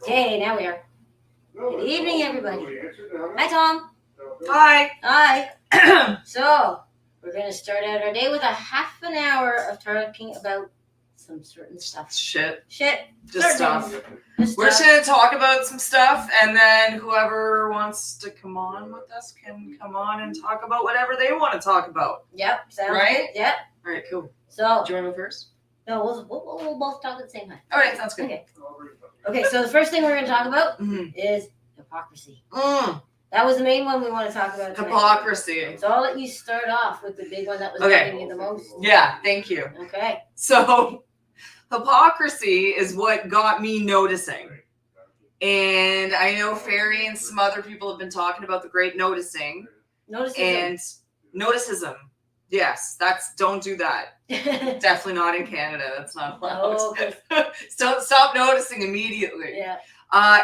Okay, now we are. Good evening, everybody. Hi, Tom. Hi. Hi. So, we're going to start out our day with a half an hour of talking about some certain stuff. Shit. Just stuff. We're just going to talk about some stuff, and then whoever wants to come on with us can come on and talk about whatever they want to talk about. Yep. Sounds right? Good. Yep. All right, cool. So, do you want to go first? No, we'll both talk at the same time. All right, sounds good. Okay, so the first thing we're going to talk about is hypocrisy. That was the main one we want to talk about tonight. Hypocrisy. So I'll let you start off with the big one that was getting you the most. Yeah, thank you. Okay. So, hypocrisy is what got me noticing. And I know Fairy and some other people have been talking about the great noticing. Noticism. And noticism. Yes, don't do that. Definitely not in Canada. That's not allowed. No. Stop noticing immediately. Yeah.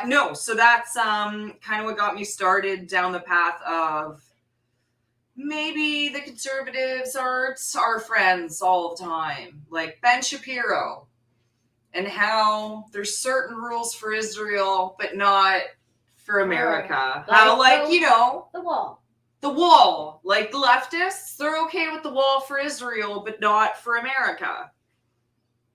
No, so that's kind of what got me started down the path of maybe the conservatives aren't our friends all the time. Like Ben Shapiro. And how there's certain rules for Israel, but not for America. The wall. Like the leftists, they're okay with the wall for Israel, but not for America.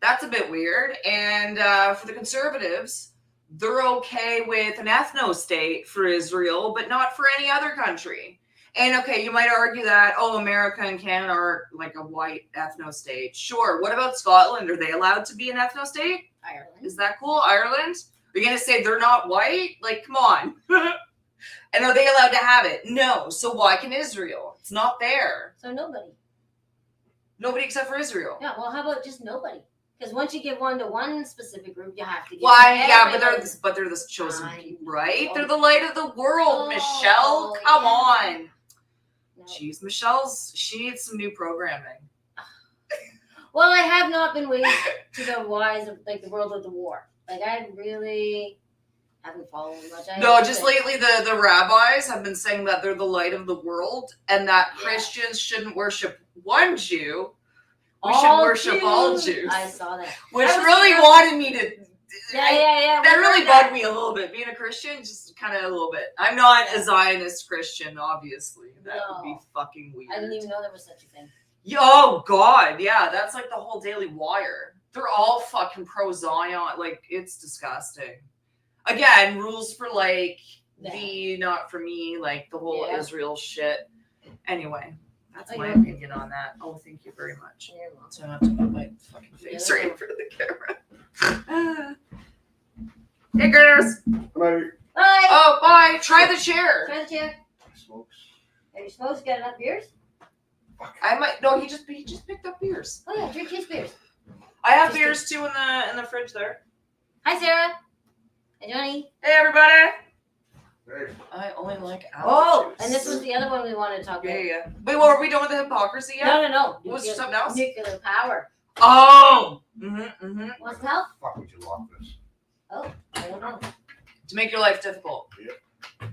That's a bit weird. And for the conservatives, they're okay with an ethno-state for Israel, but not for any other country. And okay, you might argue that, America and Canada are like a white ethno-state. Sure. What about Scotland? Are they allowed to be an ethno-state? Ireland. Is that cool? Ireland? Are you going to say they're not white? Like, come on. And are they allowed to have it? No. So why can Israel? It's not there. So nobody. Nobody except for Israel. Yeah, well, how about just nobody? Because once you give one to one specific group, you have to give they're the chosen people, right? They're the light of the world, Michelle. Come on. No. Jeez, she needs some new programming. Well, I have not been waiting to the wise of like the world of the war. Like I really haven't followed much. Just lately the rabbis have been saying that they're the light of the world and that Christians shouldn't worship one Jew. We should worship all Jews. I saw that. Which really wanted me to... Yeah. That really bugged me a little bit. Being a Christian, just kind of a little bit. I'm not a Zionist Christian, obviously. That would be fucking weird. I didn't even know there was such a thing. Oh, God. Yeah, that's like the whole Daily Wire. They're all fucking pro-Zion. Like, it's disgusting. Again, rules for, like, not for me, like, the whole Israel shit. Anyway. That's my opinion on that. Oh, thank you very much. So I have to put my fucking face right in front of the camera. Hey, girls. Bye. Bye. Oh, bye. Try the chair. Are you supposed to get enough beers? I might. No, he just picked up beers. Oh yeah, drink his beers. I have beers too in the fridge there. Hi, Sarah. Hi, Johnny. Hey, everybody. Hey. I only like apple juice. And this was the other one we wanted to talk about. Yeah. Wait, well, are we done with the hypocrisy yet? No. Was there something else? Nuclear power. Oh! What's the hell? Fuck would you lock this? Oh, I don't know. To make your life difficult. Yep.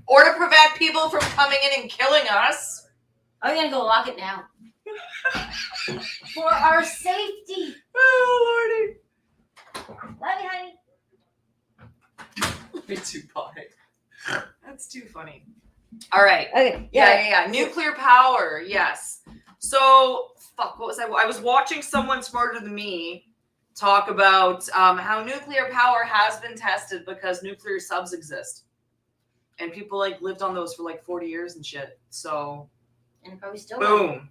Or to prevent people from coming in and killing us. I'm going to go lock it now. For our safety. Oh, Lordy. Love you, honey. Me too, bye. That's too funny. All right. Okay. Yeah. Nuclear power. Yes. So, what was I? I was watching someone smarter than me talk about how nuclear power has been tested because nuclear subs exist. And people like lived on those for like 40 years and shit. So, and probably still boom.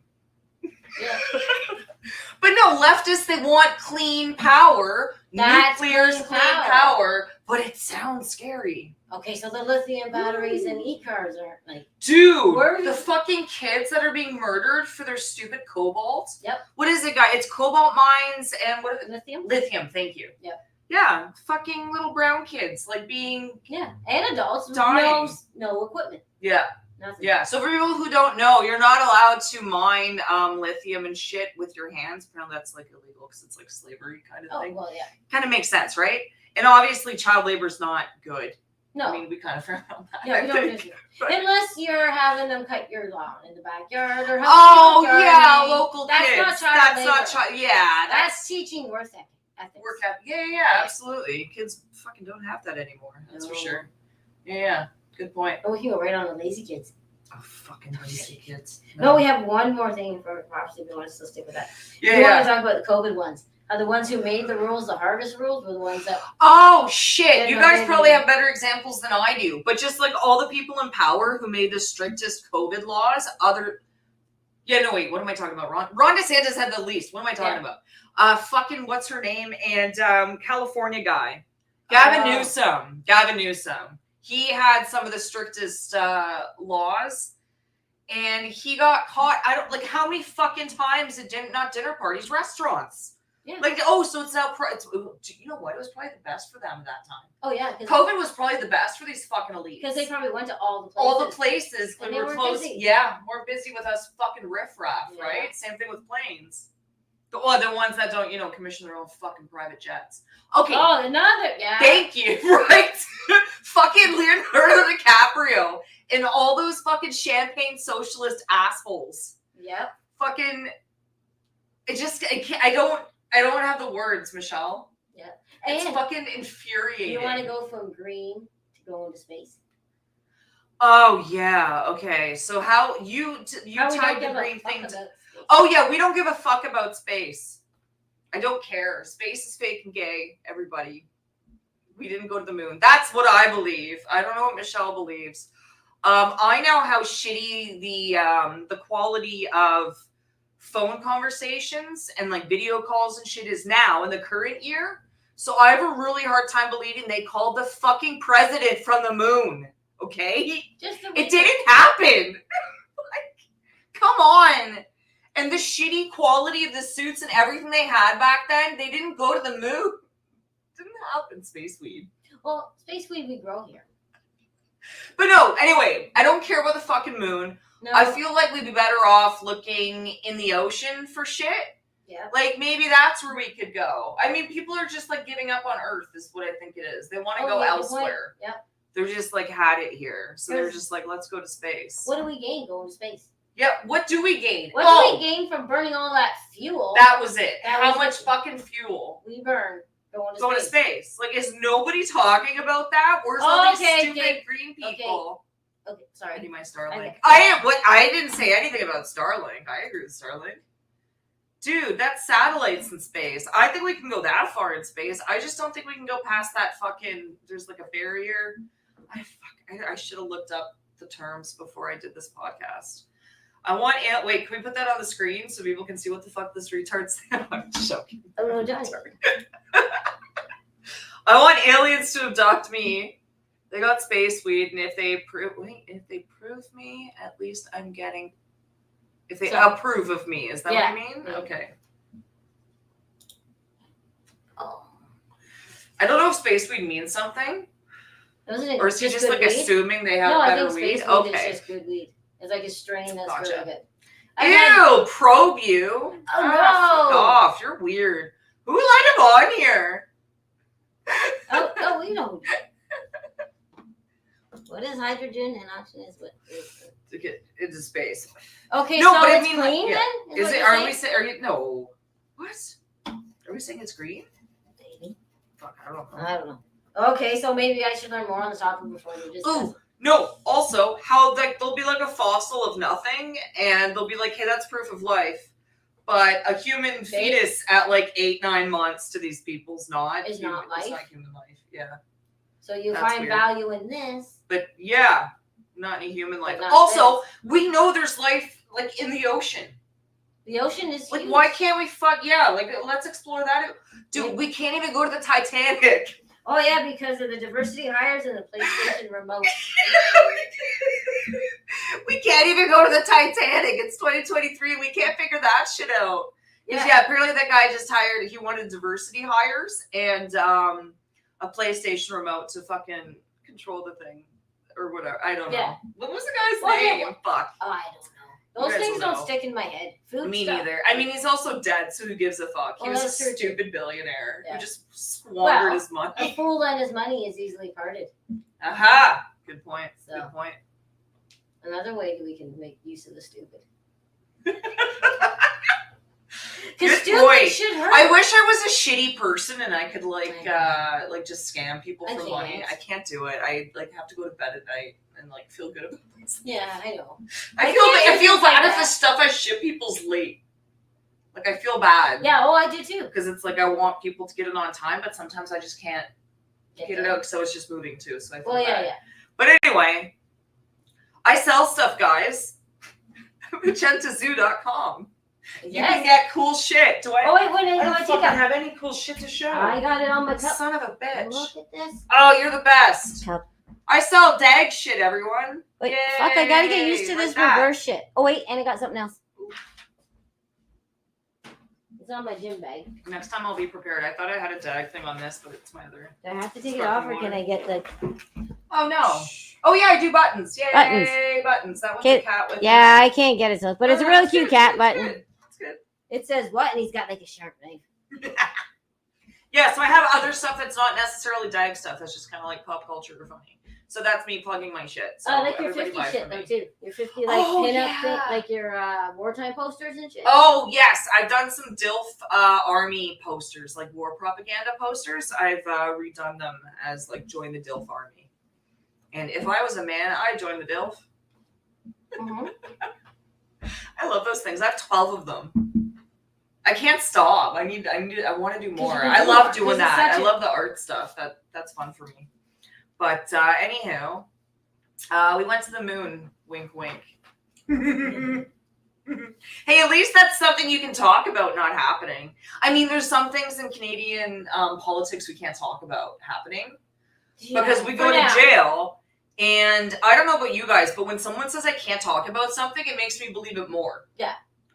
Yeah. But no, leftists, they want clean power. Nuclear's clean power, but it sounds scary. Okay, so the lithium batteries and e-cars aren't like... Dude, the fucking kids that are being murdered for their stupid cobalt. Yep. What is it, guys? It's cobalt mines and what? Lithium? Lithium, thank you. Yep. Yeah, fucking little brown kids, like being... Yeah, and adults dying. With no equipment. Yeah. Nothing. Yeah, so for people who don't know, you're not allowed to mine lithium and shit with your hands. Apparently that's like illegal because it's like slavery kind of thing. Oh, well, yeah. Kind of makes sense, right? And obviously child labor is not good. No. I mean, we kind of frown on that. Yeah, we don't do it. Unless you're having them cut your lawn in the backyard or local that's kids. Not child labor. That's not child. Yeah. That's teaching work ethic. ethics. Work ethic. Yeah, absolutely. Kids fucking don't have that anymore. That's for No. sure. Yeah, good point. Oh, we can go right on the lazy kids. Oh, fucking lazy kids. No, we have one more thing for prophecy. We want to still stick with that. Yeah, We yeah. want to talk about the COVID ones. How the ones who made the rules, the hardest rules, were the ones that. Oh shit! Yeah, You no, guys they probably do. have better examples than I do. But just like all the people in power who made the strictest COVID laws, yeah, no wait, what am I talking about? Ron DeSantis had the least. What am I talking about? Fucking what's her name? And California guy. Gavin Newsom. Gavin Newsom. He had some of the strictest laws. And he got caught. I don't like how many fucking times at not dinner parties, restaurants. Yeah. Like, oh, so it's now. You know what? It was probably the best for them at that time. Oh yeah. COVID was probably the best for these fucking elites. Because they probably went to all the places. all the places And when they we're were close. busy. Yeah, more busy with us fucking riffraff, Yeah. right? Same thing with planes. The ones that don't, commission their own fucking private jets. Okay. Oh, another. Yeah. Thank you, right? Fucking Leonardo DiCaprio and all those fucking champagne socialist assholes. Yep. Fucking, I don't have the words, Michelle. It's And fucking infuriating. you want to go from green to go into space? Oh yeah, okay. So how you How we don't tied the give a green fuck thing to? about space. Oh yeah, we don't give a fuck about space. I don't care. Space is fake and gay. Everybody, we didn't go to the moon. That's what I believe. I don't know what Michelle believes. I know how shitty the quality of phone conversations and like video calls and shit is now in the current year. So I have a really hard time believing they called the fucking president from the moon. Okay? Just the It didn't happen. Like, come on. And the shitty quality of the suits and everything they had back then, they didn't go to the moon. Didn't happen, space weed. Well, space weed we grow here. But no, anyway, I don't care about the fucking moon. No. I feel like we'd be better off looking in the ocean for shit. Yeah. Like, maybe that's where we could go. I mean, people are just, like, giving up on Earth is what I think it is. They want to go yeah, good elsewhere. point. Yep. They're just, like, had it here. So they're Yes. just like, let's go to space. What do we gain going to space? Yeah, what do we gain? What do we gain from burning all that fuel That was it. That How was much it. fucking fuel? we burn going to Going to space? space. Like, is nobody talking about that? Where's all these Okay, stupid okay. green people? Okay, I sorry. need my Starlink. Okay. I didn't say anything about Starlink. I agree with Starlink. Dude, that's satellites in space. I think we can go that far in space. I just don't think we can go past that fucking. There's like a barrier. I should have looked up the terms before I did this podcast. Wait, can we put that on the screen so people can see what the fuck this retard said? I'm joking. Oh no, Johnny. Sorry. I want aliens to abduct me. They got space weed, and if they prove me, at least I'm getting. If they approve of me, is that Yeah. what you mean? Yeah. Okay. Oh. I don't know if space weed means something, Wasn't it or is he just good like weed? assuming they have No, I better think weed? space weed Okay. is just good weed. It's like a strain that's Gotcha. really good. I had- Ew, probe you. Oh, Fuck no. off. You're weird. Who let him on here? Oh, we know. What is hydrogen and oxygen is what? To get into space. Okay, No, so but I it's mean, clean yeah. then? Is what it? you're Are saying? we saying? Are you? No. What? Are we saying it's green? Maybe. Fuck, I don't know. I don't know. Okay, so maybe I should learn more on the topic before we discuss. Ooh, no. Also, how like there'll be like a fossil of nothing, and they'll be like, "Hey, that's proof of life," but a human fetus at like 8-9 months to these people's not. Is not It's life? not human life. Yeah, So you That's find weird. value in this. but yeah, not any human life. not Also, we know there's life like in the ocean. The ocean is Like, huge. why can't we fuck? Yeah, like let's explore that. Dude, we can't even go to the Titanic. Oh yeah, because of the diversity hires and the PlayStation remote. We can't even go to the Titanic. It's 2023. We can't figure that shit out. Yeah. Yeah, apparently that guy just hired. He wanted diversity hires and a PlayStation remote to fucking control the thing or whatever. I don't know. Yeah. What was the guy's Well, yeah, name? Fuck. Oh, I don't know. You Those guys things will don't know. stick in my head. Food Me stuff. neither. I mean, he's also dead, so who gives a fuck? He Well, was a that's true, too. stupid billionaire Yeah. who just squandered Well, his money. A fool and his money is easily parted. Aha! Good point. So. Good point. Another way we can make use of the stupid. Because Good stupid point. should hurt. I wish I was a shitty person and I could like just scam people I for can't. money. I can't do it. I like have to go to bed at night and like feel good about myself. Yeah, I know. I can't feel do things like bad if that. the stuff I ship people's late. Like I feel bad. Yeah, oh, I do too. Because it's like I want people to get it on time, but sometimes I just can't get it out because I was just moving too. So I feel bad. Yeah. But anyway, I sell stuff, guys. MagendaZoo.com. You can get cool shit. Do I? Oh wait, I I don't got fucking my have any cool shit to show. I got it on my cup. Son of a bitch. Look at this. Oh, you're the best. Cup. I sell dag shit, everyone. Wait, Yay. fuck! I gotta get used to Like this that. reverse shit. Oh wait, and I got something else. It's on my gym bag. Next time I'll be prepared. I thought I had a dag thing on this, but it's my other. Do I have to take it off, or can I get the? Oh no. Oh yeah, I do buttons. Yay, buttons. That one's Kid- a cat with. Yeah, I can't get it, but it's a really cute cat button. It's good. It says what, and he's got like a sharp knife. Yeah, so I have other stuff that's not necessarily dag stuff. That's just kind of like pop culture or funny. So that's me plugging my shit. So I like your everybody 50 buy shit from though me. too. Your 50 like Oh, pin up yeah. thing, like your wartime posters and shit. Oh yes, I've done some DILF army posters, like war propaganda posters. I've redone them as like join the DILF army. And if I was a man, I'd join the DILF. Mhm. I love those things. I have 12 of them. I can't stop. I want to do more. you can I do love more, doing 'cause it's that. I such a- love the art stuff. That's fun for me. But anywho, we went to the moon. Wink, wink. Hey, at least that's something you can talk about not happening. I mean, there's some things in Canadian politics we can't talk about happening because we go to jail. And I don't know about you guys, but when someone says I can't talk about something, it makes me believe it more.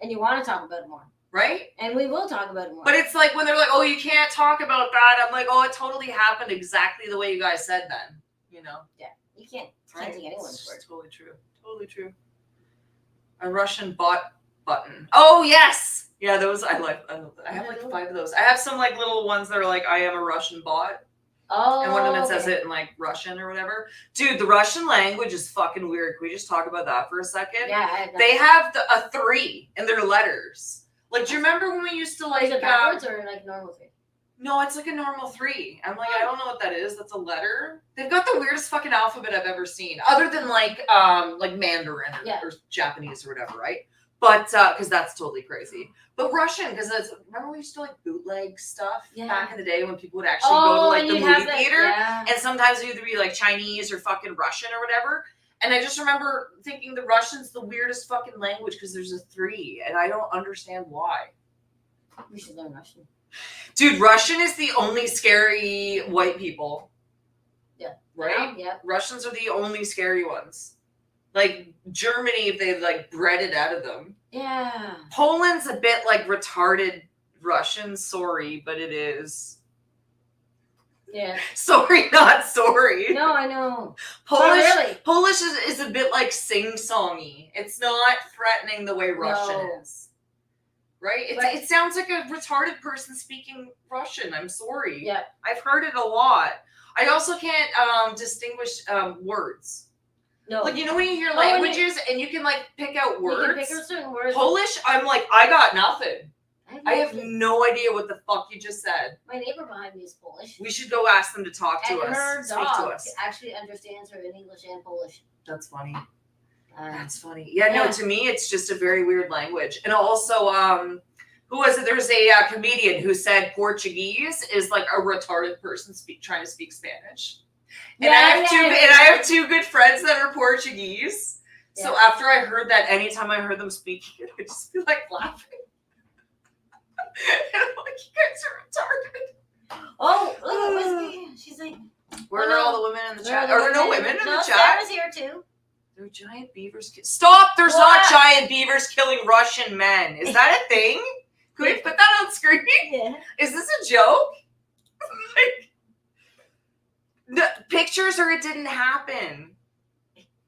And you want to talk about it more. Right? And we will talk about it more. But it's like when they're like, oh, you can't talk about that. I'm like, oh, it totally happened exactly the way you guys said then. You know? you can't Right? take anyone's It's word. totally true. Totally true. A Russian bot button. Oh, yes. Yeah, those I like. I have like 5 of those. I have some like little ones that are like, I am a Russian bot. Oh, And one of them says okay. it in like Russian or whatever. Dude, the Russian language is fucking weird. Can we just talk about that for a second? Yeah, I have that. They have a 3 in their letters. Like, do you remember when we used to like Is it backwards or like normal thing? No, it's like a normal 3. I'm like, I don't know what that is. That's a letter. They've got the weirdest fucking alphabet I've ever seen, other than like Mandarin or Japanese or whatever, right? But because that's totally crazy. But Russian, because remember we used to like bootleg stuff back in the day when people would actually go to like and the you'd movie have theater, Yeah. and sometimes it would either be like Chinese or fucking Russian or whatever. And I just remember thinking the Russian's the weirdest fucking language because there's a 3, and I don't understand why. We should learn Russian. Dude, Russian is the only scary white people. Yeah. Right? Yeah. Russians are the only scary ones. Like Germany, if they like bred it out of them. Yeah. Poland's a bit like retarded Russian. Sorry, but it is. Yeah. Sorry, not sorry. No, I know. Polish, really. Polish is a bit like sing-songy. It's not threatening the way Russian No. is. Right? But- It sounds like a retarded person speaking Russian. I'm sorry. Yeah. I've heard it a lot. I also can't distinguish words. No. Like, you know when you hear Oh, when languages and you can like pick out you words? can pick out certain words. Polish, I'm like, I got nothing. I have nothing. no idea what the fuck you just said. My neighbor behind me is Polish. We should go ask them to talk to And us. her Speak to dog us. actually understands her in English and Polish. That's funny. Uh, That's funny. Yeah, no, Yeah. to me, it's just a very weird language. And also, who was it? There's a comedian who said Portuguese is like a retarded person trying to speak Spanish. And I have two good friends that are Portuguese. So Yeah. after I heard that, anytime I heard them speaking, I just feel like laughing. And I'm like, you guys are retarded. Oh, look at Whiskey. She's like, Where Oh, are no. all the women in the where chat? the Are there no women? women in No, the chat? Sarah's here too. There are giant beavers. Stop! There's not What? giant beavers killing Russian men. Is that a thing? Can we put that on screen? Yeah. Is this a joke? Like, no, pictures or it didn't happen.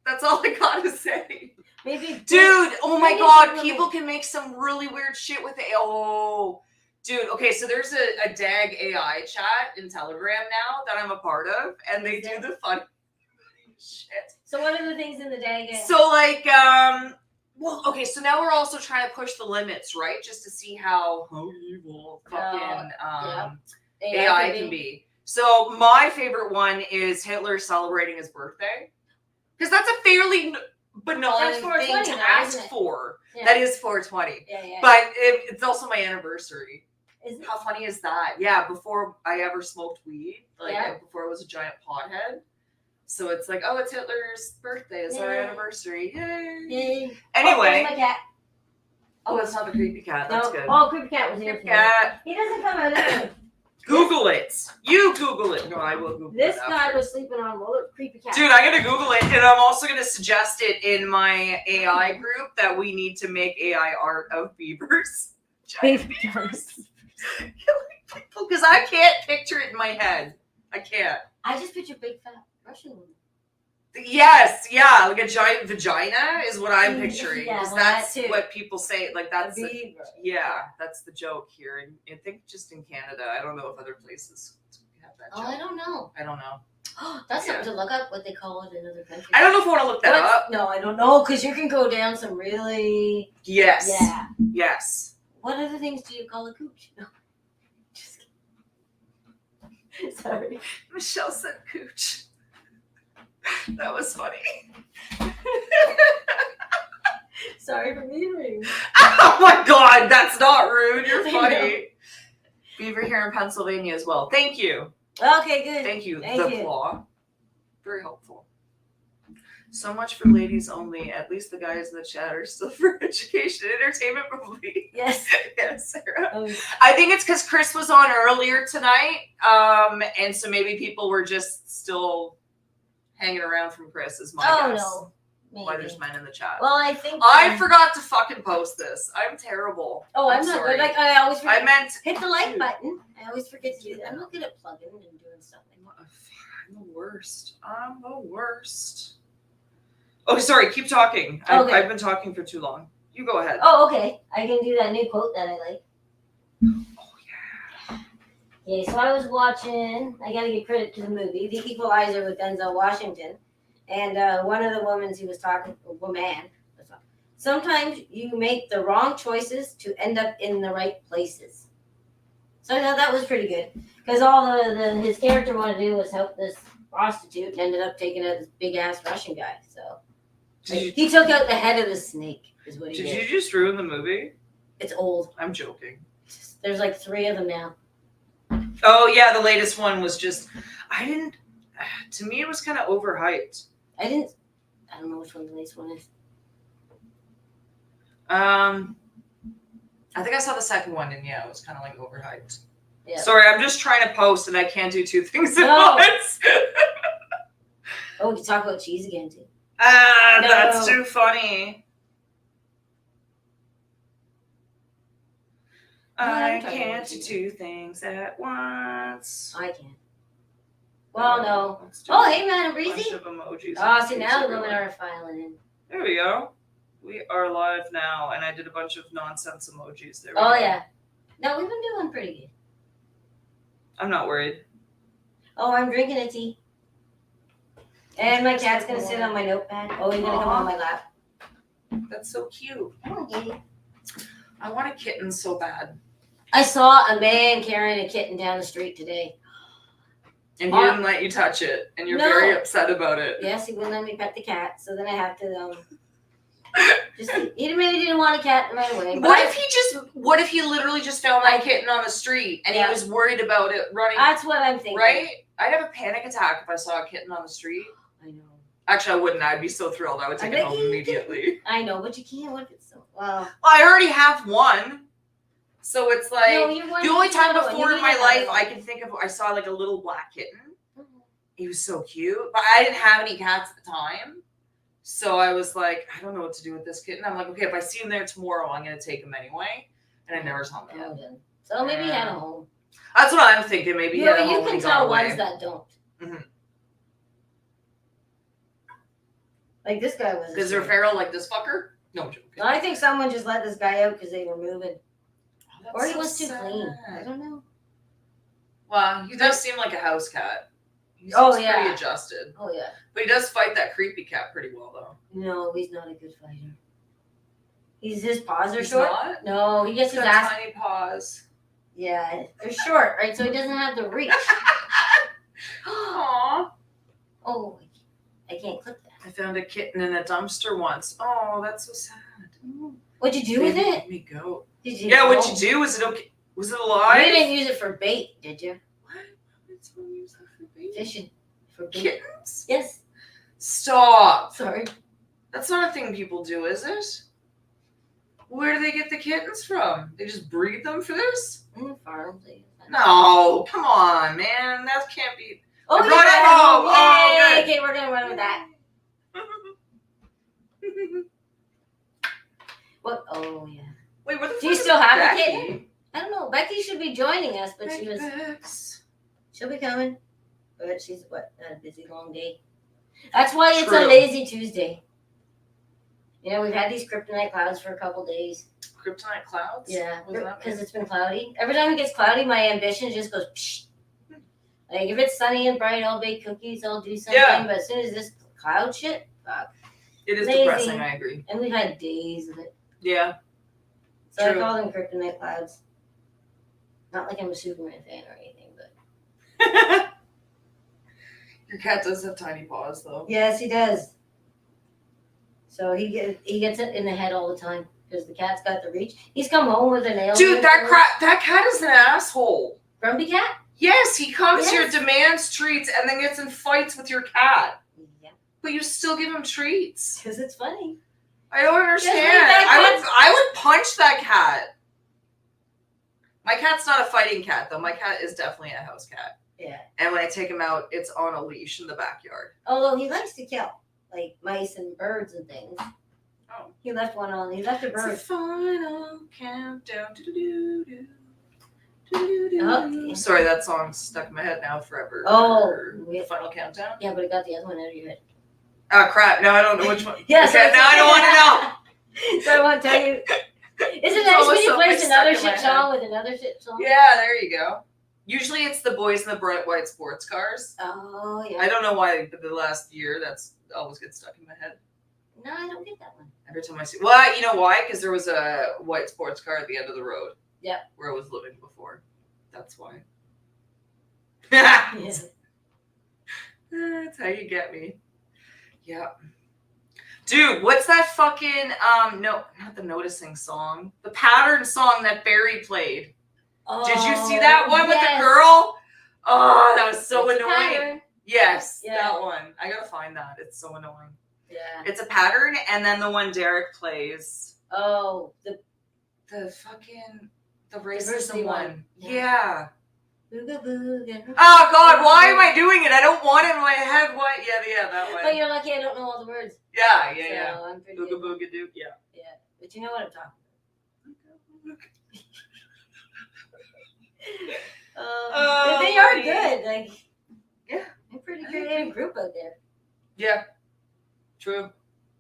That's all I gotta say. Maybe. Dude, oh my maybe god, some people women- can make some really weird shit with it. Oh, dude, okay, so there's a DAG AI chat in Telegram now that I'm a part of, and they do the fun shit. So what are the things in the dag? So, like, Well, okay, so now we're also trying to push the limits, right? Just to see how evil fucking AI can be. So my favorite one is Hitler celebrating his birthday, because that's a fairly benign That's thing 420 to now, ask isn't it? for. Yeah. That is 420, Yeah. but it's also my anniversary. Is it? How funny is that? Yeah, before I ever smoked weed, Yeah. before I was a giant pothead. So it's like, oh, it's Hitler's birthday. It's our Yay. anniversary. Yay. Yay. Anyway. Oh, my cat. Oh, it's not the creepy cat. That's good. Oh, creepy cat was here. Creepy cat. He doesn't come out anyway. Google it. You Google it. No, I will Google This it. guy after. was sleeping on a creepy cat. Dude, I'm going to Google it, and I'm also going to suggest it in my AI group that we need to make AI art of beavers. Giant beavers. Because I can't picture it in my head. I can't. I just picture big fat Russian woman. Yes, yeah, like a giant vagina is what I'm picturing. Yeah, Because well, that's that too. what people say. Like, that's A beaver. yeah, that's the joke here. And I think just in Canada. I don't know if other places have that joke. Oh, I don't know. I don't know. That's Yeah. something to look up, what they call it in other countries. I don't know if I want to look that up. No, I don't know, because you can go down some really... Yes. Yeah. Yes. What other things do you call a cooch? No. Just kidding. Sorry. Michelle said cooch. That was funny. Sorry for being rude. Oh my god, that's not rude. You're I funny. Beaver here in Pennsylvania as well. Thank you. Okay, good. Thank you. Thank the you. Claw. Very helpful. So much for ladies only. At least the guys in the chat are still for education and entertainment, probably. Yes. Yes, Sarah. Oh, I think it's because Chris was on earlier tonight, and so maybe people were just still hanging around from Chris. Is my guess. no. Why Maybe. there's men in the chat. Well, I think... I forgot to fucking post this. I'm terrible. Oh, I'm not sorry. good. Like, I always forget. I meant Hit the like button. I always forget to do that. I'm not good at plugging and doing stuff like that. I'm the worst. I'm the worst. Oh, sorry. Keep talking. Okay. I've been talking for too long. You go ahead. Oh, okay. I can do that new quote that I like. Oh, yeah. Okay, so I was watching, I gotta give credit to the movie, The Equalizer with Denzel Washington. And one of the women he was talking, sometimes you make the wrong choices to end up in the right places. So I thought that was pretty good. Because all his character wanted to do was help this prostitute and ended up taking out this big ass Russian guy. So he took out the head of the snake, is what he did. Did you just ruin the movie? It's old. I'm joking. There's like 3 of them now. Oh, yeah. The latest one was just, to me, it was kind of overhyped. I don't know which one the latest one is. I think I saw the second one, and yeah, it was kind of like overhyped. Yeah. Sorry, I'm just trying to post, and I can't do 2 things at No. once. Oh, we can talk about cheese again, too. No. That's too funny. I I'm talking can't about do cheese. 2 things at once. I can't. Well, no. Let's do Oh, hey, man, a bunch Breezy. of emojis. Oh, see, now the women are filing in. There we go. We are live now, and I did a bunch of nonsense emojis. There we Oh, go. yeah. No, we've been doing pretty good. I'm not worried. Oh, I'm drinking a tea. And my cat's going to sit on my notepad. Oh, he's going to come on my lap. That's so cute. Okay. I want a kitten so bad. I saw a man carrying a kitten down the street today. And he didn't let you touch it, and you're No. very upset about it. Yes, he wouldn't let me pet the cat, so then I have to, he really didn't want a cat right away. but What if he literally just found that kitten on the street and Yeah. he was worried about it running, That's what I'm thinking. right? I'd have a panic attack if I saw a kitten on the street. I know. Actually, I wouldn't. I'd be so thrilled. I would take I it bet home you immediately. I know, but you can't. What if it's so? Well, Well, I already have one. So it's like, no, you want the only time another one. before You in my need life another I one. can think of, I saw like a little black kitten. He was so cute, but I didn't have any cats at the time. So I was like, I don't know what to do with this kitten. I'm like, okay, if I see him there tomorrow, I'm going to take him anyway. And I never saw him again. Oh, then. So maybe he had a home. That's what I'm thinking. Maybe he You had a home you when can he got tell away. ones that don't. Mhm. Like this guy was. Is there a feral like this fucker? No, I'm joking. I think someone just let this guy out because they were moving, That's or he so was too sad. clean. I don't know. Well, he does seem like a house cat. He Oh, seems yeah. pretty adjusted. Oh yeah. But he does fight that creepy cat pretty well, though. No, he's not a good fighter. His paws are He's short. not? No, he gets He's his got ass. tiny paws. Yeah, they're short, right? So he doesn't have the reach. Aww. Oh, I can't clip that. I found a kitten in a dumpster once. Oh, that's so sad. What'd you do with Baby, it? let me go. Did you? Yeah, what'd you do? Was it okay? Was it alive? You didn't use it for bait, did you? What? Did someone use that for baby? Fishing for bait. Kittens? Yes. Stop. Sorry. That's not a thing people do, is it? Where do they get the kittens from? They just breed them for this? In the farm, please. No, come on, man. That can't be. Oh, I brought it yeah. home. Oh, Yay. good. Okay, we're gonna run with that. What? Oh, yeah. Wait, what the Do you fuck still is have a Becky? kitten? I don't know. Becky should be joining us, but Becky Bex. she'll be coming. But she's had a busy long day. That's why it's True. a lazy Tuesday. You know, we've had these kryptonite clouds for a couple days. Kryptonite clouds? Yeah, What does that because mean? it's been cloudy. Every time it gets cloudy, my ambition just goes psh. Like if it's sunny and bright, I'll bake cookies, I'll do something. Yeah. But as soon as this cloud shit, fuck. It is Lazy. depressing, I agree. And we've had days of it. Yeah. So True. I call them kryptonite clouds. Not like I'm a Superman fan or anything, but Your cat does have tiny paws, though. yes, he does. So he gets it in the head all the time because the cat's got the reach. He's come home with a nail. Dude, that cat is an asshole. Grumpy cat. Yes, he comes here, Yes. demands treats, and then gets in fights with your cat. Yeah, But you still give him treats. because it's funny. I don't understand. leave that I would punch that cat. My cat's not a fighting cat, though. My cat is definitely a house cat. Yeah. And when I take him out, it's on a leash in the backyard. Although he likes to kill like mice and birds and things. Oh. He left one on. He left a It's the bird. final countdown. Do-do-do-do. Do-do-do-do. Okay. Sorry, that song's stuck in my head now forever. Oh, The final countdown. Yeah, but it got the other one out of your head. Oh crap! Now I don't know which one. Yes. Okay, now I don't want to know. So I want to tell you. Isn't It's it nice almost when you something place another stuck in my shit song with another shit song? Yeah, there you go. Usually it's the boys in the bright white sports cars. Oh yeah. I don't know why, but the last year that's always gets stuck in my head. No, I don't get that one. Every time I see, well, you know why? Because there was a white sports car at the end of the road. Yep. Where I was living before. That's why. Yeah. That's how you get me. Yeah. Dude, what's that fucking no, not the noticing song. The pattern song that Barry played. Did you see that one with the girl? Oh, that was so It's a annoying. pattern. Yes, Yeah. that one. I gotta find that. It's so annoying. Yeah. It's a pattern, and then the one Derek plays. Oh, the The fucking the Diversity racism one. one. Yeah. booga booga. Oh God, why am I doing it? I don't want it in my head. What? Yeah, that But one. you're lucky I don't know all the words. Yeah. So I'm pretty Booga good. booga doo. Yeah. Yeah. But you know what I'm talking Oh, but they are buddy. good. Like, Yeah. they're pretty creative group out there. Yeah. True.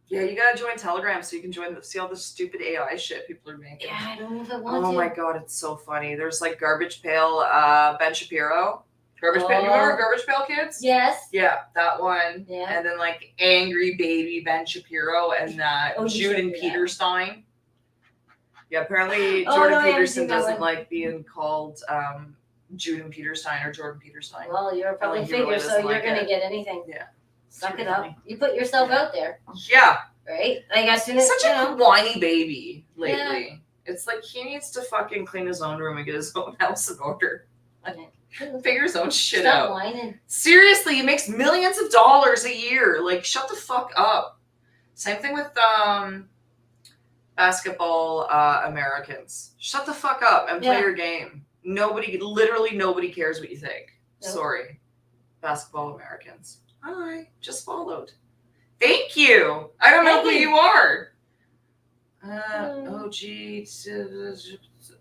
Yeah, you gotta join Telegram so you can see all the stupid AI shit people are making. Yeah, I don't know if I want Oh to. my God, it's so funny. There's like Garbage Pail, Ben Shapiro. Garbage Pail. You remember Garbage Pail Kids? Yes. Yeah, that one. Yeah. And then like Angry Baby Ben Shapiro and Oh, you Jude showed and me that. Peter Stein. Yeah, apparently Oh, Jordan no, I haven't Peterson seen that doesn't one. like being called Jude and Peter Stein or Jordan Peter Stein. Well, you're a public Like, he really figure, so doesn't you're like gonna it. get anything. Yeah. Suck It's it really up. funny. You put yourself out there, Yeah. right? Like as soon as Such you a know. whiny baby lately. It's like he needs to fucking clean his own room and get his own house in order. Figure his own shit Stop out. whining. Seriously, he makes millions of dollars a year. Like, shut the fuck up. Same thing with basketball Americans. Shut the fuck up and play Yeah. your game. Literally nobody cares what you think. Nope. Sorry. Basketball Americans. Hi, just followed. Thank you. I don't know Thank who you. you are. Hmm. Oh, gee.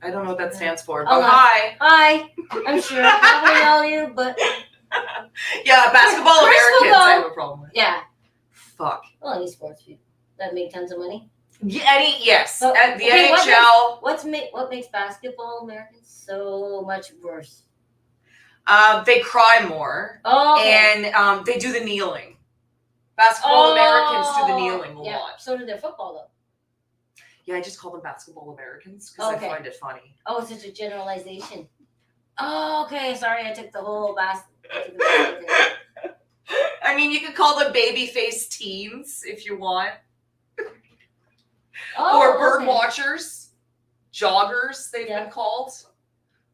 I don't know what that stands for. Oh, Oh, no. hi. Hi. I'm sure I probably know you, but Yeah, basketball Chris will Americans I go. have a problem with. yeah. Fuck. Well, any sports people that make tons of money. Yes. So, At the okay, NHL. What makes basketball Americans so much worse? They cry more. Oh, okay. And they do the kneeling. Basketball Americans do the kneeling a yeah. lot. So do their football though. Yeah, I just call them basketball Americans because Okay. I find it funny. Oh, it's such a generalization. Oh, okay. Sorry, I took the whole basket. I mean, you could call them babyface teens if you want. Oh, Or bird okay. watchers, joggers, they've Yeah. been called.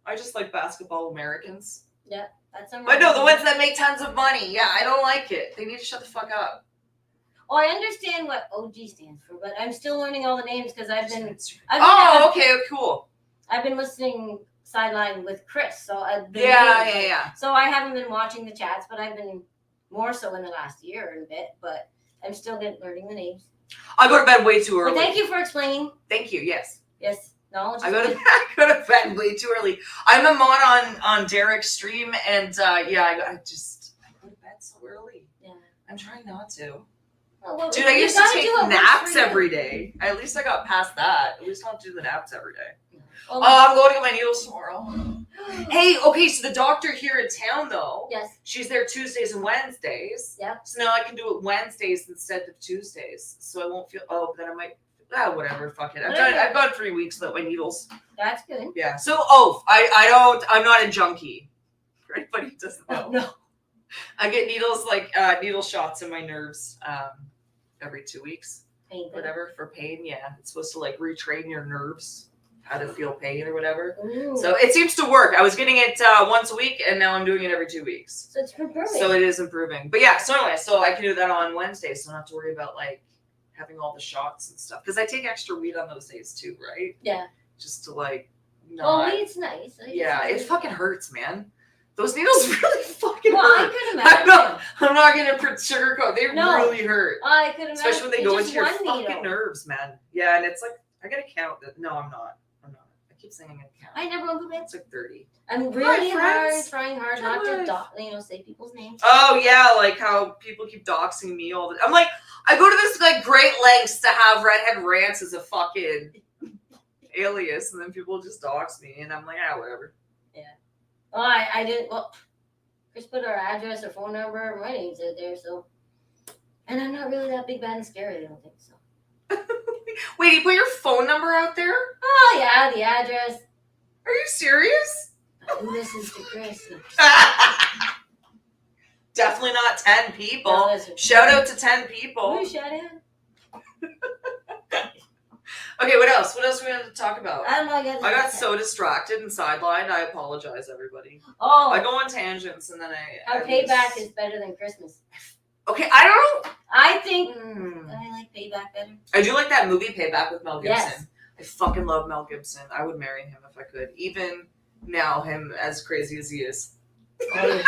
I just like basketball Americans. That's But no, the ones that make tons of money. Yeah, I don't like it. They need to shut the fuck up. Oh, I understand what OG stands for, but I'm still learning all the names because I've been Okay, cool. I've been listening sideline with Chris, so I've been Yeah. So I haven't been watching the chats, but I've been more so in the last year and a bit. But I'm still learning the names. I go to bed way too early. But thank you for explaining. Thank you. Yes. Yes, knowledge. I go to bed way too early. I'm a mod on Derek's stream, and I go to bed so early. Yeah. I'm trying not to. Well, Dude, I used to gotta take do what works naps for you. every day. At least I got past that. At least I don't do the naps every day. Well, I'm going to get my needles tomorrow. Hey, okay, so the doctor here in town, though, yes. she's there Tuesdays and Wednesdays. Yeah. So now I can do it Wednesdays instead of Tuesdays. So I won't feel, then I might, whatever, fuck it. I've gone 3 weeks without my needles. That's good. Yeah. So, I'm not a junkie. For anybody who doesn't know. No. I get needles, needle shots in my nerves every 2 weeks. Painful. Whatever, for pain, yeah. It's supposed to, retrain your nerves, how to feel pain or whatever. Ooh. So it seems to work. I was getting it once a week, and now I'm doing it every 2 weeks. So it's improving. So it is improving. But yeah, so anyway, so I can do that on Wednesdays, so I don't have to worry about, having all the shots and stuff. Because I take extra weed on those days, too, right? Yeah. Just to, Oh, not... it's nice. Yeah, it fucking hurts, man. Those needles really fucking Well, hurt. I could imagine. I'm not gonna sugarcoat. They No. really hurt. I could imagine. Especially when they It's go just into your one fucking needle. nerves, man. Yeah, and it's I gotta count that. No, I'm not. I keep saying I'm gonna count. I never opened it. It's 30. I'm really friends. trying hard Good not to life. say people's names. Oh yeah, how people keep doxing me all the time. I'm I go to this great lengths to have Redhead Rants as a fucking alias, and then people just dox me, and I'm whatever. Oh, I didn't. Well, Chris put our address, our phone number, my name's out there, so. And I'm not really that big, bad, and scary. I don't think so. Wait, you put your phone number out there? Oh yeah, the address. Are you serious? Who listens to Chris? Definitely not 10 people. No, listen. Shout out to 10 people. Who shut in? Okay, what else? What else we want to talk about? I don't know. I got so distracted and sidelined. I apologize, everybody. Oh, I go on tangents and then our payback is better than Christmas. Okay, I don't know. I think Hmm. I like payback better. I do like that movie Payback with Mel Gibson. Yes. I fucking love Mel Gibson. I would marry him if I could. Even now, him as crazy as he is. Oh, yeah.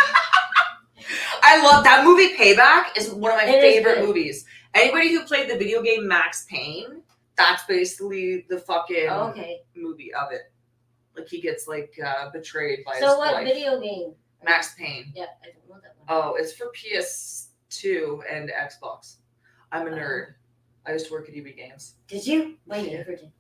I love that movie. Payback is one of my It is favorite good. movies. Anybody who played the video game Max Payne, that's basically the fucking Okay. movie of it. He gets betrayed by his So what wife. video game? Max Payne. Yeah, I don't know that one. Oh, it's for PS2 and Xbox. I'm a nerd. I used to work at EB Games. Did you? Wait, Yeah. never did.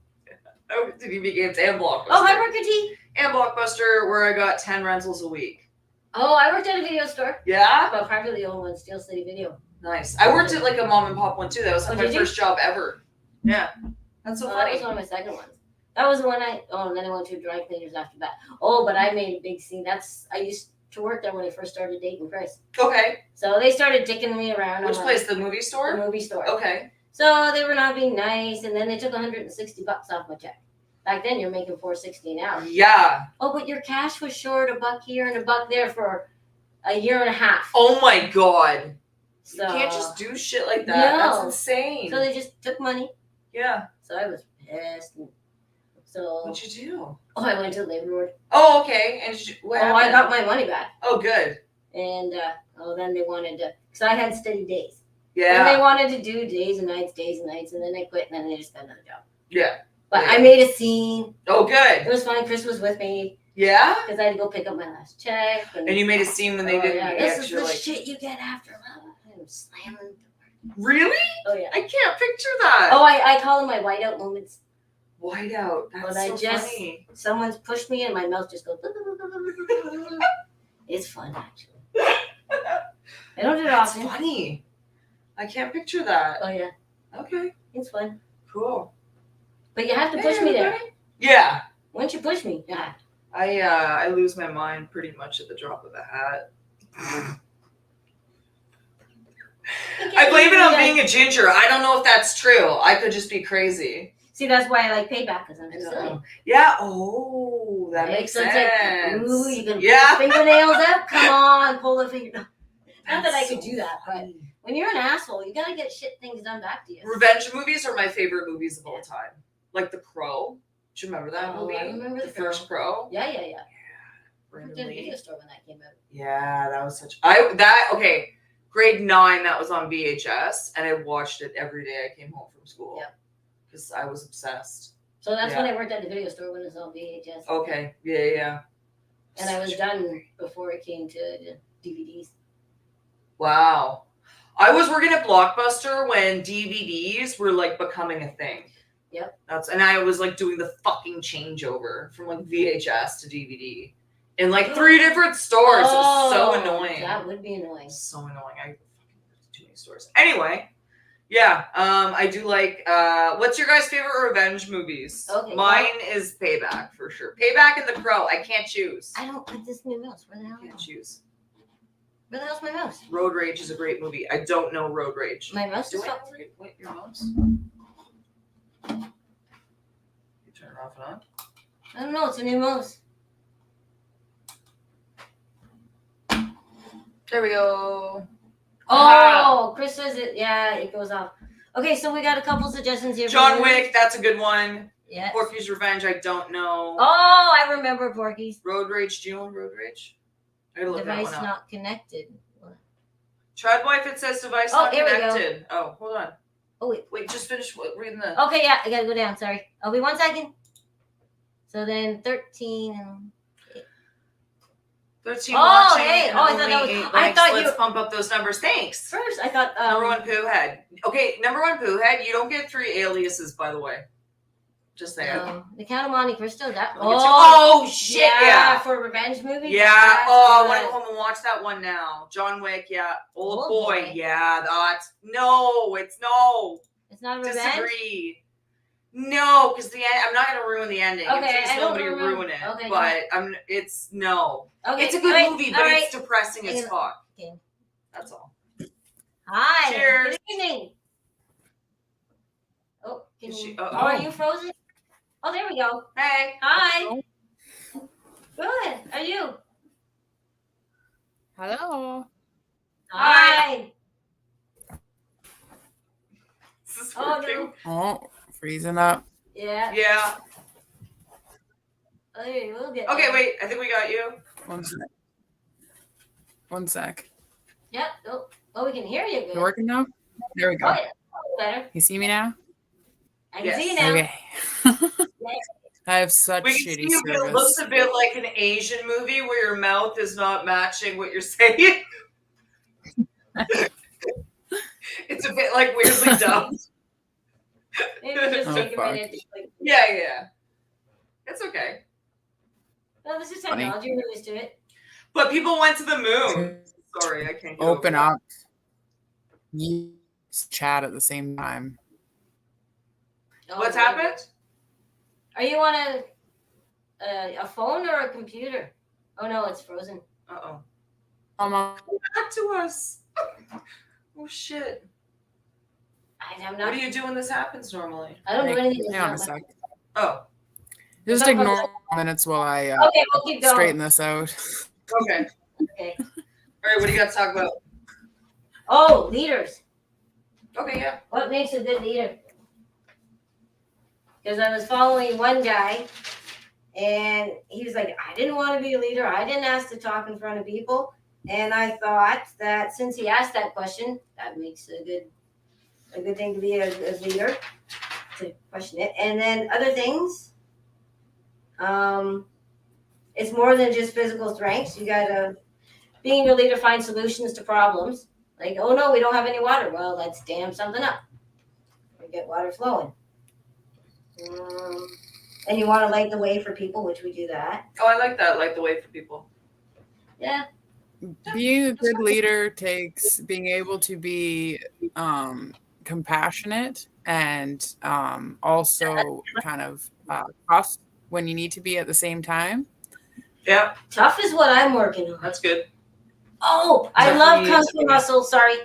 I worked at EB Games and Blockbuster. Oh, I worked at T. And Blockbuster, where I got 10 rentals a week. Oh, I worked at a video store. Yeah? But privately owned one, Steel City Video. Nice. I worked at a mom and pop one too. That was Oh, my did you? first job ever. Yeah. That's so Oh, that funny. was one of my second ones. That was the one and then I went to dry cleaners after that. Oh, but I made a big scene. I used to work there when I first started dating Chris. Okay. So they started dicking me around. Which I'm place? The movie The store? movie store. Okay. So they were not being nice, and then they took $160 off my check. Back then, you're making $4.60 an hour. Yeah. Oh, but your cash was short $1 here and $1 there for a year and a half. Oh my god. So You can't just do shit like that. No. That's insane. So they just took money. Yeah. So I was pissed. So What'd you do? I went to the labor board. Oh, okay. And what I happened? got my money back. Oh, good. And then they wanted to, because I had steady days. And Yeah. they wanted to do days and nights, and then I quit, and then they just got another job. Yeah. But Yeah. I made a scene. Oh, It good. was fun. Chris was with me Yeah? because I had to go pick up my last check. And you made a scene when they oh, didn't yeah. get This is you, the shit you get after love. I'm slamming. Really? Oh yeah. I can't picture that. Oh, I call them my whiteout moments. Whiteout. That's But I so just- funny. Someone's pushed me and my mouth just goes. It's fun actually. I don't do it That's often. funny. I can't picture that. Oh yeah, Okay. it's fun. Cool. But you have to push me there. Yeah. Once you push me, yeah. I lose my mind pretty much at the drop of a hat. I blame it on being a ginger. I don't know if that's true. I could just be crazy. See, that's why I like Payback, because I'm just silly. Yeah. Oh, that Right? makes So sense. it's like, ooh, you can pull the fingernails out? Come on, pull the finger. Not that I could do that, but when you're an asshole, you gotta get shit things done back to you. Revenge movies are my favorite movies of all time. Like The Crow. Do you remember that movie? I remember The First Crow. Yeah. Yeah. I did a video store when that came out. Yeah, that was such. Okay. Grade 9, that was on VHS, and I watched it every day I came home from school. Yeah. Because I was obsessed. So that's when I worked at the video store when it was on VHS. Okay. Yeah. And I was done before it came to DVDs. Wow. I was working at Blockbuster when DVDs were like becoming a thing. Yep. And I was like doing the fucking changeover from like VHS to DVD in like 3 different stores. It was so annoying. That would be annoying. So annoying. I fucking worked too many stores. Anyway, yeah. I do like. What's your guys' favorite revenge movies? Okay, Mine is Payback for sure. Payback and The Crow. I can't choose. I don't put this new mouse. Where the hell? Can't choose. Where the hell's my mouse? Road Rage is a great movie. I don't know Road Rage. My mouse Do is I fucked. know Wait, your mouse? You turn it off and on? I don't know. It's a new mouse. There we go. Oh, Chris says it. Yeah, it goes off. Okay, so we got a couple suggestions here. John Wick, that's a good one. Yeah. Porky's Revenge, I don't know. Oh, I remember Porky's. Road Rage, do you know Road Rage? I gotta look that Device one up. not connected. Tread wife, it says device Oh, not here we go. connected. Oh, hold on. Oh, wait. Wait, just finish reading the. Okay, yeah, I gotta go down. Sorry. I'll be 1 second. So then 13 and 13 Oh, watching. hey. And Oh, I only thought that was- 8 I likes. thought Let's you- pump up those numbers. Thanks. first I thought Number 1 poo head. Okay, number 1 poo head. You don't get 3 aliases, by the way. Just saying. The Count of Monte Cristo. That Oh shit! Yeah. for revenge movies. Yeah. That's Oh, I good. want to go home and watch that one now. John Wick. Yeah. Old Old boy. Boy. Yeah. That's no. It's no. It's not a revenge. Disagree. No, because I'm not gonna ruin the ending. Okay, Please I don't nobody remember- ruin it. okay, but it's no. Okay, It's a good all right, movie, but all right. it's depressing as Okay. fuck. Okay. That's all. Hi. Cheers. Good evening. Oh, can Is she- you? oh. Are you frozen? Oh, there we go. Hey. Hi. Good. Are you? Hello. Hi. This is Oh, working. no. Oh, freezing up. Yeah. Yeah. Oh, there, we'll get Okay, there. wait. I think we got you. 1 sec. 1 sec. Yep. Oh, we can hear you good. You working now? There we go. Oh, yeah. Oh, better. You see me now? I can Yes. see you now. Okay. I have such We can shitty see you, but it looks service. a bit like an Asian movie where your mouth is not matching what you're saying. It's a bit like weirdly dumb. Maybe just Oh, take a fuck. minute. To, like, Yeah. It's okay. no, this is Funny. technology. We're used to it. But people went to the moon. Sorry, I can't get Open over up. You chat at the same time. that. Oh, What's my happened? God. Are you on a phone or a computer? Oh no, it's frozen. Uh-oh. I'm on. Back to us. Oh shit. I'm What not. do you do when this happens normally? I don't do anything. Hang on a with sec. Oh, Just Okay. ignore minutes while I Okay, we'll keep going. straighten this out. okay. Okay. All right, what do you got to talk about? Oh, leaders. Okay, yeah. What makes a good leader? Because I was following one guy, and he was like, I didn't want to be a leader. I didn't ask to talk in front of people. And I thought that since he asked that question, that makes a good thing to be a leader, to question it. And then other things, it's more than just physical strengths. You gotta, being a leader, find solutions to problems. Like, oh no, we don't have any water. Well, let's dam something up. We get water flowing. And you want to light the way for people, which we do that. Oh, I like that. Like the way for people. Yeah. Being a good leader takes being able to be compassionate and also kind of tough when you need to be at the same time. Yeah, Tough is what I'm working on. that's good. Oh, I Definitely love needs Kung to Fu be. Hustle. Sorry.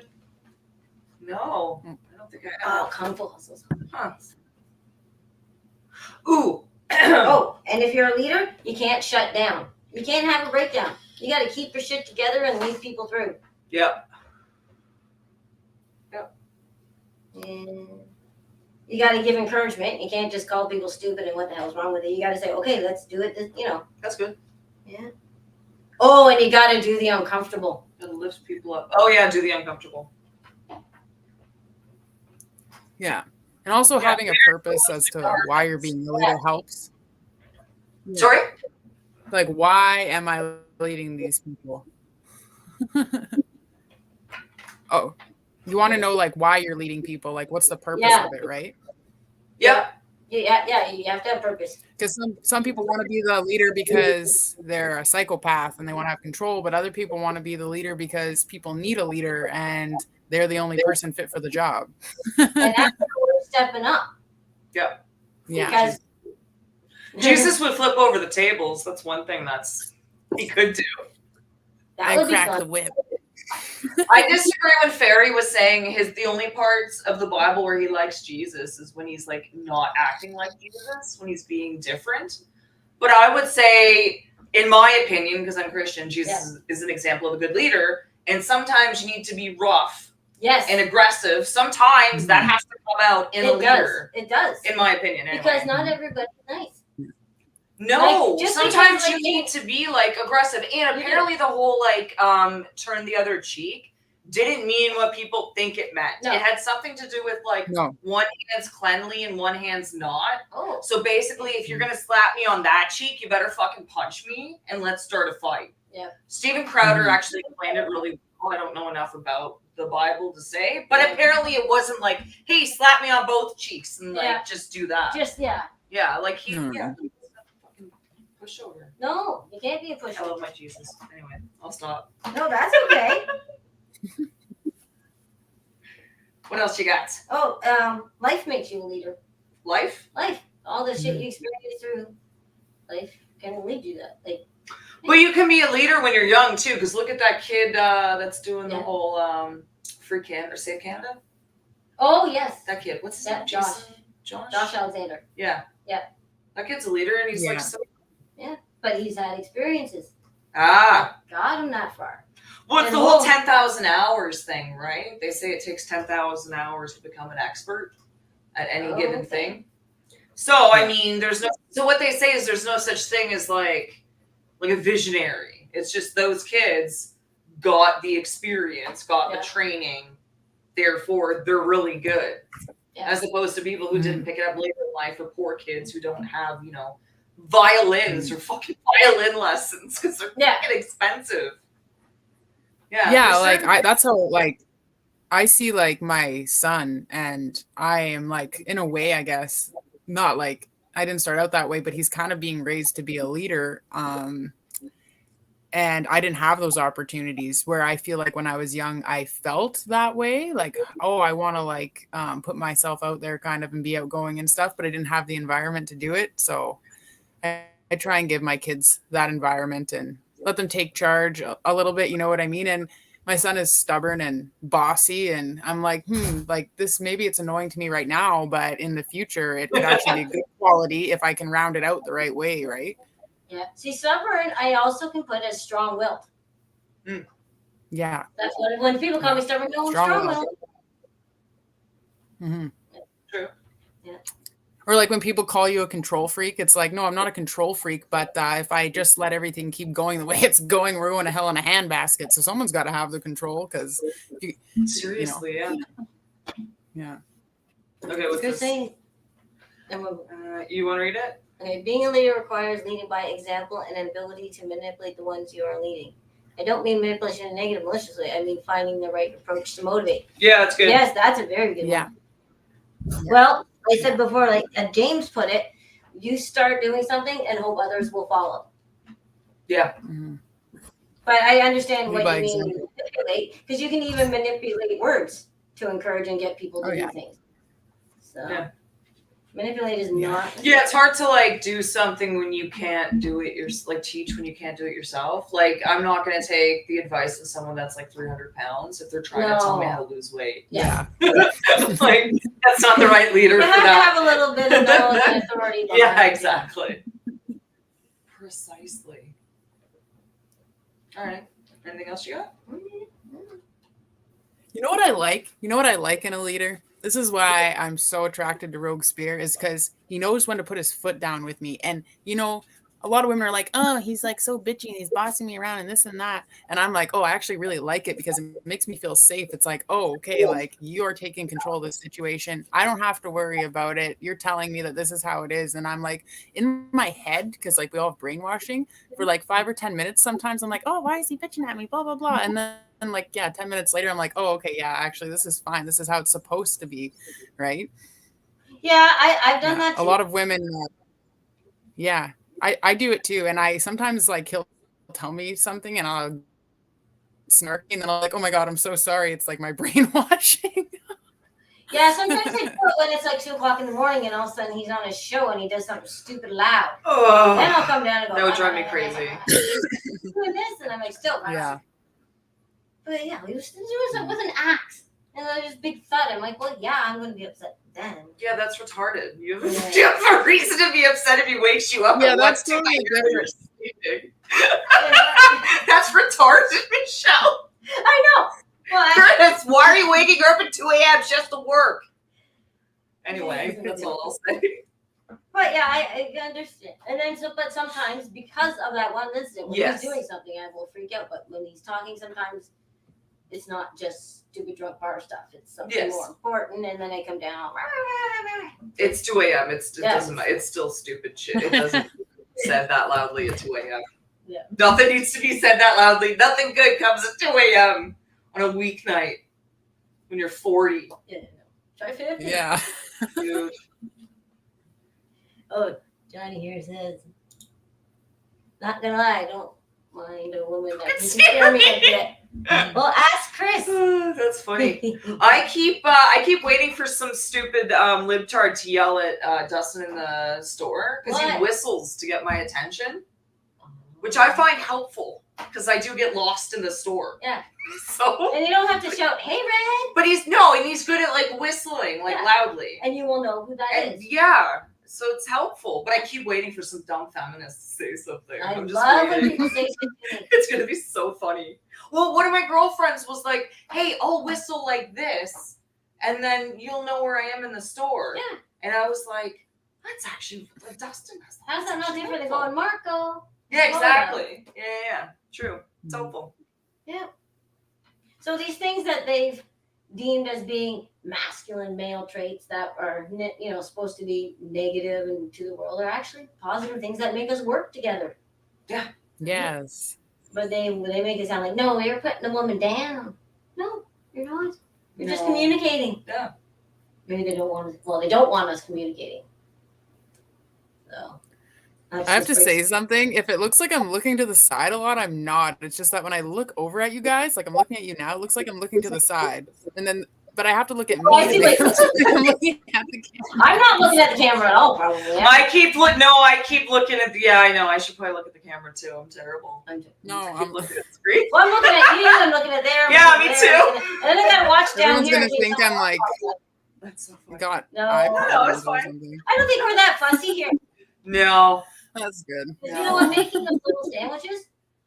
No, I don't think I Oh, have. Kung Fu Hustle. Huh. Ooh. Oh, and if you're a leader, you can't shut down. You can't have a breakdown. You got to keep your shit together and lead people through. Yep. And you got to give encouragement. You can't just call people stupid and what the hell's wrong with it. You got to say, okay, let's do it. That's good. Yeah. Oh, and you got to do the uncomfortable. Gotta lift people up. Oh yeah, do the uncomfortable. Yeah. And also Yeah. having a purpose as to why you're being a leader helps. Yeah. Sorry? Like, why am I leading these people? Oh, you want to know like why you're leading people? Like, what's the purpose Yeah. of it, right? Yep. Yeah, you have to have purpose. Because some people want to be the leader because they're a psychopath and they want to have control, but other people want to be the leader because people need a leader and they're the only person fit for the job. And that's how we're stepping up. Yep. Yeah. Because Jesus would flip over the tables. That's one thing he could do. that And would be crack fun. the whip. I disagree when Ferry was saying the only parts of the Bible where he likes Jesus is when he's like not acting like Jesus, when he's being different. But I would say, in my opinion, because I'm Christian, Jesus is an example of a good leader. And sometimes you need to be rough Yes. and aggressive. Sometimes that has to come out in a leader. It does. In my opinion, anyway. Because not everybody's nice. No, Like, just sometimes because, you like, need to be like aggressive. And apparently the whole turn the other cheek didn't mean what people think it meant. No. It had something to do with like No. one hand's cleanly and one hand's not. Oh. So basically, if you're gonna slap me on that cheek, you better fucking punch me and let's start a fight. Yeah. Steven Crowder Mhm. actually explained it really well. I don't know enough about the Bible to say, but apparently it wasn't like, hey, slap me on both cheeks and like just do that. Just, yeah. Yeah, like he Mhm. fucking pushover. No, you can't be a I pushover. love my Jesus. Anyway, I'll stop. No, that's okay. What else you got? Oh, life makes you a leader. Life? Life. All the shit you experience through life can lead you that. Like, Well, you can be a leader when you're young too, because look at that kid that's doing the Yeah. whole Free Canada or Save Canada. oh, yes. That kid. What's his That name? Josh. Jason? Josh? Josh Alexander. Yeah. Yeah. That kid's a leader and he's like Yeah. so But he's had experiences. Ah. Got him that far. Well, it's And the whole whole- 10,000 hours thing, right? They say it takes 10,000 hours to become an expert at any given okay. thing. So, I mean, so what they say is there's no such thing as like a visionary. It's just those kids got the experience, got the training, therefore they're really good. Yeah. As opposed to people who didn't pick it up later in life, or poor kids who don't have, violins or fucking violin lessons because they're fucking expensive. Yeah. Yeah, there's like certain- that's how like I see like my son, and I am like in a way, I guess, not like I didn't start out that way, but he's kind of being raised to be a leader. And I didn't have those opportunities where I feel like when I was young, I felt that way. Like, oh, I want to like put myself out there kind of and be outgoing and stuff, but I didn't have the environment to do it. So I try and give my kids that environment and let them take charge a little bit. You know what I mean? And my son is stubborn and bossy. And I'm like, like this, maybe it's annoying to me right now, but in the future, it could actually be a good quality if I can round it out the right way. Right. Yeah. See, stubborn, I also can put as strong-willed. Yeah. That's what when people call me stubborn, no, I'm Strong-willed. strong-willed. True. Yeah. Or like when people call you a control freak, it's like, no, I'm not a control freak, but if I just let everything keep going the way it's going, we're going to hell in a handbasket. So someone's got to have the control because, Seriously, yeah. yeah. Okay, what's Good this? thing. And You want to read it? okay, being a leader requires leading by example and an ability to manipulate the ones you are leading. I don't mean manipulation in a negative, malicious way. I mean finding the right approach to motivate. Yeah, that's good. Yes, that's a very good Yeah. one. Well, I said before, like James put it, you start doing something and hope others will follow. Yeah. Mhm. But I understand Lead what by you mean example. manipulate, because you can even manipulate words to encourage and get people to Oh, do yeah. things. So So Yeah. manipulate is not. Yeah, it's hard to like do something when you can't do it. Like teach when you can't do it yourself. Like I'm not gonna take the advice of someone that's like 300 pounds if they're trying to tell me No. how to lose weight. Yeah. Like that's not the right leader You for have to that. have a little bit of knowledge and authority. behind Yeah, it. exactly. Precisely. All right. Anything else you got? You know what I like? You know what I like in a leader? This is why I'm so attracted to Rogue Spear is because he knows when to put his foot down with me. And, you know, a lot of women are like, oh, he's like so bitchy and he's bossing me around and this and that. And I'm like, oh, I actually really like it because it makes me feel safe. It's like, oh, okay, like you're taking control of the situation. I don't have to worry about it. You're telling me that this is how it is. And I'm like, in my head, because like we all have brainwashing for like 5 or 10 minutes. Sometimes I'm like, oh, why is he bitching at me? Blah, blah, blah. And then like, yeah, 10 minutes later, I'm like, oh, okay, yeah, actually, this is fine. This is how it's supposed to be. Right. Yeah, I've done Yeah, that too. a lot of women. Yeah, I do it too. And I sometimes like he'll tell me something and I'll snarky and then I'm like, oh my God, I'm so sorry. It's like my brainwashing. Yeah, sometimes I do it when it's like 2 o'clock in the morning and all of a sudden he's on his show and he does something stupid loud. Then I'll Oh, come down and go, that would drive me crazy. He's doing this, and I'm like, still. Yeah. But yeah, he was doing something with an axe. And then there's a big thud. I'm like, well, yeah, I'm going to be upset then. yeah, that's retarded. You have, Yeah. you have a reason to be upset if he wakes you up. Yeah, at that's 1, 2 totally a.m. different. You're sleeping. Yeah. That's retarded, Michelle. I know. Well, Chris, why are you waking her up at 2 a.m. just to work? Anyway, that's all I'll say. but yeah, I understand. And then, but sometimes because of that one incident, when Yes. he's doing something, I will freak out. But when he's talking, sometimes it's not just stupid drunk bar stuff. It's something Yes. more important. And then I come down. It's 2 a.m. It Yeah. doesn't matter. It's still stupid shit. It doesn't need to be said that loudly at 2 a.m. Yeah. Nothing needs to be said that loudly. Nothing good comes at 2 a.m. on a weeknight when you're 40. Yeah, try 50. Yeah. Dude. Oh, Johnny here says, not gonna lie, I don't mind a woman that can scare me a bit. Well, ask Chris. That's funny. I keep waiting for some stupid libtard to yell at Dustin in the store because he What? whistles to get my attention, which I find helpful because I do get lost in the store. Yeah. So, And you don't have to shout, "Hey, Red," but he's good at like whistling like Yeah. loudly. and you will know who that And is. yeah, so it's helpful. But I keep waiting for some dumb feminist to say something. I I'm just love when waiting. people say something. It's gonna be so funny. Well, one of my girlfriends was like, "Hey, I'll whistle like this, and then you'll know where I am in the store." Yeah. And I was like, "That's actually what Dustin does." How's that not Actually different than helpful. going, Marco? Yeah, exactly. Yeah. True. It's helpful. So these things that they've deemed as being masculine male traits that are supposed to be negative and to the world are actually positive things that make us work together. Yes. But they make it sound like, no, you're putting the woman down. No, you're not. You're just No. communicating. Yeah. Maybe they don't want us. Well, they don't want us communicating. So I have to say something. If it looks like I'm looking to the side a lot, I'm not. It's just that when I look over at you guys, like I'm looking at you now, it looks like I'm looking to the side. And then, but I have to look at me. Oh, I see to what make it look like I'm looking at the camera. I'm not looking at the camera at all, probably. I keep looking at the. Yeah, I know. I should probably look at the camera too. I'm terrible. No, I keep I'm. looking at the screen. Well, I'm looking at you. I'm looking at there. I'm Yeah, looking me at there, too. I'm looking at- And then I gotta watch down Everyone's here. gonna in case think I'm someone- like That's so funny. got No, iPad no, it's or fine. something. I don't think we're that fussy here. No. That's good. You know what? Making those little sandwiches,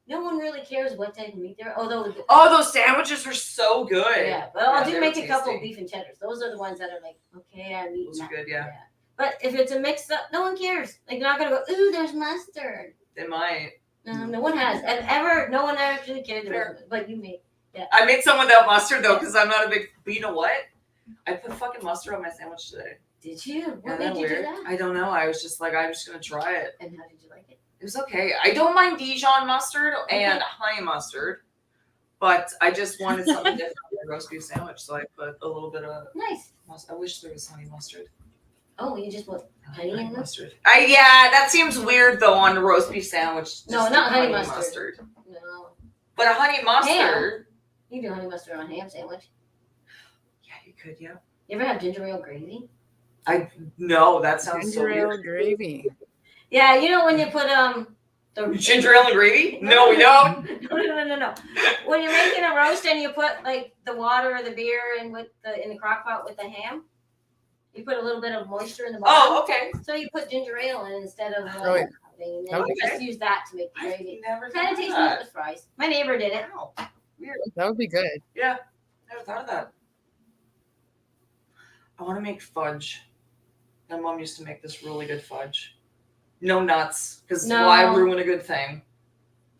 no one really cares what type of meat they're. Although, Oh, those sandwiches are so good. yeah, but I'll Yeah, do they make were a couple tasty. beef and cheddars. Those are the ones that are like, okay, I'm eating Those are that. good. Yeah. But if it's a mix up, no one cares. Like, they're not gonna go, ooh, there's mustard. They might. No one has. And ever, no one actually cared. Fair. But you made. I made some without mustard though, because I'm not a big. But you know what? I put fucking mustard on my sandwich today. Did you? What Isn't made that you do weird? that? I don't know. I was just like, I'm just gonna try it. And how did you like it? It was okay. I don't mind Dijon mustard and honey mustard, but I just wanted something different on my roast beef sandwich, so I put a little bit of. Nice. I wish there was honey mustard. Oh, you just put honey in them? mustard. Yeah, that seems weird though on a roast beef sandwich. No, just not honey mustard. No. But a honey mustard. You do honey mustard on a ham sandwich. Yeah, you could. Yeah. You ever have ginger ale gravy? No, that sounds so Ginger ale weird. gravy. Yeah, you know when you put the Ginger ale and gravy? No, we don't. No. When you're making a roast and you put like the water or the beer in the crock pot with the ham, you put a little bit of moisture in the bottom. Oh, okay. So you put ginger ale in instead of Oh, yeah. and then Okay. you just use that to make the I've gravy. never Kind thought of tastes of like that. with fries. My neighbor did it. Wow. Weird. That would be good. Yeah, never thought of that. I want to make fudge. My mom used to make this really good fudge. No nuts, because No. why ruin a good thing?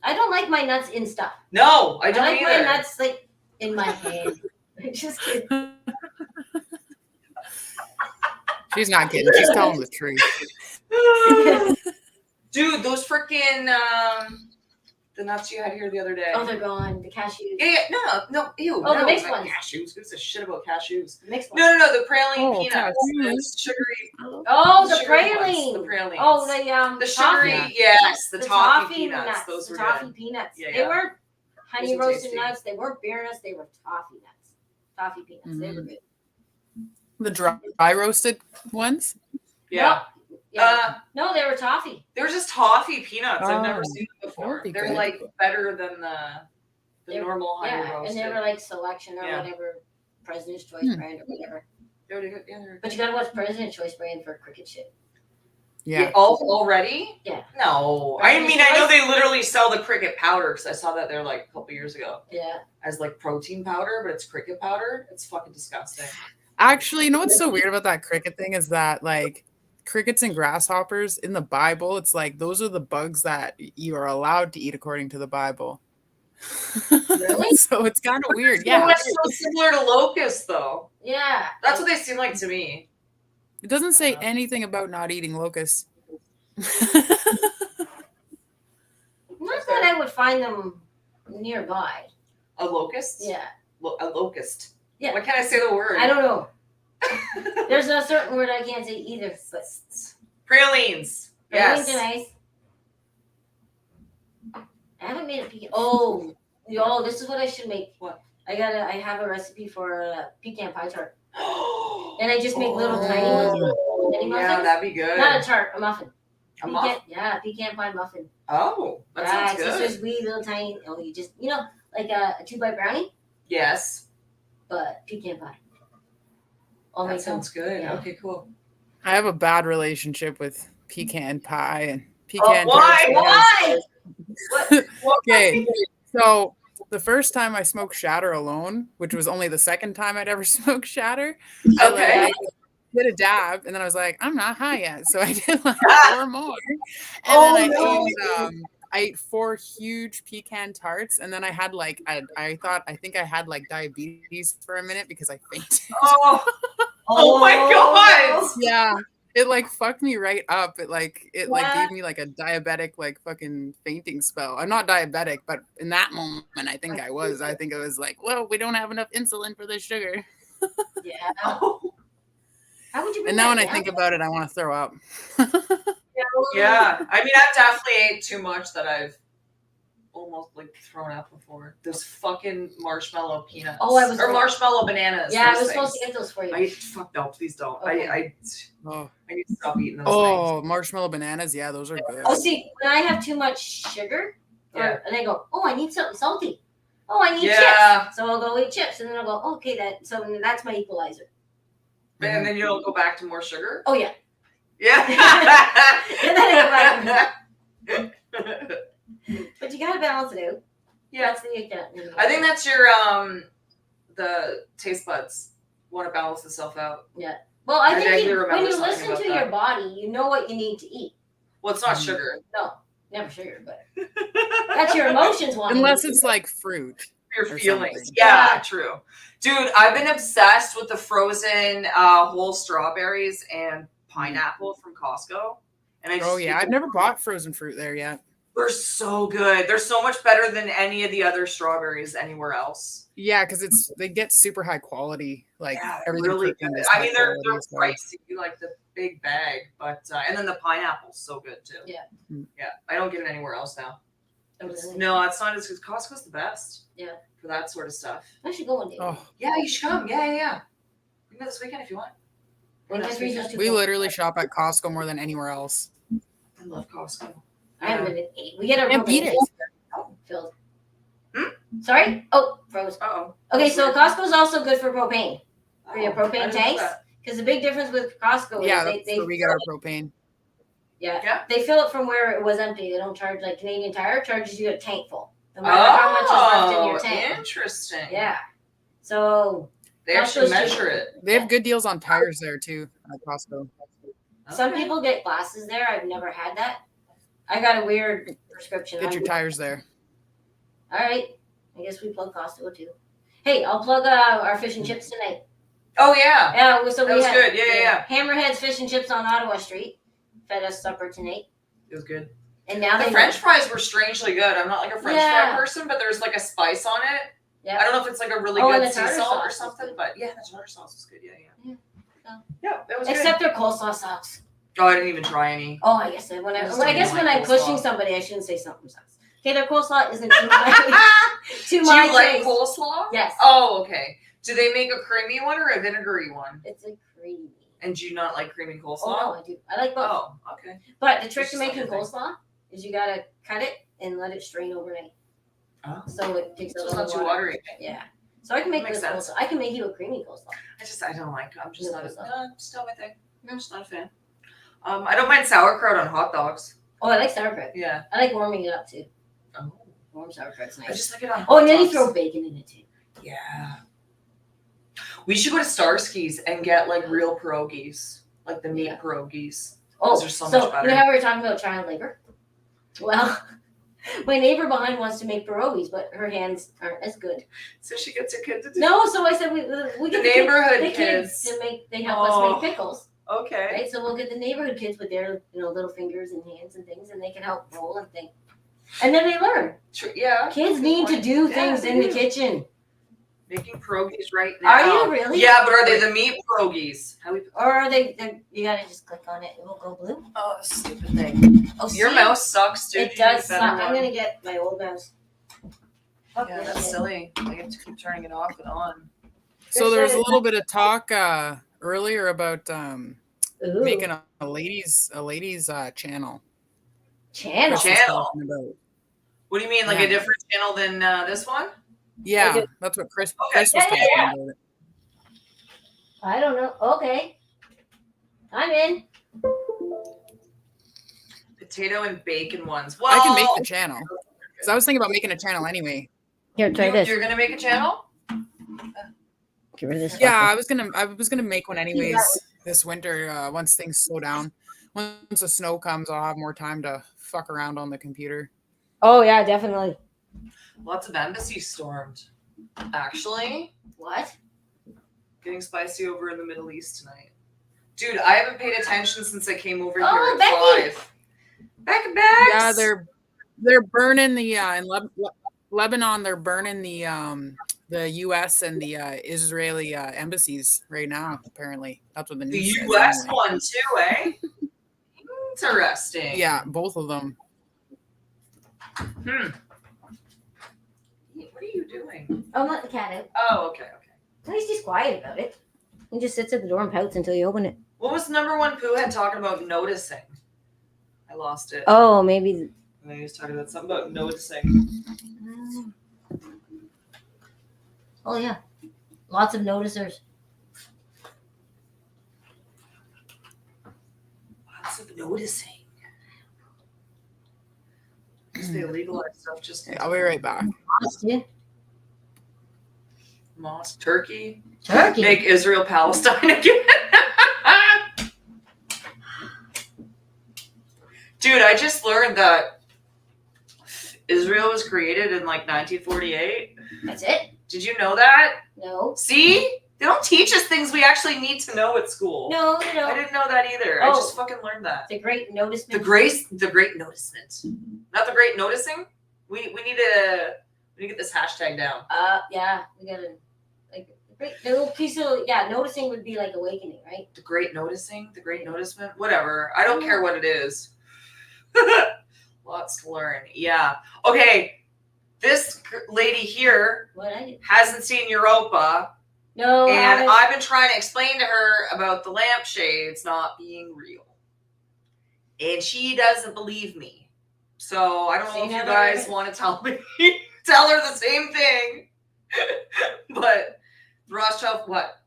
I don't like my nuts in stuff. No, I don't like either. my nuts like in my hand. Just kidding. She's not kidding. She's telling the truth. Dude, those freaking the nuts you had here the other day. Oh, they're gone. The cashews. Yeah, no, ew. Oh, the no, mixed not ones. Cashews. Who's a shit about cashews? The mixed ones. No, the praline Oh, peanuts. cashews. The sugary. Oh, the sugary ones, praline. The pralines. Oh, the sugary. toffee. Yes, the toffee peanuts. nuts. Those the were toffee good. peanuts. Yeah, They yeah. weren't honey Those were roasted tasty. nuts. They weren't beer nuts. They were toffee nuts. Toffee peanuts. They were Mhm. good. The dry roasted ones. Yeah. Yeah. No, they were toffee. They were just toffee peanuts. I've never Oh, seen them that before. would be They're good. like better than the They- normal honey Yeah, roasted. and they were like selection or Yeah. whatever, President's Choice Hmm. brand or whatever. They were good. Yeah, they were But you gotta watch President's Choice brand for cricket shit. Yeah. Already? Yeah. No. Right, I mean, I know they literally sell the cricket powder because I saw that there like a couple years ago Yeah. as like protein powder, but it's cricket powder. It's fucking disgusting. Actually, you know what's so weird about that cricket thing is that like crickets and grasshoppers in the Bible, it's like those are the bugs that you are allowed to eat according to the Bible. Really? So it's kind of weird. So Yeah. it's so similar to locusts, though. Yeah. That's what they seem like to me. It doesn't say anything about not eating locusts. Not that I would find them nearby. A locust? Yeah. A locust. Yeah. Why can't I say the word? I don't know. There's a certain word I can't say either, but Pralines. pralines Yes. are nice. I haven't made a pecan. Oh, this is what I should make. What? I have a recipe for a pecan pie tart, Oh, and I just make little tiny ones. Mini yeah, muffins. that'd be good. Not a tart, a muffin. A muffin? Yeah, pecan pie muffin. Oh, that Yeah, sounds it's just good. those wee little tiny. Oh, you just like a 2-bite brownie, Yes, but pecan pie. I'll that make them. sounds good. Yeah. Okay, cool. I have a bad relationship with pecan pie and pecan why? tarts. Why? Okay, so the first time I smoked shatter alone, which was only the second time I'd ever smoked shatter, Okay. I did a dab, and then I was like, I'm not high yet, so I did like 4 more, and Oh, then no. I ate 4 huge pecan tarts, and then I had like I think I had like diabetes for a minute because I fainted. Oh my God. Yeah. It like fucked me right up. It like What? gave me like a diabetic like fucking fainting spell. I'm not diabetic, but in that moment I think I was. I think it was like, well, we don't have enough insulin for this sugar. Yeah. Oh, How would you? And now when I think about it, I want to throw up. yeah. I mean, I've definitely ate too much that I've almost like thrown up before. Those fucking marshmallow peanuts. Oh, I was or like- marshmallow bananas. Yeah, I those was supposed things. to get those for you. Fuck no, please don't. Okay. Oh, I need to stop eating those things. oh, marshmallow bananas. Yeah, those are good. Oh, see, when I have too much sugar, Yeah. and I go, oh, I need something salty. Oh, I need Yeah. chips. So I'll go eat chips, and then I'll go, okay, so that's my equalizer. And then you'll go back to more sugar. Oh yeah. Yeah. And then I But you gotta balance it out. Yeah. That's the I think that's your the taste buds want to balance itself out. Well, I I think vaguely when remember you something listen about to that. your body, you know what you need to eat. Well, it's not Mhm. sugar. No, never sugar, but that's your emotions wanting. Unless to eat. it's like fruit. Your Or feelings. something. Yeah, Yeah. true. Dude, I've been obsessed with the frozen whole strawberries and pineapple from Costco. And I just Oh yeah, I've never bought frozen fruit there yet. They're so good. They're so much better than any of the other strawberries anywhere else. Yeah, because they get super high quality. Like Yeah, everything. really cooked in good. is I high mean, they're quality, so- pricey, like the big bag, but and then the pineapple's so good too. Yeah. Yeah, I don't get it anywhere else now. Really. No, it's not as good. Costco's the best. Yeah. For that sort of stuff. I should go one day. Oh, Yeah, you should come. Yeah. You can go this weekend if you want. When Last his reasons weekend? too We full. literally shop at Costco more than anywhere else. I love Costco. I haven't been at 8. We get our Can't beat propane it. filled. Hmm? Sorry? Oh, froze. Uh-oh. Okay, That's so weird. Costco's also good for propane. For your Oh, propane I didn't know tanks? that. Because the big difference with Costco Yeah, is that's they where we get our propane. Yeah. they fill it from where it was empty. They don't charge like Canadian Tire charges you a tank full. No matter how much is left in your tank. Interesting. Yeah. So They actually Costco's measure cheaper. it. They have good deals on tires there too at Costco. some Okay. people get glasses there. I've never had that. I got a weird prescription. Get your tires there. All right. I guess we plug Costco too. Hey, I'll plug our fish and chips tonight. Oh yeah. Yeah, so That we was had good. Yeah. Hammerhead's Fish and Chips on Ottawa Street. Fed us supper tonight. It was good. And now The they French fries were strangely good. I'm not like a French Yeah. fry person, but there's like a spice on it. Yeah. I don't know if it's like a really Oh, and good the sea tartar salt sauce or was something, good. but yeah, the tartar sauce was good. Yeah. Yeah. Yeah, that was Except good. their coleslaw sucks. Oh, I didn't even try any. Oh, I guess when I just I don't guess when like I'm pushing coleslaw. somebody, I shouldn't say something sucks. Okay, their coleslaw isn't too my Do you my like taste. coleslaw? Yes. Oh, okay. Do they make a creamy one or a vinegary one? It's a creamy. And do you not like creamy coleslaw? Oh no, I do. I like both. Oh, okay. But the trick It's to just making like a thing. coleslaw is you gotta cut it and let it strain overnight. Oh. So it takes So a it's little not too water. watery. Yeah. So I can make Makes this sense. coleslaw. I can make you a creamy coleslaw. I don't like. I'm just No not. coleslaw. No, it's not my thing. I'm just not a fan. I don't mind sauerkraut on hot dogs. Oh, I like sauerkraut. Yeah. I like warming it up too. Oh. Warm sauerkraut's I nice. just like it on. Oh, hot and then you dogs. throw bacon in it too. Yeah. We should go to Starsky's and get like real pierogies, like the meat Yeah. pierogies. Oh, Those are so much better. You know how we were talking about child labor? Well, my neighbor behind wants to make pierogies, but her hands aren't as good. So she gets her kids to do No, so I said we the get neighborhood the kids. to make. They help us Oh. make pickles, Okay. right? So we'll get the neighborhood kids with their little fingers and hands and things, and they can help roll and things. And then they learn. Yeah. Kids need to do Yeah, things they in the do. kitchen. Making pierogies right now. Are you really? Yeah, but are they the meat pierogies? How we? Or are they? You gotta just click on it. It will go blue. Oh, stupid thing. Oh, Your see? mouse sucks, dude. It You does need a suck. better I'm one. gonna get my old mouse. Fuck Yeah, this that's shit. silly. I have to keep turning it off and on. So there was a little bit of talk earlier about Ooh. making a ladies channel. Channel. Chris was Channel? talking about. What do you mean, like Yeah. a different channel than this one? Yeah, Like that's what Chris Okay. was Yeah, talking yeah, about. I don't know. Okay. I'm in. Potato and bacon ones. Well, I can make the channel. Because I was thinking about making a channel anyway. Here, You're gonna make a channel? Get rid of this. Yeah, I was gonna make one anyways this winter, once things slow down. Once the snow comes, I'll have more time to fuck around on the computer. Oh yeah, definitely. Lots of embassies stormed. Actually, What? getting spicy over in the Middle East tonight. Dude, I haven't paid attention since I came over Oh, here at Becky! 5. Becky Bags! Yeah, they're burning the in Lebanon. They're burning the U.S. and the Israeli embassies right now. Apparently, that's what the The news says US anyway. one too, eh? Interesting. Yeah, both of them. What are you doing? I'm letting the cat out. Oh, okay. At least he's quiet about it. He just sits at the door and pouts until you open it. What was number one Pooh had talking about noticing? I lost it. Oh, maybe. And then he was talking about something about noticing. Oh yeah, lots of noticers. Lots of noticing. Because they legalized stuff just Okay, I'll be right back. Yeah. Moss, Turkey. Turkey. Make Israel Palestine again. Dude, I just learned that Israel was created in like 1948. That's it. Did you know that? No. See? They don't teach us things we actually need to know at school. No. I didn't know that either. I Oh. just fucking learned that. The great noticement. The great noticement. Not the great noticing. We need to get this hashtag down. Yeah, we gotta like the little piece of noticing would be like awakening, right? The great noticing, the great noticement, whatever. I don't care what it is. Lots to learn. Yeah. Okay. This lady here What I do. hasn't seen Europa No, And Alice. I've been trying to explain to her about the lampshades not being real. And she doesn't believe me. So I don't know See, if now you that guys we're- want to tell me, tell her the same thing. But Rothschild, what?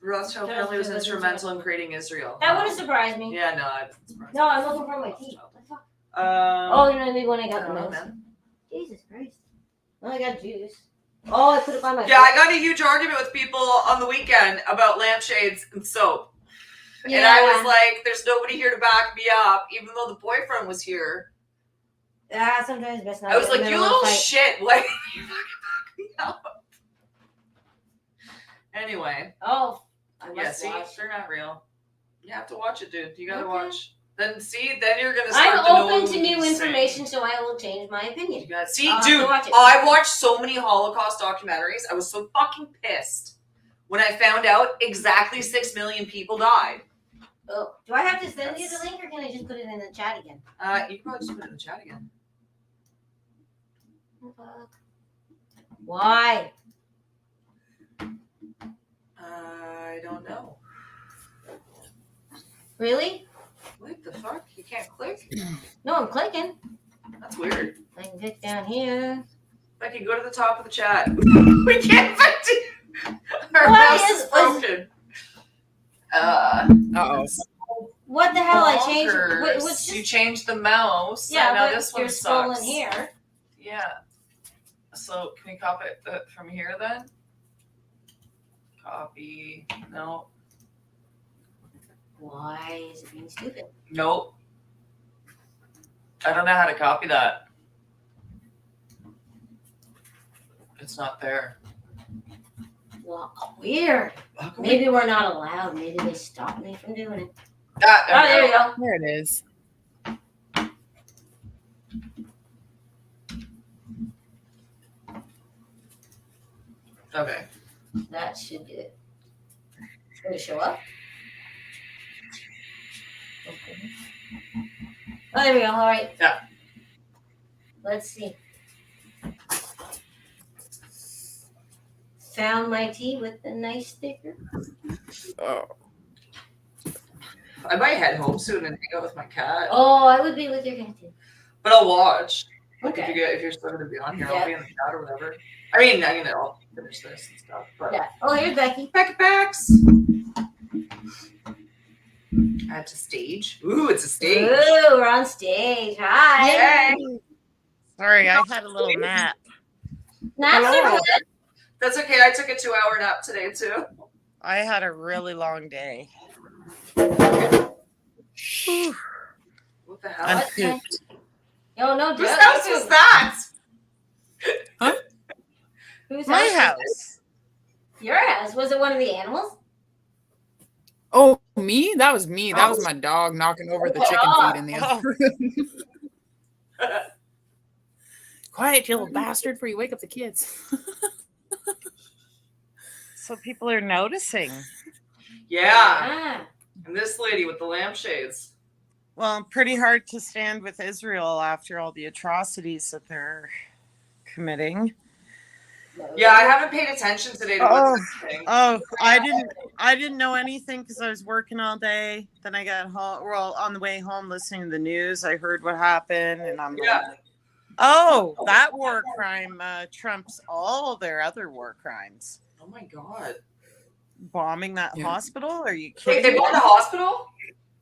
The Rothschild family was instrumental in creating Israel. That would have surprised me. Yeah, no, I didn't surprise No, I'm looking for my tea. What the fuck? me. Oh, you know, maybe when I I got the don't know, mouse. man. Jesus Christ. Well, I got juice. Oh, I put it by my Yeah, I got in a huge argument with people on the weekend about lampshades and soap. Yeah. And I was like, there's nobody here to back me up, even though the boyfriend was here. Sometimes it's best not I was to get like, in you the middle of little a fight. shit, why didn't you fucking back me up? Anyway, Oh, I must yeah, see, watch. they're not real. You have to watch it, dude. You gotta Okay. watch. Then see, then you're gonna start I'm to know open what to new he's saying. information, so I will change my You opinion. gotta see, I'll have dude. to watch it. I watched so many Holocaust documentaries. I was so fucking pissed when I found out exactly 6 million people died. Oh, do I have to send you the link, or can I just put it in the chat again? You can probably just put it in the chat again. Why? I don't know. Really? What the fuck? You can't click? No, I'm clicking. That's weird. I can click down here. Becky, go to the top of the chat. We can't find it. Our Why mouse is is- broken. Uh-oh. What the hell? I changed. Bonkers. What's You just? changed the mouse. Yeah, now but this you're one sucks. scrolling here. Yeah. So can we copy it from here then? Copy. No. Why is it being stupid? Nope. I don't know how to copy that. It's not there. Well, weird. How come we- Maybe we're not allowed. Maybe they stopped me from doing it. Ah, Oh, there you go. There it is. Okay. That should do it. Going to show up. Okay. Oh, there we go. All right. Yeah. Let's see. Found my tea with the nice sticker. Oh. I might head home soon and hang out with my cat. Oh, I would be with your cat too. But I'll watch. Like Okay. if you're still gonna be on here, I'll Yeah. be in the chat or whatever. I mean, I'll finish this and stuff. But Yeah. Oh, here's Becky. Back backs. Add to stage. Ooh, it's a stage. Ooh, we're on stage. Hi. Yay. Sorry, I had a little nap. Naps are Hello. good. That's okay. I took a 2-hour nap today too. I had a really long day. What the hell? I'm What? pooped. Yo, no, Whose joke. house is that? Whose My was it? house. Your house. Was it one of the animals? Oh, me? That was me. That was Oh. my dog knocking over the Oh, chicken God. feed in the other room. Quiet, you little bastard, before you wake up the kids. So people are noticing. Yeah. Ah. And this lady with the lampshades. Well, pretty hard to stand with Israel after all the atrocities that they're committing. Yeah, I haven't paid attention today to Oh. what's happening. Oh, I didn't know anything because I was working all day. Then I got home. Well, on the way home, listening to the news, I heard what happened, and I'm Yeah. like, "Oh, that war crime trumps all their other war crimes." Oh my god. Bombing that Yeah. hospital? Are you Wait, kidding? they me? bought the hospital?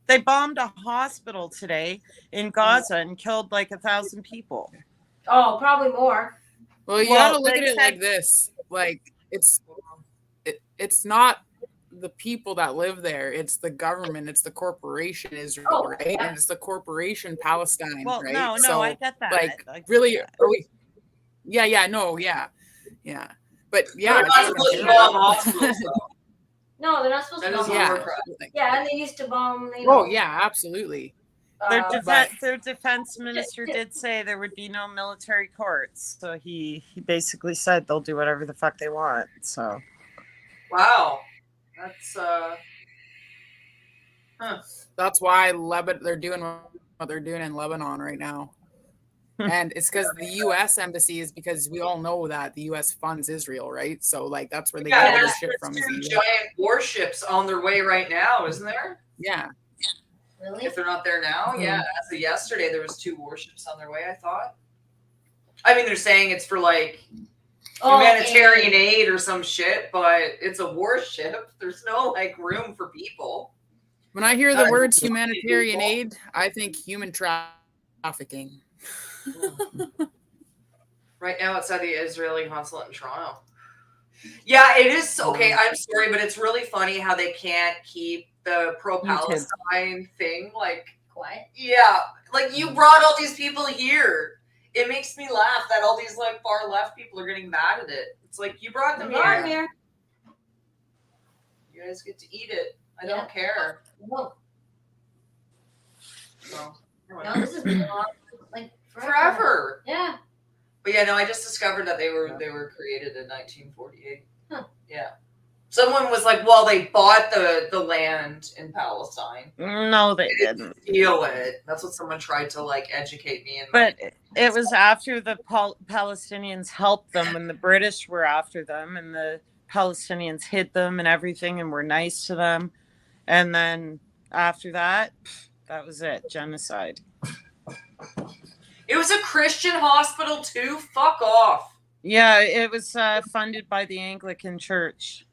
They bombed a hospital today in Gaza and killed like 1,000 people. Oh, probably more. Well, you Well, gotta look they at it said- like this. Like it's not the people that live there, it's the government, it's the corporation Israel, Oh, right? yeah. And it's the corporation Palestine, Well, right? no, So, I get that. like, I get really that. are we yeah. But yeah, They're it's not fucking supposed to terrible. bomb hospitals, though. No, they're not supposed That to is bomb. a Yeah. war crime. Yeah, and they used to bomb. Oh yeah, absolutely. Their, uh, their defense minister did say there would be no military courts. So he basically said they'll do whatever the fuck they want. So Wow. That's That's why they're doing what they're doing in Lebanon right now. And it's because the U.S. embassy is because we all know that the U.S. funds Israel, right? So like that's where they Yeah, get all there's the shit from. Is two the US. giant warships on their way right now, isn't there? Yeah. Really? If they're not there now, Mhm. yeah. As of yesterday, there was 2 warships on their way. I thought. I mean, they're saying it's for like humanitarian aid or some shit, but it's a warship. There's no like room for people. When I hear the words humanitarian aid, I think human trafficking. Right now, it's at the Israeli consulate in Toronto. Yeah, it is. Okay, I'm sorry, but it's really funny how they can't keep the pro-Palestine thing. Like, Quiet. yeah, like you brought all these people here. It makes me laugh that all these like far left people are getting mad at it. It's like you brought them Come here. here. You guys get to eat it. I Yeah. don't care. Whoa. So, anyway. No, this has been on like Forever. Yeah. But yeah, no, I just discovered that they were created in 1948. Huh. Yeah. Someone was like, well, they bought the land in Palestine. No, they They didn't didn't. steal it. That's what someone tried to like educate me in. But it was after the Palestinians helped them when the British were after them, and the Palestinians hid them and everything and were nice to them. And then after that, that was it. Genocide. It was a Christian hospital too. Fuck off. Yeah, it was funded by the Anglican Church.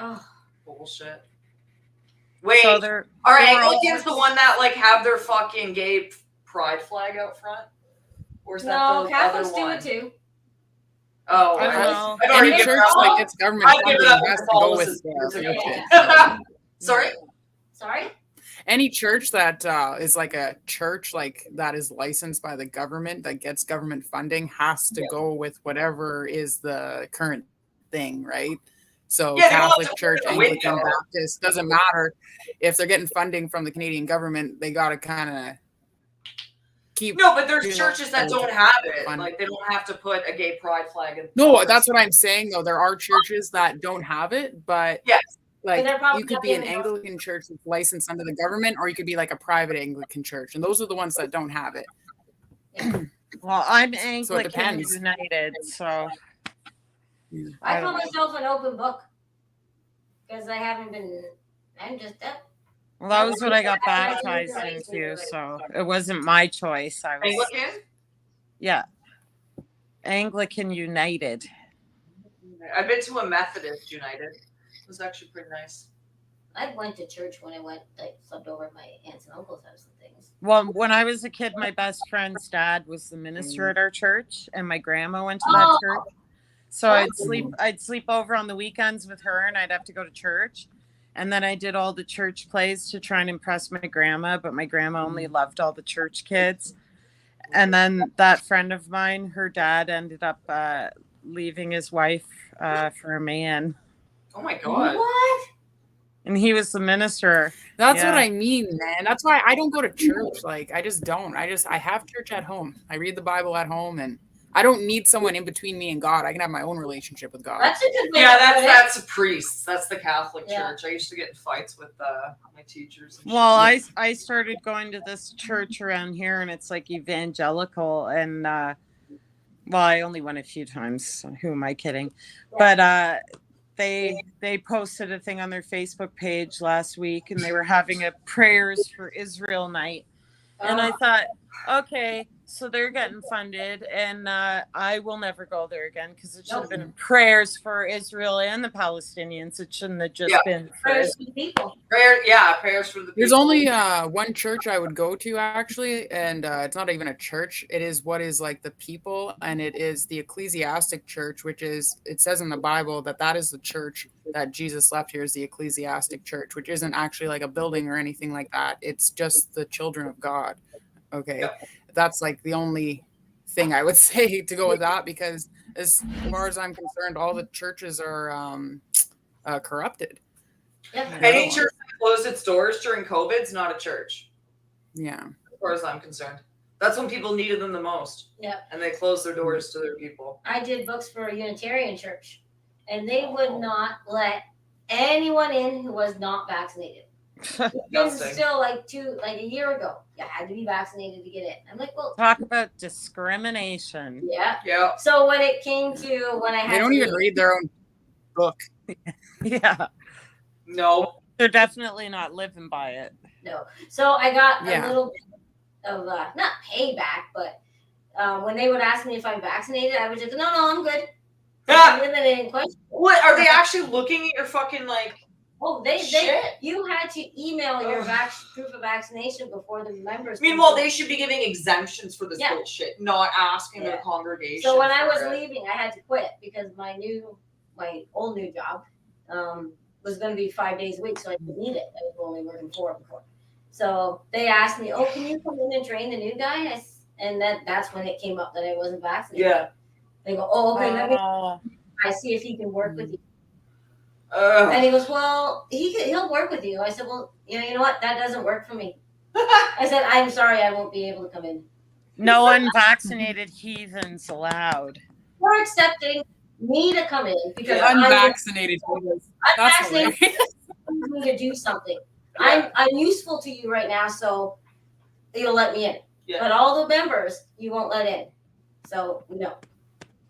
Oh. Bullshit. Wait, So they're are they were all- Anglicans the one that like have their fucking gay pride flag out front? Or is that No, the Catholics other do one? it too. Oh, I don't know. I've already Any given church up. that gets government I give funding it up has to to go with Catholicism. Yeah. Sorry? Sorry? any church that is like a church like that is licensed by the government that gets government funding has to go with whatever is the current thing, right? So Yeah, they don't have Catholic to Church, put it in the Anglican, window. Baptist, doesn't matter. If they're getting funding from the Canadian government, they got to kind of keep. No, but there's doing churches that what don't have it. fun. Like they don't have to put a gay pride flag in. No, that's what I'm saying though. There are churches that don't have it, but Yes. like they're probably you could not be an gonna- Anglican church that's licensed under the government, or you could be like a private Anglican church, and those are the ones that don't have it. Well, I'm So it Anglican depends. United, so I I call don't know. myself an open book because I haven't been. I'm just up. Well, that was what I got baptized into, so it wasn't my choice. I was, Anglican? yeah, Anglican United. I've been to a Methodist United. It was actually pretty nice. I went to church when I went, like, slept over at my aunts and uncle's house and things. Well, when I was a kid, my best friend's dad was the minister at our church, and my grandma went to that church. So I'd sleep over on the weekends with her, and I'd have to go to church. And then I did all the church plays to try and impress my grandma, but my grandma only loved all the church kids. And then that friend of mine, her dad ended up leaving his wife for a man, Oh my god. What? and he was the minister. That's Yeah. what I mean, man. That's why I don't go to church. Like I just don't. I have church at home. I read the Bible at home, and I don't need someone in between me and God. I can have my own relationship with God. That's a good way Yeah, to put it. that's a priest. That's the Catholic Yeah. Church. I used to get in fights with my teachers. And Well, shit. I started going to this church around here, and it's like evangelical, and well, I only went a few times. So who am I kidding? But they posted a thing on their Facebook page last week, and they were having a prayers for Israel night, and I thought, okay, so they're getting funded, and I will never go there again because it should have been prayers for Israel and the Palestinians. It shouldn't have just Yeah. been for Prayers for the people. prayers for the people. There's only one church I would go to actually, and it's not even a church. It is what is like the people, and it is the ecclesiastic church, which is, it says in the Bible that is the church that Jesus left here, is the ecclesiastic church, which isn't actually like a building or anything like that. It's just the children of God. Okay. Yep. That's like the only thing I would say to go with that, because as far as I'm concerned, all the churches are corrupted. Yep. Any church that closed its doors during COVID is not a church, Yeah. as far as I'm concerned. That's when people needed them the most. Yep. And they closed their doors to their people. I did books for a Unitarian church, and they would not let anyone in who was not vaccinated. And Disgusting. still like a year ago, you had to be vaccinated to get in. I'm like, well, Talk about discrimination. yeah. Yeah. So when it came to when I had They don't to even leave- read their own book. Yeah. No. They're definitely not living by it. No. So I got Yeah. a little bit of not payback, but when they would ask me if I'm vaccinated, I would just no, I'm good. Ah, And then they didn't question. what are they actually looking at your fucking like Oh, they shit? you had to email your proof of vaccination before the members. Meanwhile, they should be giving exemptions for this Yeah. bullshit, not asking their Yeah. congregation. So when I for was it. leaving, I had to quit because my old new job was going to be 5 days a week, so I didn't need it. I was only working 4 before. So they asked me, "Oh, can you come in and train the new guy?" And that's when it came up that I wasn't vaccinated. Yeah. They go, "Oh, okay, let me Oh, see if he can work with you." Ugh. And he goes, "Well, he'll work with you." I said, "Well, you know what? That doesn't work for me." I said, "I'm sorry, I won't be able to come in." no unvaccinated heathens allowed. We're accepting me to come in because Unvaccinated. That's unvaccinated hilarious. me to do something. I'm useful to you right now, so you'll let me in. Yeah. But all the members, you won't let in. So no,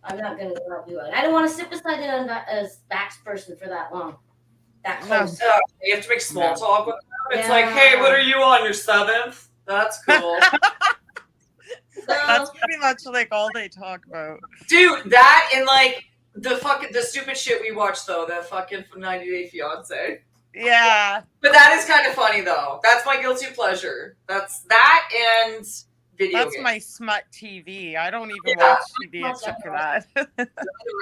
I'm not going to do it. I don't want to sit beside a vax person for that long. That close. You have to make small No. talk with them. It's Yeah. like, hey, what are you on your 7th? That's cool. That's pretty much like all they talk about. Dude, that and like the stupid shit we watched though, the fucking 90 Day Fiance. Yeah. But that is kind of funny though. That's my guilty pleasure. That's that and video That's games. my smut TV. I don't even Yeah. watch TV except for that. The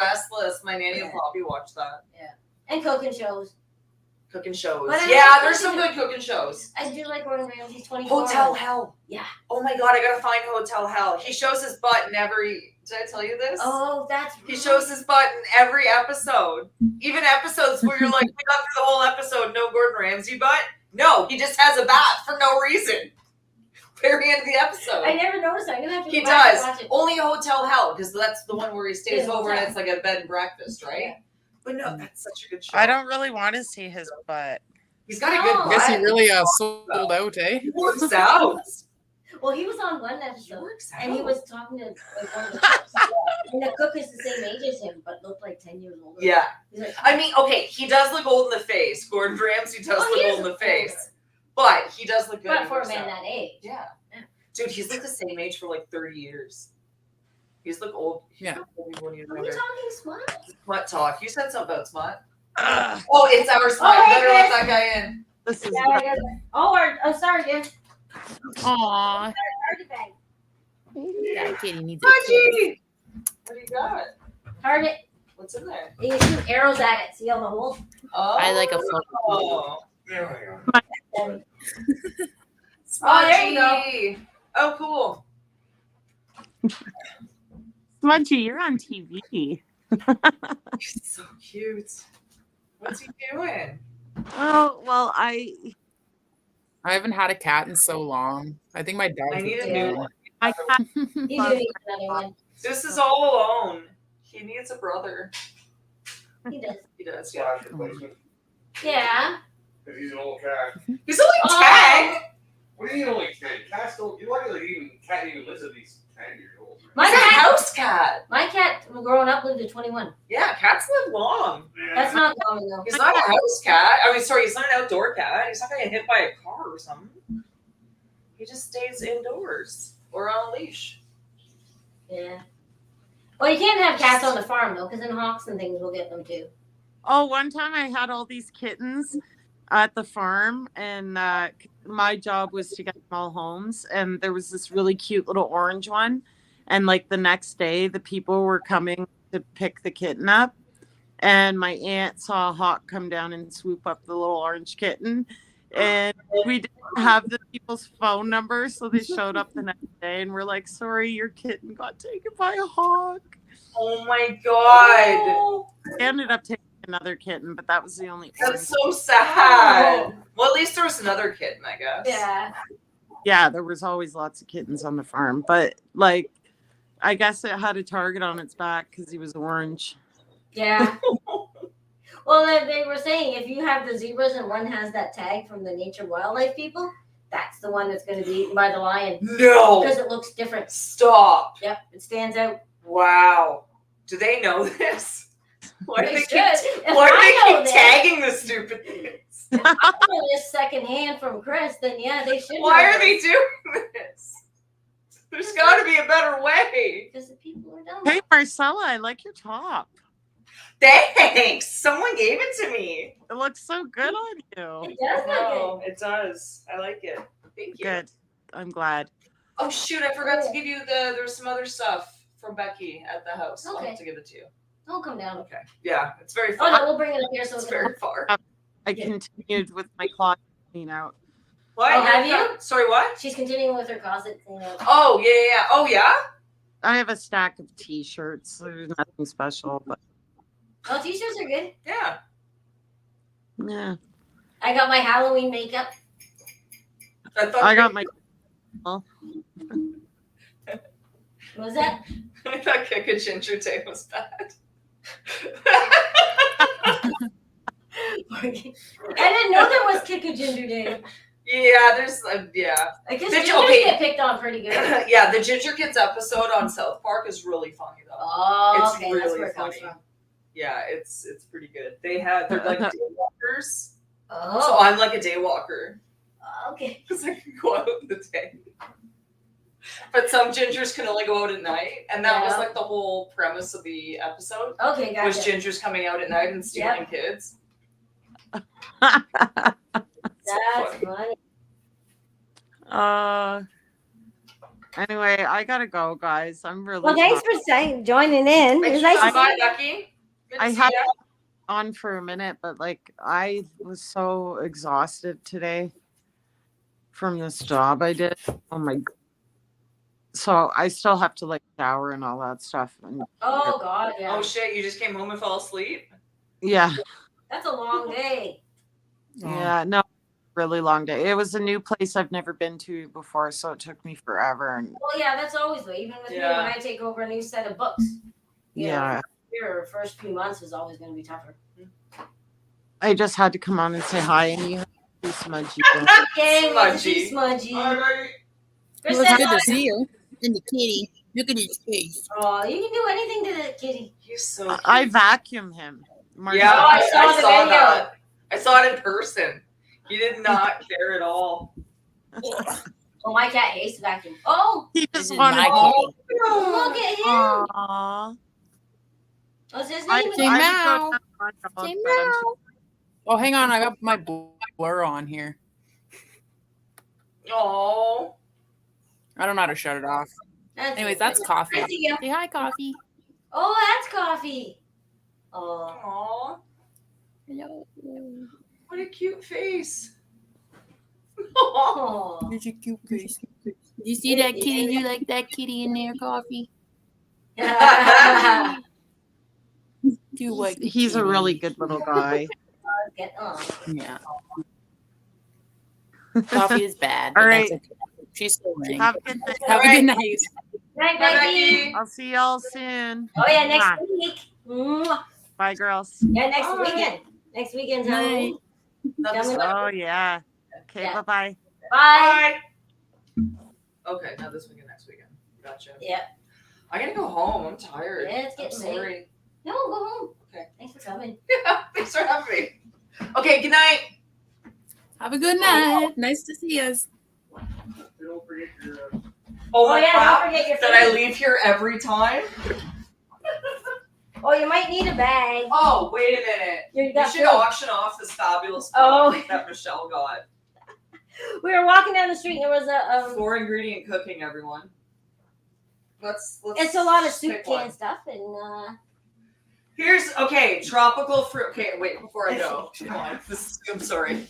Restless. My nanny and Poppy watched that. And cooking shows. Cooking shows. But I Yeah, like there's some cooking- good cooking shows. I do like Gordon Ramsay's 24. Hotel Hell. Yeah. Oh my god, I gotta find Hotel Hell. He shows his butt in every. Did I tell you this? Oh, that's He shows his butt in every episode. Even episodes where you're like, we got through the whole episode, no Gordon Ramsay butt. No, he just has a bath for no reason. Very end of the episode. I never noticed that. I'm gonna have to He go back and does. watch it. Only Hotel Hell, because that's the one where he stays Yeah, over and hotel. it's like a bed and breakfast, right? Yeah. But no, that's such a good show. I don't really want to see his butt. He's got a No. good I butt. guess he really sold out, eh? He works out. Well, he was on one He episode, works out. and he was talking to like, one of the cooks. And the cook is the same age as him, but looked like 10 years older. Yeah. He's like, I mean, okay, he does look old in the face. Gordon Ramsay does Oh, look he old in is the face. But he does look good. but He for a works man out. that age. Yeah. Dude, he's like the same age for like 30 years. He's look old. He's Yeah. look old when he's Are we younger. talking smart? Smut talk. You said something about smut. Ugh, Oh, it's our smut. Oh, hey, Better let Chris. that guy in. this is Yeah, I guess. Oh, sorry, dear. Aw. Target bag. That kitty needs Budgie! What do you got? Target. What's in there? You shoot arrows at it. See all the holes? Oh. I like a Oh. There And Smudgy. there you go. Oh, cool. Smudgy, you're on TV. He's so cute. What's he doing? Oh, well, I I haven't had a cat in so long. I think my dog. I need a new one. can't. you do need another one. This is all alone. He needs a brother. He does. He does, yeah. Slash replacement. Yeah. Because he's an old cat. He's only Oh. 10. What do you mean only 10? Cats don't. You like even cat even lives at least 10 years old. My He's a cat, house cat. my cat, growing up, lived to 21. Yeah, cats live long. That's not common though. He's not a house cat. I mean, sorry, he's not an outdoor cat. He's not going to get hit by a car or something. He just stays indoors or on a leash. Yeah. Well, you can't have cats on the farm though, because then hawks and things will get them too. Oh, one time I had all these kittens at the farm, and my job was to get them all homes. And there was this really cute little orange one. And like the next day, the people were coming to pick the kitten up. And my aunt saw a hawk come down and swoop up the little orange kitten. And we didn't have the people's phone number, so they showed up the next day and we're like, sorry, your kitten got taken by a hawk. Oh my god. I ended up taking another kitten, but that was the only That's so sad. Well, at least there was another kitten, I guess. Yeah. Yeah, there was always lots of kittens on the farm, but like, I guess it had a target on its back because he was orange. Yeah. Well, they were saying if you have the zebras and one has that tag from the nature wildlife people, that's the one that's going to be eaten by the lion No. because it looks different. Stop. Yep, it stands out. Wow. Do they know this? Why do They they should. keep, If why do I they know keep this- tagging the stupid things? If I know this secondhand from Chris, then yeah, they should. Why know are they this. doing this? There's got to be a better way. Because the people are dumb. Hey, Marcella, I like your top. Thanks. Someone gave it to me. It looks so good on you. It does look Oh, it does. I like it. Thank you. Good. I'm glad. Oh shoot! I forgot to give you there's some other stuff from Becky at the house. I'll Okay. have to give it to you. Don't come down. Okay. Yeah, it's very Oh far. no, we'll bring it up here so It's it's very far. I continued with my closet clean out. What? Oh, have you? Sorry, what? She's continuing with her closet cleanup. Oh yeah. Oh yeah. I have a stack of t-shirts. There's nothing special, but Oh, t-shirts are good. Yeah. yeah. I got my Halloween makeup. I got my What was that? I thought Kick a Ginger Day was bad. I didn't know there was Kick a Ginger Day. Yeah, there's yeah. I guess Did you- gingers okay. get picked on pretty good. Yeah, the Ginger Kids episode on South Park is really funny though. Oh, It's okay, that's really where it comes funny. from. Yeah, it's pretty good. They're like daywalkers. So Oh, I'm like a daywalker. okay. Because I can go out in the day. But some gingers can only go out at night. And that was Yeah. like the whole premise of the episode. Okay, Was gotcha. gingers coming out at night and stealing kids. That's funny. Anyway, I gotta go, guys. I'm really Well, thanks for joining in. It was nice to see Bye, you. Becky. Good to I see have ya. on for a minute, but like I was so exhausted today from this job I did. Oh my god. So I still have to like shower and all that stuff. And Oh God, yeah. Oh shit, you just came home and fell asleep? yeah. That's a long day. Yeah, no, really long day. It was a new place I've never been to before, so it took me forever. And Well, yeah, that's always the way. Even with me, Yeah. when I take over a new set of books, you know, yeah, your first few months is always going to be tougher. I just had to come on and say hi, and you have to be smudgy. Okay, Smudgy. smudgy. Alright. Chris It was said good hi. to see you. And the kitty. Look at his face. Oh, you can do anything to the kitty. He's so cute. I vacuum him. Mark- Yeah, Oh, I saw the video. that. I saw it in person. He did not care at all. Oh, my cat hates vacuum. Oh, He This just is wanted my to. kitty. look at him. Aww. What's his I- name? Say I meow. would go down my dog, Say but I'm meow. Oh, hang on. I got my blur on here. Oh. I don't know how to shut it off. Anyways, that's coffee. I see ya. Say hi, coffee. Oh, that's coffee. Oh, Aw. Hello. What a cute face. oh. Here's your cute face. Did you see that kitty? You like that kitty in there, coffee? Do you like the He's a kitty? really good little guy. Get on. Yeah. Coffee is bad. All But right. that's okay. She's still winning. Have a good night. Have a Alright. good night. Night, Bye, Becky. Becky. I'll see y'all soon. Oh yeah, next Mwah. week. Mwah. Bye, girls. Yeah, next Bye. weekend. Next weekend's Night. Halloween. Love this Coming one. up. Oh yeah. Okay. Yeah. Bye-bye. Bye. Bye. Okay, now this weekend, next weekend. Gotcha. Yeah. I gotta go home. I'm tired. Yeah, it's I'm getting late. sorry. No, go home. Okay. Thanks for coming. Thanks for having me. Okay, good night. Have a good night. Nice to see us. Don't forget your. Oh my yeah, crap. don't forget your That I food. leave here every time? Oh, you might need a bag. Oh, wait a minute. You We got should food. auction off this fabulous book Oh. that Michelle got. We were walking down the street and there was a 4 ingredient cooking, everyone. Let's it's a lot of soup pick one. can stuff and Here's okay, tropical fruit. Okay, wait, before I go. Come on. I'm sorry.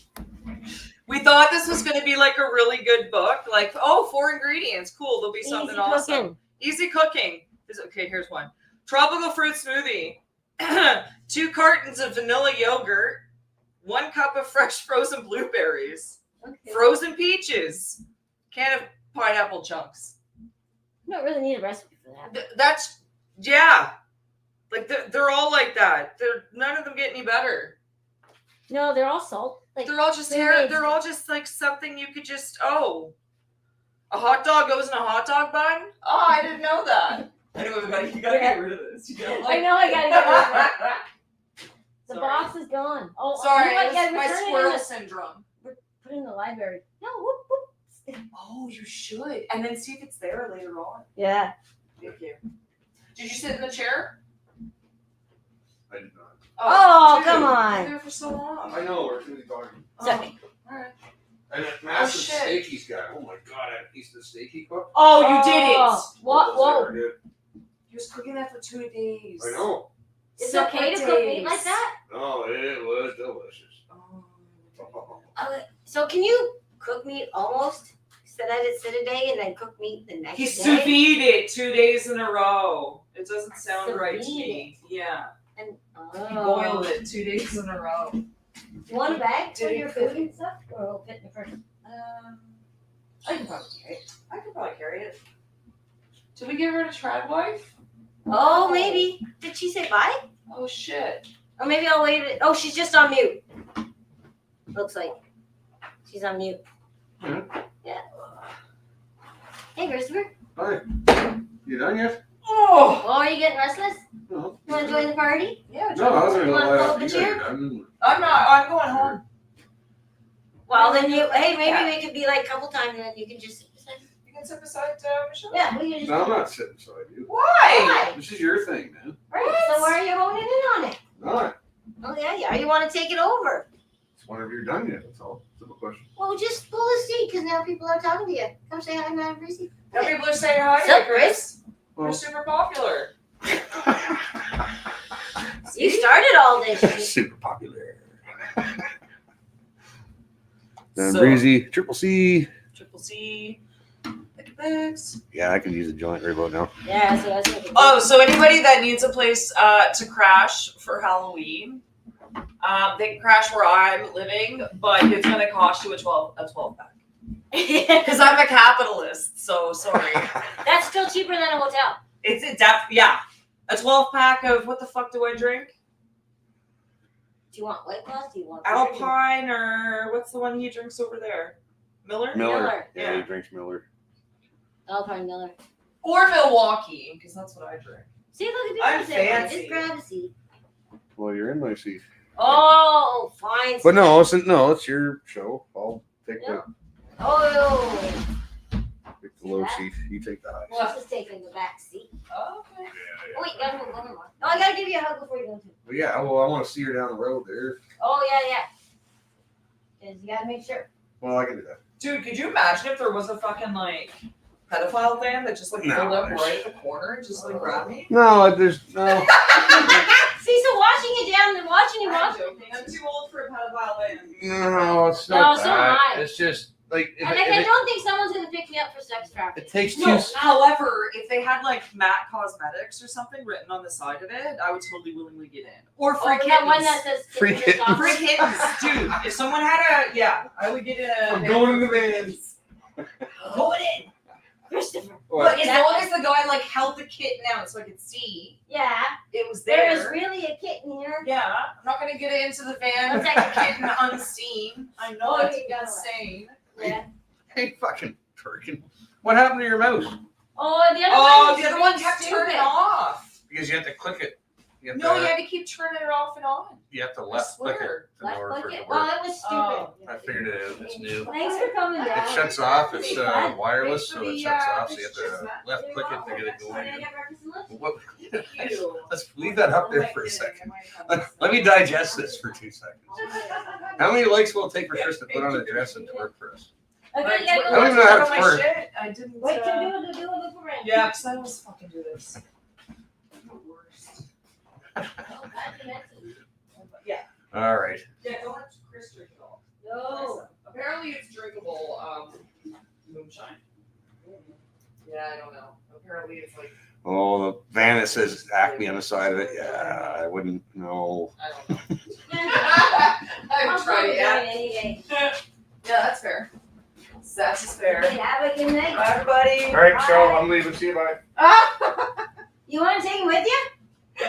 We thought this was gonna be like a really good book. Like, oh, 4 ingredients. Cool, there'll be something easy awesome. cooking. Easy cooking. Okay, here's one. Tropical fruit smoothie. 2 cartons of vanilla yogurt. 1 cup of fresh frozen blueberries. Okay. Frozen peaches. Can of pineapple chunks. You don't really need a recipe for that. That's yeah. Like they're all like that. None of them get any better. No, they're all salt. Like They're all just pre-made. They're all just like something you could just a hot dog goes in a hot dog bun. Oh, I didn't know that. Anyway, you gotta get rid of this. You know, I know I gotta get rid of it. The Sorry. box is gone. Oh, Sorry, you know what? Yeah, my return it in squirrel the- syndrome. Put it in the library. No, whoop, whoop. Oh, you should, and then see if it's there later on. Yeah. Thank you. Did you sit in the chair? I did not. Oh, dude, come you were on. there for so long. I know, we're too busy talking. Sorry. All right. And that massive shit. steak he's got. Oh my god, I had a piece of the steak he cooked. Oh, you did it. What? Whoa. Dude. He was cooking that for 2 days. I know. Is it okay to cook meat like that? No, it was delicious. Oh. So can you cook meat almost? Let it sit a day and then cook meat the next He day? sous vide it 2 days in a row. It doesn't sound Sous right to vide me. Yeah. And He boiled it 2 days in a row. You want a bag for Did he your cook food and stuff, or it'll fit in the fridge? I can probably carry it. I can probably carry it. Did we get rid of Trad Wife? Oh, maybe. Did she say bye? Oh shit. Or maybe I'll wait. Oh, she's just on mute. Looks like she's on mute. Yeah. Yeah. Hey, Christopher. Hi. You done yet? Oh. Oh, are you getting restless? No. You want to join the party? Yeah. No, I was gonna You wanna lie pull off up a you chair? guys. I'm I'm not. I'm going home. Well, then maybe Yeah. we could be like a couple times, and then you can just. You can sit beside Michelle. Yeah, we can just. No, I'm not sitting beside you. Why? This is your thing, man. Right. So why are you honing in on it? Not. Oh yeah. You want to take it over? It's whenever you're done yet. That's all. Simple question. Well, just pull the seat because now people are talking to you. Come say hi, Madam Greasy. Now people are saying hi to Sup, you, Chris. Well- You're super popular. You started all this shit. Super popular. Then So- Breezy, Triple C. Triple C. Look at this. Yeah, I can use a joint right about now. Yeah, so that's what. Oh, so anybody that needs a place to crash for Halloween, they can crash where I'm living, but it's gonna cost you a 12 pack. Because I'm a capitalist, so sorry. That's still cheaper than a hotel. It's yeah. A 12 pack of what the fuck do I drink? Do you want White Claws? Do you want Alpine or what's the one he drinks over there? Miller? Miller. Yeah, Yeah. he drinks Miller. Alpine Miller? Or Milwaukee, because that's what I drink. See, look I'm at this. Everyone. fancy. Just grab a seat. Well, you're in my seat. Oh, fine. But no, it's your show. I'll take Yeah. Oh, the low seat. You take the high. well, just taking the back seat. Oh, okay. Yeah, Oh, wait, gotta move one more. No, I gotta give you a hug before you go too. Well, yeah, well, I want to see her down the road there. Oh, yeah. Because you gotta make sure. Well, I can do that. Dude, could you imagine if there was a fucking like pedophile van that just like No, pulled up there's- right at the corner and just like grabbed me? No, there's no. See, so watching it down and watching you I'm walk. joking. I'm too old for a pedophile van. No, it's No, not so am that. I. It's just like if And it, I don't think someone's gonna pick me up for sex trafficking. it takes No, two. however, if they had like Matt Cosmetics or something written on the side of it, I would totally willingly get in. Or free Or kittens. that one that says Free kittens kittens. on Free it. kittens, dude. If someone had I would get in a. I'm going in the vans. Going in. Christopher. But as That- long as the guy like held the kitten out so I could see Yeah, it was there is there. really a kitten here. Yeah, I'm not gonna get it into the van. One Take second. the kitten unseen. I know Oh, that's you got it. insane. Yeah. Hey, fucking turkin. What happened to your mouse? Oh, the other Oh, one. the other one kept turning off. Because you have to click it. You have No, to, you had to keep turning it off and on. you have to I left click it. swear. in Left order for click it it. to Well, work. it was stupid. Oh. I figured it out. It's new. Thanks for coming down. It shuts off. It's Glad. wireless, so it Thanks for shuts the, off. So you have to left click it to get it Did I going. get breakfast and lunch? What? Thank you. Let's leave that up there for a second. Let me digest this for 2 seconds. How many likes will it take for Chris to put on a dress and twerk for us? Okay, you gotta go. I don't even know how to my twerk. shit. I didn't. Wait, do a loop around. Yeah, because I always fucking do this. I'm the worst. Oh, God, that's it. Yeah. All right. Yeah, don't let Chris drink it all. No. Apparently it's drinkable moonshine. Yeah, I don't know. Apparently it's like Oh, the van that says Acme on the side of it. Yeah, I wouldn't know. I don't know. I'll I've tried it. Yeah. any day. Yeah, that's fair. That's just fair. Okay, have a good night. Bye, everybody. All right, so I'm leaving. See you. Bye. You want to take him with you?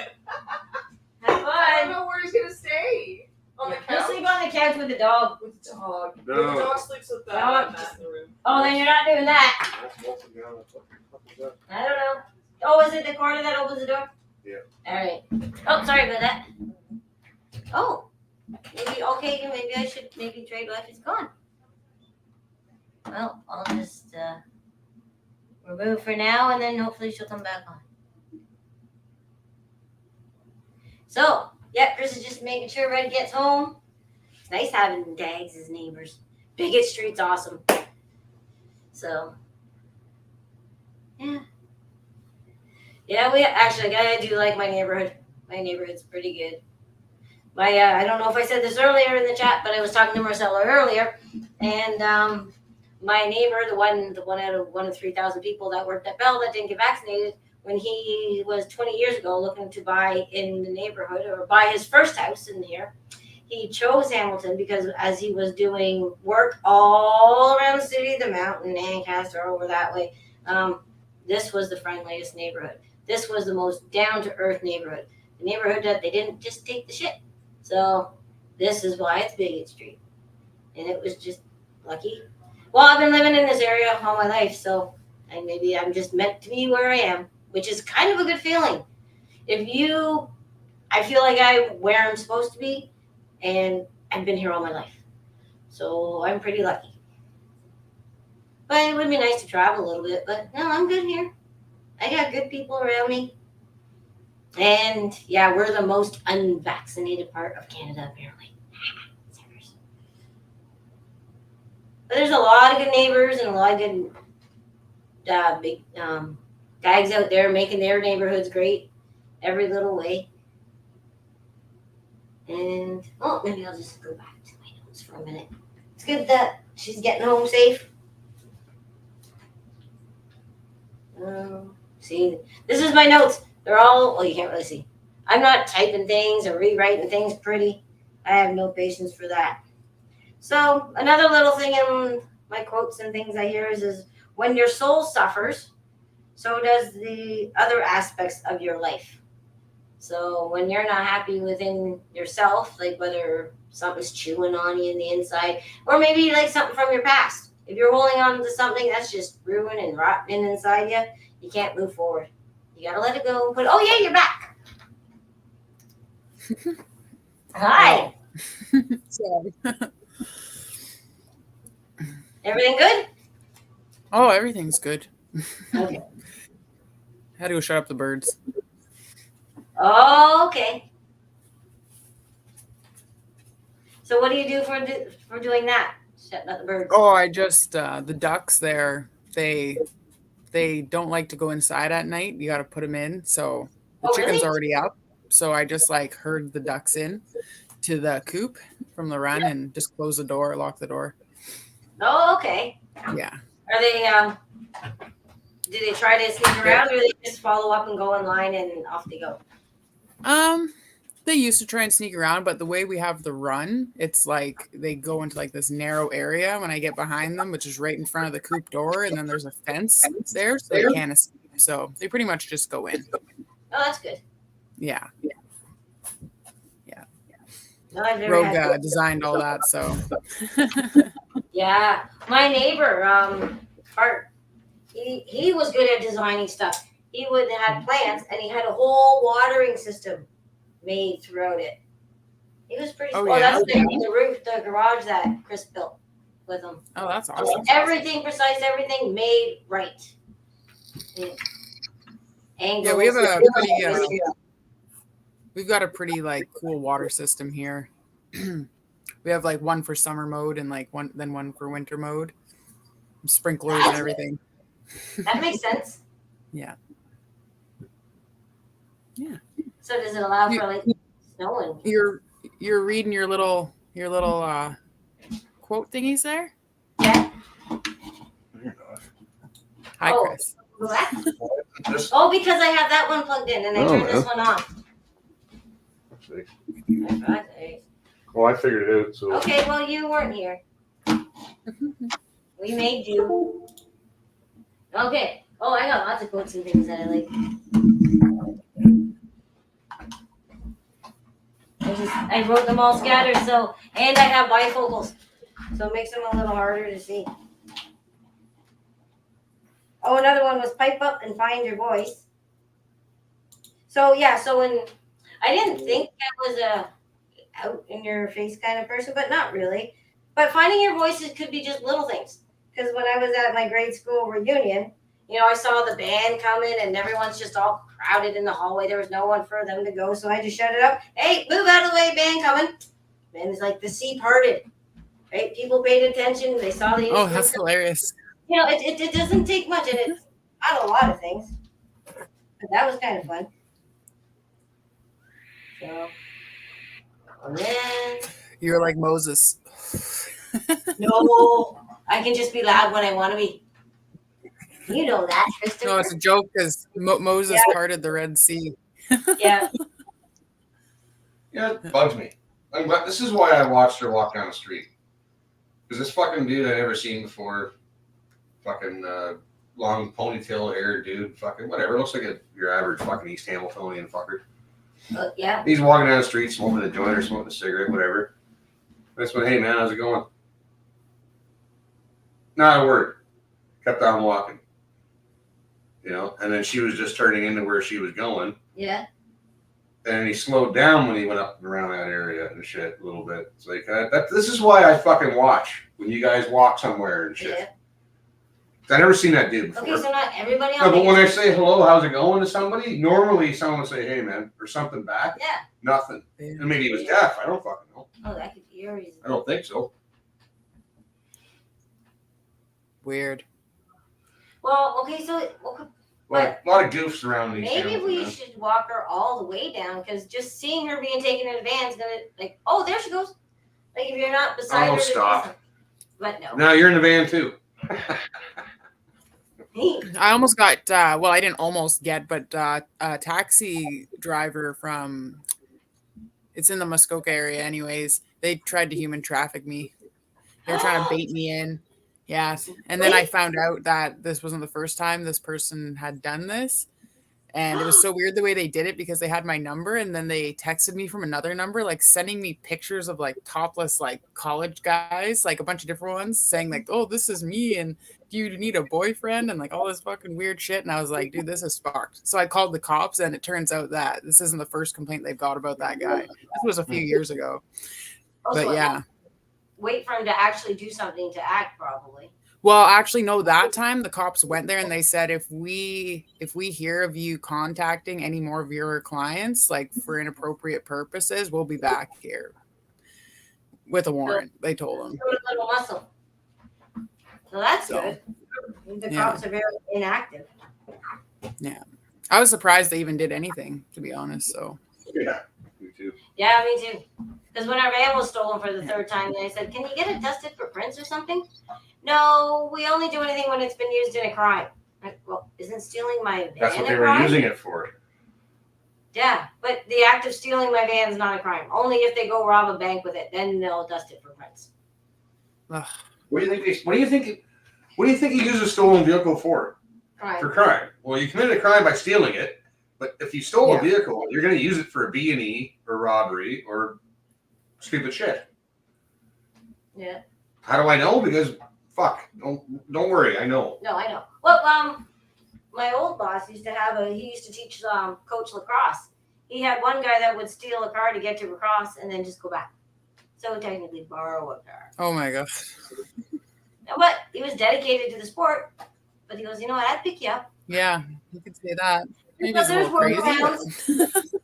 on the couch with the dog. With the dog. No. The dog sleeps with the Dog. mat in the room. Oh, then you're not doing that. I don't know. Oh, is it the corner that opens the door? Yeah. All right. Oh, sorry about that. Oh, maybe okay. Maybe I should maybe trade life is gone. Well, I'll just remove for now, and then hopefully she'll come back on. So, yeah, Chris is just making sure Red gets home. It's nice having Dags as neighbors. Bigot Street's awesome. So, yeah. Yeah, I do like my neighborhood. My neighborhood's pretty good. I don't know if I said this earlier in the chat, but I was talking to Marcella earlier, and my neighbor, the one out of 1 of 3,000 people that worked at Bell that didn't get vaccinated, when he was 20 years ago looking to buy in the neighborhood or buy his first house in here, he chose Hamilton because as he was doing work all around the city, the mountain, Ancaster, over that way, this was the friendliest neighborhood. This was the most down-to-earth neighborhood. The neighborhood that they didn't just take the shit. So this is why it's Bigot Street. And it was just lucky. Well, I've been living in this area all my life, so and maybe I'm just meant to be where I am, which is kind of a good feeling. I feel like I'm where I'm supposed to be, and I've been here all my life. So I'm pretty lucky. But it would be nice to travel a little bit, but no, I'm good here. I got good people around me. And yeah, we're the most unvaccinated part of Canada, apparently. But there's a lot of good neighbors and a lot of good big guys out there making their neighborhoods great every little way. And, oh, maybe I'll just go back to my notes for a minute. It's good that she's getting home safe. See, this is my notes. They're all, well, you can't really see. I'm not typing things or rewriting things pretty. I have no patience for that. So another little thing in my quotes and things I hear is when your soul suffers, so does the other aspects of your life. So when you're not happy within yourself, like whether something's chewing on you in the inside, or maybe like something from your past. If you're holding on to something that's just ruined and rotten inside you, you can't move forward. You gotta let it go. But oh yeah, you're back. Hi. Sorry. Everything good? Oh, everything's good. Okay. Had to go shut up the birds. Okay. So what do you do for doing that? Shutting up the birds. Oh, I just the ducks there. They don't like to go inside at night. You got to put them in. So the chicken's really? already up. So I just like herd the ducks in to the coop from the run and just close the door, lock the door. Oh, okay. Yeah. Are they do they try to sneak around, or they just follow up and go in line and off they go? They used to try and sneak around, but the way we have the run, it's like they go into like this narrow area when I get behind them, which is right in front of the coop door, and then there's a fence there, so they can't escape. So they pretty much just go in. Oh, that's good. Yeah. No, I've never Rogue had designed all that, so. Yeah, my neighbor, Bart, he was good at designing stuff. He would have plants, and he had a whole watering system made throughout it. He was pretty. Oh, Oh, yeah? that's the roof, the garage that Chris built with him. Oh, that's I mean, awesome. everything precise, everything made right. Yeah. Angles. Yeah, we have a pretty. We've got a pretty like cool water system here. We have like one for summer mode and like one for winter mode. Sprinklers and everything. That makes sense. Yeah. So does it allow for like snow and? You're reading your little quote thingies there? Yeah. You're not. Hi, Oh. Chris. Go back? Just Oh, because I have that one plugged in and I turned this one off. Okay. Well, I figured it out. So Okay, well, you weren't here. We made you. Okay. Oh, I got lots of quotes and things that I like. I wrote them all scattered. So, and I have bifocals, so it makes them a little harder to see. Oh, another one was pipe up and find your voice. So yeah, so when I didn't think that was a out in your face kind of person, but not really. But finding your voices could be just little things. Because when I was at my grade school reunion, you know, I saw the band coming and everyone's just all crowded in the hallway. There was no one for them to go. So I just shouted up, hey, move out of the way, band coming. And it's like the sea parted, right? People paid attention. They saw the. Oh, that's hilarious. You know, it doesn't take much, and it's not a lot of things. But that was kind of fun. So, and then. You're like Moses. No, I can just be loud when I want to be. You know that, Christopher. No, it's a joke because Moses parted the Red Sea. Yeah. Yeah, it bugs me. This is why I watched her walk down the street. Because this fucking dude I never seen before, fucking long ponytail hair dude, fucking whatever. Looks like your average fucking East Hamiltonian fucker. Yeah. He's walking down the street smoking a joint or smoking a cigarette, whatever. I just went, hey man, how's it going? Not a word. Kept on walking. You know, and then she was just turning into where she was going. Yeah. And he slowed down when he went up and around that area and shit a little bit. It's like, this is why I fucking watch when you guys walk somewhere and shit. Yeah. I never seen that dude before. Okay, so not everybody No, on but when the- I say hello, how's it going to somebody, normally someone would say, hey man, or something back. Yeah. Nothing. And maybe he was deaf. I don't fucking know. Oh, that could be your reason. I don't think so. Weird. Well, okay, so A lot of goofs around these maybe towns, we man. should walk her all the way down because just seeing her being taken in advance gonna like, oh, there she goes. Like if you're not beside Oh, her. stop. But no. Now you're in the van too. I almost got, well, I didn't almost get, but a taxi driver from, it's in the Muskoka area anyways. They tried to human traffic me. They were trying to bait me in. Yeah. And then I found out that this wasn't the first time this person had done this. And it was so weird the way they did it because they had my number and then they texted me from another number, like sending me pictures of like topless, like college guys, like a bunch of different ones saying like, oh, this is me. And do you need a boyfriend? And like all this fucking weird shit. And I was like, dude, this is fucked. So I called the cops and it turns out that this isn't the first complaint they've got about that guy. This was a few years ago. Also, But yeah. Wait for him to actually do something to act, probably. Well, actually, no, that time the cops went there and they said if we hear of you contacting any more of your clients, like for inappropriate purposes, we'll be back here with a warrant. They told them. Show a little muscle. So that's So, good. The yeah. cops are very inactive. Yeah. I was surprised they even did anything, to be honest. So Yeah, me too. Yeah, me too. Because when our van was stolen for the third time, they said, can you get it tested for prints or something? No, we only do anything when it's been used in a crime. Like, well, isn't stealing my van That's what a they were crime? using it for. Yeah, but the act of stealing my van is not a crime. Only if they go rob a bank with it, then they'll dust it for prints. ugh. What do you think? What do you think? What do you think he used a stolen vehicle for? Crime. For crime. Well, you committed a crime by stealing it, but if you stole Yeah. a vehicle, you're going to use it for a B&E or robbery or stupid shit. Yeah. How do I know? Because fuck, don't worry, I know. No, I know. Well, my old boss used to he used to teach coach lacrosse. He had one guy that would steal a car to get to lacrosse and then just go back. So technically borrow a car. Oh my gosh. But he was dedicated to the sport. But he goes, you know what? I'd pick you up. Yeah, you could say that. Maybe But it's a there's little workarounds. crazy.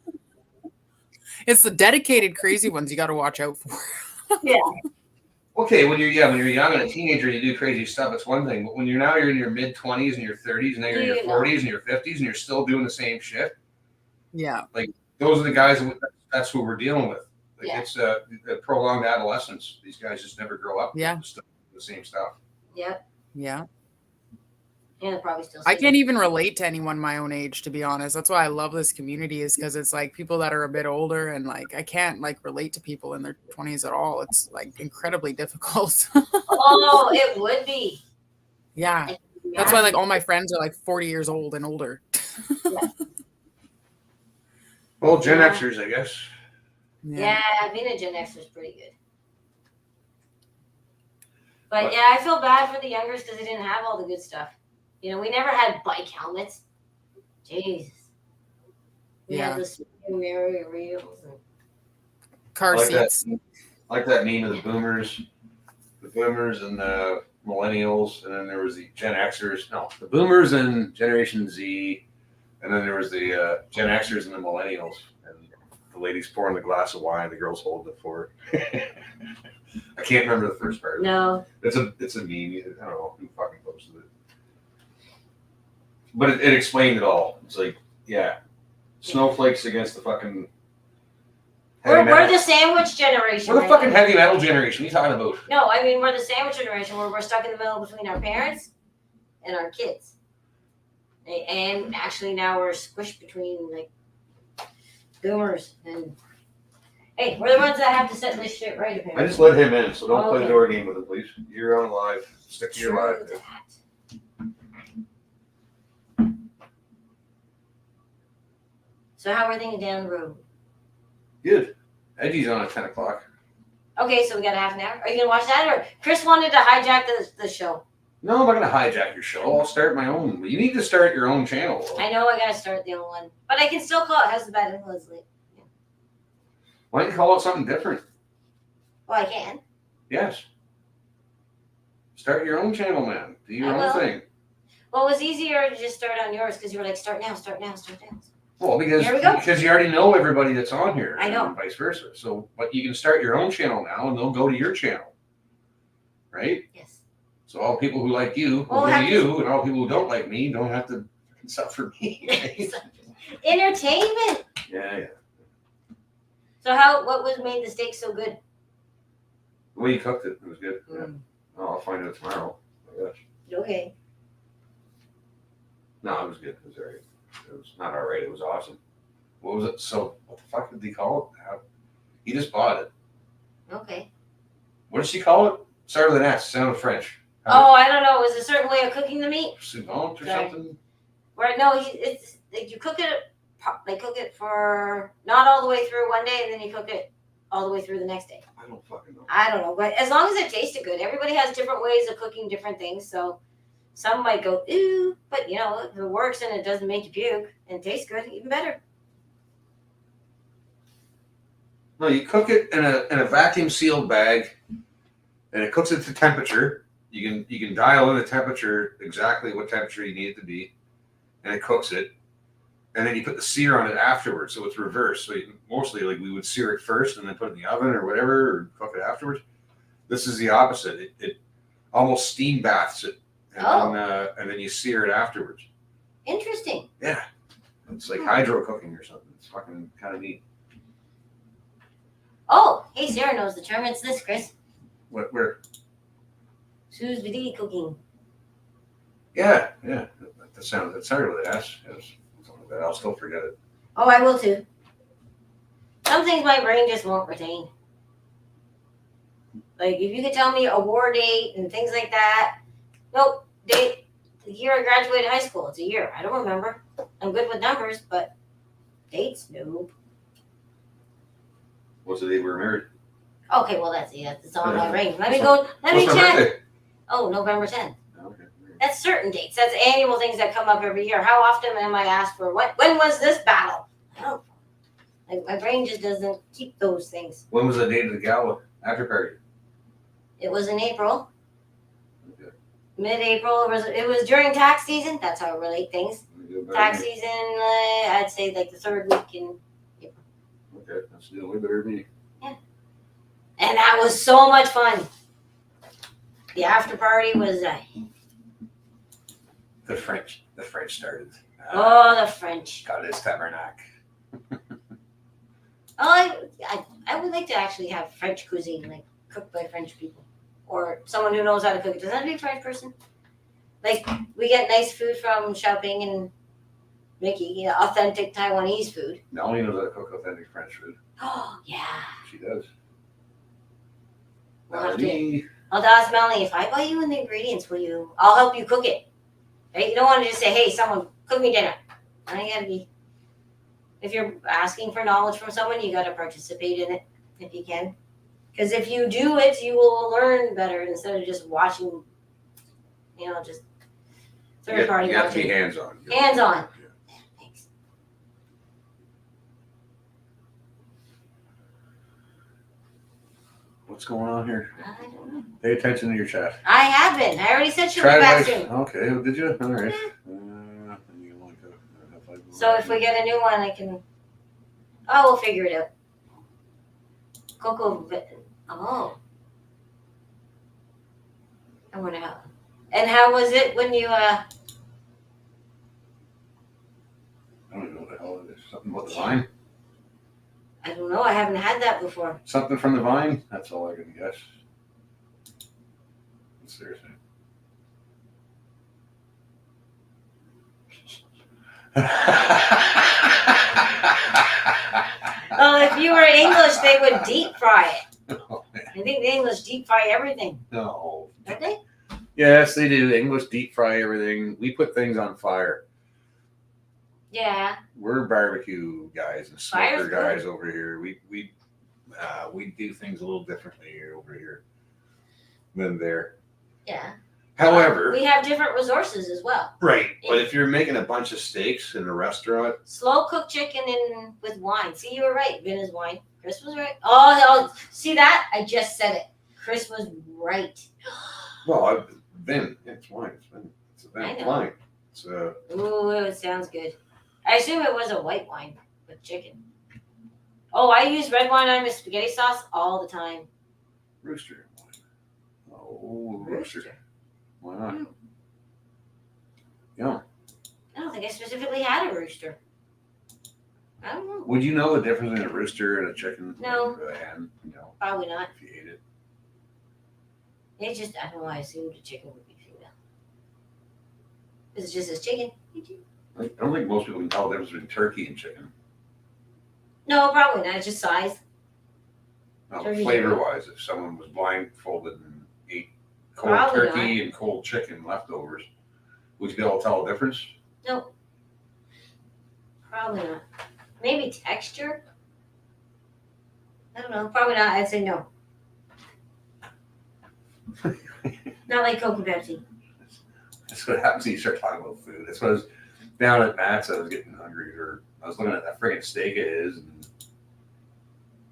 It's the dedicated crazy ones you got to watch out for. Yeah. Okay, when you're young and a teenager, and you do crazy stuff. It's one thing, but when you're in your mid 20s and your 30s, and now you're in your You know. 40s and your 50s, and you're still doing the same shit. Yeah. Those are the guys. That's who we're dealing with. Like, Yeah. it's a prolonged adolescence. These guys just never grow up. Yeah. Just the same stuff. Yep. Yeah. And probably still. I can't even relate to anyone my own age, to be honest. That's why I love this community, is because it's like people that are a bit older, and like I can't like relate to people in their 20s at all. It's like incredibly difficult. Oh, it would be. Yeah. That's why like all my friends are like 40 years old and older. Well, Gen Yeah. Xers, I guess. Yeah, being a Gen X was pretty good. But yeah, I feel bad for the youngers because they didn't have all the good stuff. You know, we never had bike helmets. Jesus. We Yeah. had the super mirror reels. And... Car Like that. seats. Like that meme of the boomers and the millennials, and then there was the Gen Xers. No, the boomers and Generation Z, and then there was the Gen Xers and the millennials. And the ladies pouring the glass of wine, the girls holding it for her. I can't remember the first part. No. It's a meme. I don't know who fucking posted it, but it explained it all. It's like, yeah, snowflakes against the fucking. We're the sandwich generation. We're the right fucking now. heavy metal generation. What are you talking about? No, I mean, we're the sandwich generation where we're stuck in the middle between our parents and our kids. And actually now we're squished between like boomers and hey, we're the ones that have to set this shit right I apparently. just let him in, so don't play Okay. the door game with him, please. You're on live. Stick to your True live. that. So how are things down the road? Good. Edgy's on at 10 o'clock. Okay, so we got a half an hour. Are you gonna watch that, or Chris wanted to hijack the show? No, I'm not going to hijack your show. I'll start my own. You need to start your own channel. I know I gotta start the old one, but I can still call it How's the Bad Influence League. Why don't you call it something different? Well, I can. Yes. Start your own channel, man. Do your I own will. thing. Well, it was easier to just start on yours because you were like, start now, start now, start now. Well, because Here we go. you already know everybody that's on here. I know. And vice versa. So, but you can start your own channel now, and they'll go to your channel, right? Yes. So all people who like you will Well, go have to to- you, and all people who don't like me don't have to suffer me. Right? Entertainment. Yeah. So what was made the steak so good? The way you cooked it was good. Yeah. Oh, I'll find out tomorrow. Oh my gosh. Okay. No, it was good. It was all right. It was not all right. It was awesome. What was it? So, what the fuck did they call it? He just bought it. Okay. What did she call it? Started with an S. Sounded French. Oh, I don't know. Was a certain way of cooking the meat? Souvent or Sorry. something? Where no, it's like you cook it. They cook it for not all the way through one day, and then you cook it all the way through the next day. I don't fucking know. I don't know, but as long as it tasted good, everybody has different ways of cooking different things. So some might go ooh, but you know if it works and it doesn't make you puke and tastes good, even better. No, you cook it in a vacuum sealed bag, and it cooks it to temperature. You can dial in the temperature exactly what temperature you need it to be, and it cooks it. And then you put the sear on it afterwards, so it's reversed. So mostly, like we would sear it first and then put it in the oven or whatever, or cook it afterwards. This is the opposite. It almost steam baths it, and then you sear it afterwards. Interesting. Yeah, it's like hydro cooking or something. It's fucking kind of neat. Oh, hey, Sarah knows the term. It's this, Chris. Where? Sous vide cooking. Yeah. That sounded with an S. Yes. I'll still forget it. Oh, I will too. Some things my brain just won't retain. Like if you could tell me a war date and things like that. Nope. Date the year I graduated high school. It's a year. I don't remember. I'm good with numbers, but dates, no. What's the day we were married? Okay, well that's it's on my Yeah. brain. Let me go. Let me What's my check. birthday? Oh, November 10th. Okay. That's certain dates. That's annual things that come up every year. How often am I asked for when was this battle? I don't know. Like my brain just doesn't keep those things. When was the date of the gala after party? It was in April. Okay. Mid-April. It was during tax season. That's how I relate things. Tax season, I'd say like the third week in April. Okay, that's a way better than me. And that was so much fun. The after party was, The French started. the French. God, it's tabernacle. Oh, I would like to actually have French cuisine, like cooked by French people. Or someone who knows how to cook it. Does that have to be a French person? Like, we get nice food from Xiaoping and Mickey, authentic Taiwanese food. Melanie knows how to cook authentic French food. Oh, yeah. She does. We'll have to- Melanie. I'll ask Melanie, if I buy you in the ingredients, I'll help you cook it. Right? You don't want to just say, hey, someone cook me dinner. I gotta be. If you're asking for knowledge from someone, you got to participate in it if you can. Because if you do it, you will learn better instead of just watching, just third party You have to be watching. hands on. Hands on. Thanks. What's going on here? I don't know. Pay attention to your chat. I have been. I already said she'll be Try back life. soon. Okay, well, did you? All right. You like So if we get a new one, I can. Oh, we'll figure it out. Coco. Oh. I wonder how. And how was it when you I don't even know what the hell it is. Something about the vine? I don't know. I haven't had that before. Something from the vine? That's all I can guess. Seriously. Well, if you were English, they would deep fry it. Oh, man. I think the English deep fry everything, No. don't they? Yes, they do. English deep fry everything. We put things on fire. Yeah. We're barbecue guys and Fire's smoker good. guys over here. We do things a little differently over here than there. Yeah. However, We have different resources as well. right. But if you're making a bunch of steaks in a restaurant, Slow cooked chicken in with wine. See, you were right. Vin is wine. Chris was right. Oh, see that? I just said it. Chris was right. well, Vin, it's wine. It's a I Vin know. wine. It's Ooh, it sounds good. I assume it was a white wine with chicken. Oh, I use red wine on my spaghetti sauce all the time. rooster wine. Oh, rooster. Why not? Mm. Yeah. I don't think I specifically had a rooster. I don't know. Would you know the difference between a rooster and a chicken? No. Like a hen? No. Probably not. If you ate it. It's just, I don't know why I assumed a chicken would be female. It's just as chicken. I don't think most people can tell the difference between turkey and chicken. No, probably not. It's just size. Turkey's Flavor wise, if someone was blindfolded and ate cold Probably turkey and cold chicken leftovers, would you be able to tell the difference? Nope. Probably not. Maybe texture? I don't know. Probably not. I'd say no. Not like Coke and Pepsi. That's what happens when you start talking about food. That's what I was down at Matt's. I was getting hungry, or I was looking at that friggin' steak it is, and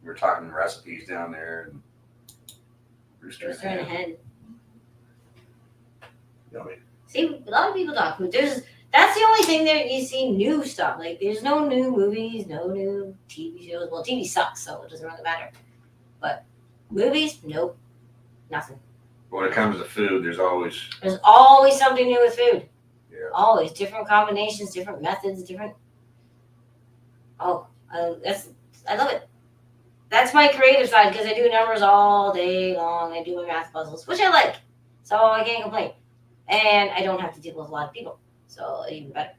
we were talking recipes down there. And rooster Rooster and a hen. hen. Yummy. See, a lot of people talk food. That's the only thing that you see new stuff. Like, there's no new movies, no new TV shows. Well, TV sucks, so it doesn't really matter. But movies, nope, nothing. But when it comes to food, there's always There's always something new with food. Yeah. Always different combinations, different methods, different. Oh, I love it. That's my creative side because I do numbers all day long. I do my math puzzles, which I like, so I can't complain. And I don't have to deal with a lot of people, so even better.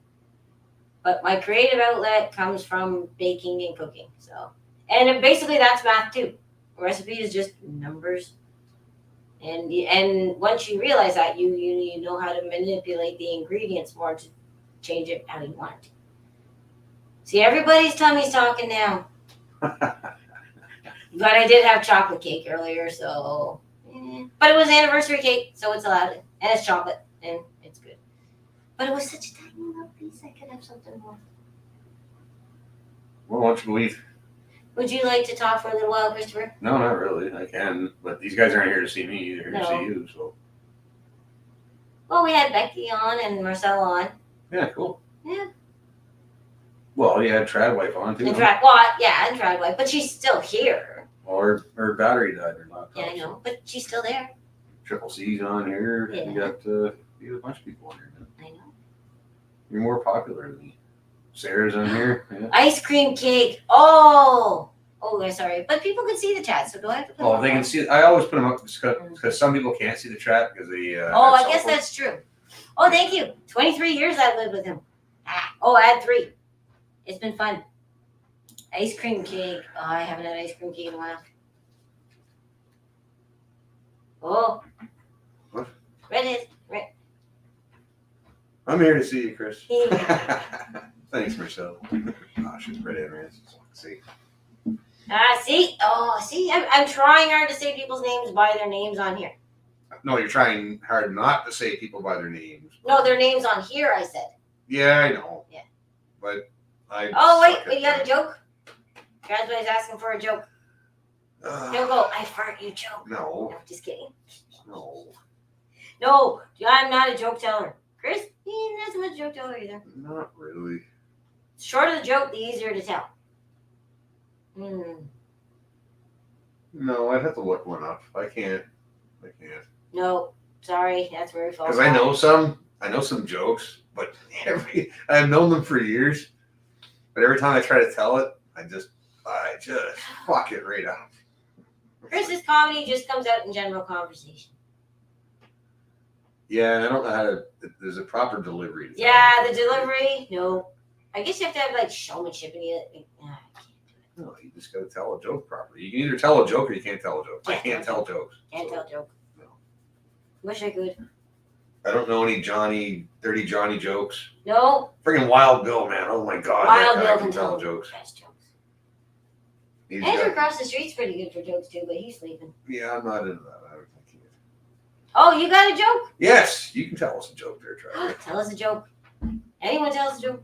But my creative outlet comes from baking and cooking. So, and basically that's math too. Recipe is just numbers. And once you realize that, you know how to manipulate the ingredients more to change it how you want it. See, everybody's tummy's talking now. But I did have chocolate cake earlier, so. But it was anniversary cake, so it's allowed. And it's chocolate, and it's good. But it was such a tiny little piece, I could have something more. well, why don't you go eat? Would you like to talk for a little while, Christopher? No, not really. I can, but these guys aren't here to see me. They're here to No. see you. So Well, we had Becky on and Marcel on. yeah, cool. Yeah. Well, you had Trad wife on too. And huh? and Tradwife, but she's still here. Well, her battery died. Her laptop. Yeah, I know, but she's still there. Triple C's on here. Yeah. You got a bunch of people on here now. I know. You're more popular than me. Sarah's on here. Yeah. Ice cream cake. Oh, I'm sorry, but people can see the chat, so do I have to put? Oh, them they up? can see. I always put them up because some people can't see the chat because they. Oh, have I guess cell phones. that's true. Oh, thank you. 23 years I lived with him. Add 3. It's been fun. Ice cream cake. Oh, I haven't had ice cream cake in a while. Oh. What? Red is. I'm here to see you, Chris. Thanks, Marcel. Oh, she's pretty, man. See. See, I'm trying hard to say people's names by their names on here. No, you're trying hard not to say people by their names. No, their names on here, I said. Yeah, I know. Yeah. But I. Oh, wait, suck at you got a that. joke? Graduate's asking for a joke. He'll go, I fart, you joke. No, No, just kidding. no, No, I'm not a joke teller. Chris, he's not so much a joke teller either. not really. The shorter the joke, the easier to tell. No, I'd have to look one up. I can't. No, sorry, that's very false. Because I know some jokes, but I've known them for years. But every time I try to tell it, I just fuck it right up. Chris's comedy just comes out in general conversation. Yeah, and I don't know how to. There's a proper delivery. To Yeah, tell the it. delivery, no. I guess you have to have like showmanship in it. No, you just got to tell a joke properly. You can either tell a joke or you can't tell a joke. I can't tell jokes. Can't tell a joke. No. Wish I could. I don't know any Dirty Johnny jokes. No, Friggin' Wild Bill, man. Oh my God. Wild that guy Bill can tell jokes. best jokes. He's Andrew got- across the street's pretty good for jokes too, but he's sleeping. yeah, I'm not into that. I can't. Oh, you got a joke? Yes, you can tell us a joke there, Trevor. Tell us a joke. Anyone tell us a joke?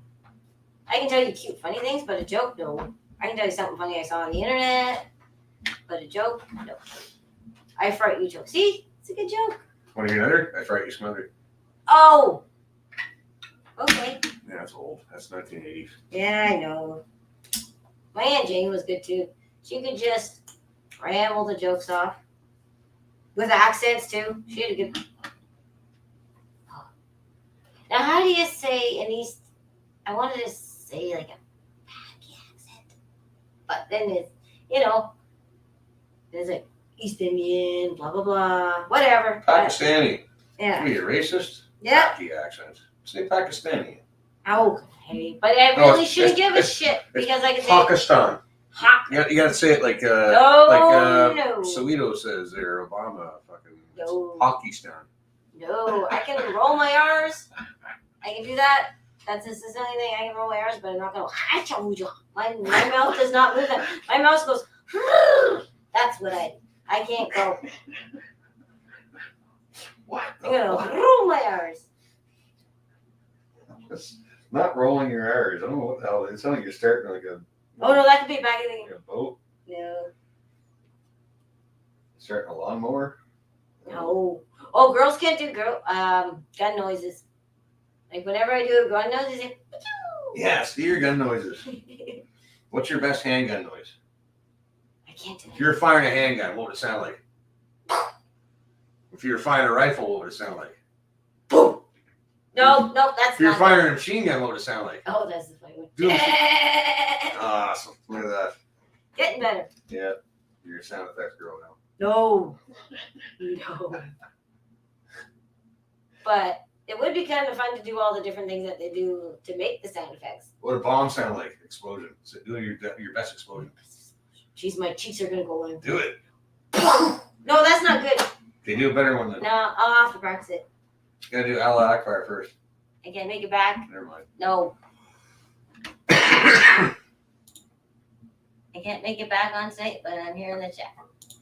I can tell you cute, funny things, but a joke, no. I can tell you something funny I saw on the internet, but a joke, no. I fart, you joke. See? It's a good joke. Want to hear another? I fright you smothered. Oh! Okay. Yeah, that's old. That's 1980s. Yeah, I know. My Aunt Jane was good too. She could just ramble the jokes off. With accents too. She had a good. Now, how do you say in East? I wanted to say like a Packy accent. But then it's, there's like East Indian, blah, blah, blah. Whatever. Pakistani. Yeah. What are you, racist? Yeah. Paki accent. Say Pakistani. Okay. But I No, really it's- shouldn't give a it's- shit because I can say Pakistan. hot. You got to say it like No. Sowito says there. Obama fucking. No. Pakistan. No, I can roll my R's. I can do that. That's the only thing I can roll my R's, but I'm not going to. My mouth does not move that. My mouth goes. That's what I do. I can't go. What? I'm going to roll my R's. It's not rolling your R's. I don't know what the hell. It sounds like you're starting like a. Oh, no, that could be back in the. Like a boat. No. Starting a lawnmower. No. Oh, girls can't do gun noises. Like whenever I do a gun noise, it's like. Yes, do your gun noises. I What's your best handgun noise? can't do If you're firing a handgun, what would it sound like? If you're firing a rifle, what would it sound like? Boom. No, that's If you're not. firing a machine gun, what would it sound like? Oh, that's the funny one. Do it. Awesome. Look at that. Getting better. Yeah. You're a sound effects girl now. No. No. But it would be kind of fun to do all the different things that they do to make the sound effects. What do bombs sound like? Explosion. So do your best explosion. Jeez, my cheeks are gonna go in. Do it. No, that's not good. They do a better one than. No, I'll have to practice it. You gotta do Allah Akbar first. I can't make it back. Never mind. No. I can't make it back on site, but I'm here in the chat.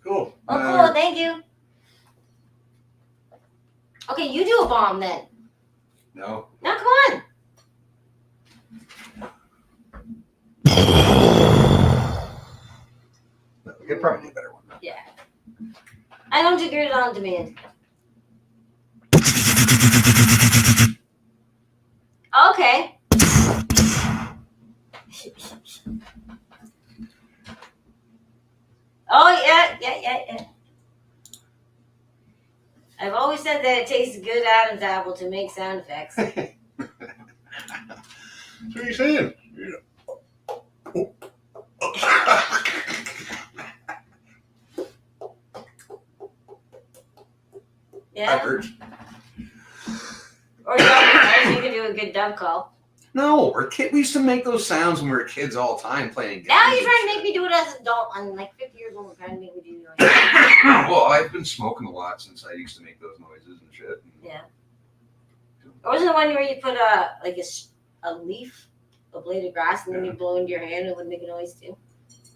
Cool. Oh, cool. Thank you. Okay, you do a bomb then. No. Now, come on. No, we could probably do a better one. Yeah. I don't do good on demand. Okay. Oh, yeah. I've always said that it takes a good Adam's apple to make sound effects. That's what you're saying. That Yeah? hurts. Or you could do a good dove call. No, we used to make those sounds when we were kids all the time playing games. Now you're trying to make me do it as an adult. I'm like 50 years old trying to make me do it. Well, I've been smoking a lot since I used to make those noises and shit. Yeah. Or was it the one where you put a leaf a blade of grass and then you blow into your hand, it would make a noise too.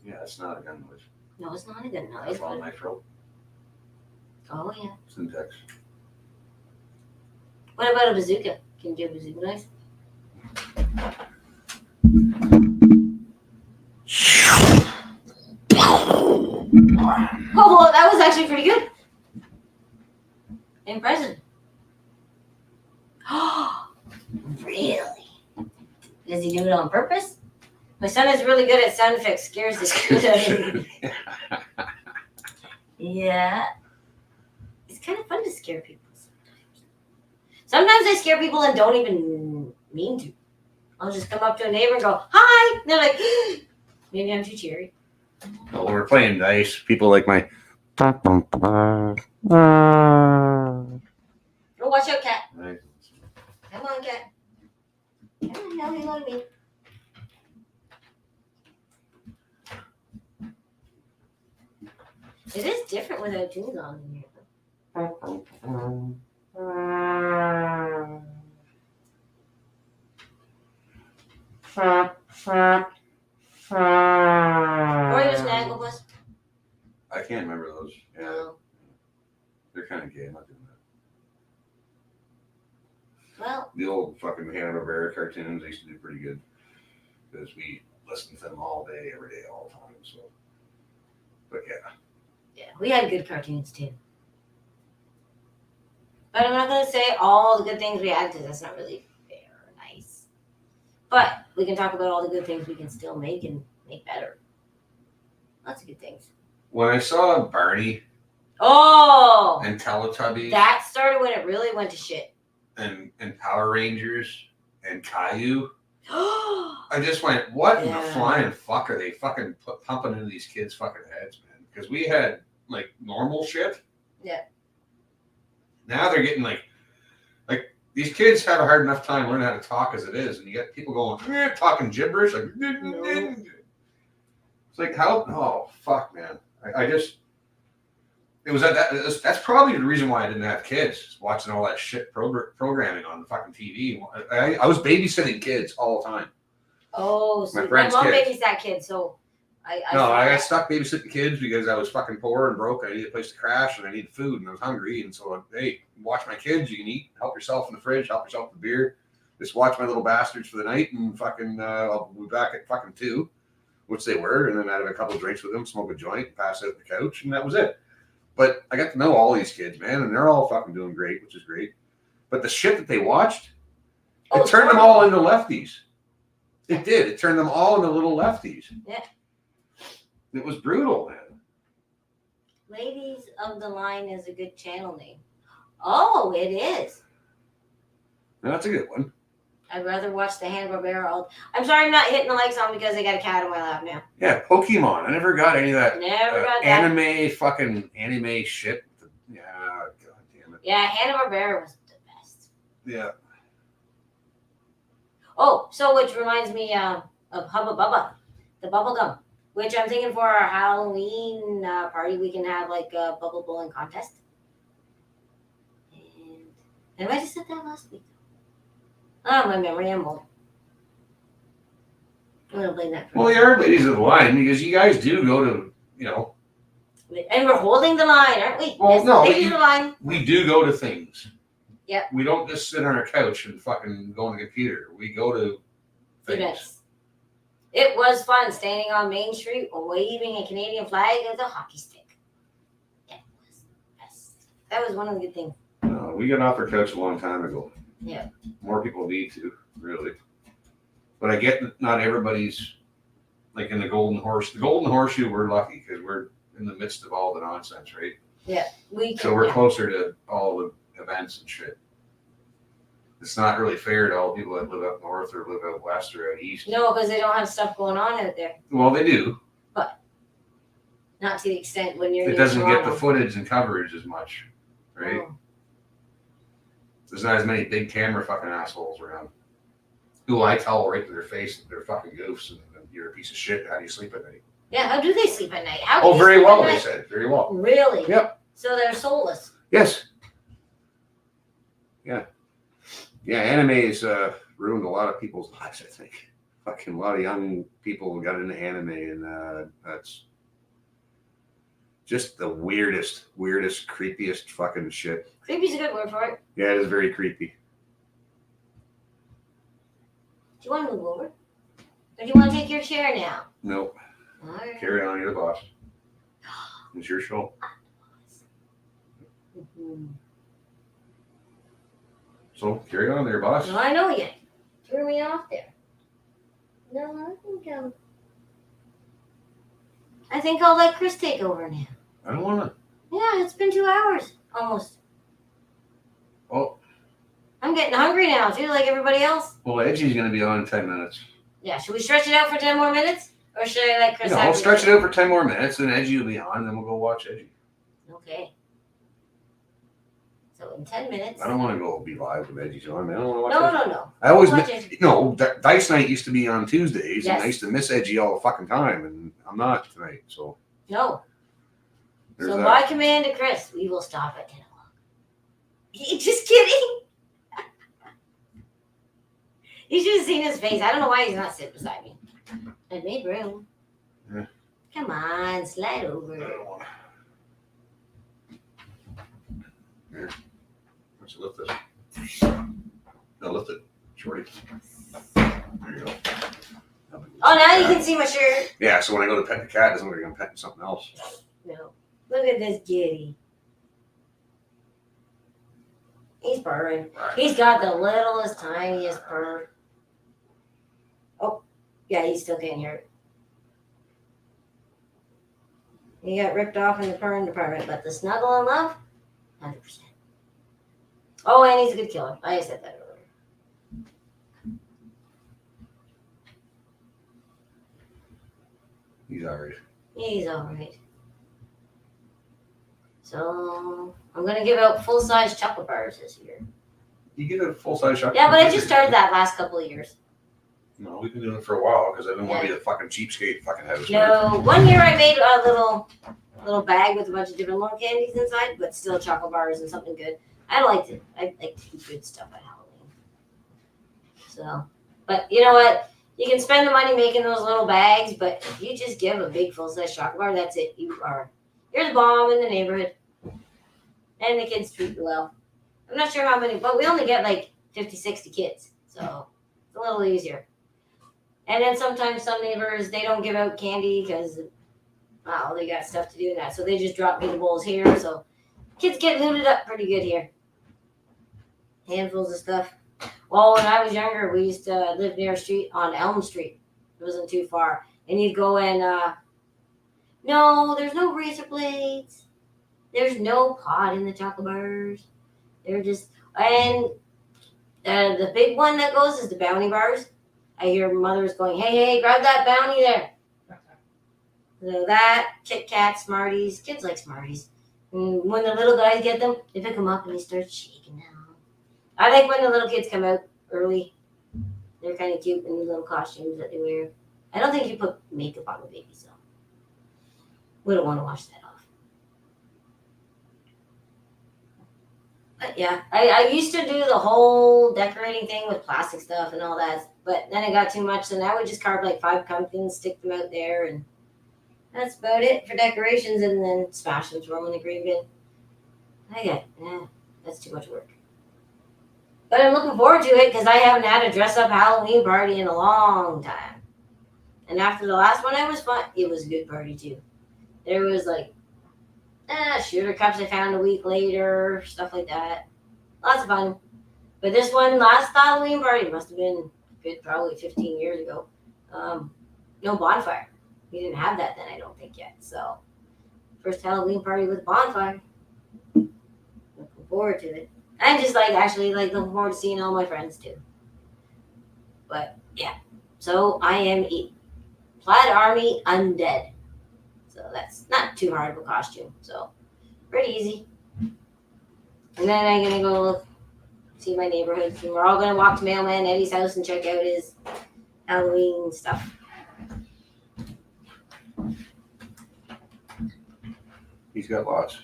Yeah, it's not a gun noise. No, it's not a good noise. That's all But, nitro. oh yeah. Syntax. What about a bazooka? Can you do a bazooka noise? Oh, that was actually pretty good. Impressive. Really? Does he do it on purpose? My son is really good at sound effects. Scares the shit out of me. Yeah. It's kind of fun to scare people sometimes. Sometimes I scare people and don't even mean to. I'll just come up to a neighbor and go, hi! And they're like, maybe I'm too cheery. Well, when we're playing dice, people like my. Oh, watch out, cat. Right. Come on, cat. Come on, now you on me. It is different without tunes on in here. Or you Snagglepuss. I can't remember those. Yeah, No. they're kind of gay. I'm not doing that. Well, The old fucking Hanna-Barbera cartoons, they used to do pretty good because we listened to them all day, every day, all the time. So, but yeah, yeah, we had good cartoons too. But I'm not going to say all the good things we had because that's not really fair or nice. But we can talk about all the good things we can still make and make better. Lots of good things. When I saw Barney Oh! and Teletubbies That started when it really went to shit. and Power Rangers and Caillou, Oh! I just went, what in the Yeah. flying fuck are they fucking pumping into these kids' fucking heads, man? Because we had like normal shit. Yeah. Now they're getting like these kids have a hard enough time learning how to talk as it is, and you get people going talking gibberish like. It's like how? Oh fuck, man! I just. It was that's probably the reason why I didn't have kids. Watching all that shit programming on the fucking TV. I was babysitting kids all the time. Oh, so My my friend's mom kids. babysat kids, so I I got stuck babysitting kids because I was fucking poor and broke. I needed a place to crash and I needed food and I was hungry. And so, hey, watch my kids. You can eat. Help yourself in the fridge. Help yourself with beer. Just watch my little bastards for the night and fucking I'll be back at fucking 2, which they were. And then I'd have a couple of drinks with them, smoke a joint, pass out on the couch, and that was it. But I got to know all these kids, man, and they're all fucking doing great, which is great. But the shit that they watched, it turned them all into lefties. It did. It turned them all into little lefties. Yeah. It was brutal, man. Ladies of the Line is a good channel name. Oh, it is. Now, that's a good one. I'd rather watch the Hanna-Barbera all. I'm sorry I'm not hitting the likes on because I got a cat in my lap now. Yeah, Pokemon. I never got any of that Never got that. anime shit. Yeah, god damn it. Yeah, Hanna-Barbera was the best. Yeah. Oh, so which reminds me of Hubba Bubba, the bubble gum, which I'm thinking for our Halloween party we can have like a bubble blowing contest. And I just said that last week. Oh, my memory, I'm old. I'm gonna blame that. Well, you are ladies of the line because you guys do go to, And we're holding the line, aren't we? Well, Yes, no, ladies of the line. we do go to things. Yep. We don't just sit on our couch and fucking go on the computer. We go to things. Events. It was fun standing on Main Street waving a Canadian flag with a hockey stick. It was the best. That was one of the good things. We got off our couch a long time ago. Yeah. More people need to, really. But I get that not everybody's like in the Golden Horse. The Golden Horseshoe, we're lucky because we're in the midst of all the nonsense, right? We So can, we're yeah. closer to all the events and shit. It's not really fair to all people that live up north or live out west or out east. No, because they don't have stuff going on out there. Well, they do. Not to the extent when you're It near doesn't get the Toronto. footage and coverage as much, right? Oh. There's not as many big camera fucking assholes around who I tell right to their face that they're fucking goofs and you're a piece of shit. How do you sleep at night? Yeah, how do they sleep at night? How do Oh, they very sleep well, at they night? said. Very well. Really? Yep. So they're soulless. Yes. Yeah. Yeah, anime has ruined a lot of people's lives, I think. fucking a lot of young people got into anime, and that's just the weirdest, creepiest fucking shit. Creepy's a good word for it. Yeah, it is very creepy. Do you want to move over? Or do you want to take your chair now? Nope. All right. Carry on, you're the boss. It's your show. Mhm. So carry on there, boss. No, I know yet. Threw me off there. No, I think I'll let Chris take over now. I don't want to. Yeah, it's been 2 hours almost. Oh, I'm getting hungry now too, like everybody else. well, Edgy's going to be on in 10 minutes. Yeah, should we stretch it out for 10 more minutes, or should I let Chris? Yeah, I'll stretch it out for 10 more minutes, then Edgy will be on, then we'll go watch Edgy. Okay. So in 10 minutes. I don't want to go be live with Edgy on, man. I don't want to No, watch Edgy. no. I always Watch miss, Edgy. no. Dice night used to be on Tuesdays, and I Yes. used to miss Edgy all the fucking time, and I'm not tonight. So No. there's So that. by command of Chris, we will stop at 10 o'clock. Just kidding. You should have seen his face. I don't know why he's not sitting beside me. I made room. Yeah. Come on, slide I over. don't want to. Here, let's lift this. No, lift it, shorty. There you go. Oh, now you can see my shirt. Yeah, so when I go to pet the cat, it doesn't look like I'm petting something else. No. Look at this kitty. He's purring. He's got the littlest, tiniest purr. Oh, yeah, he still can't hear it. He got ripped off in the purring department, but the snuggle and love, 100%. Oh, and he's a good killer. I said that earlier. He's alright. He's alright. So, I'm going to give out full-size chocolate bars this year. You get a full size shot. Yeah, but I just started that last couple of years. No, we've been doing it for a while because I didn't want to be the fucking cheapskate fucking house. No, one year I made a little bag with a bunch of different little candies inside, but still chocolate bars and something good. I liked it. I like to keep good stuff at Halloween. So, but you know what? You can spend the money making those little bags, but if you just give a big full-size chocolate bar, that's it. You're the bomb in the neighborhood. And the kids treat you well. I'm not sure how many, but we only get like 50, 60 kids. So it's a little easier. And then sometimes some neighbors, they don't give out candy because, well, they got stuff to do in that. So they just drop me the bowls here. So kids get looted up pretty good here. Handfuls of stuff. Well, when I was younger, we used to live near a street on Elm Street. It wasn't too far. And you'd go and, no, there's no razor blades. There's no pot in the chocolate bars. They're just, and the big one that goes is the bounty bars. I hear mothers going, hey, grab that bounty there. So that, Kit Kat, Smarties, kids like Smarties. And when the little guys get them, they pick them up and they start shaking them. I like when the little kids come out early. They're kind of cute in the little costumes that they wear. I don't think you put makeup on the babies, though. We don't want to wash that off. But yeah, I used to do the whole decorating thing with plastic stuff and all that, but then it got too much, so now we just carve like 5 pumpkins, stick them out there, and that's about it for decorations, and then smash them, throw them in the green bin. That's too much work. But I'm looking forward to it because I haven't had a dress-up Halloween party in a long time. And after the last one, it was a good party too. There was like shooter cups I found a week later, stuff like that. Lots of fun. But this one, last Halloween party, must have been good, probably 15 years ago. No bonfire. We didn't have that then, I don't think yet. So, first Halloween party with bonfire. Looking forward to it. I'm just actually looking forward to seeing all my friends too. But yeah, so I am Plaid Army Undead. So that's not too hard of a costume. So pretty easy. And then I'm going to go see my neighborhood. And we're all going to walk to Mailman Eddie's house and check out his Halloween stuff. He's got lots.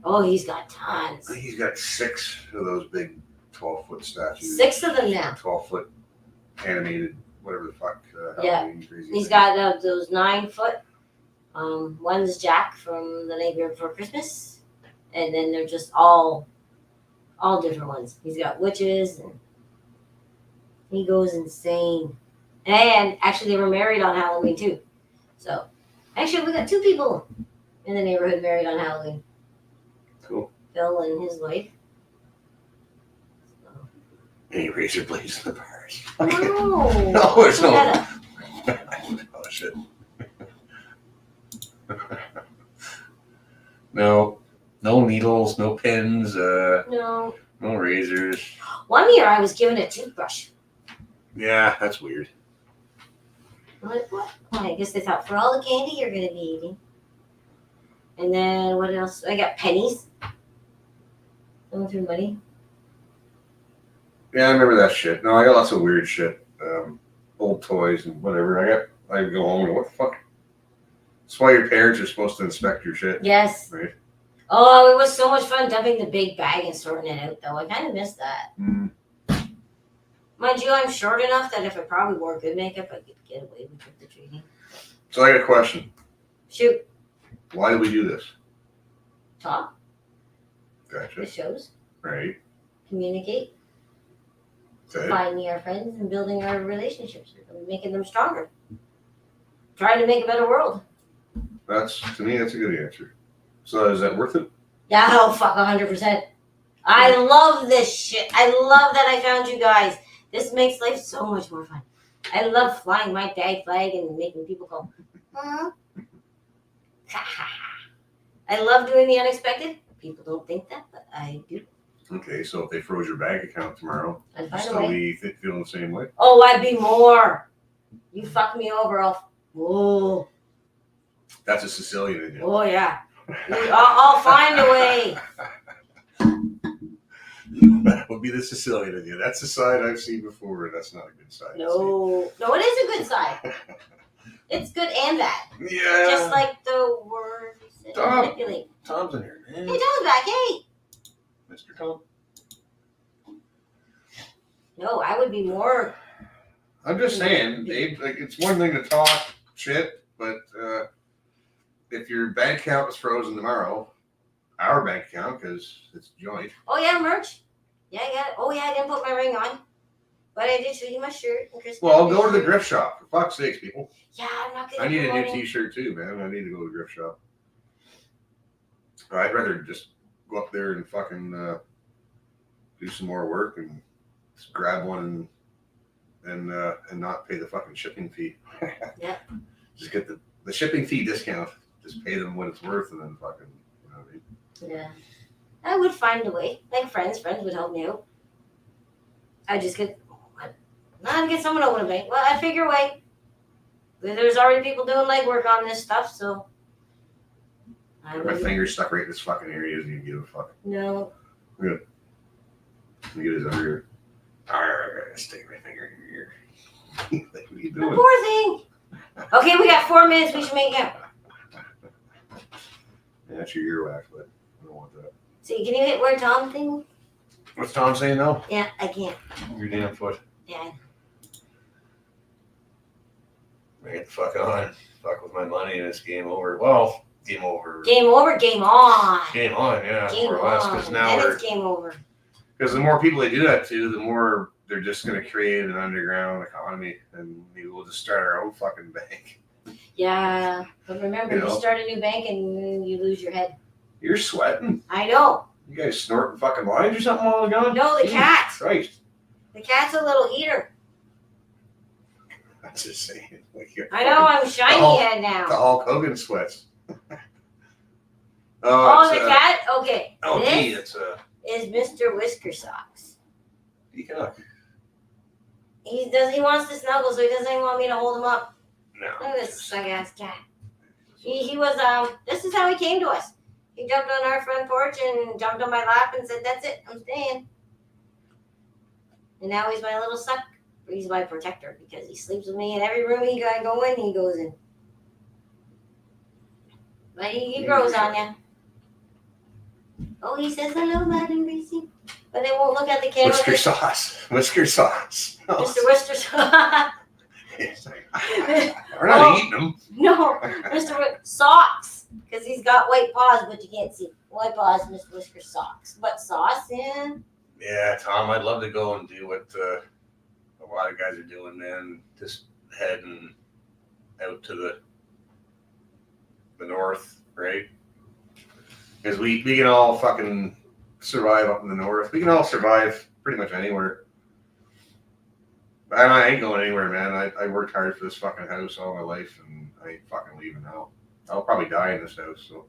Oh, he's got tons. He's got 6 of those big 12-foot statues. 6 of them now. 12-foot animated whatever the fuck. Yeah. Halloween crazy He's thing. got those 9-foot. One's Jack from The Nightmare Before Christmas, and then they're just all different ones. He's got witches, and he goes insane. And actually, they were married on Halloween too. So, actually, we got 2 people in the neighborhood married on Halloween. Cool. Phil and his wife. Any razor blades in the bars? No, No, there's no- Shut up. Oh shit. No needles, no pins, No. no razors. One year I was given a toothbrush. Yeah, that's weird. I'm like, what? I guess they thought for all the candy you're gonna be eating. And then what else? I got pennies. Going through money. Yeah, I remember that shit. No, I got lots of weird shit. Old toys and whatever. I go home and go, what the fuck? That's why your parents are supposed to inspect your shit. Yes. Right. Oh, it was so much fun dumping the big bag and sorting it out, though. I kind of missed that. Mm. Mind you, I'm short enough that if I probably wore good makeup, I could get away with trick or treating. So I got a question. Shoot, Why do we do this? talk, Gotcha. the shows, Right. communicate, Okay. finding our friends and building our relationships, and making them stronger. Trying to make a better world. To me, that's a good answer. So is that worth it? Yeah, oh fuck, 100%. I love this shit. I love that I found you guys. This makes life so much more fun. I love flying my tag flag and making people go, huh? I love doing the unexpected. People don't think that, but I do. Okay, so if they froze your bank account tomorrow, I'd you find a still way. be feeling the same way? Oh, I'd be more. You fuck me over, oh, That's a Sicilian in you. oh yeah. I'll find a way. That would be the Sicilian in you. That's the side I've seen before, and that's not a good side. No, it is a good side. It's good and bad. Yeah. Just like the word you said, Tom. manipulate. Tom's in here, man. Hey, Tom's back. Hey. Mr. Tom. No, I would be more. I'm just saying, Dave, like, it's one thing to talk shit, but if your bank account was frozen tomorrow, our bank account, because it's joint. Oh yeah, merch. Yeah, I got it. Oh yeah, I didn't put my ring on, but I did show you my shirt. And Chris Well, got go to the shirt. thrift shop. For fuck's sakes, people. Yeah, I'm not gonna. I need a new promote it. T-shirt too, man. I need to go to the thrift shop. I'd rather just go up there and fucking do some more work and just grab one and not pay the fucking shipping fee. Yeah. Just get the shipping fee discount. Just pay them what it's worth and then fucking, you know what I mean? Yeah, I would find a way. Like friends would help me out. I just get, not get someone to open a bank. Well, I figure a way. There's already people doing legwork on this stuff, so. I My would, finger's stuck right in this fucking area. Doesn't even give a fuck. no. Let me get his other ear. Alright, stick my finger in your ear. What are you The doing? poor thing. Okay, we got 4 minutes. We should make out. Yeah, that's your earwax, but I don't want that. See, can you hit where Tom thing? What's Tom saying now? Yeah, I can't. Your damn foot. Yeah. I get the fuck on. Fuck with my money and it's game over. Well, game over. Game over, game on. Game on, yeah, Game more or less. on. Because now Then we're it's game over. because the more people they do that to, the more they're just going to create an underground economy, and maybe we'll just start our own fucking bank. Yeah, but remember, You you know. start a new bank and you lose your head. You're sweating. I know. You guys snorting fucking lines or something while ago? No, the Jesus cat. Christ. The cat's a little eater. I'm just saying. Like you're I know, I'm shiny Oh, head the now. Hulk Hogan sweats. Oh, it's, the cat? Okay. Oh, gee, This it's is Mr. Whisker Socks. peacock. He wants to snuggle, so he doesn't even want me to hold him up. No. Look at this suck ass cat. He was this is how he came to us. He jumped on our front porch and jumped on my lap and said, "That's it, I'm staying." And now he's my little suck. He's my protector because he sleeps with me in every room he go in, he goes in. But he grows on you. Oh, he says hello, Madam Greasy. But they won't look at the camera. Whisker sauce. Whisker sauce. Mr. Worcester. It's like, we're not eating them. No, Socks, because he's got white paws, but you can't see white paws. Mr. Whisker socks, but sauce in. Yeah, Tom, I'd love to go and do what a lot of guys are doing, man. Just heading out to the north, right? Because we can all fucking survive up in the north. We can all survive pretty much anywhere. But I ain't going anywhere, man. I worked hard for this fucking house all my life, and I ain't fucking leaving now. I'll probably die in this house, so.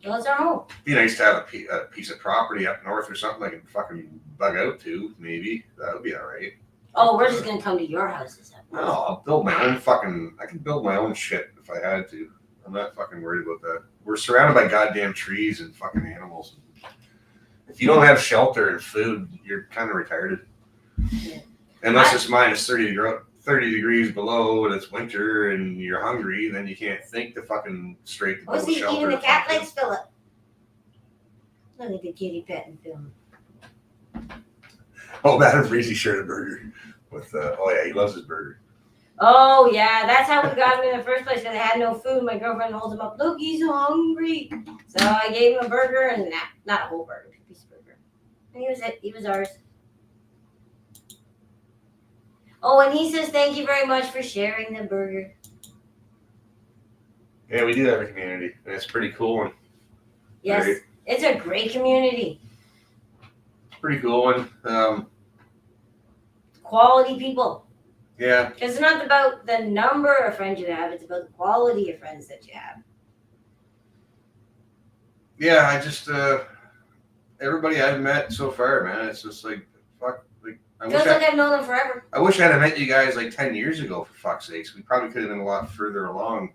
Well, it's our home. Be nice to have a piece of property up north or something I can fucking bug out to, maybe. That would be alright. Oh, we're just gonna come to your houses. No, I'll build my own fucking. I can build my own shit if I had to. I'm not fucking worried about that. We're surrounded by goddamn trees and fucking animals. If you don't have shelter and food, you're kind of retarded. Yeah. Unless it's minus 30 degrees below and it's winter and you're hungry, then you can't think to fucking straight to Was build he shelter. eating the or cat something. legs, Philip? Look at the kitty petting film. Oh, Madam Breezy shared a burger with. Oh yeah, he loves his burger. Oh yeah, that's how we got him in the first place. Because I had no food. My girlfriend holds him up. Look, he's hungry. So I gave him a burger and not a whole burger, a piece of burger. And he was it. He was ours. Oh, and he says thank you very much for sharing the burger. Yeah, we do have a community, and it's pretty cool. And Yes, Great. it's a great community. it's pretty cool. And Quality people. yeah, Because it's not about the number of friends you have, it's about the quality of friends that you have. yeah. I just everybody I've met so far, man, it's just like fuck. Like I Feels wish like I've known them forever. I wish I'd have met you guys like 10 years ago. For fuck's sakes, we probably could have been a lot further along,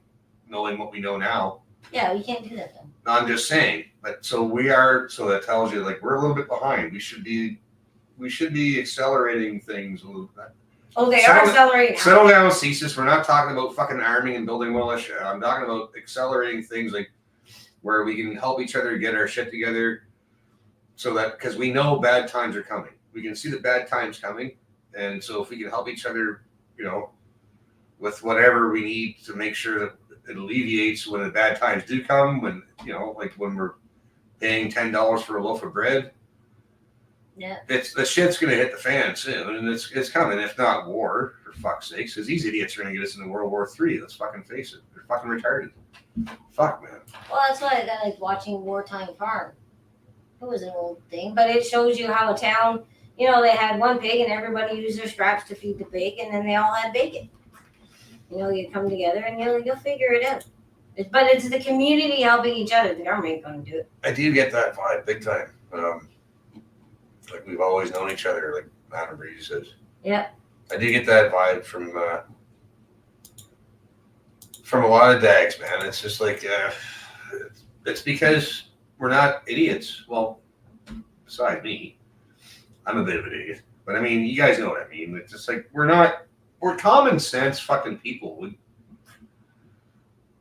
knowing what we know now. Yeah, we can't do that though. No, I'm just saying. But so we are. So that tells you like we're a little bit behind. We should be accelerating things a little bit. Oh, they Settle are down- accelerating now. Settle down, Cesis. We're not talking about fucking arming and building militia. I'm talking about accelerating things like where we can help each other get our shit together so that because we know bad times are coming. We can see the bad times coming. And so if we can help each other, you know, with whatever we need to make sure that it alleviates when the bad times do come, when, you know, like when we're paying $10 for a loaf of bread, Yeah. it's the shit's gonna hit the fan soon, and it's coming. If not war, for fuck's sakes, because these idiots are gonna get us into World War III. Let's fucking face it. They're fucking retarded. Fuck, man. Well, that's why I like watching Wartime Farm. It was an old thing, but it shows you how a town, you know, they had one pig and everybody used their scraps to feed the pig, and then they all had bacon. You know, you come together and you'll figure it out. But it's the community helping each other. The government ain't gonna do it. I do get that vibe big time. Like we've always known each other, like Madam Breeze says. Yep. I do get that vibe from a lot of dags, man. It's just like it's because we're not idiots. Well, beside me, I'm a bit of an idiot. But I mean, you guys know what I mean. It's just like we're common sense fucking people.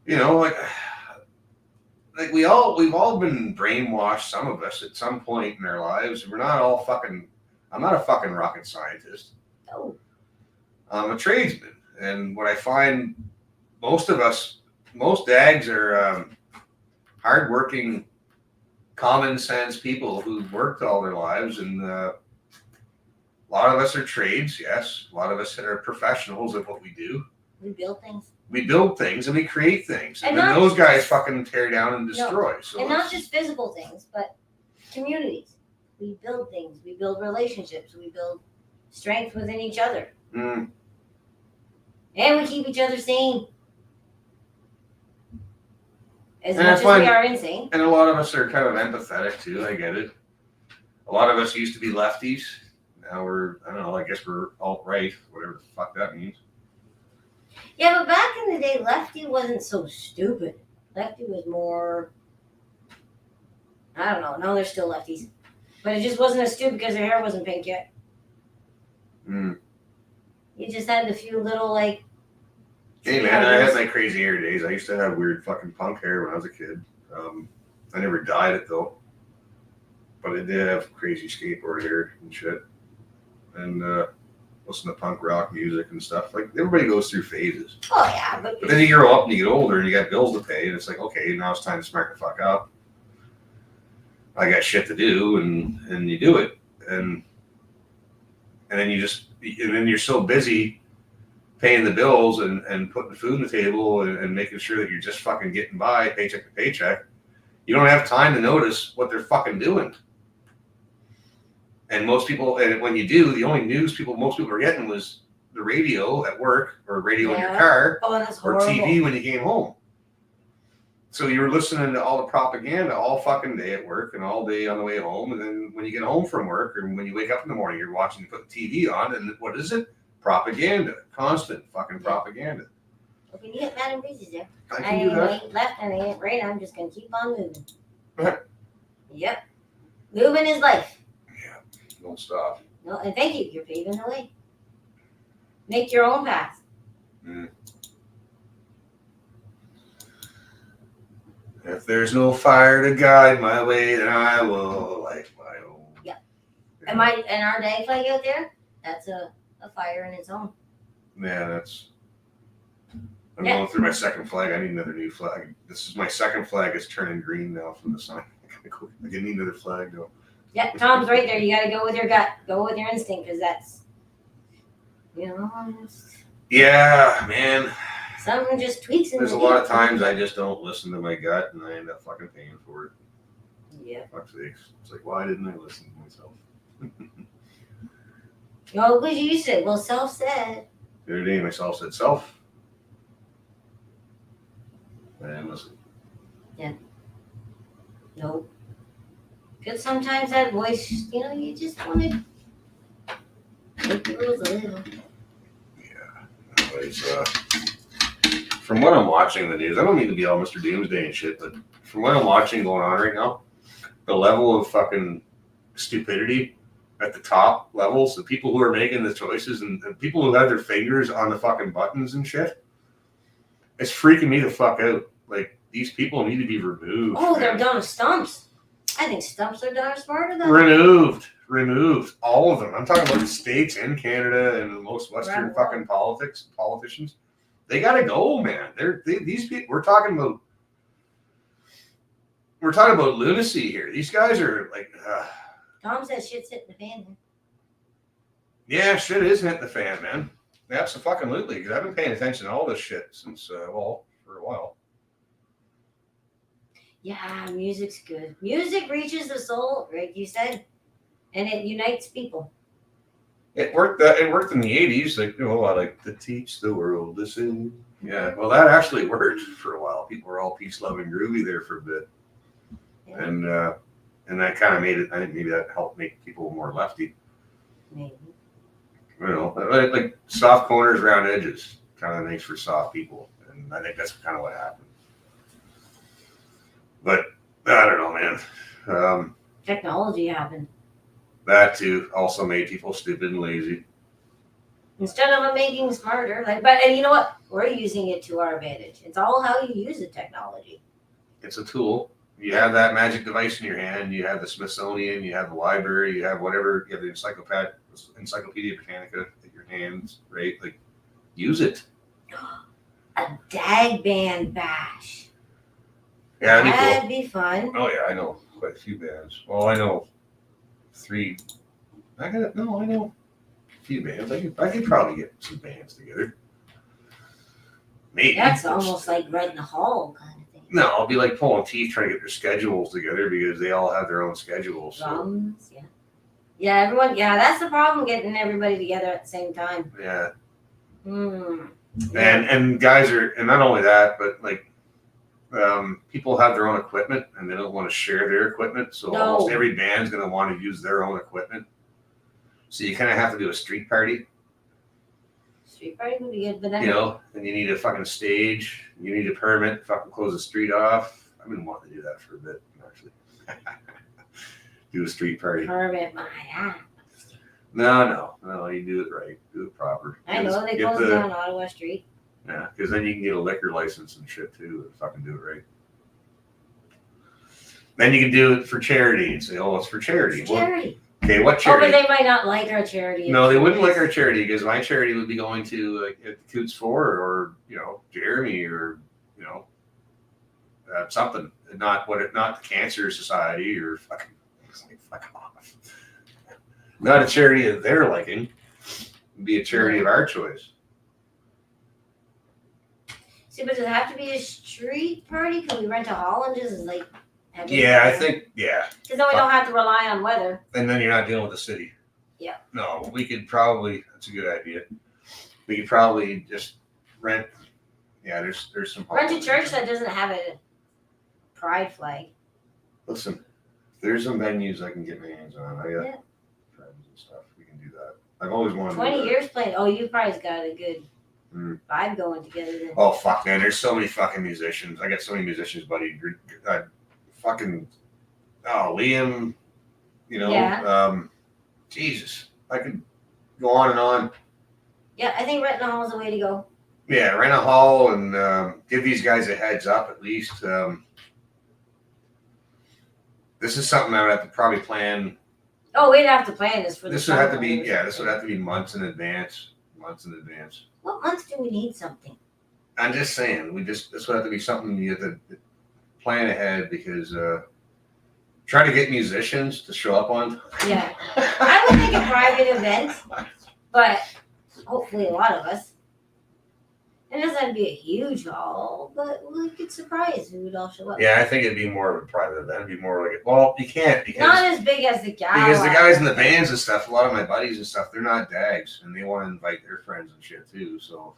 You know, like we've all been brainwashed, some of us at some point in our lives. We're not all fucking. I'm not a fucking rocket scientist. Oh. I'm a tradesman, and what I find, most dags are hardworking, common sense people who've worked all their lives, and a lot of us are trades. Yes, a lot of us are professionals at what we do. We build things. We build things and we create things, and And then not those just- guys fucking tear down and destroy. So And not it's- just physical things, but communities. We build things. We build relationships. We build strength within each other. Mm, And we keep each other sane. As And I much as find- we are insane. and a lot of us are kind of empathetic too. I get it. A lot of us used to be lefties. Now I don't know. I guess we're alt-right, whatever the fuck that means. Yeah, but back in the day, lefty wasn't so stupid. Lefty was more. I don't know. No, they're still lefties. But it just wasn't as stupid because their hair wasn't pink yet. Mm. You just had a few little, like. Hey man, I had my crazy hair days. I used to have weird fucking punk hair when I was a kid. I never dyed it though, but I did have crazy skateboard hair and shit. And listen to punk rock music and stuff. Like everybody goes through phases. Oh yeah, but But then you grow up and you get older and you got bills to pay, and it's like, okay, now it's time to smack the fuck up. I got shit to do, and you do it, and then you're so busy paying the bills and putting food on the table and making sure that you're just fucking getting by paycheck to paycheck. You don't have time to notice what they're fucking doing. And most people, and when you do, the only news most people are getting was the radio at work or radio in your Yeah. car oh, that's or horrible. TV when you came home. So you were listening to all the propaganda all fucking day at work and all day on the way home. And then when you get home from work or when you wake up in the morning, you're watching, you put the TV on, and what is it? Propaganda. Constant fucking propaganda. If you get Madam Breezy's there. I I can do ain't that. ain't left and I ain't right. I'm just gonna keep on moving. Okay. Yep. Moving is life. Don't stop. No, and thank you. You're paving the way. Make your own path. If there's no fire to guide my way, then I will light my own. Yeah. And our day flag out there, that's a fire in its own. Yeah, that's. I'm Yeah. going through my second flag. I need another new flag. This is my second flag. It's turning green now from the sun. I need another flag though. Yeah, Tom's right there. You gotta go with your gut. Go with your instinct, because that's, it's- Yeah, man. something just tweaks in There's the a lot of deal. times I just don't listen to my gut, and I end up fucking paying for it. Yeah. Fuck's sakes. It's like, why didn't I listen to myself? Oh, because you said, well, self said. The other day, myself said, self. I didn't listen. No. Because sometimes that voice, you just want to make the rules a little. Anyways, from what I'm watching in the news, I don't mean to be all Mr. Doomsday and shit, but from what I'm watching going on right now, the level of fucking stupidity at the top levels, the people who are making the choices and people who have their fingers on the fucking buttons and shit, it's freaking me the fuck out. Like, these people need to be removed. Oh, they're man. done with stumps. I think stumps are done smarter than Removed. All of them. I'm talking about the states and Canada and the most Western Right. fucking politicians. They gotta go, man. These people. We're talking about lunacy here. These guys are like, Tom says shit's hitting the fan there. yeah, shit is hitting the fan, man. Absolutely. Because I've been paying attention to all this shit since, for a while. Yeah, music's good. Music reaches the soul, like you said, and it unites people. It worked. It worked in the '80s. Like, I like to teach the world to sing. Yeah, well, that actually worked for a while. People were all peace, love, and groovy there for a bit, Yeah. and that kind of made it. I think maybe that helped make people more lefty. Maybe. Like soft corners, round edges, kind of makes for soft people, and I think that's kind of what happened. But I don't know, man. Technology happened. That too also made people stupid and lazy. Instead of it making smarter, and you know what? We're using it to our advantage. It's all how you use the technology. It's a tool. You have that magic device in your hand. You have the Smithsonian. You have the library. You have whatever. You have the Encyclopedia Britannica at your hands, right? Like, use it. A dag band bash. Yeah, that'd be cool. That'd be fun. Oh yeah, I know quite a few bands. Well, I know 3. I know a few bands. I could probably get some bands together. Maybe. That's almost like Red in the Hall kind of thing. No, I'll be like pulling teeth trying to get their schedules together because they all have their own schedules. So, Drums, yeah. Yeah, everyone. Yeah, that's the problem, getting everybody together at the same time. yeah, Hmm. and guys are, and not only that, but like people have their own equipment and they don't want to share their equipment. So No. almost every band's going to want to use their own equipment. So you kind of have to do a street party. Street party would be good, but then And you need a fucking stage. You need a permit. Fucking close the street off. I've been wanting to do that for a bit, actually. Do a street party. permit my ass. No. You do it right. Do it proper. I know they Get closed the- down Ottawa Street. Yeah, because then you can get a liquor license and shit too. And fucking do it right. Then you can do it for charity and say, "Oh, it's for charity." Well, Charity. Okay, what Oh, but charity? they might not like our charity. No, they wouldn't like our charity because my charity would be going to like Coots 4 or Jeremy or something. Not the Cancer Society or fucking fuck off. Not a charity of their liking. It'd be a charity of our choice. See, but does it have to be a street party? Can we rent a hall and just like? Yeah, I think Because then we don't have to rely on weather. and then you're not dealing with the city. Yeah. No, we could probably. That's a good idea. We could probably just rent. Yeah, there's some. Rent a church that doesn't have a pride flag. Listen, there's some venues I can get my hands on. I got Yeah. friends and stuff. We can do that. I've always wanted. to 20 do that. years playing. Oh, you probably got a good Mm. vibe going together then. Oh fuck, man! There's so many fucking musicians. I got so many musicians, buddy. Fucking Liam. Yeah. Jesus, I could go on and on. Yeah, I think renting a hall is the way to go. Yeah, rent a hall and give these guys a heads up at least. This is something I would have to probably plan. Oh, we'd have to plan this for the This would have to summer. be This would have to be months in advance. Months in advance. What month do we need something? I'm just saying, this would have to be something you have to plan ahead because try to get musicians to show up on. Yeah. I would think a private event, but hopefully a lot of us. It doesn't have to be a huge hall, but we could surprise who would all show up. Yeah, I think it'd be more of a private event. It'd be more like you can't Not as big as the gala. because the guys in the bands and stuff, a lot of my buddies and stuff, they're not dags and they want to invite their friends and shit too. So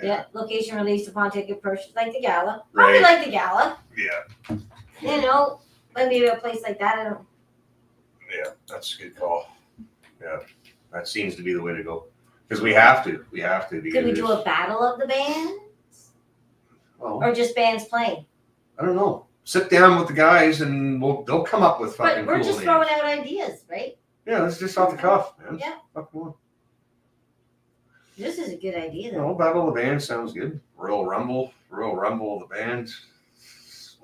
Yeah, location released upon ticket purchase, like the gala. Probably Right. like the gala. Yeah, Maybe a place like that. I don't. yeah, that's a good call. Yeah, that seems to be the way to go because we have to. Because Could we do a battle of the bands, well, or just bands playing? I don't know. Sit down with the guys and they'll come up with fucking But we're cool just names. throwing out ideas, right? Yeah, that's just off the cuff, man. Yeah. Fuck one. This is a good idea, though. No, Battle of the Band sounds good. Royal Rumble of the band.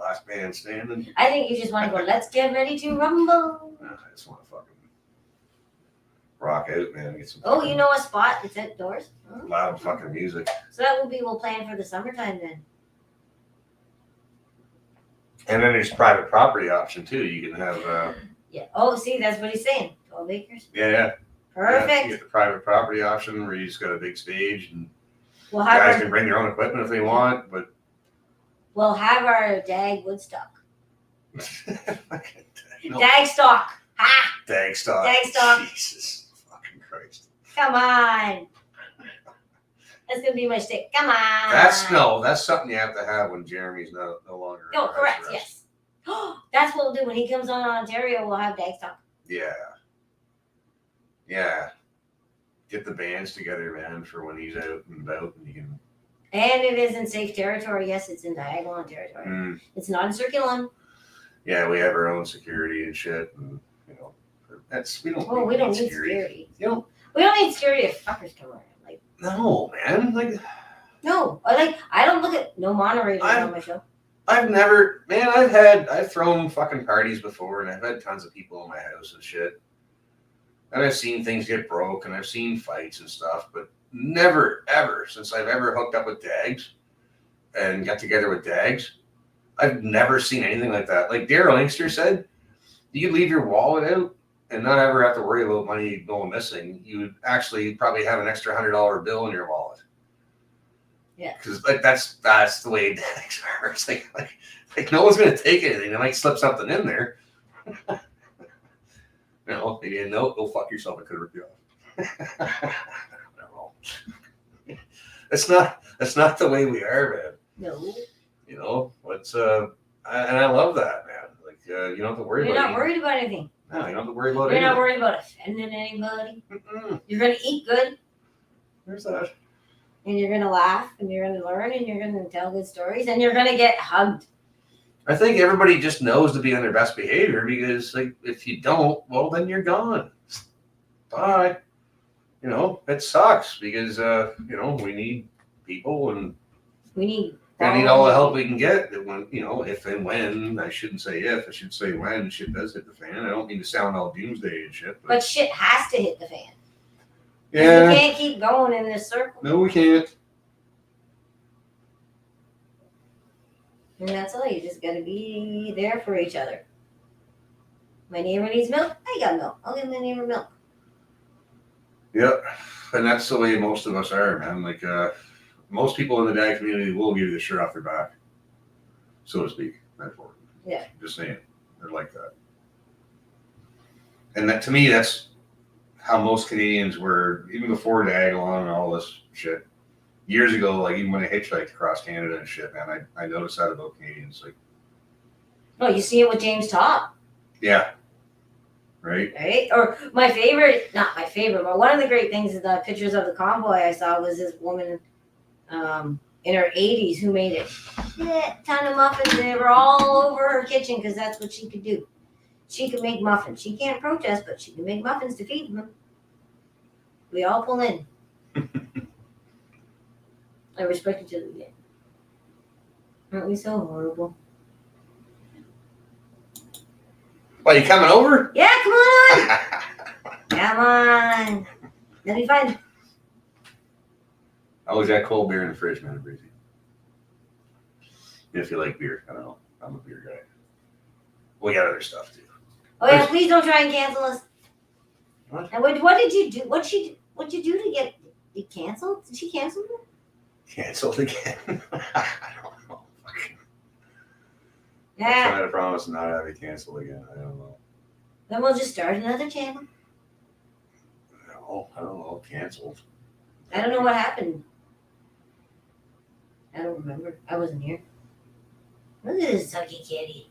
Last band standing. I think you just want to go. Let's get ready to rumble. I just want to fucking rock out, man. Get some Oh, fucking you know a spot that's outdoors. Oh. loud fucking music. So that will be we'll plan for the summertime then. And then there's private property option too. You can have Yeah. Oh, see, that's what he's saying. 12 acres. yeah. Perfect. You get the private property option where you just got a big stage and We'll guys have can our, bring their own equipment if they want, but we'll have our dag Woodstock. no, Dag stock. Ha! dag stock. Dag stock. Jesus fucking Christ. Come on. That's gonna be my stick. Come on. That's something you have to have when Jeremy's no longer. No, on house correct. arrest. Yes. That's what we'll do when he comes on Ontario. We'll have dag stock. Yeah. Yeah. Get the bands together, man, for when he's out and about and you can. And it is in safe territory. Yes, it's in Diagonal territory. Mm, It's not in Circulon. yeah, we have our own security and shit, and we don't. Oh, we don't need security. You know, We don't need security if fuckers come around. Like, no, man. Like, no. I don't look at no moderators on my show. I've thrown fucking parties before, and I've had tons of people in my house and shit. And I've seen things get broke, and I've seen fights and stuff, but never, ever, since I've ever hooked up with dags and got together with dags, I've never seen anything like that. Like Daryl Inkster said, you could leave your wallet out and not ever have to worry about money going missing. You would actually probably have an extra $100 bill in your wallet. Yeah. Because that's the way dags are. It's like no one's gonna take anything. They might slip something in there. Maybe a note, go fuck yourself. I could rip you off. I don't know. That's not the way we are, man. No. And I love that, man. Like you don't have to worry You're about not worried about anything. No, you don't have to worry about You're not anything. worried about offending anybody. Mm-mm. You're gonna eat good, There's that. and you're gonna laugh, and you're gonna learn, and you're gonna tell good stories, and you're gonna get hugged. I think everybody just knows to be on their best behavior because, like, if you don't, well, then you're gone. Bye. It sucks because, we need people and We need Gonna need all the help we can get. That when, if and when, I shouldn't say if, I should say when shit does hit the fan. I don't mean to sound all doomsday and shit, But shit has to hit the fan. yeah. You can't keep going in this circle. No, we can't. And that's all. You just gotta be there for each other. My neighbor needs milk. I got milk. I'll give my neighbor milk. Yep. And that's the way most of us are, man. Like, most people in the dad community will give you the shirt off their back, so to speak. Metaphor. Yeah. Just saying. They're like that. And that, to me, that's how most Canadians were, even before Diagolon and all this shit. Years ago, like even when I hitchhiked across Canada and shit, man, I noticed that about Canadians. Like, Oh, you see it with James Topp, yeah. Right? right? Or my favorite, not my favorite, but one of the great things is the pictures of the convoy I saw was this woman in her 80s who made a shit ton of muffins. They were all over her kitchen because that's what she could do. She could make muffins. She can't protest, but she can make muffins to feed them. We all pull in. I respect each other again. Aren't we so horrible? Well, you coming over? Yeah, come on! Come on. That'll be fun. I always got cold beer in the fridge, man. Breezy. If you like beer, I don't know. I'm a beer guy. We got other stuff too. Oh yeah, please don't try and cancel us. What? And what did you do? What'd you do to get it canceled? Did she cancel you? Canceled again. I don't know. I'm Yeah. trying to promise not to have it canceled again. I don't know. Then we'll just start another channel. No, I don't know. Canceled. I don't know what happened. I don't remember. I wasn't here. Look at this sucky kitty.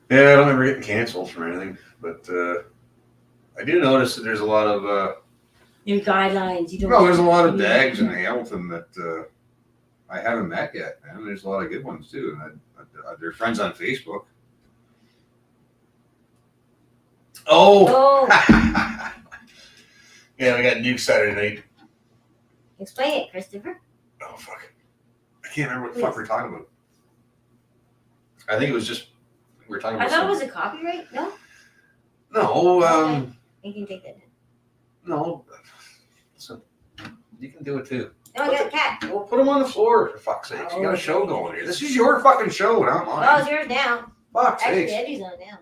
Yeah, I don't remember getting canceled from anything, but I do notice that there's a lot of New guidelines. You don't. there's a lot of dags in Hamilton that I haven't met yet, man. There's a lot of good ones too, and they're friends on Facebook. Oh, Oh, yeah, we got Nuke Saturday night. explain it, Christopher. Oh fuck, I can't remember what the fuck we're talking about. I think it was just we were talking I about. thought it was a copyright. No, No, Okay. You can take that. no. So you can do it too. No, I got a cat. Well, put them on the floor for fuck's sake. You got a show going here. This is your fucking show, not Oh, mine. it's yours now. Fuck's Actually, sake. Eddie's on now.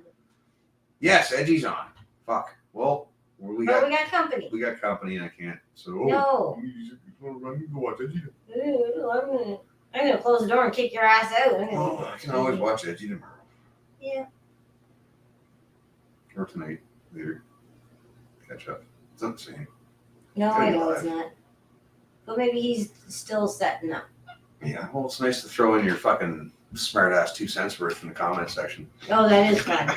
Yes, Edgy's on. Fuck. Well, we But got we got company. company and I can't. So No. You want to run? You go watch Edgy. Ooh, I'm gonna close the door and kick your ass out. Oh, I can always watch Edgy tomorrow Yeah. or tonight later. Catch up. It's not the same. No, I know it's Live. not. But maybe he's still setting up. Yeah. Well, it's nice to throw in your fucking smart ass 2 cents worth in the comment section. Oh, that is fun.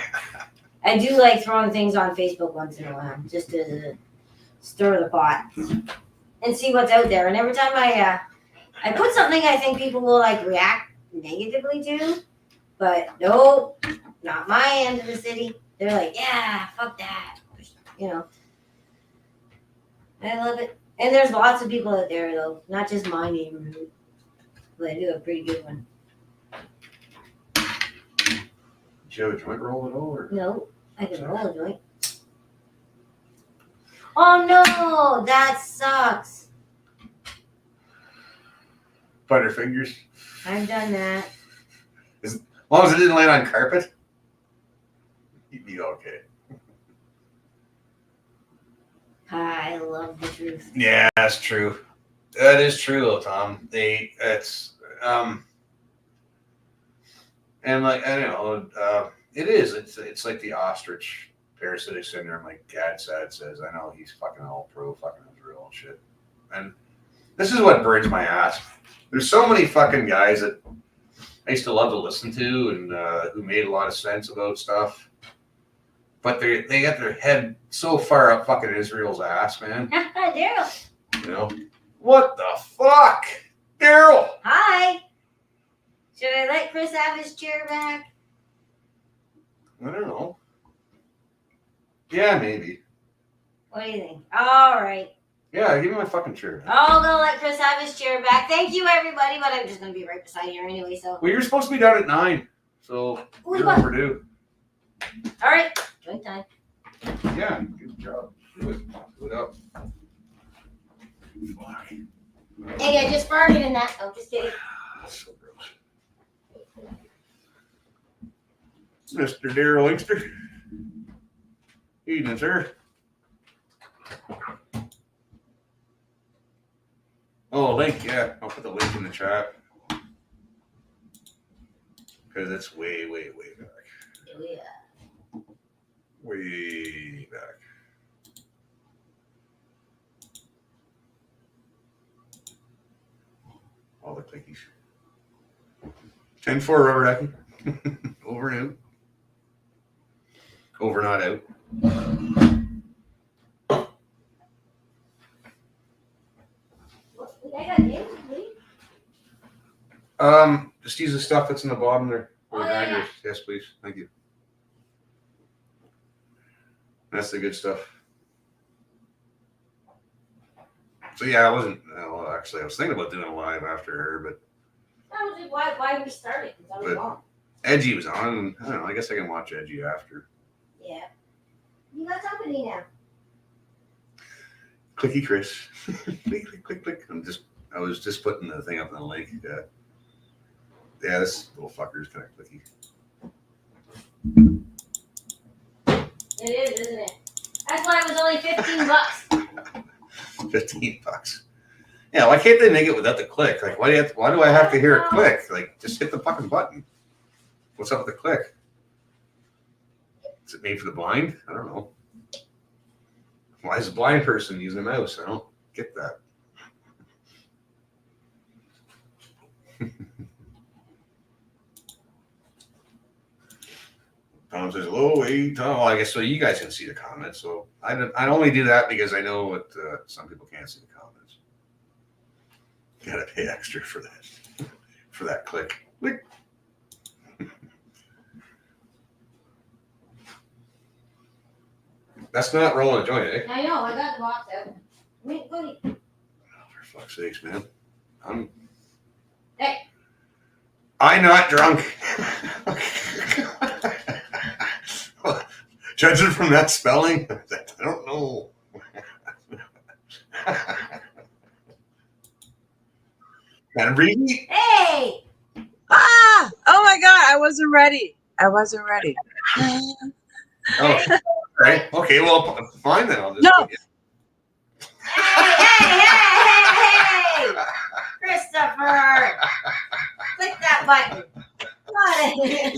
I do like throwing things on Facebook once in a while, just to stir the pot and see what's out there. And every time I put something I think people will like react negatively to, but no, not my end of the city. They're like, yeah, fuck that. You know. I love it. And there's lots of people out there though, not just my neighborhood. But I do a pretty good one. Did you have a joint roll at all? Or? No, I can roll a joint. Oh no, that sucks. Butterfingers. I've done that. As long as it didn't land on carpet, you'd be okay. I love the truth. Yeah, that's true. That is true, though, Tom. And like I don't know, it is. It's like the ostrich parasitic syndrome, like Gad said. I know he's fucking all pro fucking Israel and shit. And this is what burns my ass. There's so many fucking guys that I used to love to listen to and who made a lot of sense about stuff. But they got their head so far up fucking Israel's ass, man. Daryl. You know? What the fuck? Daryl! Hi. Should I let Chris have his chair back? I don't know. Yeah, maybe. What do you think? All right. Yeah, give me my fucking chair. I'll go let Chris have his chair back. Thank you, everybody. But I'm just gonna be right beside here anyway. So. Well, you're supposed to be done at 9, so Ooh, you're what? overdue. All right. Joint time. Yeah, good job. Do it. Do it up. Fuck. Hey, I just farted in that. I'm just kidding. So gross. Mr. Daryl Inkster. Evening, sir. Oh, link, yeah. I'll put the link in the chat. Because it's way, way, way back. Yeah. Way back. All the clickies. 10-4 rubber ducky. Over and out. Over, not out. I got names, please. Just use the stuff that's in the bottom there. Oh, yeah, yeah. Yes, please. Thank you. That's the good stuff. So yeah, I wasn't. Well, actually, I was thinking about doing a live after her, but That was just why we started. Because I was But- wrong. Edgy was on, and I don't know. I guess I can watch Edgy after. Yeah. You got company now. Clicky Chris. Click, click, click, click. I was just putting the thing up in the link. Yeah, this little fucker is kind of clicky. It is, isn't it? That's why it was only $15. $15. Yeah, why can't they make it without the click? Like, why do I have to hear a click? Like, just hit the fucking button. What's up with the click? Is it made for the blind? I don't know. Why is a blind person using a mouse? I don't get that. Tom says, "Hello, wait." Oh, I guess so. You guys can see the comments. So I only do that because I know what some people can't see the comments. Gotta pay extra for that click. Click. That's not rolling a joint, eh? I know, I got the box out. Wait, Cody. Oh, for fuck's sakes, man. Hey. I'm not drunk. Judging from that spelling, I don't know. Kind of breezy. Hey! Ah! Oh my God! I wasn't ready. Oh, right. Okay, well, fine then. I'll just. No. Hey! Christopher! Click that button. What?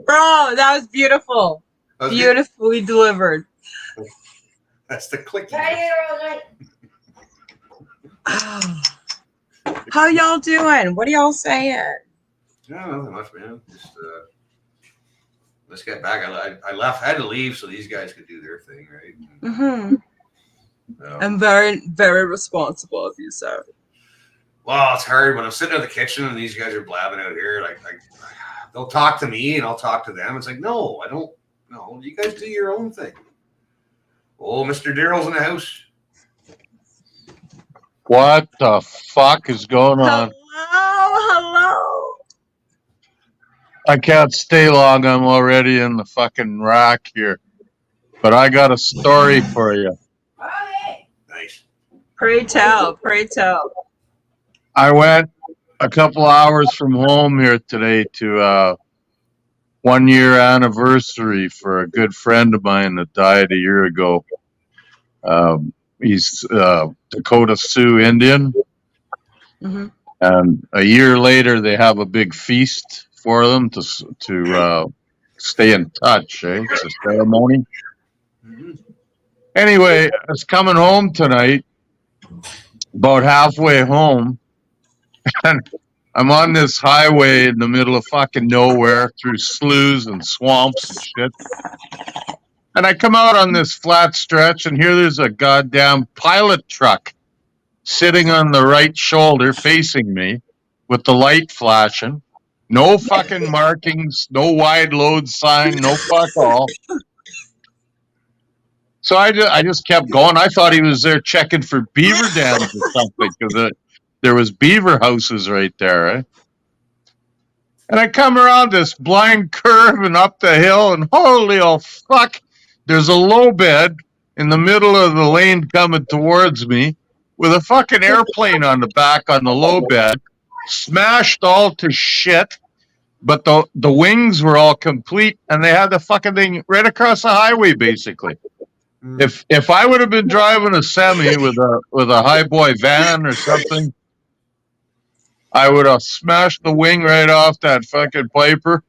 Bro, that was beautiful. Okay, Beautifully delivered. that's the clicky. Try to get it all right. How y'all doing? What are y'all saying? No, nothing much, man. Just let's get back. I left. I had to leave so these guys could do their thing, right? Mm-hmm. So, I'm very, very responsible of you, sir. well, it's hard when I'm sitting in the kitchen and these guys are blabbing out here. Like they'll talk to me and I'll talk to them. It's like, no, I don't. No, you guys do your own thing. Oh, Mr. Daryl's in the house. What the fuck is going on? Hello. I can't stay long. I'm already in the fucking rack here. But I got a story for you. Okay. Nice. Pray tell. I went a couple hours from home here today to 1 year anniversary for a good friend of mine that died a year ago. He's Dakota Sioux Indian. Mm-hmm. And a year later, they have a big feast for them to stay in touch. Eh? It's a ceremony. Anyway, I was coming home tonight, about halfway home, and I'm on this highway in the middle of fucking nowhere through sloughs and swamps and shit. And I come out on this flat stretch, and here there's a goddamn pilot truck sitting on the right shoulder facing me with the light flashing. No fucking markings, no wide load sign, no fuck all. So I just kept going. I thought he was there checking for beaver dams or something because there was beaver houses right there. Eh? And I come around this blind curve and up the hill, and holy fuck, there's a low bed in the middle of the lane coming towards me with a fucking airplane on the back on the low bed, smashed all to shit. But the wings were all complete, and they had the fucking thing right across the highway, basically. If I would have been driving a semi with a high boy van or something, I would have smashed the wing right off that fucking Piper.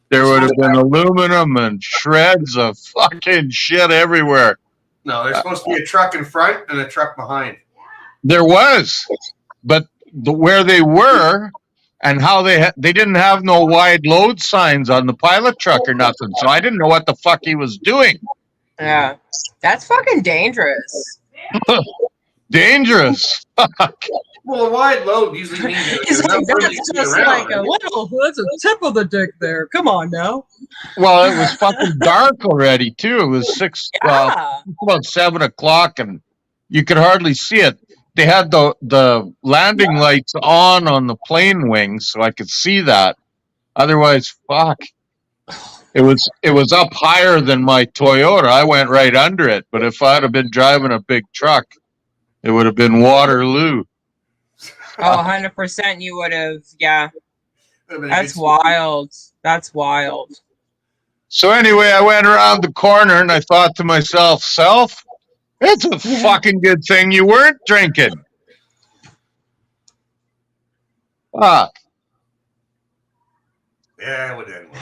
There would have been aluminum and shreds of fucking shit everywhere. No, there's supposed to be a truck in front and a truck behind. There was, but where they were and how they didn't have no wide load signs on the pilot truck or nothing, so I didn't know what the fuck he was doing. Yeah, that's fucking dangerous. Dangerous. Well, a wide load usually means He's like, that's just like a little, that's a tip of the dick there. Come on now. Well, it was fucking dark already too. It was about 7 o'clock, and you could hardly see it. They had the landing lights on the plane wings, so I could see that. Otherwise, fuck. It was up higher than my Toyota. I went right under it. But if I'd have been driving a big truck, it would have been Waterloo. Oh, 100% you would have. Yeah. That's wild. That's wild. So anyway, I went around the corner and I thought to myself, Self, it's a fucking good thing you weren't drinking. Fuck. Yeah, it would end well.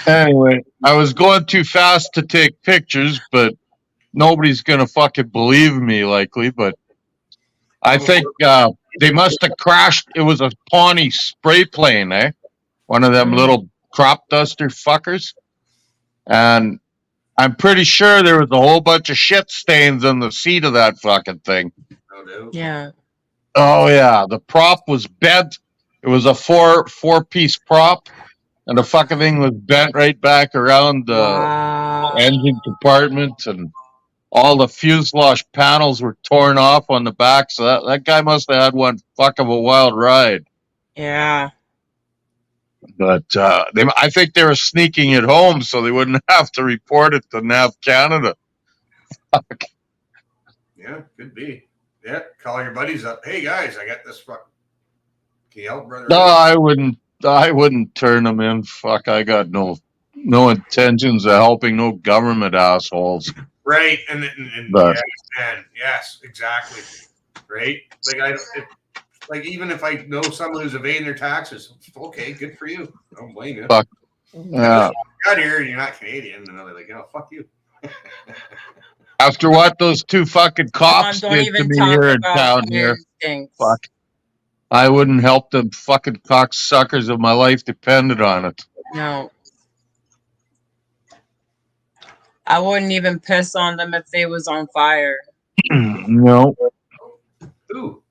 Anyway, I was going too fast to take pictures, but nobody's gonna fucking believe me, likely. But I think they must have crashed. It was a Pawnee spray plane, eh? One of them little crop duster fuckers. And I'm pretty sure there was a whole bunch of shit stains on the seat of that fucking thing. Oh, no. Yeah. Oh yeah, the prop was bent. It was a four-piece prop, and the fucking thing was bent right back around the engine compartment, and all the fuselage panels were torn off on the back. So that guy must have had one fuck of a wild ride. Yeah. But I think they were sneaking it home so they wouldn't have to report it to NAV Canada. Fuck. Yeah, could be. Yeah, call your buddies up. Hey guys, I got this fuck. Can you help, brother? No, I wouldn't turn them in. Fuck, I got no intentions of helping no government assholes. Right, and But- yes, man, yes, exactly. Right, like even if I know someone who's evading their taxes, okay, good for you. I don't blame you. Fuck. Yeah. You got here and you're not Canadian, and they're like, oh, fuck you. After what those two fucking cops Don't did to even me talk here in about town your here, instincts. fuck, I wouldn't help them fucking cocksuckers if my life depended on it. No. I wouldn't even piss on them if they was on fire. No. Ooh.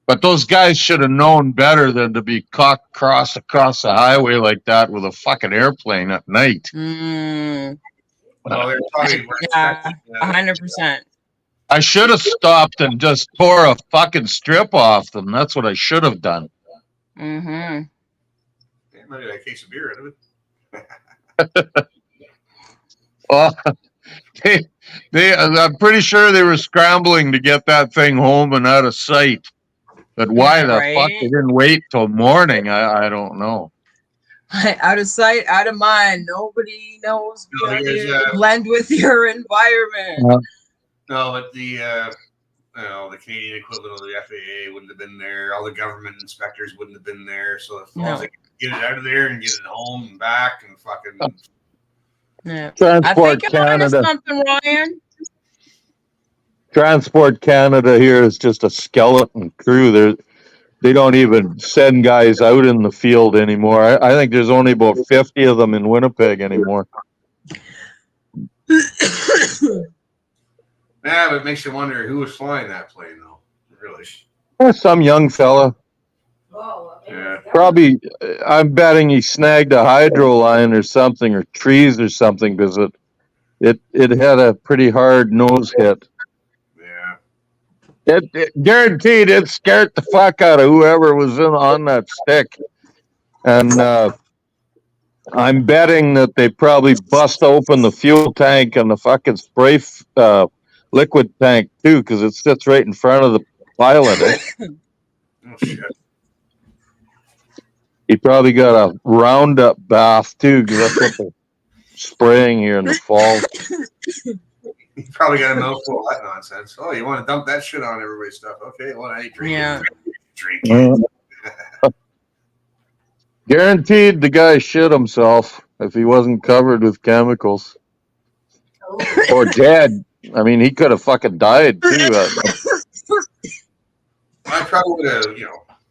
But those guys should have known better than to be cocked across the highway like that with a fucking airplane at night. Well, they're probably Yeah, 100%. I should have stopped and just tore a fucking strip off them. That's what I should have done. Mm-hmm. Maybe a case of beer out of it. Well, I'm pretty sure they were scrambling to get that thing home and out of sight. But why the Right? fuck they didn't wait till morning, I don't know. Out of sight, out of mind. Nobody knows No, how there's, to blend with your environment. Yeah. No, but the Canadian equivalent of the FAA wouldn't have been there. All the government inspectors wouldn't have been there. So as long as they could get it out of there and get it home and back and fucking. Yeah. I Transport think I'm onto Canada. something, Ryan. Transport Canada here is just a skeleton crew. They don't even send guys out in the field anymore. I think there's only about 50 of them in Winnipeg anymore. Yeah, but it makes you wonder who was flying that plane, though. Really. Some young fella. Yeah. Probably, I'm betting he snagged a hydro line or something, or trees or something, because it had a pretty hard nose hit. Yeah. It guaranteed it scared the fuck out of whoever was on that stick. And I'm betting that they probably bust open the fuel tank and the fucking spray liquid tank too, because it sits right in front of the pilot. Oh shit. He probably got a Roundup bath too, because that's what they're spraying here in the fall. You probably got a mouthful of that nonsense. Oh, you want to dump that shit on everybody's stuff? Okay, well, I ain't drinking. Yeah. Drink. Guaranteed the guy shit himself if he wasn't covered with chemicals. Oh. Or dead. I mean, he could have fucking died too. I probably would have,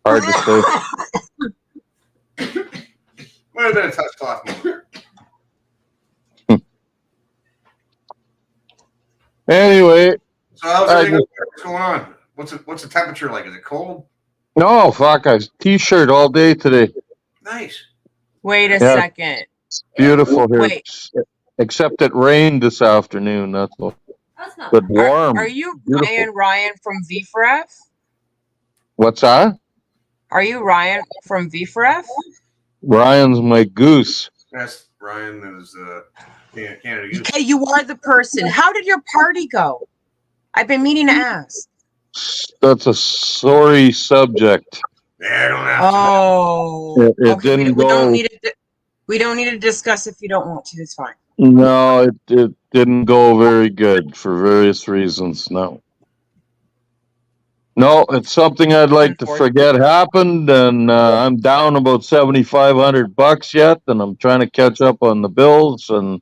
Hard to say. might have been a touch cloth moment. Anyway, So how's everything up there? What's going on? What's the temperature like? Is it cold? no, fuck, I was t-shirt all day today. Nice. Wait a Yeah. second. Beautiful here. Wait. Except it rained this afternoon, that's all. That's not But warm. Are you Beautiful. Ryan from VFRF? What's that? Are you Ryan from VFRF? Ryan's my goose. That's Ryan. That is Canada Goose. Okay, you are the person. How did your party go? I've been meaning to ask. That's a sorry subject. Yeah, don't have Oh, It didn't we go. don't need to. We don't need to discuss if you don't want to. It's fine. No, it didn't go very good for various reasons. No, it's something I'd like to forget happened, and I'm down about $7,500 yet, and I'm trying to catch up on the bills, and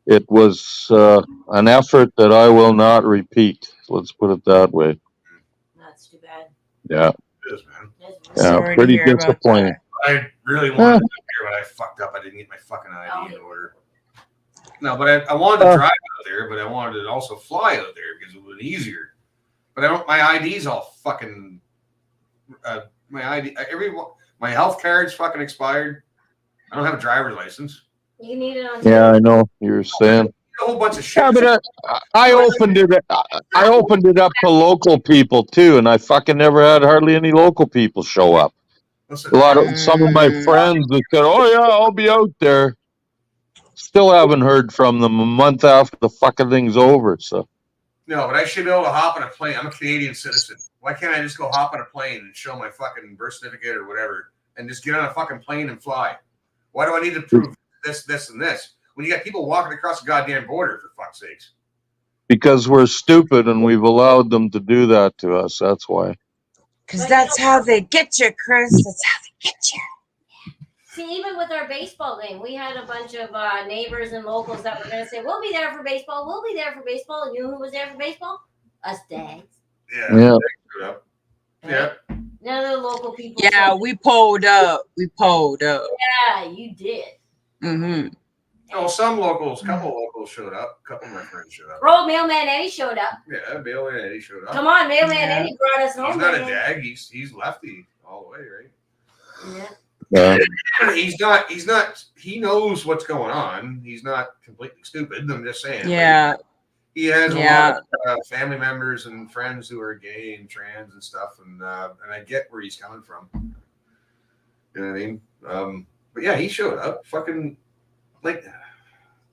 it was an effort that I will not repeat. Let's put it that way. That's too bad. Yeah, to. It is, man. That's yeah, Sorry to pretty hear about disappointing. I really wanted to hear, but I fucked up. I didn't get my fucking ID in order. No, but I wanted to drive out there, but I wanted to also fly out there because it would be easier. But I don't. My ID's all fucking. My ID. My health card's fucking expired. I don't have a driver's license. You need it on. Yeah, I know you're saying. A whole bunch of shit. Yeah, but I opened it. I opened it up to local people too, and I fucking never had hardly any local people show up. Listen, Some of my friends that said, "Oh yeah, I'll be out there." Still haven't heard from them a month after the fucking thing's over. So no, but I should be able to hop on a plane. I'm a Canadian citizen. Why can't I just go hop on a plane and show my fucking birth certificate or whatever, and just get on a fucking plane and fly? Why do I need to prove this, and this? When you got people walking across the goddamn border, for fuck's sakes. because we're stupid and we've allowed them to do that to us. That's why. Because that's how they get you, Chris. That's how they get you. See, even with our baseball game, we had a bunch of neighbors and locals that were going to say, "We'll be there for baseball. We'll be there for baseball." And you know who was there for baseball? Us dads. Yeah. Yeah. None of the local people. Yeah, showed we pulled up. We pulled up. up. Yeah, you did. Mm-hmm. Oh, some locals, couple locals showed up. A couple of my friends showed up. Old Mailman Eddie showed up. Yeah, Bill and Eddie showed up. Come on, Mailman Yeah. Eddie brought us home. He's not a man. jag. He's lefty all the way, right? Yeah. Yeah. He's not. He knows what's going on. He's not completely stupid. I'm just saying. Yeah. He has a Yeah. lot of family members and friends who are gay and trans and stuff, and I get where he's coming from. You know what I mean? But yeah, he showed up. Fucking like,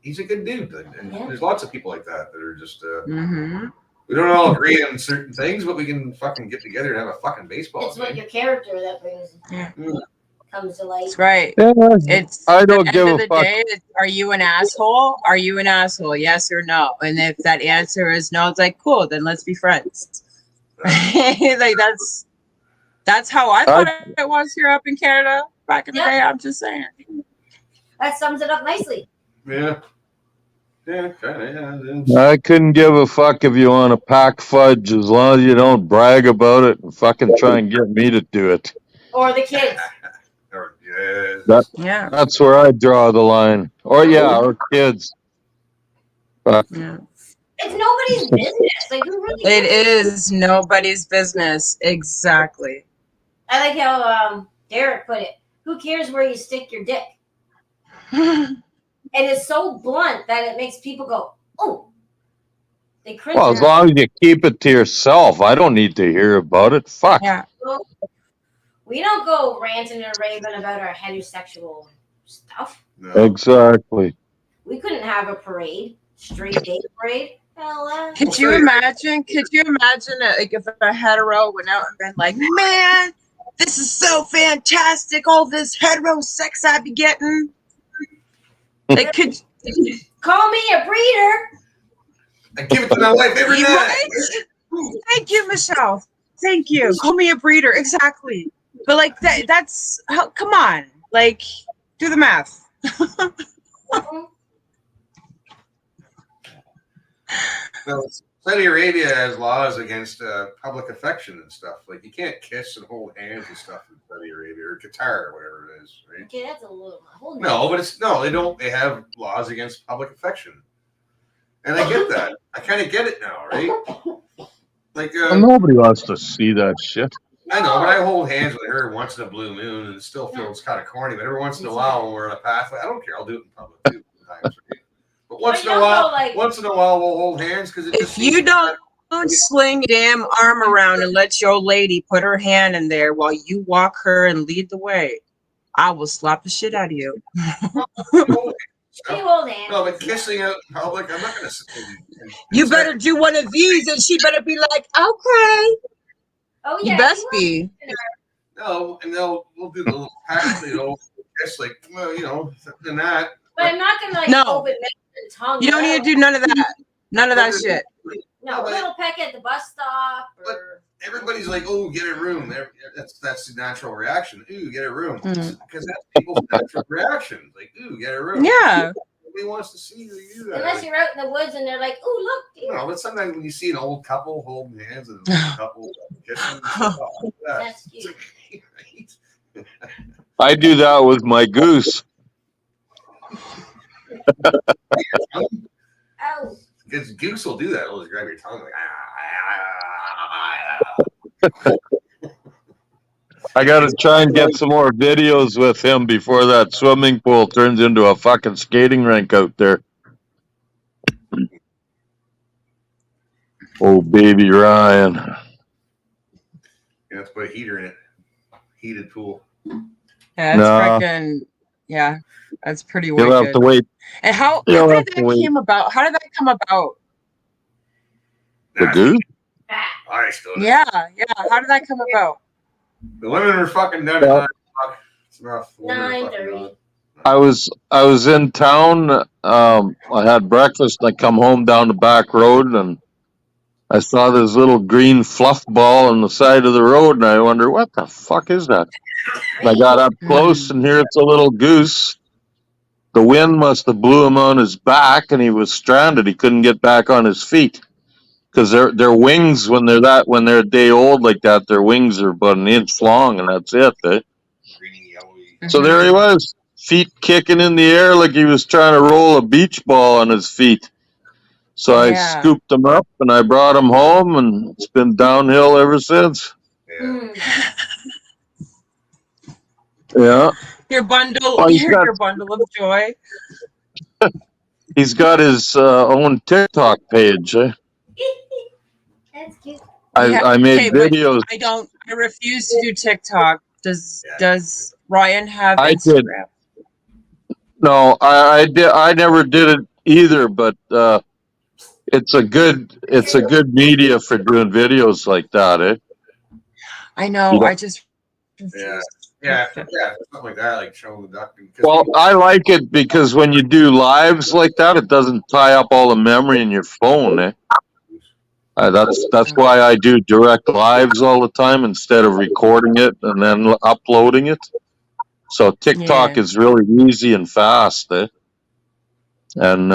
he's a good dude, and Yeah. there's lots of people like that that are just. Mm-hmm. We don't all agree on certain things, but we can fucking get together and have a fucking baseball It's what game. your character that brings Yeah. comes to light. That's right. Yeah, It's I don't at the give end a of the fuck. day, are you an asshole? Are you an asshole? Yes or no? And if that answer is no, it's like, cool, then let's be friends. Like that's how I thought it was here up in Canada back in the Yeah. day. I'm just saying. That sums it up nicely. Yeah. Yeah, kind of. I couldn't give a fuck if you want to pack fudge as long as you don't brag about it and fucking try and get me to do it. Or the kids. Or, yeah. That, Yeah. that's where I draw the line. Or yeah, or kids. But Yeah. It's nobody's business. Like who really It cares? is nobody's business. Exactly. I like how Derek put it. Who cares where you stick your dick? and it's so blunt that it makes people go, "Oh." They cringe. Well, as long as you keep it to yourself, I don't need to hear about it. Fuck. Yeah. We don't go ranting and raving about our heterosexual stuff. No. Exactly. We couldn't have a parade, straight date parade. Hell, Could you imagine? Could you imagine that, like, if a hetero went out and been like, "Man, this is so fantastic! All this hetero sex I be getting." Like, could call me a breeder. I give it to my wife every you night. right? Thank you, Michelle. Thank you. Call me a breeder, exactly. But like that's how, come on, like, do the math. No, Saudi Arabia has laws against public affection and stuff. Like you can't kiss and hold hands and stuff in Saudi Arabia or Qatar or whatever it is, right? Okay, that's a little. No, but it's no, they don't. They have laws against public affection, and I get that. I kind of get it now, right? Like Well, nobody wants to see that shit. I know, but I hold hands with her once in a blue moon, and it still feels kind of corny. But every once in a while, when we're on a pathway, I don't care. I'll do it in public too. Sometimes, right? But once in a while, we'll hold hands because if you don't sling your damn arm around and let your lady put her hand in there while you walk her and lead the way, I will slap the shit out of you. No, but kissing out in public, I'm not going to. You better do one of these, and she better be like, "Okay." Oh yeah, you best be. No, and we'll do the little pat, kiss, like, well, and that. But I'm not gonna No. open the tongue. You don't need to do none of that. None of that shit. No, a little peck at the bus stop. Or... Everybody's like, "Oh, get a room." That's the natural reaction. Ooh, get a room. Mhm. Because that's people's natural reaction. Like, ooh, get a room. Yeah. Nobody wants to see you do that. Unless you're out in the woods and they're like, "Ooh, look." Dear. No, but sometimes when you see an old couple holding hands and an old couple kissing, That's cute. I do that with my goose. Oh. Because goose will do that. It'll just grab your tongue like, I got to try and get some more videos with him before that swimming pool turns into a fucking skating rink out there. Oh, baby Ryan. You have to put a heater in it. Heated pool. Yeah, that's freaking. Yeah, that's pretty wicked. You'll have to wait. And how You'll did have that to wait. came about? How did that come about? The goose? I still. Yeah. How did that come about? The women were fucking done at 9 o'clock. It's rough. 9:30. I was in town. I had breakfast. I come home down the back road and I saw this little green fluff ball on the side of the road, and I wonder what the fuck is that. And I got up close, and here it's a little goose. The wind must have blew him on his back, and he was stranded. He couldn't get back on his feet because their wings, when they're a day old like that, their wings are about an inch long, and that's it. Eh? So there he was, feet kicking in the air like he was trying to roll a beach ball on his feet. So I scooped him up and I brought him home, and it's been downhill ever since. Yeah. Your bundle, Oh, your bundle of joy. He's got his own TikTok page. Eh? That's cute. I made videos. I refuse to do TikTok. Does Ryan have I Instagram? did. No, I did. I never did it either, but it's a good media for doing videos like that, eh? I know. I just Yeah, something like that, like showing the duck. Well, I like it because when you do lives like that, it doesn't tie up all the memory in your phone, eh? That's why I do direct lives all the time instead of recording it and then uploading it. So TikTok is really easy and fast, eh? And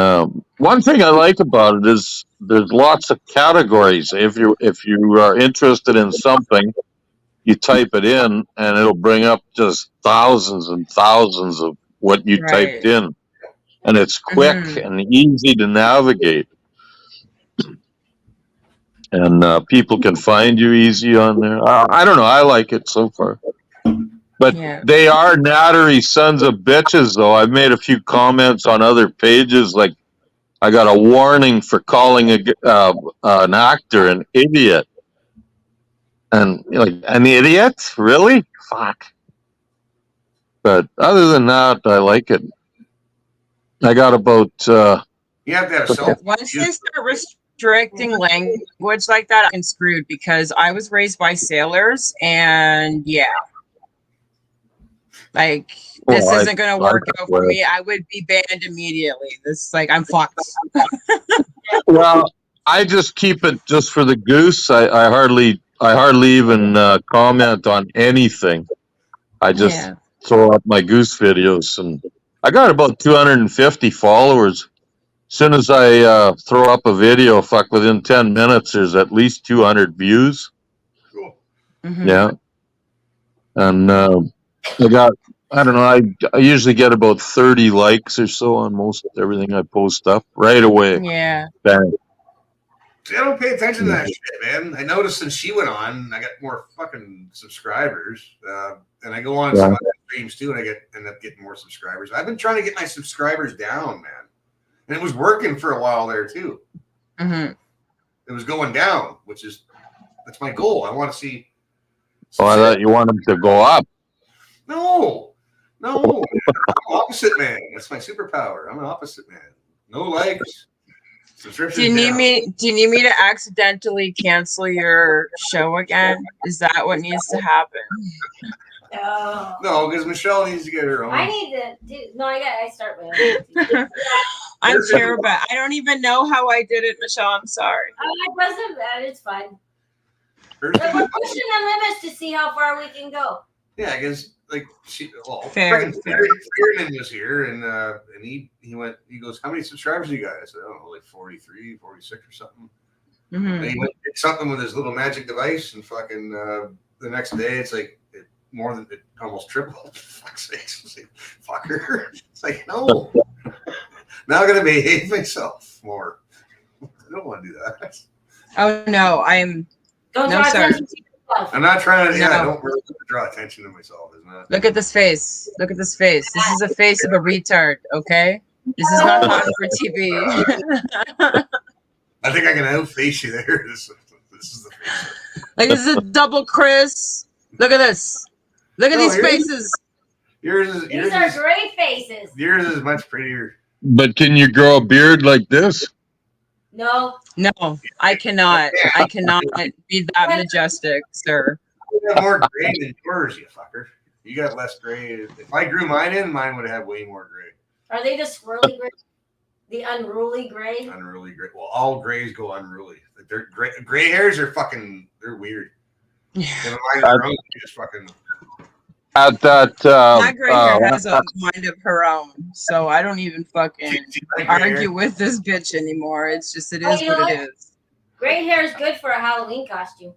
one thing I like about it is there's lots of categories. If you are interested in something, you type it in and it'll bring up just thousands and thousands of what you typed in, and it's quick and easy to navigate, and people can find you easy on there. I don't know. I like it so far. But Yeah. they are nattery sons of bitches, though. I've made a few comments on other pages, like I got a warning for calling an actor an idiot, and like an idiot, really? Fuck. But other than that, I like it. I got about You have to have self. Once they start restricting language like that, I'm screwed because I was raised by sailors, and yeah, like this Well, isn't gonna work out for me. I would be banned immediately. This like I'm fucked. well, I just keep it just for the goose. I hardly even comment on anything. I just Yeah. throw up my goose videos, and I got about 250 followers. As soon as I throw up a video, fuck, within 10 minutes, there's at least 200 views. Cool. Mhm. Yeah. And I got, I don't know, I usually get about 30 likes or so on most everything I post up right away. Yeah. Bang. See, I don't pay attention to that shit, man. I noticed since she went on, I got more fucking subscribers. And I go on some other streams too, and I end up getting more subscribers. I've been trying to get my subscribers down, man. And it was working for a while there too. Mhm. It was going down, that's my goal. I want to see. Oh, I thought you want them to go up. No, man. I'm opposite man. That's my superpower. I'm an opposite man. No likes. Subscriptions. Do you need me to accidentally cancel your show again? Is that what needs to happen? No, because Michelle needs to get her own. I need to do. No, I start my own. I'm terrible. I don't even know how I did it, Michelle. I'm sorry. It wasn't bad. It's fun. Hers- But we're pushing the limits to see how far we can go. Yeah, I guess Fair. Fearman was here, and he goes, how many subscribers you got? I said, I don't know, like 43, 46 or something. Mhm. And he went did something with his little magic device, and fucking the next day it's like it almost tripled. For fuck's sake, it's like, fucker. It's like, no. Now I'm gonna behave myself more. I don't want to do that. Oh no, Don't No, draw sir. attention to yourself. I'm not trying to. Yeah, I No. don't really draw attention to myself. Isn't that? look at this face. Look at this face. This is the face of a retard. Okay, this is not on for TV. I think I can outface you there. This is the face. Like this is a double Chris. Look at this. Look at No, these yours- faces. These are great faces. Yours is much prettier. But can you grow a beard like this? No, No, I cannot. I cannot be that majestic, sir. You got more gray than yours, you fucker. You got less gray. If I grew mine in, mine would have way more gray. are they the swirly gray? The unruly gray? Unruly gray. Well, all grays go unruly. They're gray hairs are fucking. They're weird. Yeah. And mine's grown, just fucking. At that, My gray hair has a mind of her own, so I don't even fucking Like gray hair. argue with this bitch anymore. It's just it Oh, is you know what it what? is. Gray hair is good for a Halloween costume.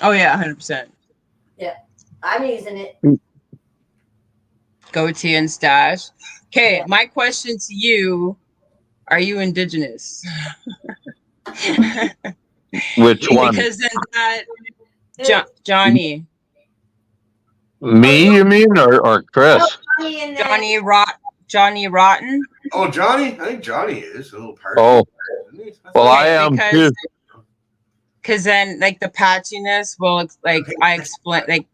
Oh yeah, 100%. I'm using it. Goatee and stash. Okay, my question to you: are you indigenous? which one? Because then that Johnny, Me, you mean, or Chris? Johnny and Johnny Rotten. Oh, Johnny. I think Johnny is a little part. Oh, Isn't he? well, I am because- too. Because then, like the patchiness will,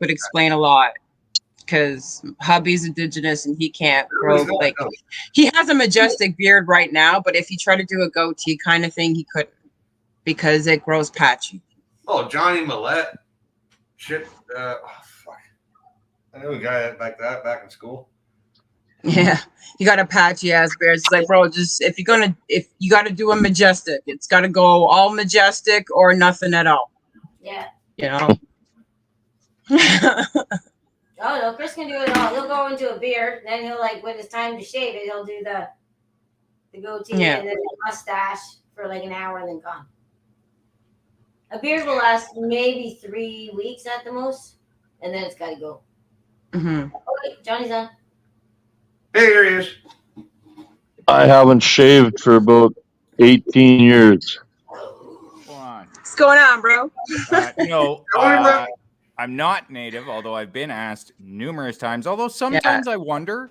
would explain a lot. Because hubby's indigenous and he can't grow he has a majestic beard right now, but if he tried to do a goatee kind of thing, he couldn't because it grows patchy. Oh, Johnny Millette. Shit. Fuck. I knew a guy back in school. Yeah, you got a patchy ass beard. It's like, bro, just if you got to do a majestic, it's got to go all majestic or nothing at all. Yeah. You know. Oh no, Chris can do it all. He'll go into a beard, then he'll when it's time to shave it, he'll do the goatee Yeah. and then the mustache for like an hour and then gone. A beard will last maybe 3 weeks at the most, and then it's got to go. hmm Oh wait, Johnny's on. Hey, here he is. I haven't shaved for about 18 years. What's going on, bro? Come on, bro. I'm not Native, although I've been asked numerous times. Although sometimes I wonder,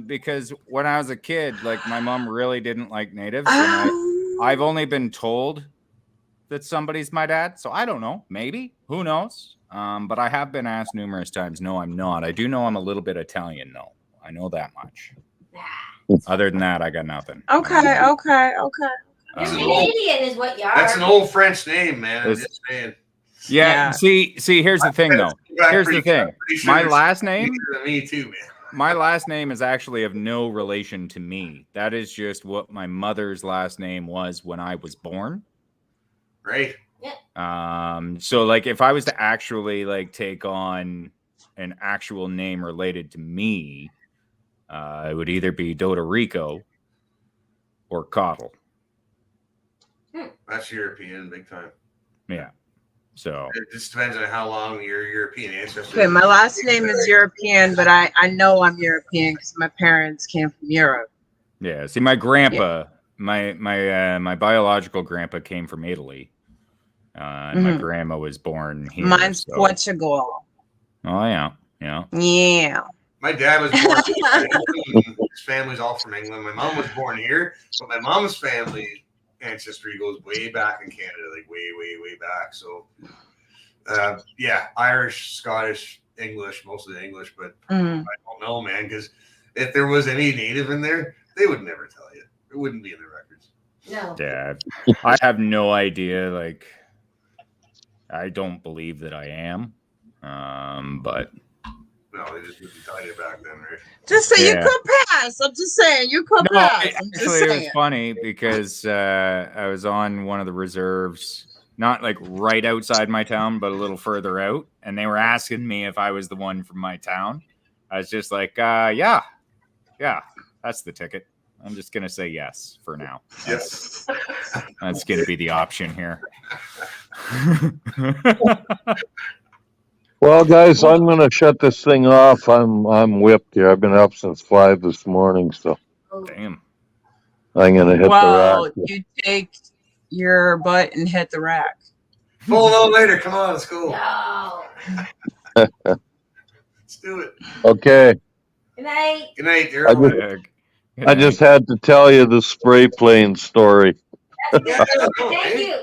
because when I was a kid, like my mom really didn't like Natives, and I've only been told that somebody's my dad, so I don't know. Maybe, who knows? But I have been asked numerous times. No, I'm not. I do know I'm a little bit Italian, though. I know that much. Other than that, I got nothing. Okay. You're Canadian, is what you are. That's an old French name, man. I'm It's- just saying. Yeah. See. Here's the thing, though. Here's the thing. My last name. Me too, man. My last name is actually of no relation to me. That is just what my mother's last name was when I was born. Right. So like if I was to actually like take on an actual name related to me, it would either be Dodorico or Cottle. That's European, big time. Yeah. So It just depends on how long your European ancestors. Okay, my last name is European, but I know I'm European because my parents came from Europe. yeah. See, my grandpa, my biological grandpa came from Italy. And my grandma was born here. Mine's so- Portugal. Oh yeah. Yeah. Yeah. My dad was born in England. His family's all from England. My mom was born here, but my mom's family ancestry goes way back in Canada, like way back. So, yeah, Irish, Scottish, English, mostly English, but I don't know, man, because if there was any native in there, they would never tell you. It wouldn't be in the records. No. Yeah. I have no idea. Like, I don't believe that I am. But No, they just wouldn't tell you back then, right? Just say Yeah. you could pass. I'm just saying you could no, pass. I'm just actually, it was saying. funny because I was on one of the reserves, not like right outside my town, but a little further out, and they were asking me if I was the one from my town. I was just like, yeah, that's the ticket. I'm just gonna say yes for now. Yes. That's gonna be the option here. Well, guys, I'm gonna shut this thing off. I'm whipped here. I've been up since 5 this morning, so Damn. I'm gonna hit Well, the rack. you take your butt and hit the rack. Pull it out later. Come on, let's go. No. Let's do it. Okay, Good night. Good night, I dear. just, I just had to tell you the spray plane story. Thank you.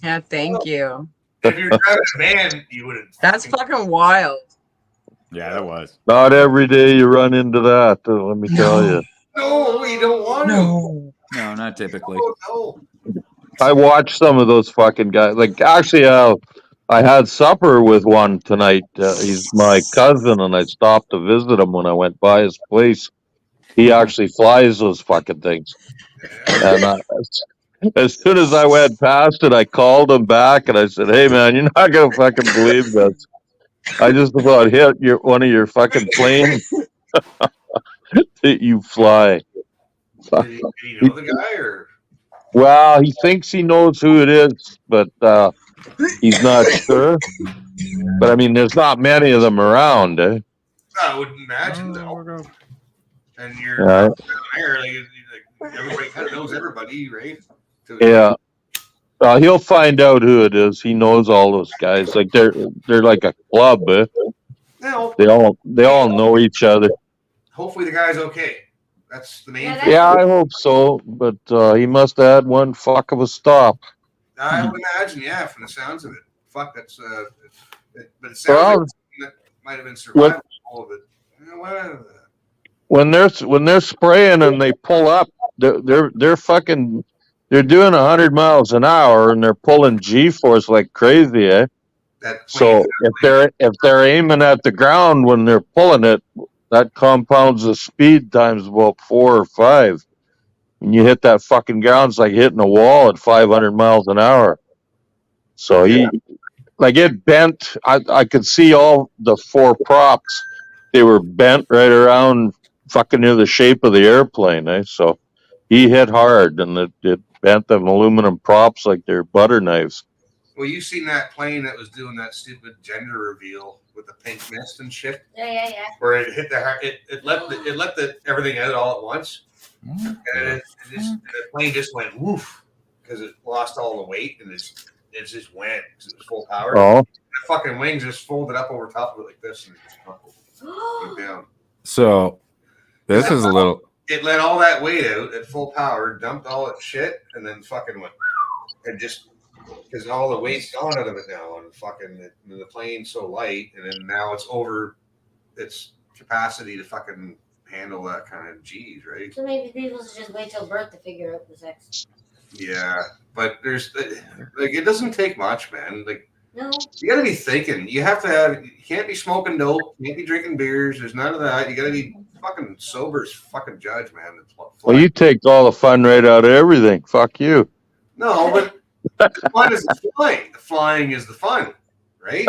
Yeah, thank you. If you were driving a van, you would have. That's fucking wild. Yeah, that was. Not every day you run into that. Let me tell you. No, you don't want No. No, not typically. to. Oh, no. I watched some of those fucking guys. Like, actually, I had supper with one tonight. He's my cousin, and I stopped to visit him when I went by his place. He actually flies those fucking things. And as soon as I went past it, I called him back and I said, "Hey, man, you're not gonna fucking believe this. I just about hit one of your fucking planes that you fly." Did you know the guy or? Well, he thinks he knows who it is, but he's not sure. But I mean, there's not many of them around. Eh? I wouldn't imagine though. And you're Yeah. there, like everybody kind of knows everybody, right? So- Yeah. He'll find out who it is. He knows all those guys. Like they're like a club. Eh? No, They all know each other. hopefully the guy's okay. That's the main Yeah, thing. Yeah, I hope so. But he must have had one fuck of a stop. I would imagine, yeah, from the sounds of it. Fuck, that's but it sounds Well, like that might have been survival all of it. You know what? when they're spraying and they pull up, they're fucking they're doing 100 miles an hour and they're pulling G-force like crazy, eh? That So if they're aiming at the ground when they're pulling it, that compounds the speed times about 4 or 5. When you hit that fucking ground, it's like hitting a wall at 500 miles an hour. So it bent. I could see all the 4 props. They were bent right around fucking near the shape of the airplane, eh? So he hit hard and it bent them aluminum props like they're butter knives. well, you seen that plane that was doing that stupid gender reveal with the pink mist and shit, Yeah. where it hit it let the everything out all at once, and the plane just went woof because it lost all the weight and it just went because it was full power. Oh, The fucking wings just folded up over top of it like this and it just went down. So this is a little. It let all that weight out at full power, dumped all its shit, and then fucking went and just because all the weight's gone out of it now, and fucking the plane's so light, and then now it's over its capacity to fucking handle that kind of G's, right? So maybe people should just wait till birth to figure out the sex. Yeah, but there's like it doesn't take much, man. Like No. you gotta be thinking. You have to have. You can't be smoking dope. You can't be drinking beers. There's none of that. You gotta be fucking sober as fucking judge, man. well, you take all the fun right out of everything. Fuck you. No, but the fun is the flying. The flying is the fun, right?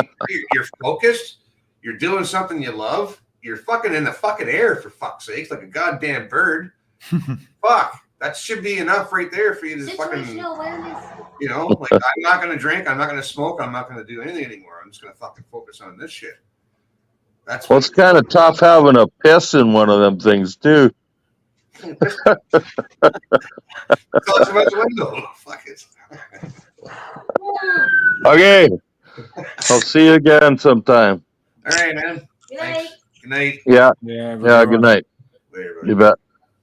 You're focused. You're doing something you love. You're fucking in the fucking air for fuck's sake, like a goddamn bird. Fuck, that should be enough right there for you to fucking, Situational awareness. you know, like I'm not gonna drink, I'm not gonna smoke, I'm not gonna do anything anymore. I'm just gonna fucking focus on this shit. That's Well, it's kind of tough having a piss in one of them things too. Close my window. Fuck it. Okay, I'll see you again sometime. All right, man. Good night. Thanks. Good night. Yeah, Yeah. yeah. Good night. Later, buddy. You bet.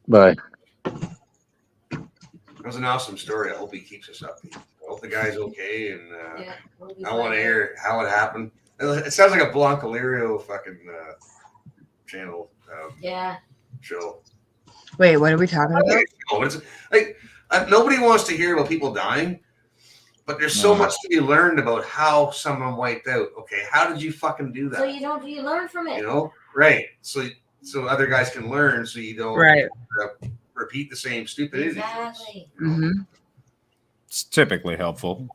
Bye. That was an awesome story. I hope he keeps us upbeat. I hope the guy's okay, and Yeah, we'll be I want fine. to hear how it happened. It sounds like a Blanca Lirio fucking channel Yeah. show. Wait, what are we talking about? Oh, it's like nobody wants to hear about people dying, but there's so No. much to be learned about how someone wiped out. Okay, how did you fucking do that? So you learn from it. You know, right? So other guys can learn, so you don't Right. repeat the same stupidity. Exactly. hmm It's typically helpful.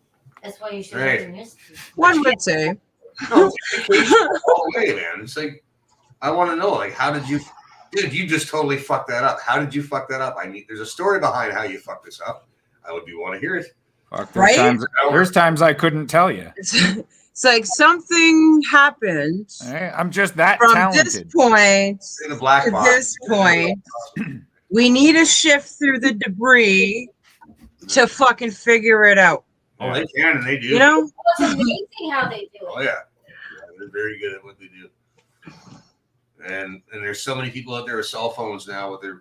That's why you should Right. learn history. One would say. No, it's education all the way, man. It's like I want to know, like, how did you, dude? You just totally fucked that up. How did you fuck that up? There's a story behind how you fucked this up. I would want to hear it. Fuck, Right? There's times I couldn't tell you. It's like something happened I'm just that from talented. this point In a black to box. this point. We need to shift through the debris to fucking figure it out. Oh, they can and they do. You know? It's amazing how they do Oh it. yeah. They're very good at what they do. And there's so many people out there with cell phones now with their.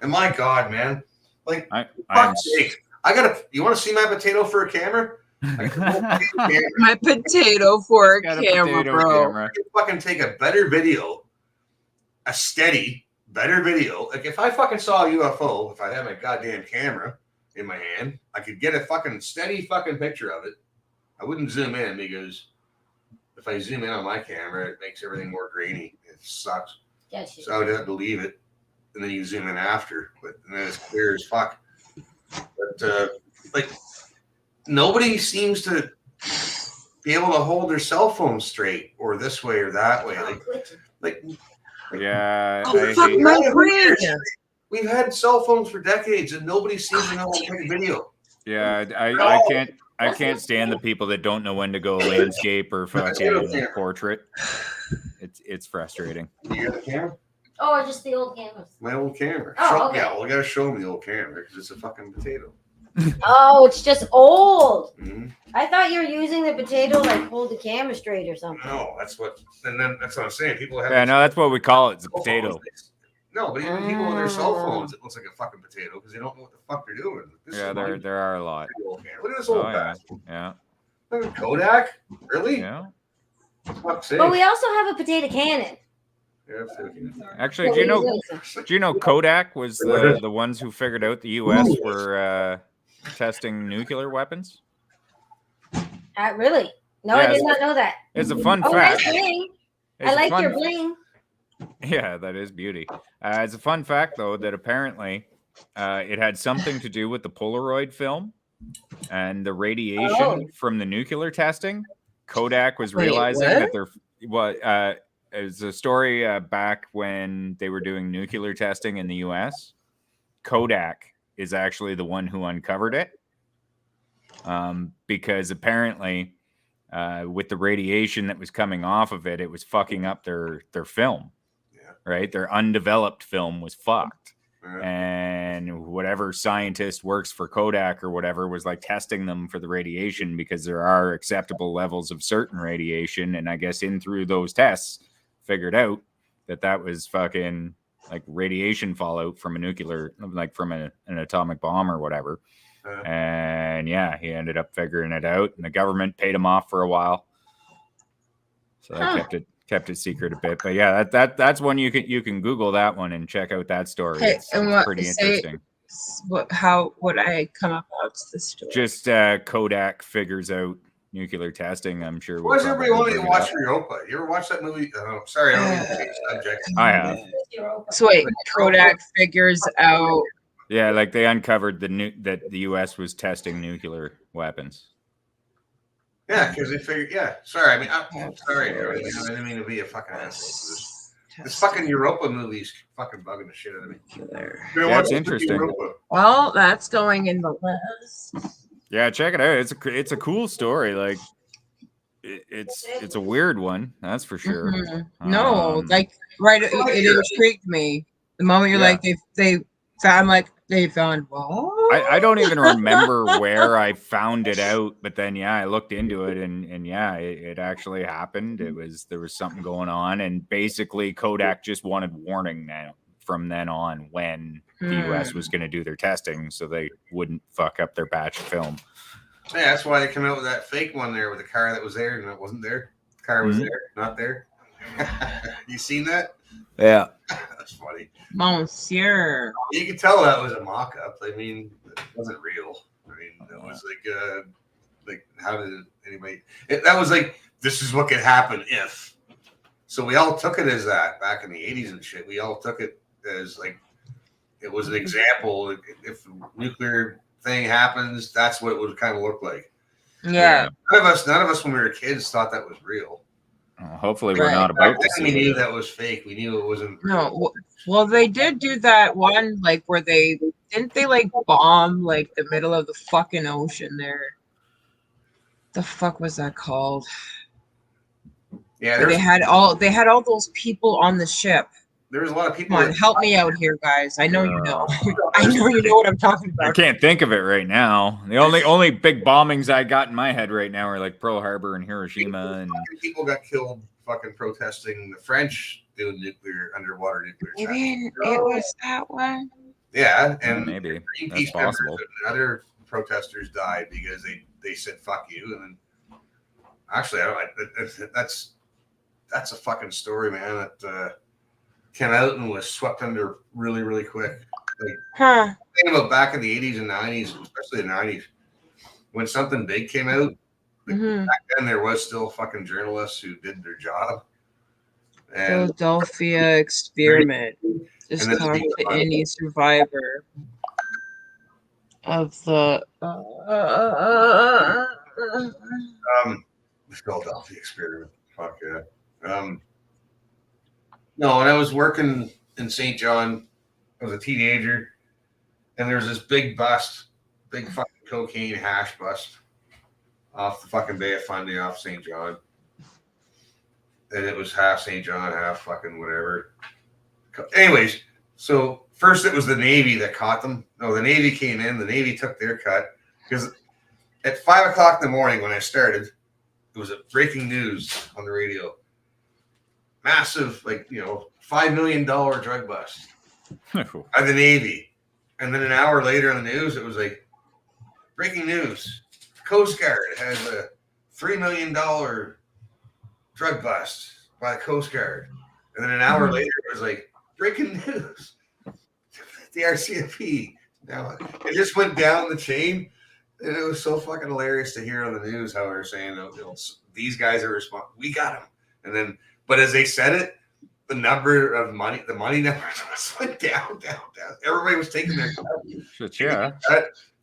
And my God, man, like I'm fuck's sake, you want to see my potato for a camera? I can My potato for a got a camera, potato bro. camera. fucking take a better video, a steady, better video. Like if I fucking saw a UFO, if I had my goddamn camera in my hand, I could get a fucking steady fucking picture of it. I wouldn't zoom in because if I zoom in on my camera, it makes everything more grainy. It sucks. Gotcha. So I would have to leave it, and then you zoom in after, but and then it's clear as fuck. But like nobody seems to be able to hold their cell phone straight or this way or that way. Like Yeah. Oh, I fuck hate- my brain. we've had cell phones for decades, and nobody seems to know how to take a video. Yeah, I can't stand the people that don't know when to go landscape or fucking portrait. It's frustrating. You got a camera? Oh, or just the old cameras. My old camera. Oh, okay. Yeah, well, I gotta show them the old camera because it's a fucking potato. Oh, it's just old. Mhm. I thought you were using the potato like hold the camera straight or something. No, that's what I'm saying. People have Yeah, no, that's what we call it. It's a cell potato. phones. No, but even people with their cell phones, it looks like a fucking potato because they don't know what the fuck they're doing. This Yeah, is my there are a lot. old camera. Look at this old Oh yeah, bastard. yeah, Kodak? Really? yeah. Fuck's sake. But we also have a potato cannon. Yeah, it's okay. Actually, do you know Kodak was the ones who figured out the U.S. were testing nuclear weapons? Really? No, I Yes. did not know that. It's a fun Oh, fact. nice bling. It's I a like fun- your bling. Yeah, that is beauty. It's a fun fact, though, that apparently it had something to do with the Polaroid film and the radiation from the nuclear testing. Kodak was Wait, realizing what? that it was a story back when they were doing nuclear testing in the U.S. Kodak is actually the one who uncovered it because apparently with the radiation that was coming off of it, it was fucking up their film. Yeah. Right, their undeveloped film was fucked, and whatever scientist works for Kodak or whatever was like testing them for the radiation, because there are acceptable levels of certain radiation, and I guess in through those tests figured out that was fucking like radiation fallout from a nuclear, like from an atomic bomb or whatever. And yeah, he ended up figuring it out, and the government paid him off for a while, so I kept it secret a bit. But yeah, that's one you can Google that one and check out that story. Okay, It's and what pretty say- interesting. How would I come about this story? Just Kodak figures out nuclear testing. I'm sure. Why does we'll everybody probably want to bring it watch up. Europa? You ever watch that movie? Sorry, I don't mean to change subject. I have. So wait, Kodak figures out. Yeah, like they uncovered that the U.S. was testing nuclear weapons. Yeah, because they figured. Yeah, sorry. I mean, I'm sorry. I didn't mean to be a fucking asshole. This fucking Europa movie's fucking bugging the shit out of me. Yeah, it's interesting. Europa. Well, that's going in the list. Yeah, check it out. It's a cool story. Like it's a weird one, that's for sure. Mhm. No, like right, it Fire. intrigued me. The moment you're Yeah. like they found they found what? I don't even remember where I found it out, but then yeah, I looked into it and yeah, it actually happened. There was something going on, and basically Kodak just wanted warning now from then on when the US was going to do their testing, so they wouldn't fuck up their batch of film. Yeah, that's why they came out with that fake one there with the car that was there and it wasn't there. The car was Mhm. there, not there. You seen that? Yeah. That's funny. Monsieur. You could tell that was a mock-up. I mean, it wasn't real. I mean, it was like how did anybody? That was like, this is what could happen if. So we all took it as that back in the 80s and shit. We all took it as like it was an example. If a nuclear thing happens, that's what it would kind of look like. Yeah. None of us when we were kids thought that was real. Hopefully we're Right. not about to Back then we see knew it. that was fake. We knew it wasn't real. No. Well, they did do that one like where they like bomb like the middle of the fucking ocean there. The fuck was that called? Yeah, Where there's, they had all those people on the ship. there was a lot of people. Come on, help me out here, guys. I know you know. I know you know what I'm talking I about. can't think of it right now. The only big bombings I got in my head right now are like Pearl Harbor and Hiroshima, and People got killed fucking protesting the French doing underwater nuclear Maybe testing. it was that one. Yeah, and maybe Greenpeace that's possible. members and other protesters died because they said "fuck you," and then actually, that's a fucking story, man. That came out and was swept under really, really quick. Like Huh. thinking about back in the 80s and 90s, especially the 90s, when something big came out. Mhm. Back then, there was still fucking journalists who did their job, and Philadelphia experiment. Just And then talk the- to any survivor of the. the Philadelphia experiment. Fuck yeah. No, when I was working in St. John, I was a teenager, and there was this big fucking cocaine hash bust off the fucking Bay of Fundy off St. John. And it was half St. John, half fucking whatever. Anyways, so first it was the Navy that caught them. No, the Navy came in, the Navy took their cut. Because at 5 o'clock in the morning when I started, it was a breaking news on the radio. Massive, $5 million drug bust by the Navy. And then an hour later in the news, it was like, breaking news. Coast Guard has a $3 million drug bust by the Coast Guard. And then an hour later, it was like, breaking news. The RCMP. Now, it just went down the chain. And it was so fucking hilarious to hear on the news how they're saying, these guys are responsible. We got them. And then, but as they said it, the money numbers just went down. Everybody was taking their cut. Shit, yeah.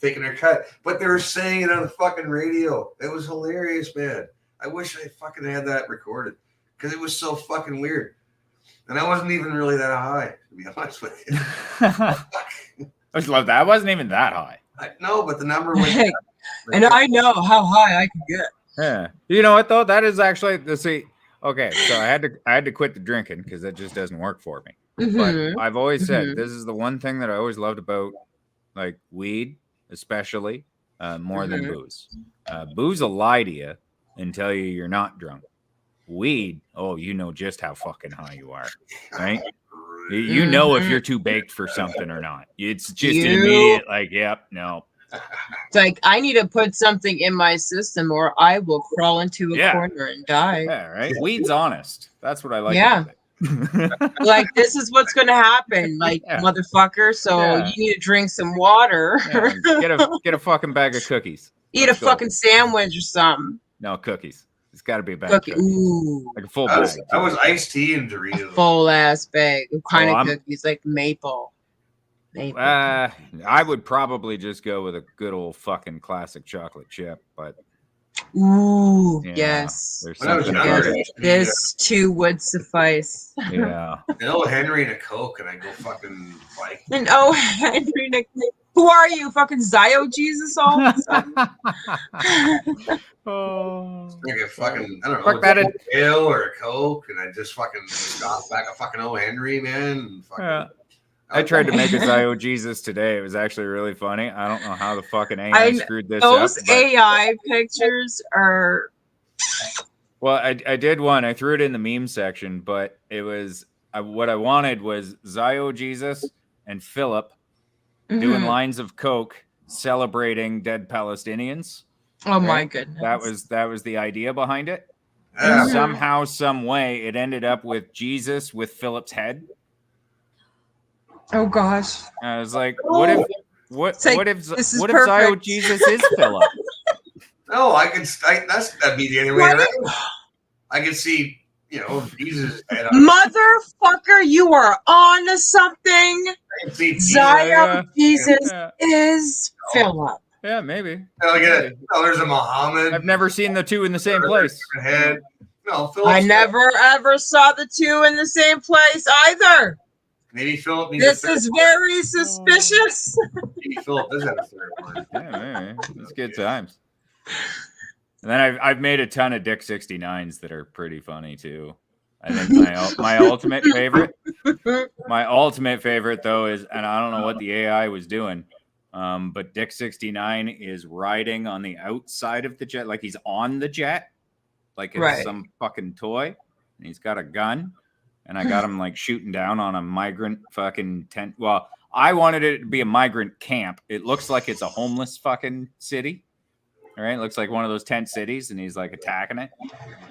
Taking their cut. But they were saying it on the fucking radio. It was hilarious, man. I wish I fucking had that recorded because it was so fucking weird. And I wasn't even really that high, to be honest with you. I just love that. I wasn't even that high. No, but the number went down. And I know how high I can get. Yeah. You know what though? That is actually okay. So I had to quit the drinking because that just doesn't work for me. Mhm. But I've always said Mhm. this is the one thing that I always loved about like weed, especially more than Mhm. booze. Booze will lie to you and tell you you're not drunk. Weed, oh, you know just how fucking high you are, right? You know if you're too baked for something or not. It's just an You- immediate, like, yep, no. It's like I need to put something in my system, or I will crawl into a Yeah. corner and die. Yeah, right? Weed's honest. That's what I like Yeah. about it. Like this is what's gonna happen, like Yeah. motherfucker. So Yeah. you need to drink some water, Yeah, get a fucking bag of cookies. eat Let's a go. fucking sandwich or something. No, cookies. It's got to be a bag Cookie, of cookies. ooh, Like a full I bag. was, I was iced tea and a Doritos. full ass bag. What kind of I'm- cookies? Like maple. Maple. I would probably just go with a good old fucking classic chocolate chip, but Ooh, yeah, yes. there's When I was something younger, about I it. used to be, This too would suffice. Yeah. an old Henry and a Coke, and I go fucking like. And oh, Henry nickname. Who are you? Fucking Zio Jesus all of a sudden? Oh. Drink a fucking, I don't Fuck know, that a ale or a Coke, and I just fucking got back a fucking old Henry, man. And fucking, Yeah. I tried to make a Zio Jesus today. It was actually really funny. I don't know how the fucking AI I- screwed this up. Those but- AI pictures are. Well, I did one. I threw it in the meme section, but it was what I wanted was Zio Jesus and Philip doing Mhm. lines of coke celebrating dead Palestinians. Oh my right? goodness. That was the idea behind it. Yeah. And somehow, some way, it ended up with Jesus with Philip's head. Oh gosh. I was like, what if It's like, this is what if Zio perfect. Jesus is Philip? No, that'd be the only way What around. I could see, Jesus' head on. Motherfucker, you are on to something. I can see Jesus. Zio yeah. Jesus Yeah, is Philip. yeah, maybe. There's a Muhammad. I've never seen the two in the same place. Head. No, Philip. I never ever saw the two in the same place either. Maybe Philip needs This a third is very suspicious. one. Maybe Philip does have a third one. Yeah, maybe. It's good times. And then I've made a ton of Dick 69s that are pretty funny too. I think my ultimate favorite though is, and I don't know what the AI was doing, but Dick 69 is riding on the outside of the jet, like he's on the jet, like it's Right. some fucking toy, and he's got a gun, and I got him like shooting down on a migrant fucking tent. Well, I wanted it to be a migrant camp. It looks like it's a homeless fucking city. All right, looks like one of those tent cities, and he's like attacking it.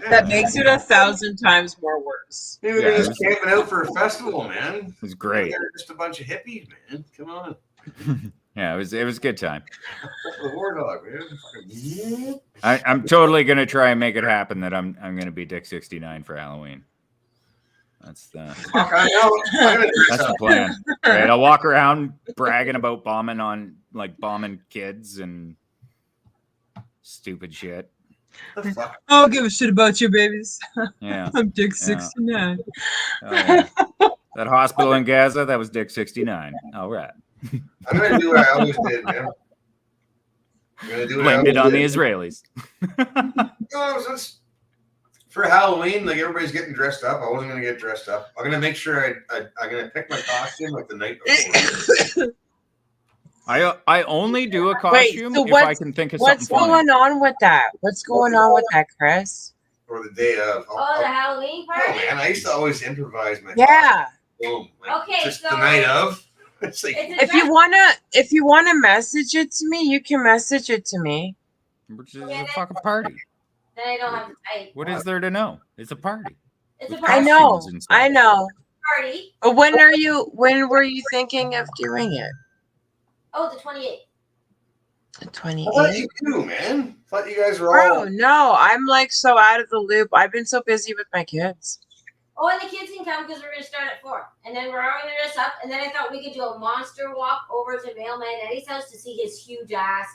That makes it 1,000 times more worse. Maybe Yeah, they're it just was- camping out for a festival, man. It was great. They're just a bunch of hippies, man. Come on. Yeah, it was a good time. The war dog, man. Fucking- I'm totally gonna try and make it happen that I'm gonna be Dick 69 for Halloween. That's the Fuck, I know. I'm gonna dress that's the up. plan. Right? I'll walk around bragging about bombing kids and stupid shit. The fuck? I don't give a shit about you, babies. Yeah. I'm Dick Yeah. 69. Oh, yeah. That hospital in Gaza, that was Dick 69. All right. I'm gonna do what I always did, man. I'm gonna do what I Blamed it always on the did. Israelis. No, it was just for Halloween. Like everybody's getting dressed up. I wasn't gonna get dressed up. I'm gonna make sure I'm gonna pick my costume like the night before. I only do a Wait, costume so if I what's- can think of What's something funny. going on with that? What's going on with that, Chris? or the day of. Oh, the Halloween Oh party? man, I used to always improvise my Yeah. costume. Like, Okay, just so- the night of. It's like It's a If you wanna message it to me, you can message it to me. Which is a fucking party. Then I don't have to type. What is there to know? It's a party. It's a with I party. know. costumes and stuff. I know. Party. But when were you thinking of doing it? Oh, the 28th. The I thought 28th? you do, man. I thought you guys were Bro, all. no, I'm like so out of the loop. I've been so busy with my kids. Oh, and the kids can come because we're going to start at 4. And then we're all going to dress up. And then I thought we could do a monster walk over to Mailman Eddie's house to see his huge ass.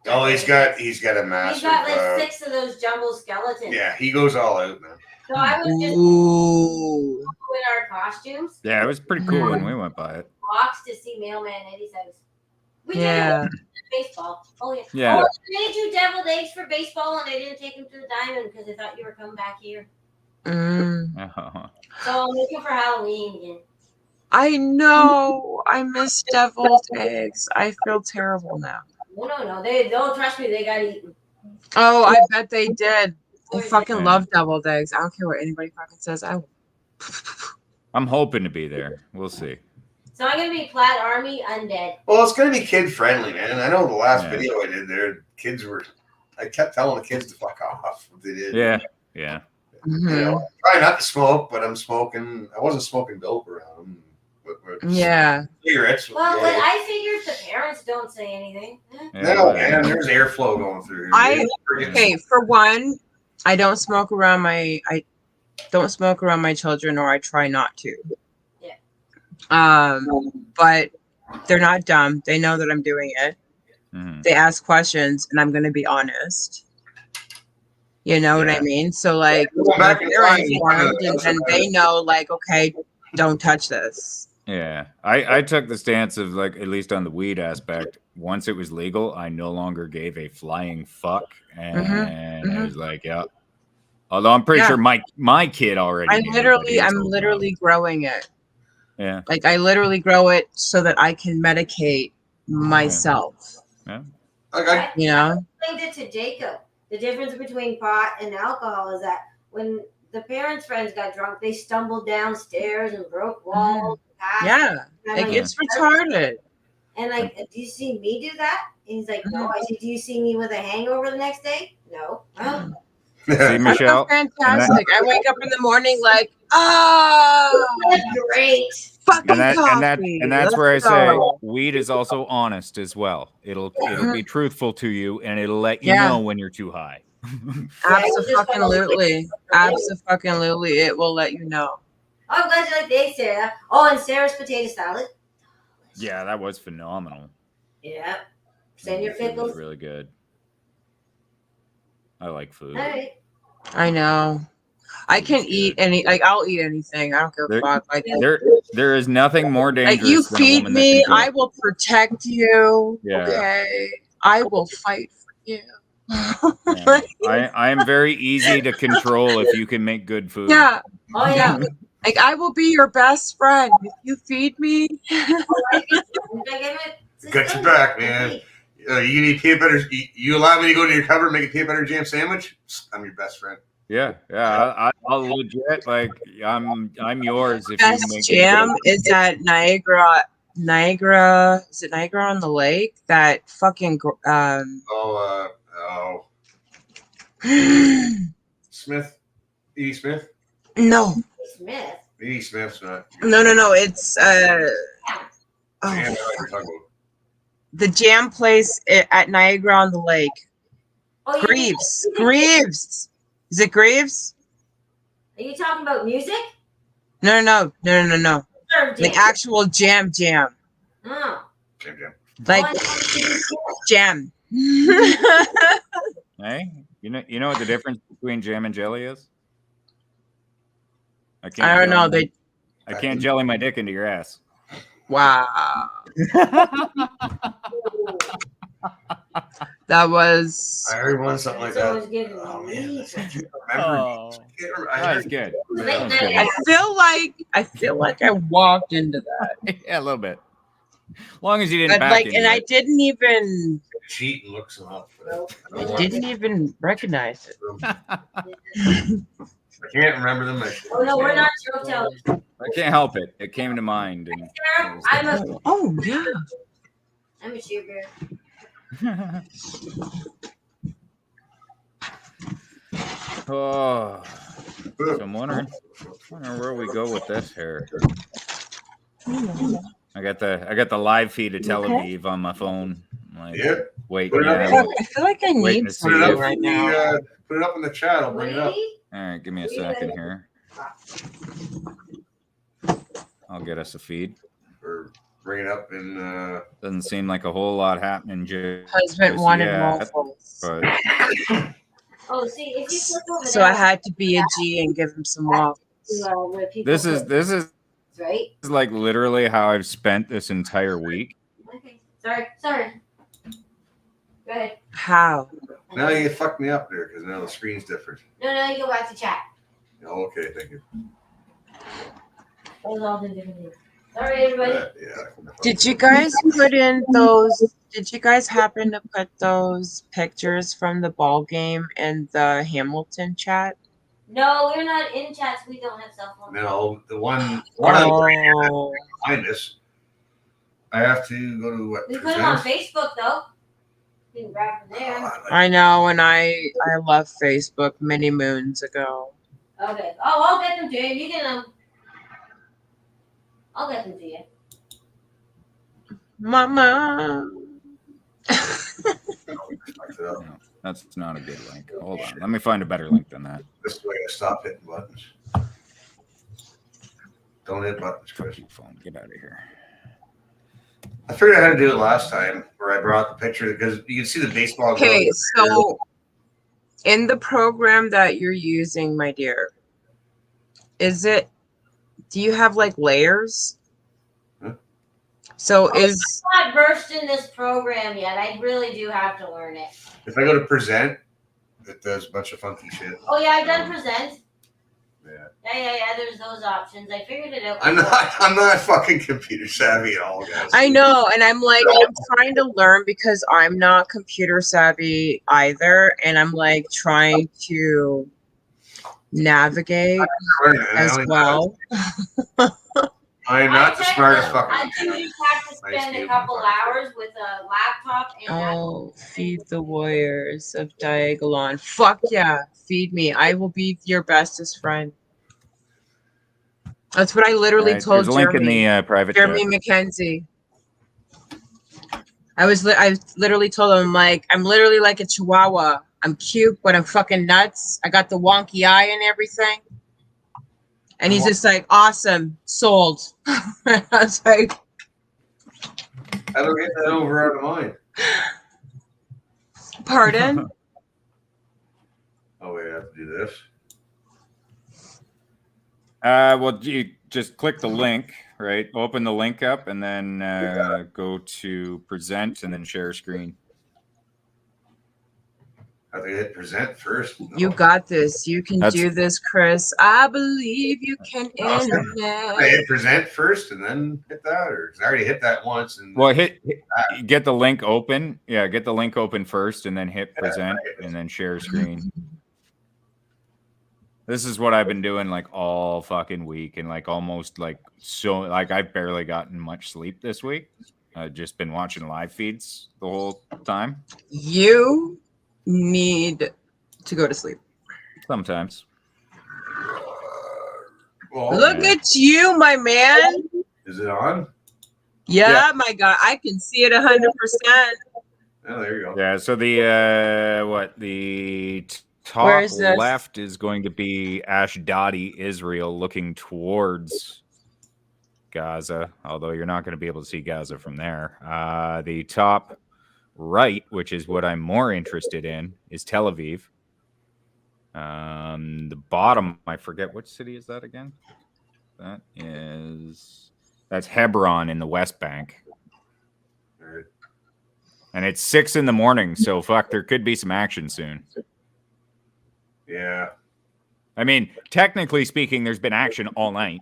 Oh, he's got a He's massive. got like 6 of those jumbo skeletons. Yeah, he goes all out, man. So I was just Ooh. in our costumes, Yeah, it was pretty cool when we went by it. walks to see Mailman Eddie's house. We Yeah. did baseball. Oh, yeah. Yeah. Oh, I made you deviled eggs for baseball, and I didn't take them to the diamond because I thought you were coming back here. Mm. Uh-huh. So I'm looking for Halloween again. I know. I miss deviled eggs. I feel terrible now. No. They don't trust me. They got eaten. Oh, I bet they did. I Where's fucking it? love deviled eggs. I don't care what anybody fucking says. I will. I'm hoping to be there. We'll see. So I'm gonna be Plaid Army Undead. Well, it's gonna be kid friendly, man. I know the last Yeah. video I did there, kids were. I kept telling the kids to fuck off. They did. Yeah. You know, try not to smoke, but I'm smoking. I wasn't smoking dope around them. But Yeah. cigarettes. Well, yeah. but I figured the parents don't say anything. No, man, there's airflow going through here. Okay, for one, I don't smoke around my children, or I try not to. Yeah. But they're not dumb. They know that I'm doing it. Mhm. They ask questions, and I'm going to be honest. You know what I mean? So, like, Go back in they're time. informed, and then they know, like, okay, don't touch this. Yeah. I took the stance of, like, at least on the weed aspect, once it was legal, I no longer gave a flying fuck. And I was like, yeah. Although I'm pretty Yeah. sure my kid already I'm knew, but he was I'm old literally growing it. enough. Like, I literally grow it so that I can medicate myself. Yeah. Like You know? I explained it to Jacob. The difference between pot and alcohol is that when the parents' friends got drunk, they stumbled downstairs and broke walls. passed. Yeah. And I'm Like, like, it's retarded. And like, do you see me do that? And he's like, no. I said, do you see me with a hangover the next day? No. Oh. See, I, Michelle? Fantastic. I wake up in the morning like, oh, Great. fucking And coffee. that's where I Let's say go. weed is also honest as well. It'll be truthful to you, and it'll let you Yeah. know when you're too high. Absolutely. Absolutely. It will let you know. Oh, I'm glad you like the egg, Sarah. Oh, and Sarah's potato salad. Yeah, that was phenomenal. Yeah. Send your The food was pickles. really good. I like food. All right. I know. I can eat I'll eat anything. I don't give a There- fuck. Like, There is nothing more dangerous like you than a feed woman that me, can I cook. will protect you. Yeah. Okay. I will fight for you. Yeah. I am very easy to control if you can make good food. Yeah. Oh, yeah. Like, I will be your best friend if you feed me. got your back, man. You need peanut butter. You allow me to go to your cupboard and make a peanut butter jam sandwich? I'm your best friend. Yeah. I'll legit, like, I'm yours if Best you make jam good. is at Niagara. Is it Niagara on the Lake? That fucking Smith. Edie Smith? no. Smith. Edie Smith's not. No. It's Damn, oh, I know what you're talking about. the jam place at Niagara on the Lake. Oh, you mean- Greaves. Is it Greaves? Are you talking about music? No. Or Like jam? actual jam. Oh. Jam. Like Oh, jam. Hey, you know what the difference between jam and jelly is? I don't know. I can't jelly my dick into your ass. Wow. That was. I heard one something like Someone's that. giving Oh, me man. leads. I can't remember. I That was heard- good. Late That was night good. I feel like I walked into that. Yeah, a little bit. As long as you didn't But back like, into and I it. didn't even cheat and look some up. recognize it. I can't remember them. Oh, no, we're not joke tellers. I can't help it. It came to mind, and Sarah, Oh yeah. I'm a sugar. oh, so I'm wondering where we go with this here. I got the live feed of Tel Aviv on my phone. Like, Yeah. wait, Put it up. yeah. I feel like I Waiting need to see Put it something up right in now. the, put it up in the chat. I'll bring it up. Really? All right, give me a second here. I'll get us a feed. Or bring it up in. Doesn't seem like a whole lot happening. Husband just wanted yet, waffles. but Oh, see, if you flip over So there, I had to be a G and give him some waffles. where people this is put- right. like literally how I've spent this entire week. Okay, sorry. Go ahead. How? Now you fucked me up there because now the screen's different. No, you go back to chat. Oh, okay, thank you. Those all been different things. Sorry, everybody. Yeah. Did you guys put in those? Did you guys happen to put those pictures from the ball game in the Hamilton chat? No, we're not in chats. We don't have cell phones. No, the one of the Oh, behind us. I have to go to what? We put them on present? Facebook though. You can grab from there. I know, and I left Facebook many moons ago. Okay. Oh, I'll get them to you. You can I'll get them to you. Mama. No, that's not a good link. Hold on. Let me find a better link than that. This way I stop hitting buttons. Don't hit buttons, Chris. Phone, get out of here. I figured I had to do it last time where I brought the picture because you can see the baseball. Okay, glove. so in the program that you're using, my dear, do you have like layers? Huh? So is I'm not versed in this program yet. I really do have to learn it. If I go to present, it does a bunch of funky shit. Oh yeah, I've done present. Yeah. Yeah. There's those options. I figured it out. I'm not fucking computer savvy at all, guys. I know, and I'm like, I'm trying to learn because I'm not computer savvy either, and I'm like trying to navigate as well. I'm not the smartest fucking. I do just have to spend a couple hours with a laptop and Oh, feed the warriors of Diagolon. Fuck yeah, feed me. I will be your bestest friend. That's what I literally All right, told there's a link Jeremy. in the private Jeremy chat. McKenzie. I literally told him, like, I'm literally like a chihuahua. I'm cute, but I'm fucking nuts. I got the wonky eye and everything. And he's just like, awesome, sold. I was like, I don't get that over out of mine. pardon? Oh wait, I have to do this. Well, you just click the link, right? Open the link up and then go to present and then share screen. I have to hit present first. You got this. You can do this, Chris. I believe you can. I hit present first and then hit that, or 'cause I already hit that once. And Well, get the link open. Yeah, get the link open first and then hit present and then share screen. This is what I've been doing like all fucking week and like almost like so like I've barely gotten much sleep this week. I've just been watching live feeds the whole time. You need to go to sleep. Sometimes. Well, Look at you, my man. is it on? Yeah, my God. I can see it 100%. Oh, there you go. Yeah, so the top Where is this? left is going to be Ashdodi, Israel, looking towards Gaza, although you're not going to be able to see Gaza from there. The top right, which is what I'm more interested in, is Tel Aviv. The bottom, I forget which city is that again. That's Hebron in the West Bank. Right. And it's 6 a.m, so fuck, there could be some action soon. Yeah. I mean, technically speaking, there's been action all night.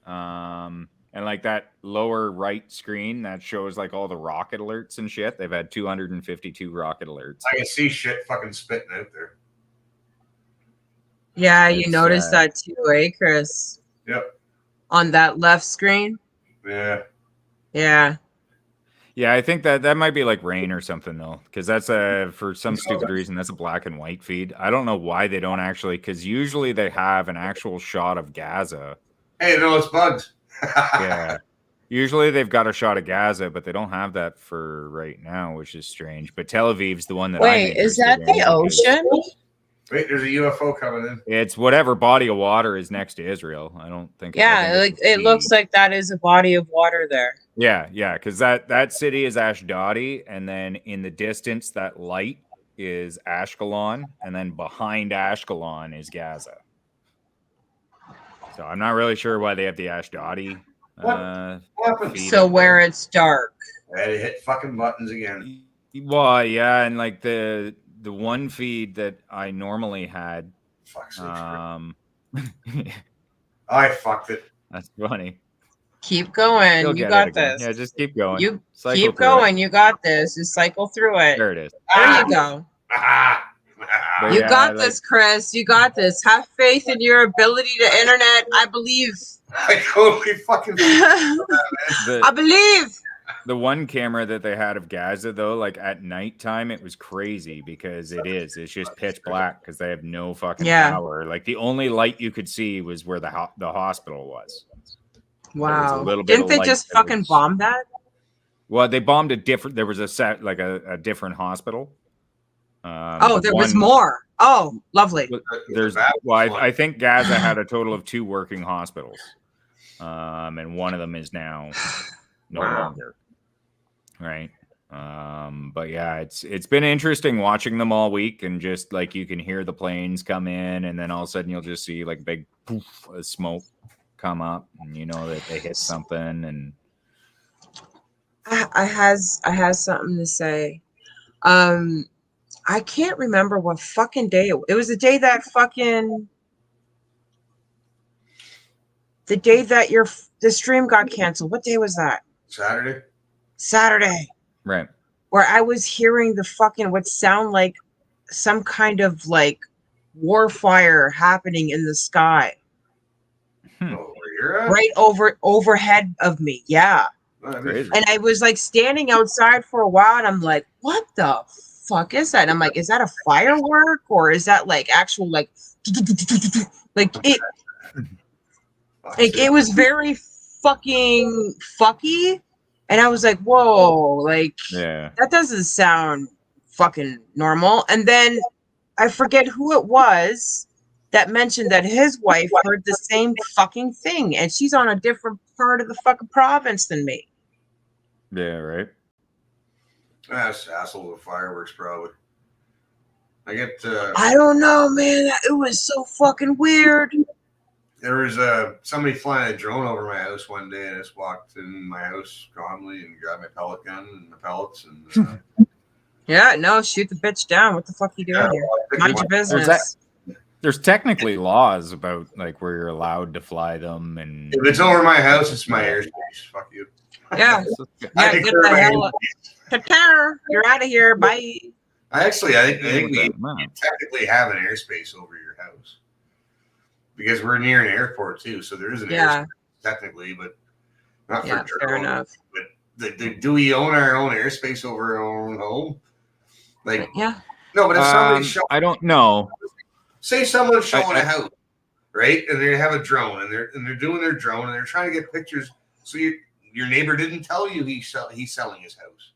And like that lower right screen that shows like all the rocket alerts and shit. They've had 252 rocket alerts. I can see shit fucking spitting out there. Yeah, you It's, noticed that too, eh, Chris? Yep. On that left screen? Yeah. Yeah. Yeah, I think that might be like rain or something though, because that's for some stupid reason that's a black and white feed. I don't know why they don't actually, because usually they have an actual shot of Gaza. Hey, no, it's bugs. Yeah, usually they've got a shot of Gaza, but they don't have that for right now, which is strange. But Tel Aviv's the one that. Wait, is that the ocean? Wait, there's a UFO coming in. It's whatever body of water is next to Israel. I don't think. Yeah, like it looks like that is a body of water there. Yeah, because that city is Ashdodi, and then in the distance, that light is Ashkelon, and then behind Ashkelon is Gaza. So I'm not really sure why they have the Ashdodi. What happened? So where it's dark. I had to hit fucking buttons again. Well, yeah, and like the one feed that I normally had. Fuck's sake. I I fucked it. That's funny. Keep going. You'll You get got it again. this. Yeah, just keep going. You Cycle keep through going. You got this. Just cycle through it. There it is. There you go. But You yeah, got like, this, Chris. You got this. Have faith in your ability to internet. I believe. I totally fucking. I believe. The one camera that they had of Gaza, though, like at nighttime, it was crazy because it's just pitch black because they have no fucking power. Like the only light you could see was where the hospital was. Wow. Little bit Didn't of they light just that fucking was- bomb that? Well, they bombed a different. There was a different hospital. Oh, there was more. Oh, lovely. I think Gaza had a total of 2 working hospitals, and one of them is now no longer. Right. But yeah, it's been interesting watching them all week, and just like you can hear the planes come in, and then all of a sudden you'll just see like big poof of smoke come up, and you know that they hit something. And I has something to say. I can't remember what fucking day it was. The day that the stream got canceled. What day was that? Saturday. Right. Where I was hearing the fucking what sound like some kind of like war fire happening in the sky. Right overhead of me. Yeah. Crazy. And I was like standing outside for a while, and I'm like, what the fuck is that? And I'm like, is that a firework, or is that like actual like it was very fucking fucky. And I was like, whoa, like that doesn't sound fucking normal. And then I forget who it was that mentioned that his wife heard the same fucking thing, and she's on a different part of the fucking province than me. Yeah, right. That's asshole with fireworks, probably. I get. I don't know, man. It was so fucking weird. There was somebody flying a drone over my house one day, and I just walked in my house calmly and grabbed my pellet gun and the pellets and. Yeah, no, shoot the bitch down. What the fuck you doing here? Mind your business. There's technically laws about like where you're allowed to fly them, and if it's over my house, it's my airspace. Fuck you. Yeah, I get the hell up. You're out of here. Bye. I think we technically have an airspace over your house because we're near an airport too, so there is an airspace technically, but not for drones. Fair enough. But do we own our own airspace over our own home? Like, yeah. No, but if somebody's showing, I don't know. Say someone's showing a house, right? And they have a drone, and they're doing their drone, and they're trying to get pictures. So your neighbor didn't tell you he's selling his house.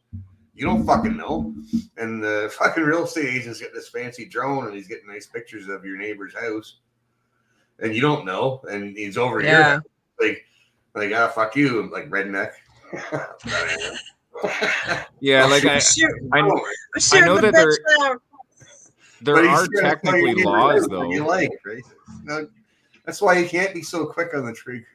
You don't fucking know. And the fucking real estate agent's getting this fancy drone, and he's getting nice pictures of your neighbor's house, and you don't know. And he's over here, like fuck you, like redneck. Yeah, like I know that there are technically laws though. You like, right? No, that's why you can't be so quick on the trigger.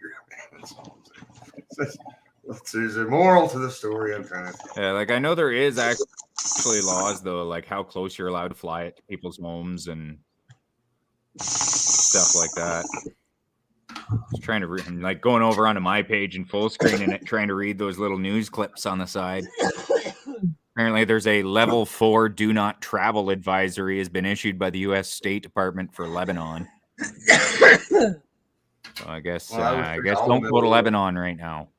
There's a moral to the story I'm trying to tell. Yeah, like I know there is actually laws though, like how close you're allowed to fly at people's homes and stuff like that. Just trying to like going over onto my page in full screen and trying to read those little news clips on the side. Apparently, there's a level 4 do not travel advisory has been issued by the U.S. State Department for Lebanon. So I guess don't go to Lebanon right now.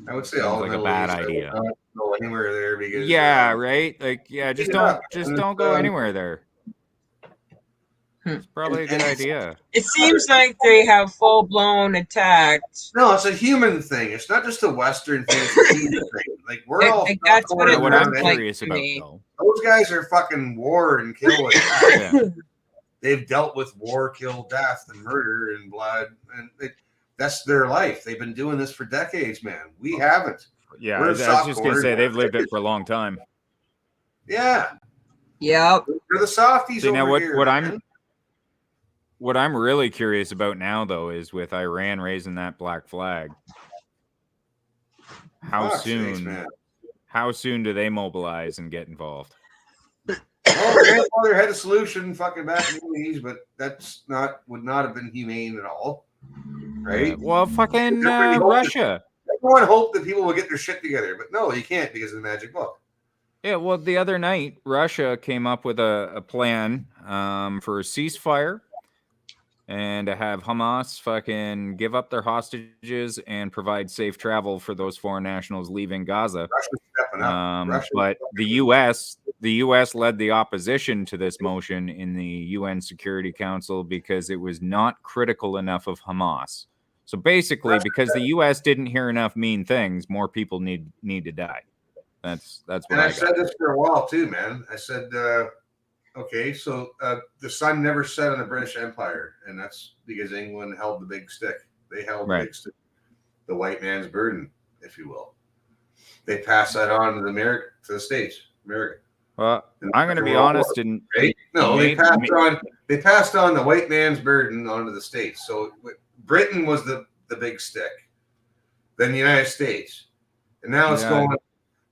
I would say all like a bad idea. I don't go anywhere there because right. Like just don't go anywhere there. It's probably a good idea. It seems like they have full blown attacked. No, it's a human thing. It's not just a Western thing. It's a human thing. Like we're all. That's what I'm curious about, though. Those guys are fucking war and kill. And they've dealt with war, kill, death, and murder and blood, and that's their life. They've been doing this for decades, man. We haven't. Yeah, I was just gonna say they've lived it for a long time. Yeah. Yep. We're the softies. See, now over here, what I'm really curious about now, though, is with Iran raising that black flag. How soon do they mobilize and get involved? Well, grandfather had a solution fucking back in the 80s, but would not have been humane at all. right? Well, fucking Everybody hoped Russia. Everyone hoped that people would get their shit together, but no, you can't because of the magic book. Yeah, well, the other night, Russia came up with a plan for a ceasefire and to have Hamas fucking give up their hostages and provide safe travel for those foreign nationals leaving Gaza. Russia's stepping up. Russia's But the U.S. led the opposition to this motion in the UN Security Council because it was not critical enough of Hamas. So basically, because the U.S. didn't hear enough mean things, more people need to die. That's what And I I've said this for a while too, man. I said, okay, so the sun never set on the British Empire, and that's because England held the big stick. They held the big stick, the white man's burden, if you will. They passed that on to the States, America. Well, I'm going to be honest, and right? No, they passed on the white man's burden onto the States. So Britain was the big stick, then the United States, and now it's going.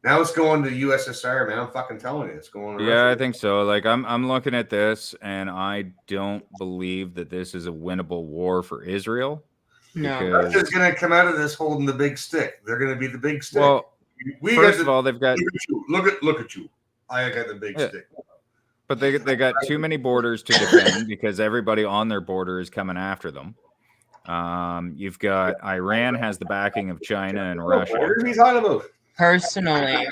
Now it's going to USSR, man. I'm fucking telling you, it's going. Yeah, I think so. Like I'm looking at this, and I don't believe that this is a winnable war for Israel. No, Russia's going to come out of this holding the big stick. They're going to be the big stick. Well, first of all, they've got look at you. I got the big stick. But they got too many borders to defend because everybody on their border is coming after them. You've got Iran has the backing of China and Russia. What are you talking about? personally,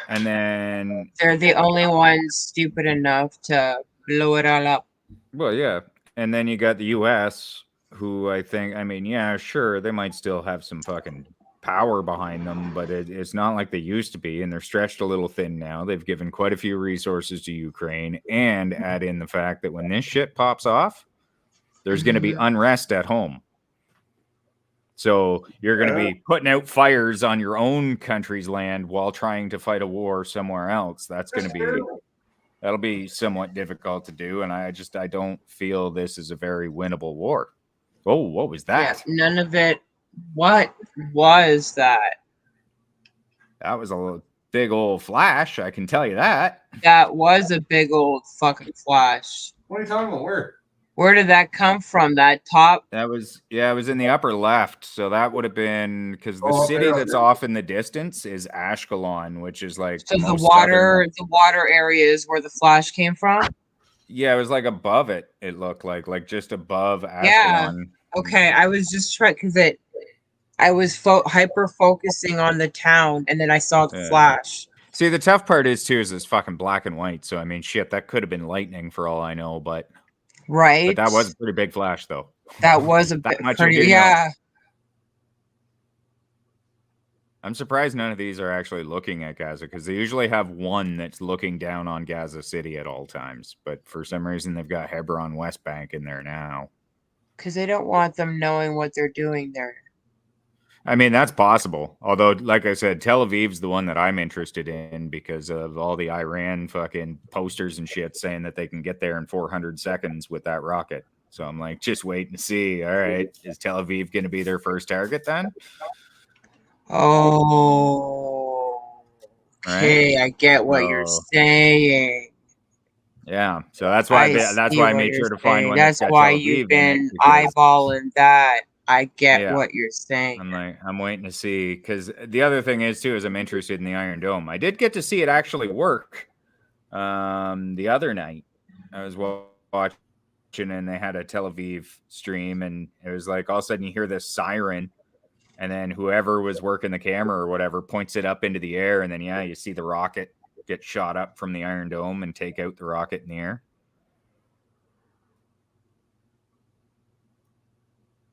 And then, they're the only ones stupid enough to blow it all up. well, yeah. And then you got the U.S., who I mean, yeah, sure, they might still have some fucking power behind them, but it's not like they used to be, and they're stretched a little thin now. They've given quite a few resources to Ukraine, and add in the fact that when this shit pops off, there's going to be unrest at home. So you're going to be putting out fires on your own country's land while trying to fight a war somewhere else. That'll be somewhat difficult to do, and I don't feel this is a very winnable war. Oh, what was that? Yeah, none of it. What was that? That was a big old flash, I can tell you that. That was a big old fucking flash. What are you talking about? Where did that come from? That top? That was, it was in the upper left. So that would have been, because the city that's off in the distance is Ashkelon, which is like So the water area is where the flash came from? Yeah, it was like above it. It looked like just above Ashkelon. Yeah. Okay, I was just trying because I was hyper focusing on the town, and then I saw the flash. See, the tough part is it's fucking black and white. So I mean, shit, that could have been lightning for all I know, but right. But that was a pretty big flash, though. That was a bit pretty, yeah. I'm surprised none of these are actually looking at Gaza, because they usually have one that's looking down on Gaza City at all times. But for some reason, they've got Hebron West Bank in there now. Because they don't want them knowing what they're doing there. I mean, that's possible. Although, like I said, Tel Aviv's the one that I'm interested in because of all the Iran fucking posters and shit saying that they can get there in 400 seconds with that rocket. So I'm like, just waiting to see. All right, is Tel Aviv going to be their first target then? Oh, okay. Right? I get what you're saying. Yeah, so that's why I made sure to find one. That's why you've been eyeballing that. I get what you're saying. I'm waiting to see, because the other thing is too is I'm interested in the Iron Dome. I did get to see it actually work the other night. I was watching and they had a Tel Aviv stream, and it was like all of a sudden you hear this siren, and then whoever was working the camera or whatever points it up into the air, and then you see the rocket get shot up from the Iron Dome and take out the rocket in the air.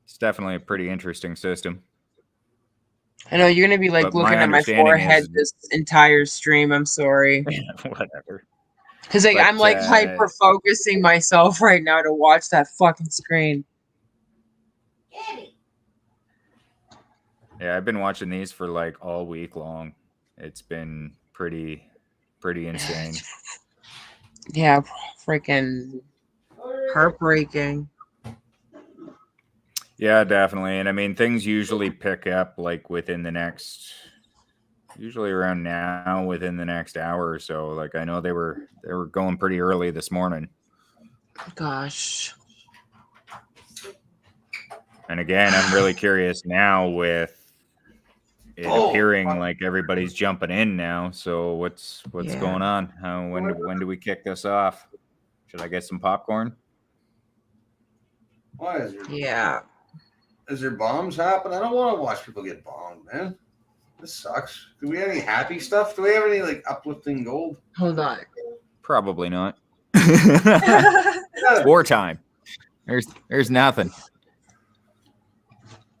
It's definitely a pretty interesting system. I know you're gonna be like looking at my forehead this entire stream. I'm sorry. Whatever. Because I'm like hyper focusing myself right now to watch that fucking screen. Yeah, I've been watching these for like all week long. It's been pretty insane. Yeah, freaking heartbreaking. Yeah, definitely. And I mean, things usually pick up like usually around now, within the next hour or so. Like I know they were going pretty early this morning. Gosh. And again, I'm really curious now with it appearing like everybody's jumping in now. So what's Yeah. going on? When do we kick this off? Should I get some popcorn? Why is there? Yeah. Is there bombs happen? I don't want to watch people get bombed, man. This sucks. Do we have any happy stuff? Do we have any like uplifting gold? Hold on. Probably not. It's wartime. There's nothing.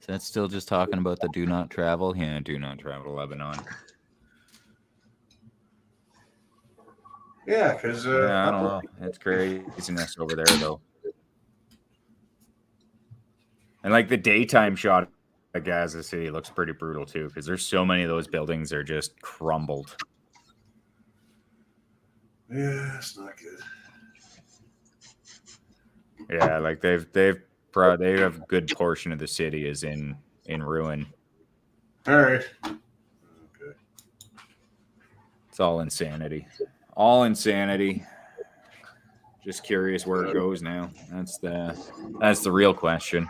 Is that still just talking about the do not travel? Yeah, do not travel to Lebanon. Yeah, because Yeah, I don't know. It's craziness over there, though. And like the daytime shot of Gaza City looks pretty brutal too, because there's so many of those buildings are just crumbled. yeah, it's not good. Yeah, like they have a good portion of the city is in ruin. All right. Okay. It's all insanity. All insanity. Just curious where it goes now. That's the real question.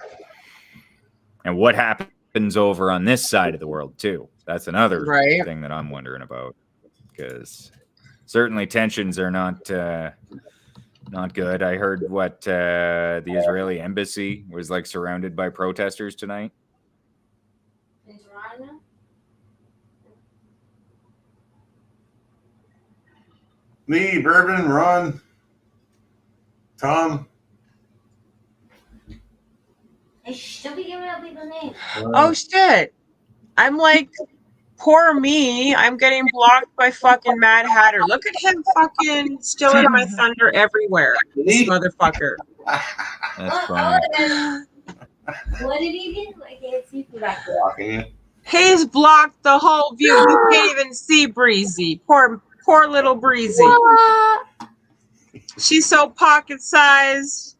And what happens over on this side of the world too? That's another Right. thing that I'm wondering about. Because certainly tensions are not good. I heard what the Israeli embassy was like surrounded by protesters tonight. In Toronto? Lee, Bourbon, Ron, Tom. Hey, don't be giving out people's names. Oh shit. I'm like, poor me. I'm getting blocked by fucking Mad Hatter. Look at him fucking stealing my thunder everywhere. This motherfucker. That's funny. What did he do? I can't see from back there. Blocking you. He's blocked the whole view. You can't even see Breezy. Poor little Breezy. What? She's so pocket sized.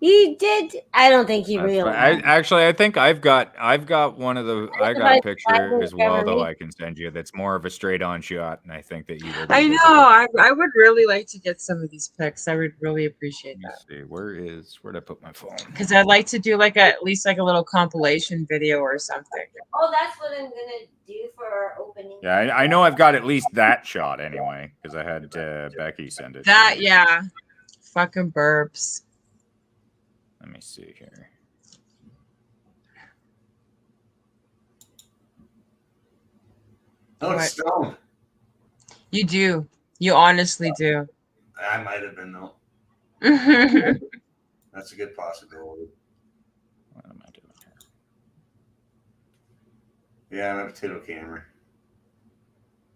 He did. I don't think he That's realized. I think I've got one of the I got a Somebody picture as well cover though me. I can send you that's more of a straight on shot, and I think that you will. I know. I would really like to get some of these pics. I would really appreciate that. See where'd I put my phone? Because I'd like to do like at least like a little compilation video or something. Oh, that's what I'm gonna do for our opening. Yeah, I know I've got at least that shot anyway because I had Becky send it. That yeah. Fucking burps. Let me see here. Oh, it's Stone. You do. You honestly do. I might have been though. That's a good possibility. What am I doing here? Yeah, I'm a potato camera.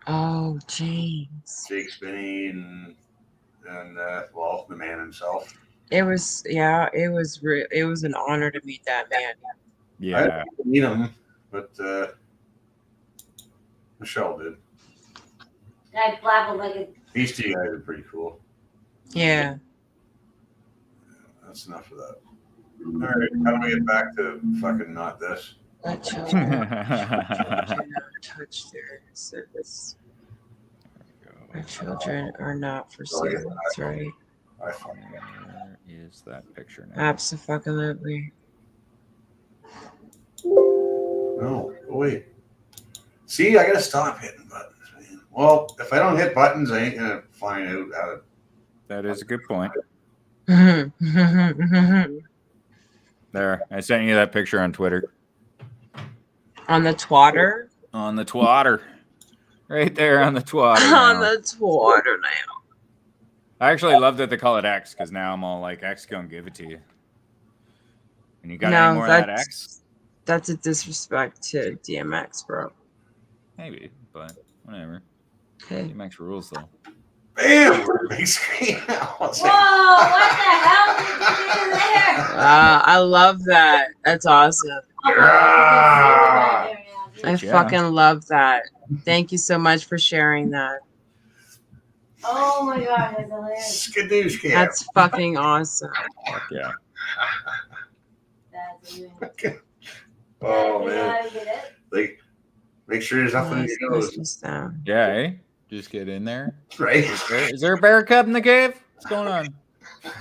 Oh, James. Jake Spinney and well, the man himself. It was it was an honor to meet that man. I Yeah, didn't meet him, but Michelle did. I blabbled like a. These two guys are pretty cool. Yeah. That's enough of that. All right, how do we get back to fucking not this? Let children touch their surface. Our children are not for sale. That's right. I fucking Where is that picture now? Absolutely. no. Oh, wait. See, I gotta stop hitting buttons, man. Well, if I don't hit buttons, I ain't gonna find out how to. That is a good point. On There, I sent you that picture on Twitter. the twatter. On the twatter. Right there on the twatter. On now. the twatter now. I actually love that they call it X because now I'm all like, X gonna give it to you. And you got any more of that X? That's a disrespect to DMX, bro. Maybe, but whatever. Okay. DMX rules though. Bam! Big screen now. Whoa! What the hell did you do there? I love that. That's awesome. Ah! I Yeah. fucking love that. Thank you so much for sharing that. Oh my god, that's hilarious. Skadoosh cam. That's fucking awesome. Fuck yeah. That's amazing. Oh You know man! how to get it? Like, make sure there's nothing in your nose, Christmas down. Yeah, eh? Just get in there. right? Is there a bear cub in the cave? What's going on? I'll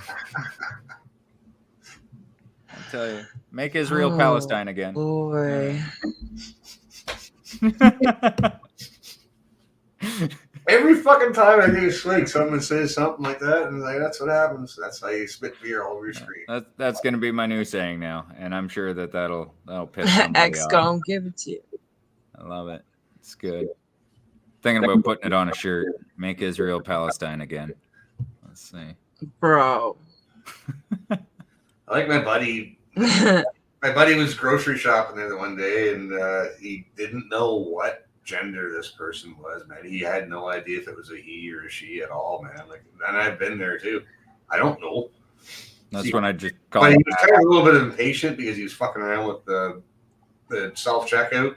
tell you. Make Israel Oh. Palestine again. Boy. Every fucking time I do a swing, someone says something like that, and like that's what happens. That's how you spit beer all over your screen. That's going to be my new saying now, and I'm sure that'll piss somebody X off. gonna give it to you. I love it. It's good. Thinking about putting it on a shirt. Make Israel Palestine again. Let's see. Bro. I like my buddy. My buddy was grocery shopping there the one day, and he didn't know what gender this person was, man. He had no idea if it was a he or a she at all, man. Like, and I've been there too. I don't know. That's when I just call But he him was back. kind of a little bit impatient because he was fucking around with the self checkout,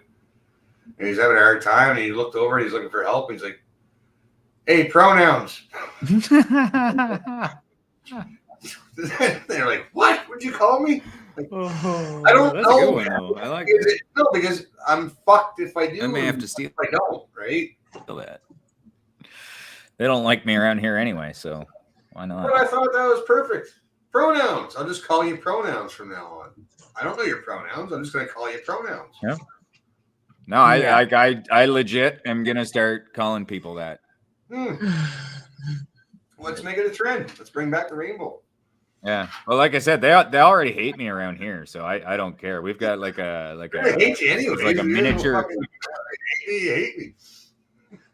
and he's having a hard time. And he looked over, and he's looking for help. And he's like, "Hey, pronouns." They're like, "What? What'd you call me?" Like, I don't That's know. a good one, though. I like Because it. no, because I'm fucked if I do. I may have and to steal if I don't, right? that. They don't like me around here anyway, so why But not? I thought that was perfect. Pronouns. I'll just call you pronouns from now on. I don't know your pronouns. I'm just going to call you pronouns. Yeah. No, I Yeah. I legit am gonna start calling people that. Let's make it a trend. Let's bring back the rainbow. Yeah. Well, like I said, they already hate me around here, so I don't care. We've got like I hate you anyway. it's like a You miniature. fucking- you hate me.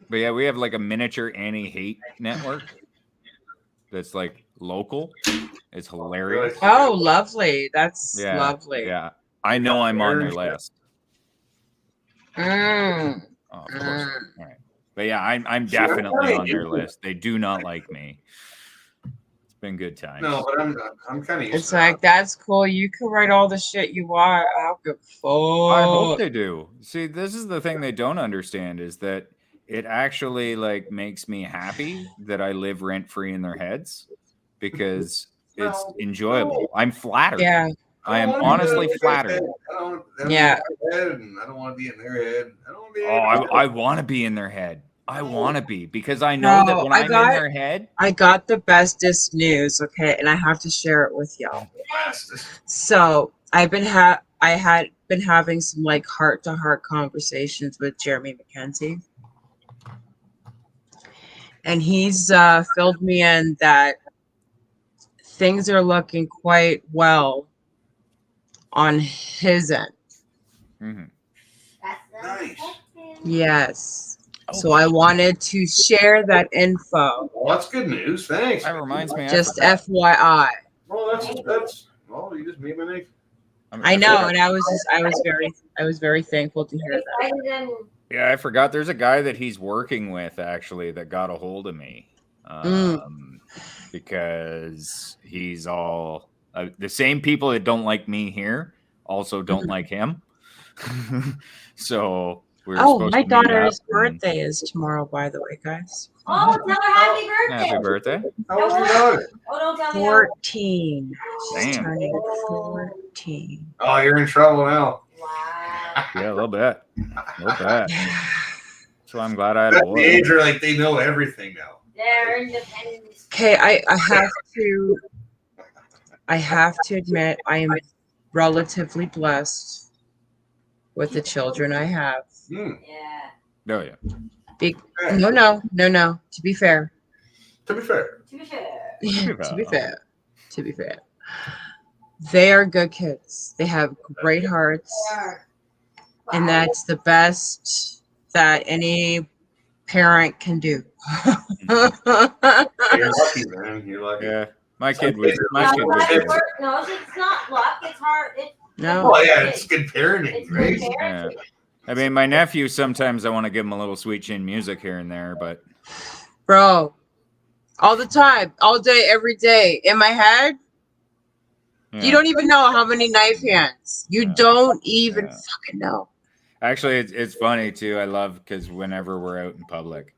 But yeah, we have like a miniature anti-hate network that's like local. It's hilarious. Oh, lovely. That's Yeah, lovely. Yeah. I know I'm on their list. Mm. Oh, of course. All right. But yeah, I'm definitely on their list. They do not like me. It's been good times. No, but I'm kind of used It's to like, that's cool. You can write all the shit you want. I don't give a fuck. I hope they do. See, this is the thing they don't understand is that it actually like makes me happy that I live rent free in their heads because it's enjoyable. I'm flattered. Yeah. I am honestly flattered. I don't Yeah. I don't want to be in their head. I don't want to be. Oh, I want to be in their head. I want to be because I know that No, when I I'm in got- their head, I got the bestest news, okay, and I have to share it with y'all. So I had been having some like heart-to-heart conversations with Jeremy McKenzie, and he's filled me in that things are looking quite well on his end. Mhm. Nice. Yes. So I wanted to share that info. Well, that's good news. Thanks. that reminds me. Just I forgot. FYI. Well, that's. Well, you just made my night. I know, and I was very thankful to hear that. Excited and Yeah, I forgot. There's a guy that he's working with actually that got a hold of me, because he's all the same people that don't like me here also don't like him. So we're Oh, supposed my to meet up daughter's and- birthday is tomorrow, by the way, guys. oh, tell her happy birthday. Happy birthday! How old's your daughter? Oh, don't tell me. 14. She's Damn. turning 14. Oh, you're in trouble now. Wow. Yeah, a little bit. A little bit. So I'm glad I had a That's the boy. age where like they know everything now. They're independent. Okay, I have to admit I am relatively blessed with the children I have. Hmm. Yeah. Oh yeah. No. To be fair. To be fair, To be fair. To be fair. They are good kids. They have great hearts. And that's the best that any parent can do. you're lucky, man. You're lucky. Yeah. My kid was. No, it's not luck. It's hard. No. Oh yeah, it's good parenting, It's right? good parenting. I mean, my nephew. Sometimes I want to give him a little sweet chin music here and there, but Bro, all the time, all day, every day, in my head, yeah. you don't even know how many knife hands. You Yeah. don't even Yeah. fucking know. Actually, it's funny too. I love because whenever we're out in public,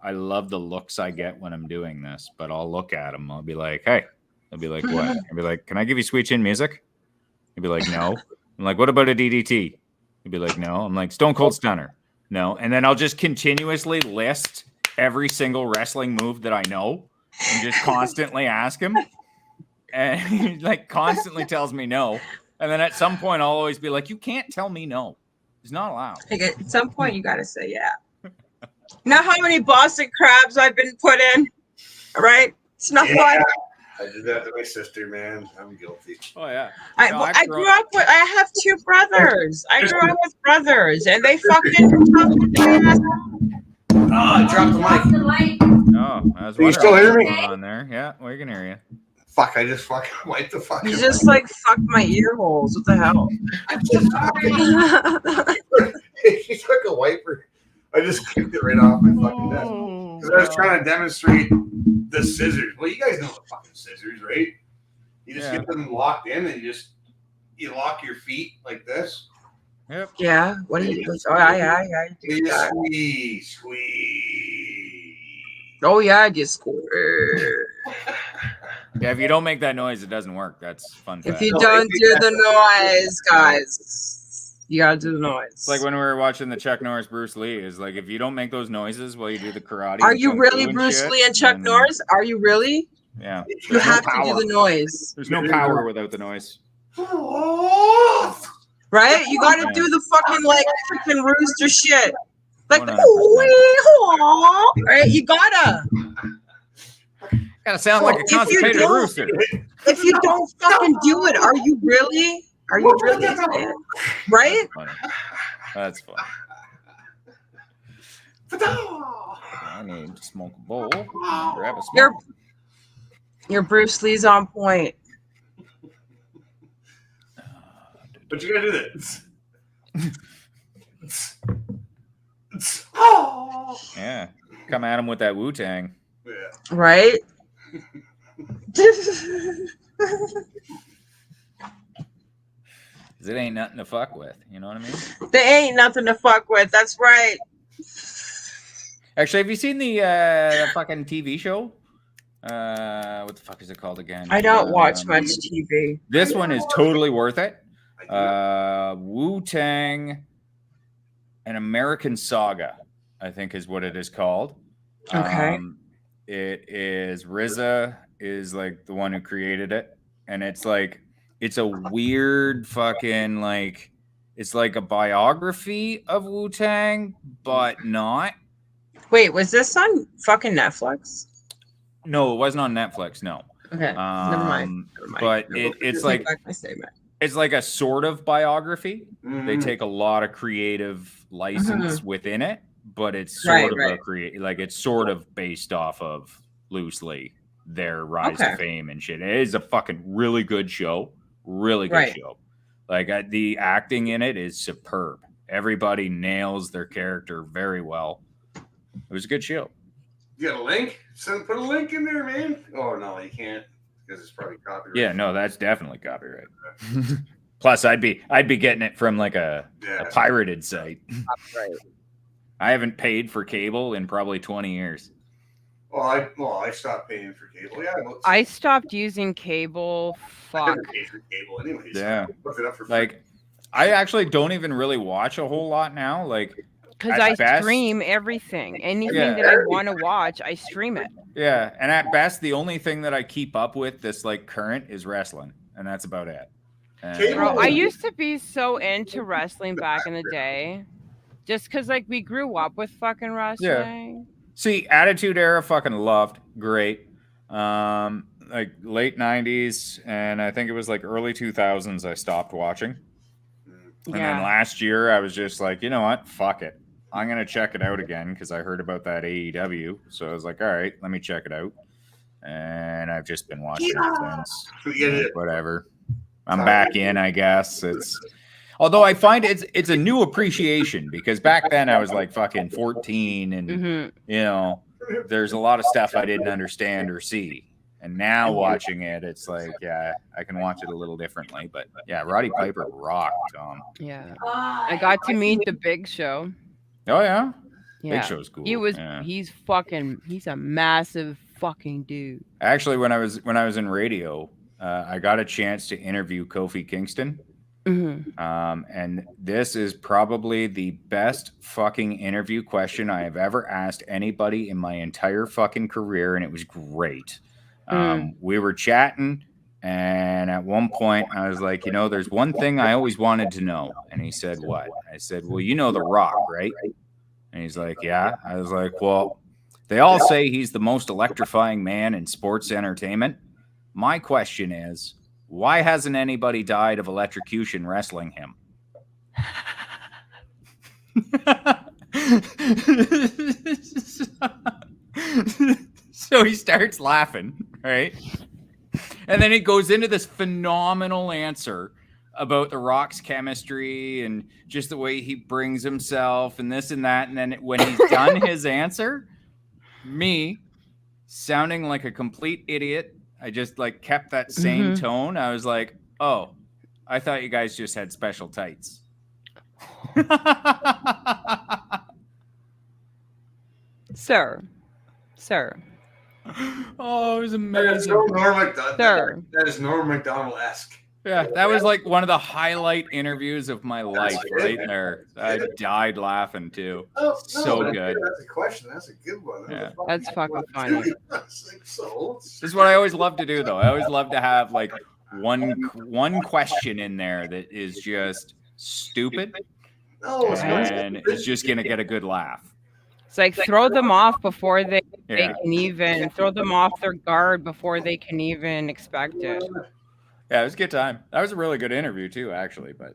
I love the looks I get when I'm doing this. But I'll look at him. I'll be like, "Hey," I'll be like, "What?" I'll be like, "Can I give you sweet chin music?" He'd be like, "No." I'm like, "What about a DDT?" He'd be like, "No." I'm like, "Stone Cold Stunner." No. And then I'll just continuously list every single wrestling move that I know and just constantly ask him. And he like constantly tells me no. And then at some point, I'll always be like, "You can't tell me no. It's not allowed." Like at some point, you gotta say yeah. You know how many Boston crabs I've been put in, right? It's not fun. I did that to my sister, man. I'm guilty. Oh yeah. I grew up with. I have two brothers. I grew up with brothers, and they fucking talked to my ass. Oh, I dropped the mic. Oh, I was Can you still hear me? what's going on there. Yeah, we can hear you. Fuck! I just fucking wiped the fucking. You just like fucked my ear holes. What the hell? He took a wiper. I just kicked it right off my fucking desk because I was trying to demonstrate the scissors. Well, you guys know the fucking scissors, right? You just get them locked in, and you lock your feet like this. Yep. Yeah. What do you do? Oh, yeah. You just squeeze. Oh yeah, I just squirt. Yeah, if you don't make that noise, it doesn't work. That's fun fact. If you don't do the noise, guys, you gotta do the noise. It's like when we were watching the Chuck Norris Bruce Lee. Is like if you don't make those noises while you do the karate. Are and you kung really fu Bruce shit, Lee and Chuck then- Norris? Are you really? Yeah. You There's no have to do power. the noise, There's no power without the noise. right? You gotta do the fucking like freaking rooster shit. Like, 100%. "Wee-haw," right? You gotta. Gotta sound like a If you constipated don't- rooster. If you don't fucking do it, are you really? Are you really? Right? Funny. That's funny. I need to smoke a bowl. Grab a Your smoke. your Bruce Lee's on point. But you gotta do this. Yeah. Come at him with that Wu-Tang. Yeah. Right? 'Cause it ain't nothing to fuck with. You know what I mean? There ain't nothing to fuck with. That's right. Actually, have you seen the fucking TV show? What the fuck is it called again? I don't watch much TV. This one is totally worth it. Wu-Tang, an American Saga, I think is what it is called. Okay. It is RZA is like the one who created it, and it's like it's a weird fucking like it's like a biography of Wu-Tang, but not. Wait, was this on fucking Netflix? No, it wasn't on Netflix. No. Okay. Never mind. Never mind. But it's Take like back my statement. it's like a sort of biography. They Mhm. take a lot of creative license within it, but it's Right, sort of right. it's sort of based off of loosely their rise Okay. to fame and shit. It is a fucking really good show. Really good Right. show. Like the acting in it is superb. Everybody nails their character very well. It was a good show. You got a link? Put a link in there, man. Oh no, you can't because it's probably copyright. Yeah, no, that's definitely copyright. Plus, I'd be getting it from like a pirated site. Right. I haven't paid for cable in probably 20 years. Well, I stopped paying for cable. Yeah, I stopped using cable. I Fuck. never paid for cable anyways. Yeah. Look it up for free. Like, I actually don't even really watch a whole lot now. Like, Because At I best- stream everything. Anything Yeah. that I want to watch, I stream it. yeah, and at best, the only thing that I keep up with this like current is wrestling, and that's about it. And- Cable- Bro, I used to be so into wrestling back in the day. Just because, like, we grew up with fucking wrestling. See, Attitude Era, fucking loved, great. Like late 90s, and I think it was like early 2000s. I stopped watching. And then Yeah. last year, I was just like, you know what? Fuck it. I'm going to check it out again because I heard about that AEW. So I was like, all right, let me check it out. And I've just been watching it since. Yeah. Whatever. I'm back in, I guess. Although I find it's a new appreciation because back then I was like fucking 14 and, Mhm. you know, there's a lot of stuff I didn't understand or see. And now watching it, it's like, yeah, I can watch it a little differently. But yeah, Roddy Piper rocked. Yeah. I got to meet the Big Show. Oh yeah, Yeah. Big Show's cool. Yeah. He's a massive fucking dude. Actually, when I was in radio, I got a chance to interview Kofi Kingston. Mm-hmm. And this is probably the best fucking interview question I have ever asked anybody in my entire fucking career, and it was great. We were chatting, And at one point, I was like, there's one thing I always wanted to know. And he said, what? I said, well, you know The Rock, right? And he's like, yeah. I was like, well, they all say he's the most electrifying man in sports entertainment. My question is, why hasn't anybody died of electrocution wrestling him? So he starts laughing, right? And then he goes into this phenomenal answer about The Rock's chemistry and just the way he brings himself and this and that. And then when he's done his answer, me sounding like a complete idiot, I just like kept that same tone. I was like, oh, I thought you guys just had special tights. Sir. Oh, it was That is amazing. so Norm Macdonald. Sir. That is Norm Macdonald-esque. Yeah, that was like one of the highlight interviews of my life right there. I died laughing too. Oh, So that's good. That's a question. That's a good one. Yeah. That's fucking funny. That's like so. This is what I always love to do, though. I always love to have like one question in there that is just stupid, No, it's not. and it's just gonna get a good laugh. It's like throw them off before they Yeah. can even throw them off their guard before they can even expect it. Yeah, it was a good time. That was a really good interview too, actually. But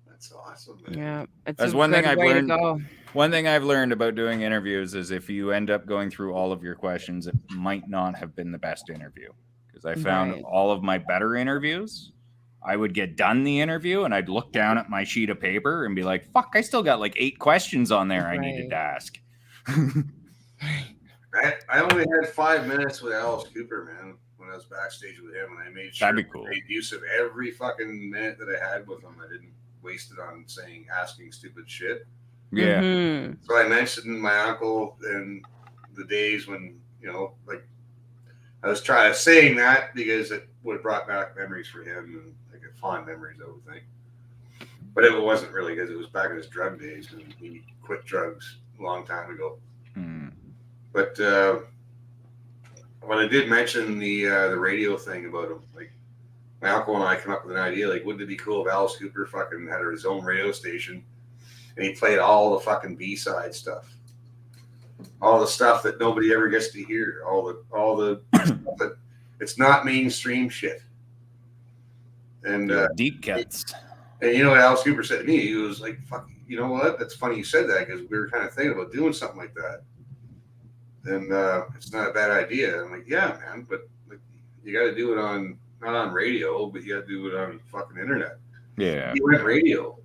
That's awesome, man. Yeah, it's That's a one thing good I've way to learned. go. One thing I've learned about doing interviews is if you end up going through all of your questions, it might not have been the best interview. Because I found Right. all of my better interviews, I would get done the interview and I'd look down at my sheet of paper and be like, fuck, I still got like 8 questions on there I needed to ask. I only had 5 minutes with Alice Cooper, man, when I was backstage with him, and I made sure That'd be cool. I made use of every fucking minute that I had with him. I didn't waste it on asking stupid shit. Yeah. Mhm. So I mentioned my uncle and the days when, like I was saying that because it would have brought back memories for him and like fond memories, I would think. But it wasn't really because it was back in his drug days and he quit drugs a long time ago. Hmm. But when I did mention the radio thing about him, like my uncle and I came up with an idea, like wouldn't it be cool if Alice Cooper fucking had his own radio station and he played all the fucking B-side stuff, all the stuff that nobody ever gets to hear, all the stuff that it's not mainstream shit. And Deep cuts. and you know what Alice Cooper said to me? He was like, "Fuck, you know what? That's funny you said that because we were kind of thinking about doing something like that." And it's not a bad idea. I'm like, yeah, man, but like, you got to do it not on radio, but you got to do it on fucking internet. Yeah. He went radio.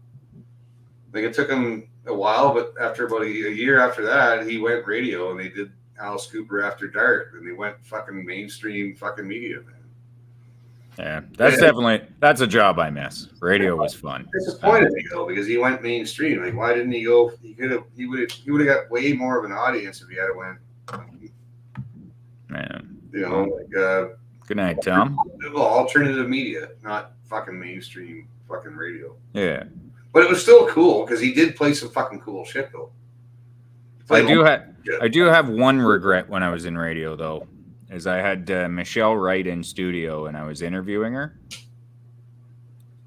Like it took him a while, but after about a year after that, he went radio, and they did Alice Cooper After Dark, and they went fucking mainstream fucking media, man. Yeah. That's a job I miss. Radio was fun. Disappointed me though because he went mainstream. Like, why didn't he go? He would have got way more of an audience if he had went. Man. Like Good night, Tom. alternative media, not fucking mainstream fucking radio. Yeah. But it was still cool because he did play some fucking cool shit though. I do have one regret when I was in radio though, is I had Michelle Wright in studio and I was interviewing her,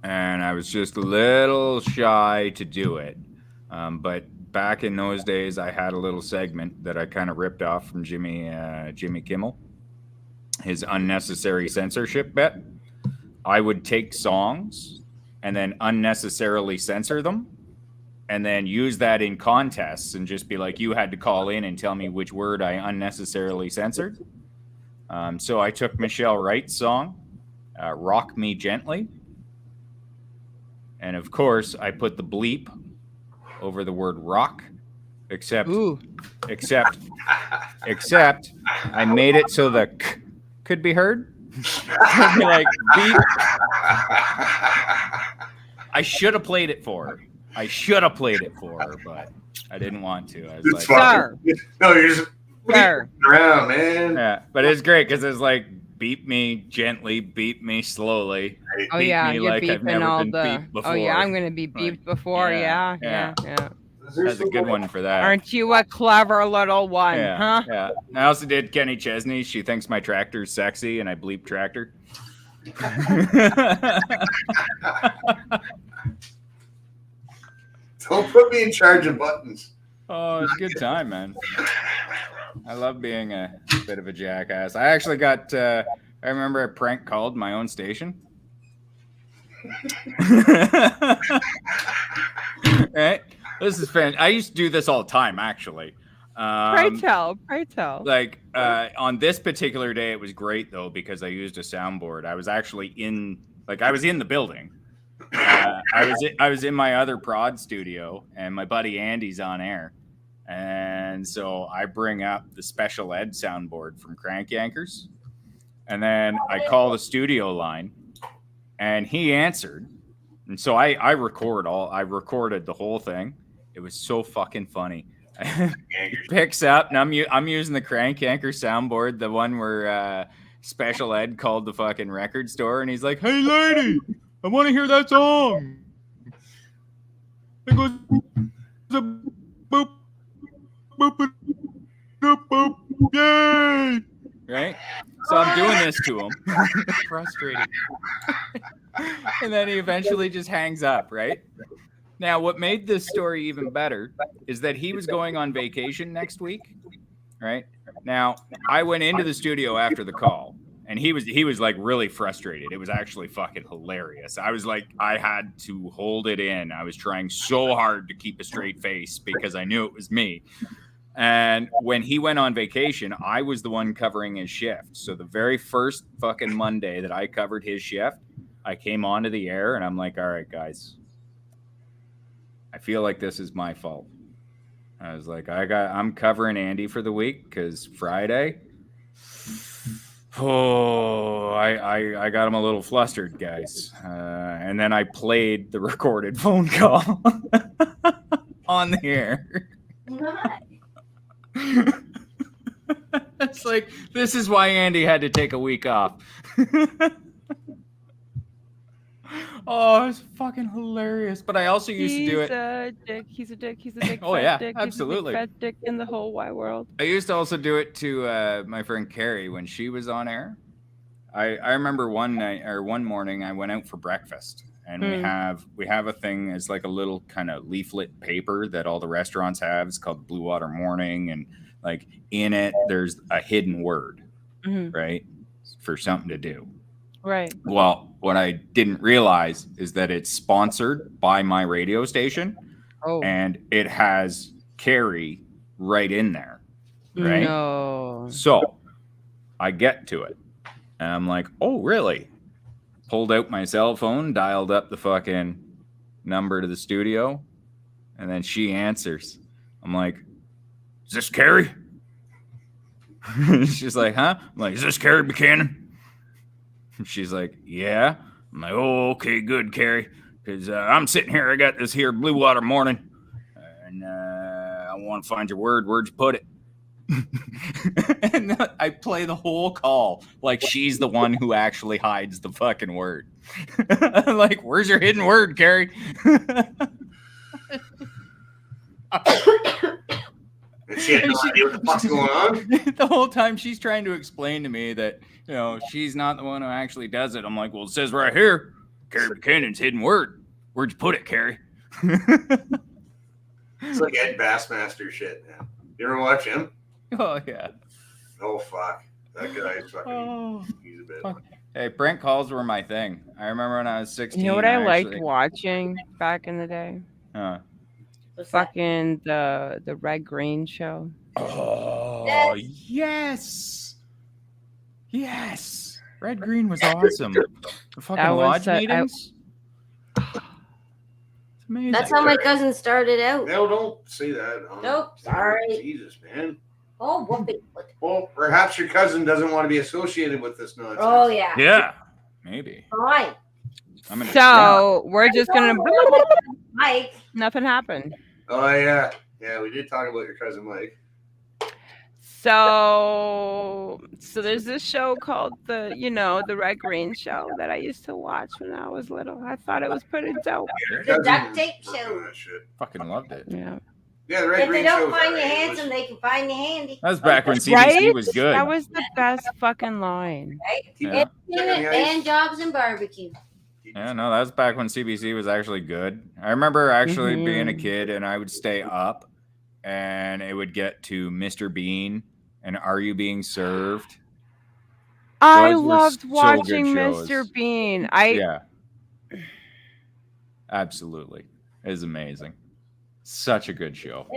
and I was just a little shy to do it. But back in those days, I had a little segment that I kind of ripped off from Jimmy Kimmel, his unnecessary censorship bet. I would take songs and then unnecessarily censor them, and then use that in contests and just be like, you had to call in and tell me which word I unnecessarily censored. So I took Michelle Wright's song, Rock Me Gently. And of course, I put the bleep over the word rock, except I made it so the k could be heard. Like beep. I should have played it for her. But I didn't want to. I was It's like, fucking, no, you're just around, man. yeah, but it's great because it's like beep me gently, beep me slowly. Oh beep yeah, me you're like I've beeping never all been the. beeped before. Oh yeah, I'm gonna be beeped before. yeah, Yeah. That's a good one for that. Aren't you a clever little one, Yeah, huh? yeah. I also did Kenny Chesney. She thinks my tractor's sexy, and I bleep tractor. Don't put me in charge of buttons. Oh, it's a good time, man. I love being a bit of a jackass. I actually got, I remember I prank called my own station. Right? This is fan. I used to do this all the time, actually. Pray tell. Like on this particular day, it was great though because I used a soundboard. I was actually in the building. I was in my other prod studio, and my buddy Andy's on air, and so I bring up the special ed soundboard from Crank Yankers, and then I call the studio line, and he answered, and so I recorded the whole thing. It was so fucking funny. He picks up, and I'm using the Crank Yanker soundboard, the one where special ed called the fucking record store, and he's like, "Hey, lady, I want to hear that song." It goes, boop, boop, boop, boop, yay! Right? So I'm doing this to him, frustrated, and then he eventually just hangs up. Right? Now, what made this story even better is that he was going on vacation next week, right? Now, I went into the studio after the call, and he was like really frustrated. It was actually fucking hilarious. I was like, I had to hold it in. I was trying so hard to keep a straight face because I knew it was me. And when he went on vacation, I was the one covering his shift. So the very first fucking Monday that I covered his shift, I came onto the air and I'm like, all right, guys, I feel like this is my fault. I was like, I'm covering Andy for the week because Friday, I got him a little flustered, guys. And then I played the recorded phone call on the air. It's like, this is why Andy had to take a week off. Oh, it's fucking hilarious. But I also used to do it. He's a dick. He's a dick. Oh, fat yeah, dick. absolutely. He's a big fat dick in the whole wide world. I used to also do it to my friend Carrie when she was on air. I remember one morning I went out for breakfast, and we have a thing as like a little kind of leaflet paper that all the restaurants have. It's called Blue Water Morning, and like in it there's a hidden word, right, for something to do. Right. Well, what I didn't realize is that it's sponsored by my radio station, and it has Carrie right in there, right? No. So I get to it, and I'm like, oh, really? Pulled out my cell phone, dialed up the fucking number to the studio, and then she answers. I'm like, is this Carrie? She's like, huh? I'm like, is this Carrie Buchanan? She's like, yeah. I'm like, oh, okay, good, Carrie. Because I'm sitting here, I got this here Blue Water Morning, and I want to find your word. Where'd you put it? And I play the whole call like she's the one who actually hides the fucking word. Like, where's your hidden word, Carrie? She had no idea what the fuck's going on. The whole time she's trying to explain to me that, you know, she's not the one who actually does it. I'm like, well, it says right here, Carrie Buchanan's hidden word. Where'd you put it, Carrie? It's like Ed Bassmaster shit, man. You ever watch him? Oh, yeah. Oh, fuck. That guy's fucking, he's a bit. Fuck. Hey, prank calls were my thing. I remember when I was 16. You know what I liked watching back in the day? Fucking the Red Green show. Oh, yes. Yes. Red Green was awesome. The fucking lodge meetings. Amazing. That's how my cousin started out. No, don't say that. Nope, sorry. Jesus, man. Oh, whoopee. Well, perhaps your cousin doesn't want to be associated with this nonsense. Oh, yeah. Yeah, maybe. Fine. So we're just gonna. Mike. Nothing happened. Oh, yeah. Yeah, we did talk about your cousin Mike. So there's this show called the Red Green Show that I used to watch when I was little. I thought it was pretty dope. The duct tape show. Fucking loved it. Yeah. Yeah, the Red If they Green don't Show's find you alright. It handsome, they can find you handy. That was back when CBC Right? was good. That was the best fucking line. Right? Yeah. And jobs and barbecue. Yeah, no, that was back when CBC was actually good. I remember actually being a Mhm. kid and I would stay up and it would get to Mr. Bean and Are You Being Served? I Those were loved so good watching shows. Mr. Bean. Yeah. Absolutely. It was amazing. Such a good show.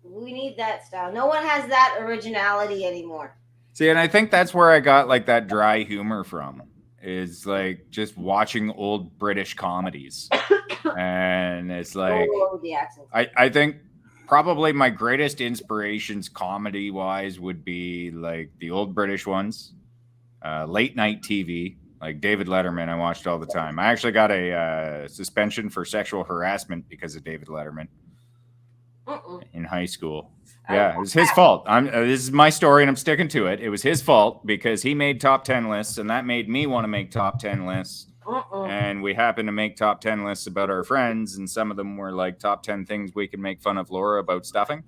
We need that style. No one has that originality anymore. See, and I think that's where I got like that dry humor from, is like just watching old British comedies. And it's like, Oh, the accents. I think probably my greatest inspirations comedy wise would be like the old British ones, late night TV, like David Letterman. I watched all the time. I actually got a suspension for sexual harassment because of David Letterman in high school. Yeah, it was his fault. This is my story and I'm sticking to it. It was his fault because he made top 10 lists and that made me want to make top 10 lists. And we happened to make top 10 lists about our friends, and some of them were like top 10 things we can make fun of Laura about stuffing.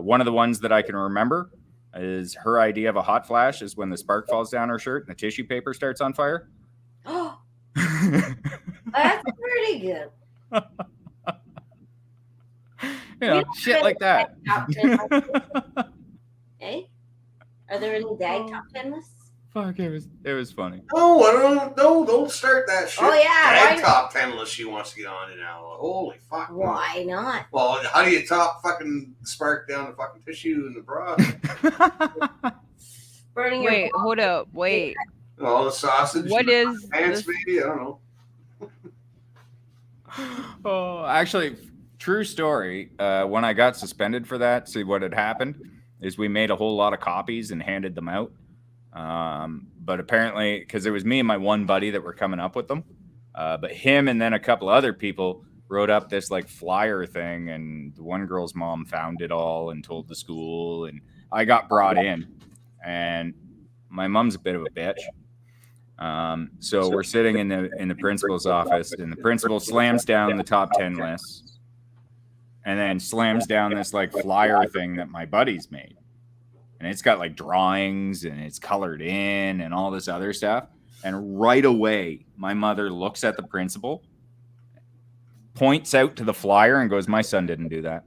One of the ones that I can remember is her idea of a hot flash is when the spark falls down her shirt and the tissue paper starts on fire. That's pretty good. You know, shit like that. Top 10 lists. Hey, are there any dag top 10 lists? Fuck, it was funny. No, I don't start that shit. Oh, yeah, Dag top 10 list she wants to get on it now. Holy fuck. Why not? Well, how do you top fucking spark down the fucking tissue in the bra? Burning your Wait, hold up. Wait. All the sausage. What and the is pants? this- Maybe I don't know. Oh, actually, true story. When I got suspended for that, see what had happened is we made a whole lot of copies and handed them out. But apparently, because it was me and my one buddy that were coming up with them, but him and then a couple other people wrote up this like flyer thing, and the one girl's mom found it all and told the school, and I got brought in, and my mom's a bit of a bitch. So we're sitting in the principal's office, and the principal slams down the top 10 lists, and then slams down this like flyer thing that my buddies made. And it's got like drawings and it's colored in and all this other stuff. And right away, my mother looks at the principal, points out to the flyer and goes, "My son didn't do that."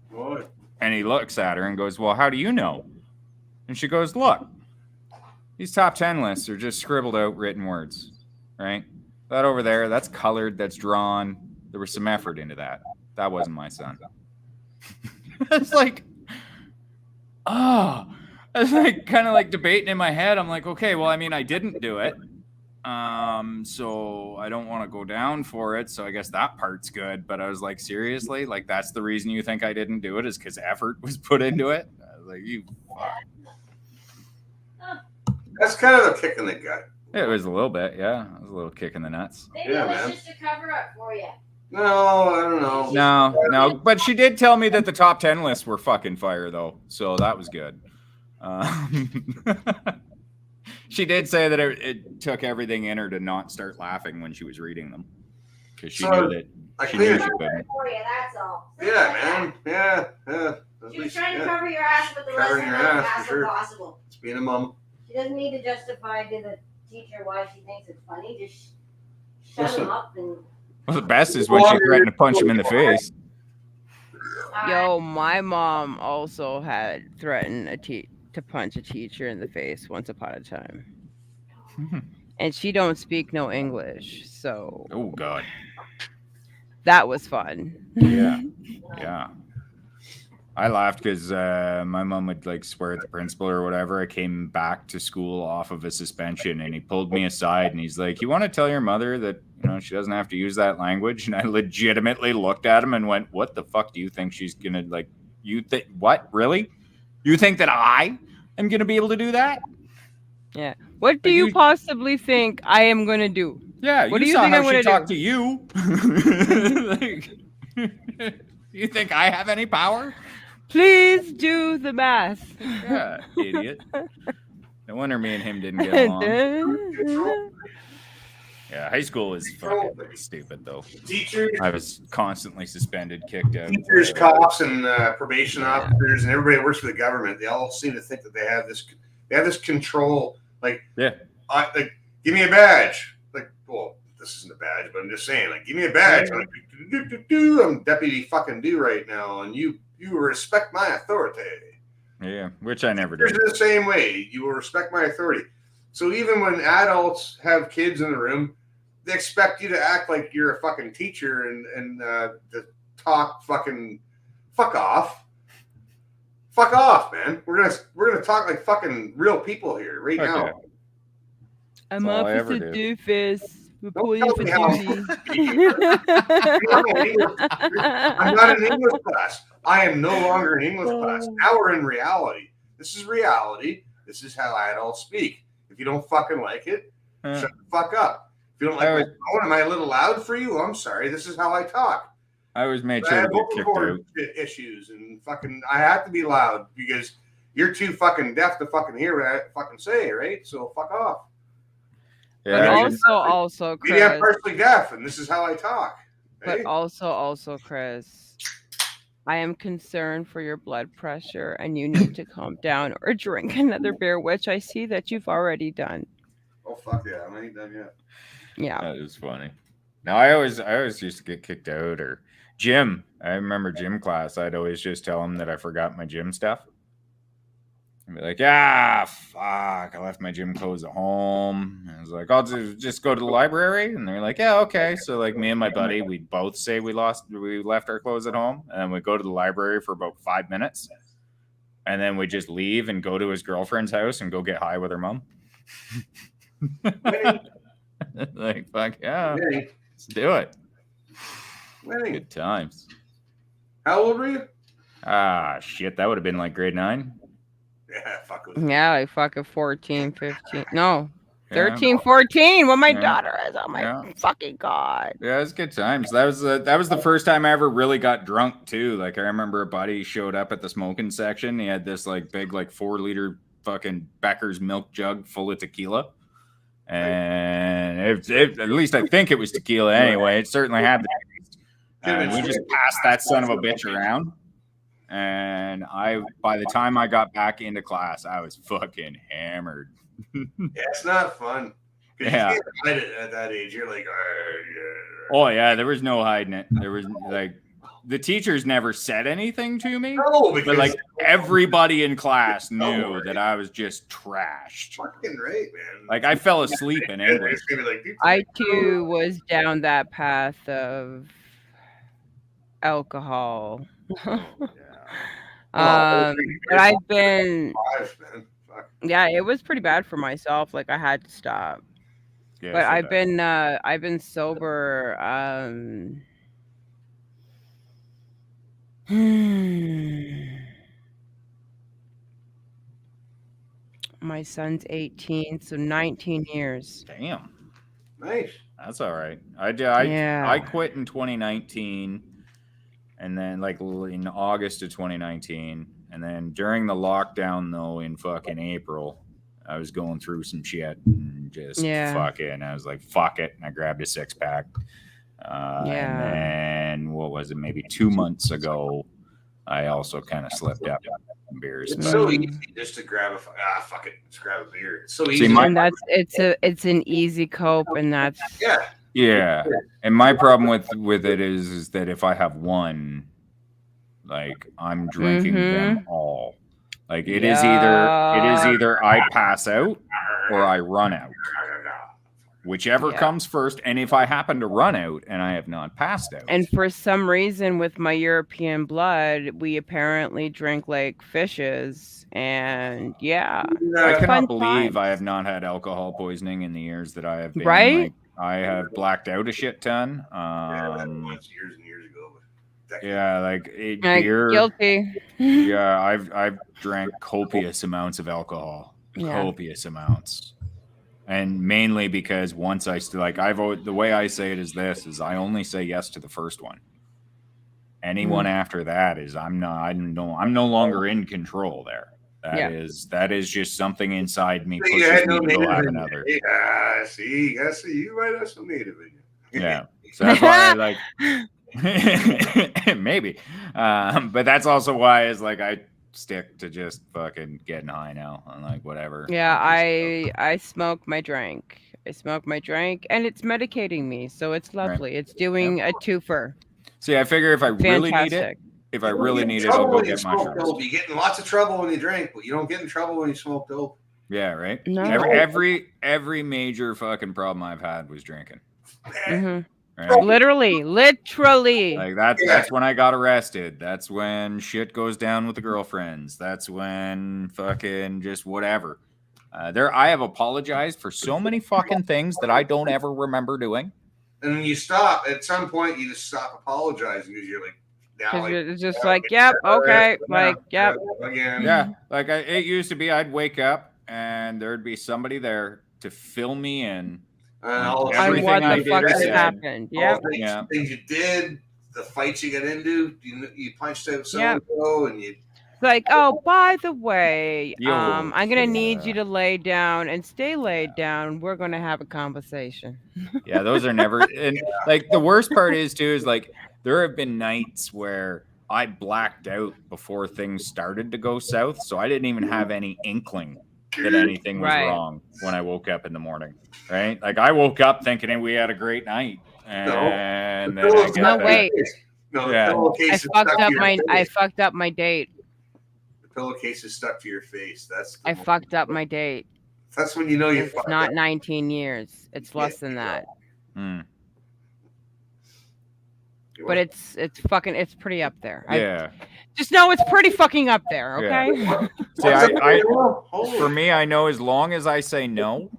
What? And he looks at her and goes, "Well, how do you know?" And she goes, "Look, these top 10 lists are just scribbled out written words, right? That over there, that's colored, that's drawn. There was some effort into that. That wasn't my son." It's like, oh, I was like kind of like debating in my head. I'm like, okay, well, I mean, I didn't do it. So I don't want to go down for it. So I guess that part's good. But I was like, seriously? Like, that's the reason you think I didn't do it is because effort was put into it? I was like, you fuck. That's kind of a kick in the gut. It was a little bit, yeah. It was a little kick in the nuts. Maybe Yeah, it was man. just a cover up for you. No, I don't know. No. But she did tell me that the top 10 lists were fucking fire, though. So that was good. She did say that it took everything in her to not start laughing when she was reading them. Because she knew that she knew she couldn't. For you, that's all. Yeah, man. Yeah. At She was least, trying to yeah. cover your ass with the Covering lesson your amount of ass, for hassle sure. possible. It's being a mom. She doesn't need to justify to the teacher why she thinks it's funny. Just shut Listen. him up and. Well, the best is when she threatened to punch him in the face. Yo, my mom also had threatened to punch a teacher in the face once upon a time. And she don't speak no English, so Oh, God. that was fun. Yeah. Yeah. I laughed because my mom would like swear at the principal or whatever. I came back to school off of a suspension and he pulled me aside and he's like, "You want to tell your mother that, you know, she doesn't have to use that language?" And I legitimately looked at him and went, "What the fuck do you think she's going to like? You think what? Really? You think that I am going to be able to do that?" Yeah. What do you possibly think I am going to do? Yeah. What you do you saw think how I'm she going to talked do? to you. Like, you think I have any power? Please do the math. Yeah, idiot. No wonder me and him didn't get along. Yeah, high school was fucking stupid though. Teachers, I was constantly suspended, kicked out. teachers, whatever. cops, and probation officers, and everybody that works for the government. They all seem to think that they have this control. Like, Yeah. Like, give me a badge. Like, well, this isn't a badge, but I'm just saying, like, give me a badge. I'm like, I'm deputy fucking do right now, and you respect my authority. Yeah, which I never Teachers did. are the same way. You will respect my authority. So even when adults have kids in the room, they expect you to act like you're a fucking teacher and to talk fucking fuck off. Fuck off, man. We're gonna talk like fucking real people here right Okay. now. I'm That's all I ever Officer do. Doofus. Report tell for me how- I'm not in English class. I am no longer in English class. Now we're in reality. This is reality. This is how adults speak. If you don't fucking like it, shut the fuck up. If you don't like my tone, am I a little loud for you? I'm sorry. This is how I talk. I always made I sure to have get vocal kicked cord out. issues and fucking. I have to be loud because you're too fucking deaf to fucking hear what I fucking say, right? So fuck off. But Yeah, also, Maybe I'm Chris. partially deaf, and this is how I talk. But Hey? also, Chris, I am concerned for your blood pressure and you need to calm down or drink another beer, which I see that you've already done. Oh fuck yeah, I ain't done yet. Yeah. That was funny. No, I always used to get kicked out or gym. I remember gym class. I'd always just tell them that I forgot my gym stuff. I'd be like, fuck, I left my gym clothes at home. And I was like, I'll just go to the library. And they're like, yeah, okay. So like me and my buddy, we both say we left our clothes at home. And then we go to the library for about 5 minutes. And then we just leave and go to his girlfriend's house and go get high with her mom. Like, fuck yeah. Winning. Let's do it. Winning. Good times. How old were you? Shit, that would have been like grade 9. Yeah, fuck with Yeah, like fucking 14, 15. No, Yeah. 13, 14. What my Yeah. daughter is. Oh my Yeah. fucking God. Yeah, it was good times. That was the first time I ever really got drunk too. Like I remember a buddy showed up at the smoking section. He had this like big like 4-liter fucking Becker's milk jug full of tequila. And at least I think it was tequila anyway. It certainly had the taste. And we just passed that son of a bitch around. And by the time I got back into class, I was fucking hammered. Yeah, it's not fun. 'Cause Yeah. you can't hide it at that age. You're like, Oh yeah, there was no hiding it. There was like the teachers never said anything to me. No, But because like everybody in class knew that I was just trashed. fucking right, man. Like I fell asleep in English. It's gonna be like, dude, I too was down that path of alcohol. But I've been, live, man. Fuck. yeah, it was pretty bad for myself. Like I had to stop. Yeah, But so I've been sober. My son's 18, so 19 years. damn, Nice. that's all right. I Yeah. quit in 2019, and then like in August of 2019, and then during the lockdown though in fucking April, I was going through some shit and just fucking. I was like, fuck it, and I grabbed a 6-pack. And then what was it? Maybe 2 months ago, I also kind of slipped up on beers. It's But so easy just to grab a fuck it, let's grab a beer. It's so See, easy. my- And it's an easy cope, and that's yeah. yeah, and my problem with it is that if I have one, like I'm drinking them all. Like it is either I pass out or I run out. Whichever comes first, and if I happen to run out and I have not passed out. And for some reason, with my European blood, we apparently drink like fishes. And yeah, I cannot fun believe times. I have not had alcohol poisoning in the years that I have been. Right? Like, I have blacked out a shit ton. Once years and years ago. Yeah, like beer. Guilty. Yeah, I've drank copious amounts of alcohol. Yeah. Copious amounts. And mainly because once the way I say it is I only say yes to the first one. Anyone after that is I'm no longer in control there. That is just something inside me You pushes had me no to go native have in another. you. Yeah, see, you might have some native in you. Yeah. So that's why I like maybe. But that's also why it's like I stick to just fucking getting high now. I'm like, whatever. Yeah, I smoke my drink. I smoke my drink, and it's medicating me, so it's lovely. It's doing a twofer. See, I figure if I really need it, Fantastic. if I You don't really get in need it, I'll trouble go when you get smoke mushrooms. dope. You get in lots of trouble when you drink, but you don't get in trouble when you smoke dope. Yeah, right. No. Every major fucking problem I've had was drinking. Mhm. Right? Literally. Like that's when I got arrested. That's when shit goes down with the girlfriends. That's when fucking just whatever. I have apologized for so many fucking things that I don't ever remember doing. And then you stop. At some point, you just stop apologizing because you're like, now, like, It's just like, yep, okay, like, yep. Again. Yeah, like it used to be. I'd wake up and there'd be somebody there to fill me in. All the Everything what I the did fuck or has said. happened. all Yep. the Yeah. things you did, the fights you got into, you punched out so Yep. and so, and you. Like, oh, by the way, Yo, I'm gonna need yeah. you to lay down and stay laid down. We're gonna have a conversation. Yeah, those are never. And like the worst part is too is like there have been nights where I blacked out before things started to go south, so I didn't even have any inkling that anything was Right. wrong when I woke up in the morning. Right? Like I woke up thinking hey, we had a great night, and then I get No, that- wait. No, the Yeah. pillowcase I is fucked stuck to up your my. I face. fucked up my date. The pillowcase is stuck to your face. That's. I fucked up my date. That's when you know you It's fucked not up. 19 years. It's less than that. Hmm. But it's pretty up there. Yeah. Just know it's pretty fucking up there. Okay. Yeah. See, What's up, I Holy. for me, I know as long as I say no,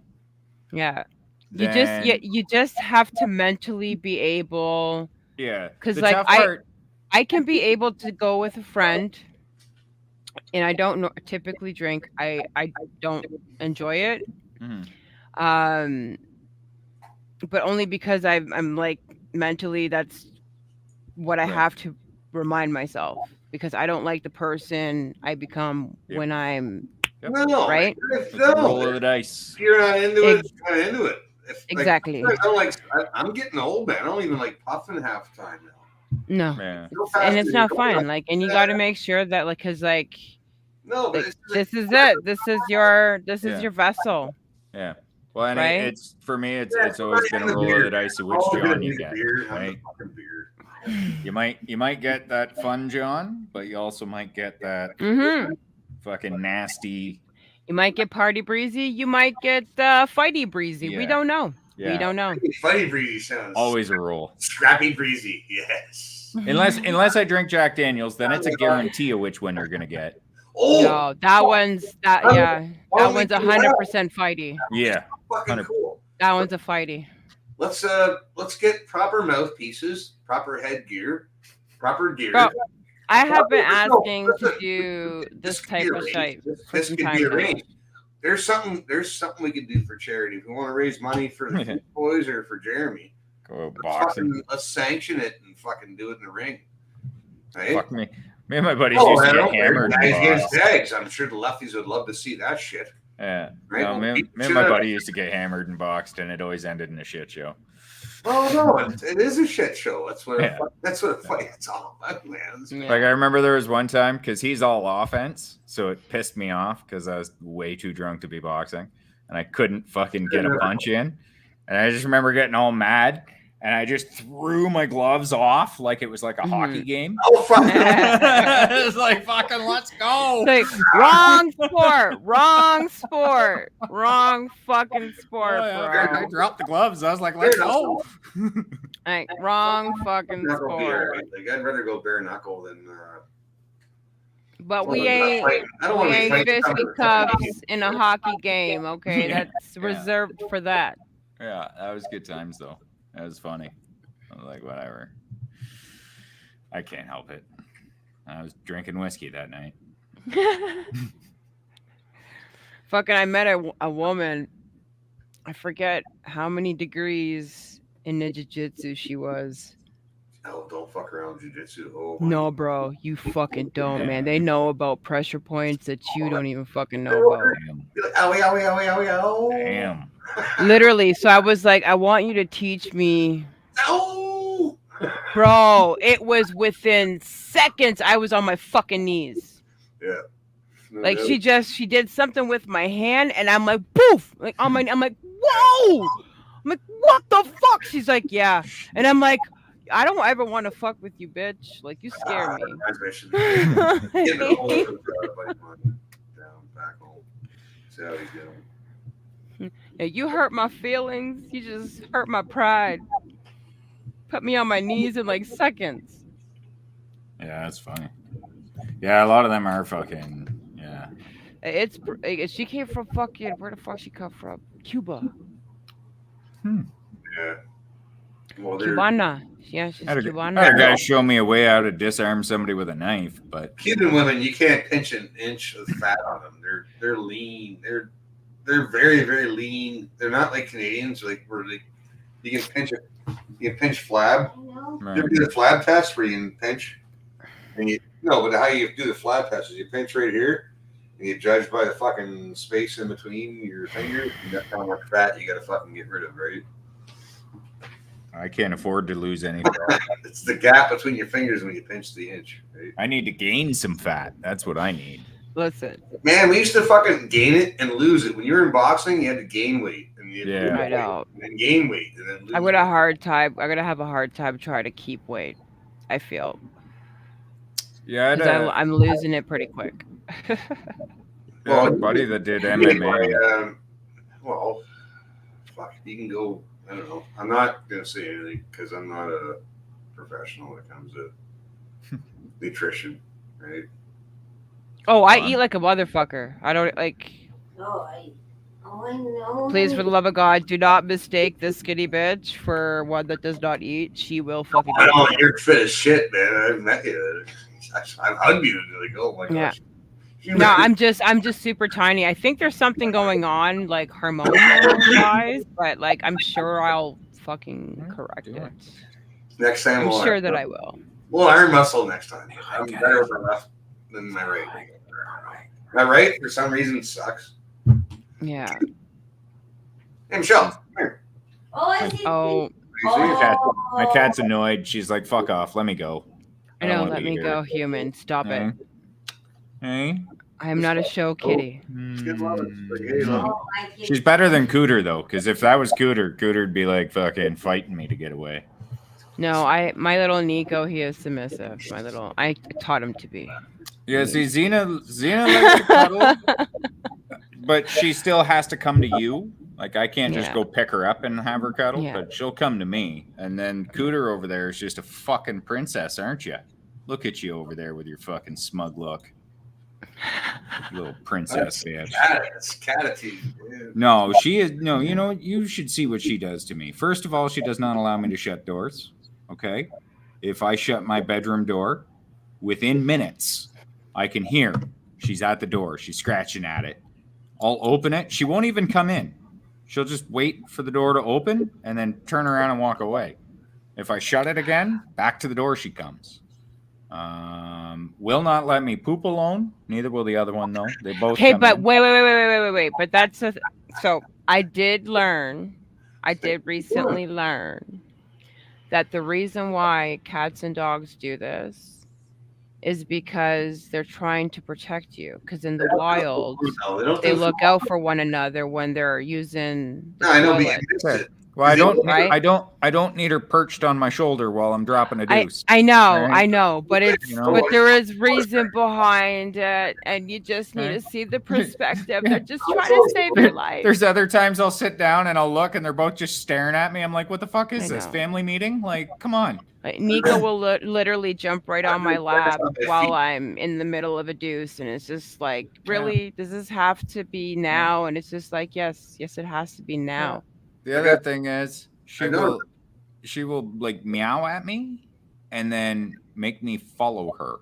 Yeah. then, You just have to mentally be able. yeah. 'Cause, The like, tough part, I can be able to go with a friend, and I don't typically drink. I don't enjoy it. Mhm. But only because I'm like mentally that's what I have to remind myself, because I don't like the person I become Yep. when I'm No, right. It's the roll of the dice. If you're not into it, you're not into it. Exactly. I'm getting old, man. I don't even like puffing half the time now. No. Yeah. And it's not fun. Like, and you got to make sure that, like, cause like, No, but like, this is it. This is your Yeah. vessel. Yeah. Well, and Right? it's for me, it's always been a roll of the dice of which John you get, right? You might get that fun John, but you also might get that Mm-hmm. fucking nasty. You might get party breezy. You might get fighty breezy. We Yeah. don't know. Yeah. We don't know. Fighty breezy sounds Always a roll. scrappy breezy. Yes. Unless I drink Jack Daniels, then it's a guarantee of which one you're gonna get. Oh, No, that one's that yeah. That Only one's two 100% fighty. Yeah. fucking 100. cool. That one's a fighty. Let's get proper mouthpieces, proper headgear, proper gear. Bro, I have been Let's go. asking to do this could type be of arranged. shit for This some could time be now. arranged. There's something we could do for charity. If we want to raise money for the Food boys or for Jeremy, Go boxing. let's sanction it and fucking do it in the ring. Right? Fuck me. Me and my buddies Oh, used to I get don't care. hammered. Guys and against boxed. tags. I'm sure the lefties would love to see that shit. Yeah. Right? No, me and my buddy used to get hammered and boxed, and it always ended in a shit show. Oh no, it is a shit show. That's what Yeah. that's what a fight's all about, man. Yeah. Like I remember there was one time because he's all offense, so it pissed me off because I was way too drunk to be boxing, and I couldn't fucking get a punch in. And I just remember getting all mad, and I just threw my gloves off like it was like a hockey game. Oh fuck! It's like fucking let's go. Like, wrong sport, wrong sport, wrong fucking sport, I bro. dropped the gloves. I was like, let's go. Like, wrong fucking Knuckle beer. sport. Like, I'd rather go bare knuckle than. But well, we not ain't fighting. I don't we want to be ain't fighting fisty somebody. cups in a hockey game, okay? Yeah. That's reserved for that. Yeah, that was good times though. That was funny. I was like, whatever. I can't help it. I was drinking whiskey that night. Fucking, I met a woman. I forget how many degrees in the jiu-jitsu she was. Oh, don't fuck around with jujitsu. Oh, my No, bro, you fucking don't, man. They know about pressure points that you don't even fucking know about. Be like, owie, owie, owie, owie, owie. Damn. Literally. So I was like, I want you to teach me. Ow! Bro, it was within seconds. I was on my fucking knees. Yeah. Like she did something with my hand, and I'm like, poof! Like on my, I'm like, whoa! I'm like, what the fuck? She's like, yeah, and I'm like, I don't ever want to fuck with you, bitch. Like you scare me. Get the whole buddy mine down back home. See how he's doing. Now, you hurt my feelings. You just hurt my pride. Put me on my knees in like seconds. Yeah, that's funny. Yeah, a lot of them are fucking. Yeah. It's she came from fucking where the fuck she come from? Cuba. Yeah. Well, they're Cubana. Yeah, she's I had a Cubana. guy show me a way how to disarm somebody with a knife, but Cuban women. You can't pinch an inch of fat on them. They're lean. They're very, very lean. They're not like Canadians. Like where you can pinch it. You can pinch flab. right. You ever do the flab test where you can pinch? And but how you do the flab test is you pinch right here, and you judge by the fucking space in between your fingers. And that's how much fat you got to fucking get rid of, right? I can't afford to lose any. It's the gap between your fingers when you pinch the inch, right? I need to gain some fat. That's what I need. Listen, Man, we used to fucking gain it and lose it. When you were in boxing, you had to gain weight. And you had to Yeah. lose I weight, know. and then gain weight. And then lose I'm gonna weight. I'm gonna have a hard time trying to keep weight. I feel Yeah, I had 'cause a, I'm losing it pretty quick. I had a buddy that did MMA. Well, fuck, you can go. I don't know. I'm not gonna say anything because I'm not a professional when it comes to nutrition, right? Oh, I eat like a motherfucker. I don't like. I know. Please, for the love of God, do not mistake this skinny bitch for one that does not eat. She will fucking. I know you're fit as shit, man. I've met you. I'm hungry. Like, oh my Yeah. gosh. No, I'm just super tiny. I think there's something going on, like hormonal wise, but like I'm sure I'll fucking correct it. Next time, I'm we'll sure that I will. We'll iron muscle next time. I'm better with my left than my right. My right, for some reason, sucks. Yeah. Hey, Michelle, come here. Oh, I see. Oh, My cat's annoyed. She's like, "Fuck off, let me go." I don't know. wanna Let be me here. go, human. Stop it. Hey. I am not a show kitty. Good love it. Like, hey, love it. She's better than Cooter though, because if that was Cooter, Cooter'd be like fucking fighting me to get away. No, my little Nico, he is submissive. I taught him to be. Yeah, see, Xena likes to cuddle, but she still has to come to you. Like I can't just Yeah. go pick her up and have her cuddle, Yeah. but she'll come to me. And then Cooter over there is just a fucking princess, aren't you? Look at you over there with your fucking smug look. Little princess bitch. It's catitude. Yeah. No, she is no, you know, you should see what she does to me. First of all, she does not allow me to shut doors. Okay. If I shut my bedroom door, within minutes, I can hear she's at the door. She's scratching at it. I'll open it. She won't even come in. She'll just wait for the door to open and then turn around and walk away. If I shut it again, back to the door she comes. Will not let me poop alone. Neither will the other one, though. They both. Okay, come but in. wait. But that's so I did recently learn that the reason why cats and dogs do this is because they're trying to protect you. Because in the wild, No, they look out for one another when they're using the No, I know, but you toilet. missed it. Well, Right? I don't need her perched on my shoulder while I'm dropping a deuce. I know, Right? I know, but it's You know? but there is reason behind it, and you just need to see the perspective. They're just trying to save your life. There's other times I'll sit down and I'll look and they're both just staring at me. I'm like, what the fuck is I this? know. Family meeting? Like, come on. Like, Nico will literally jump right on my lap while I'm in the middle of a deuce, and it's just like, really, does this have to be now? And it's just like, yes, it has to be now. The other thing is I know. she will like meow at me and then make me follow her.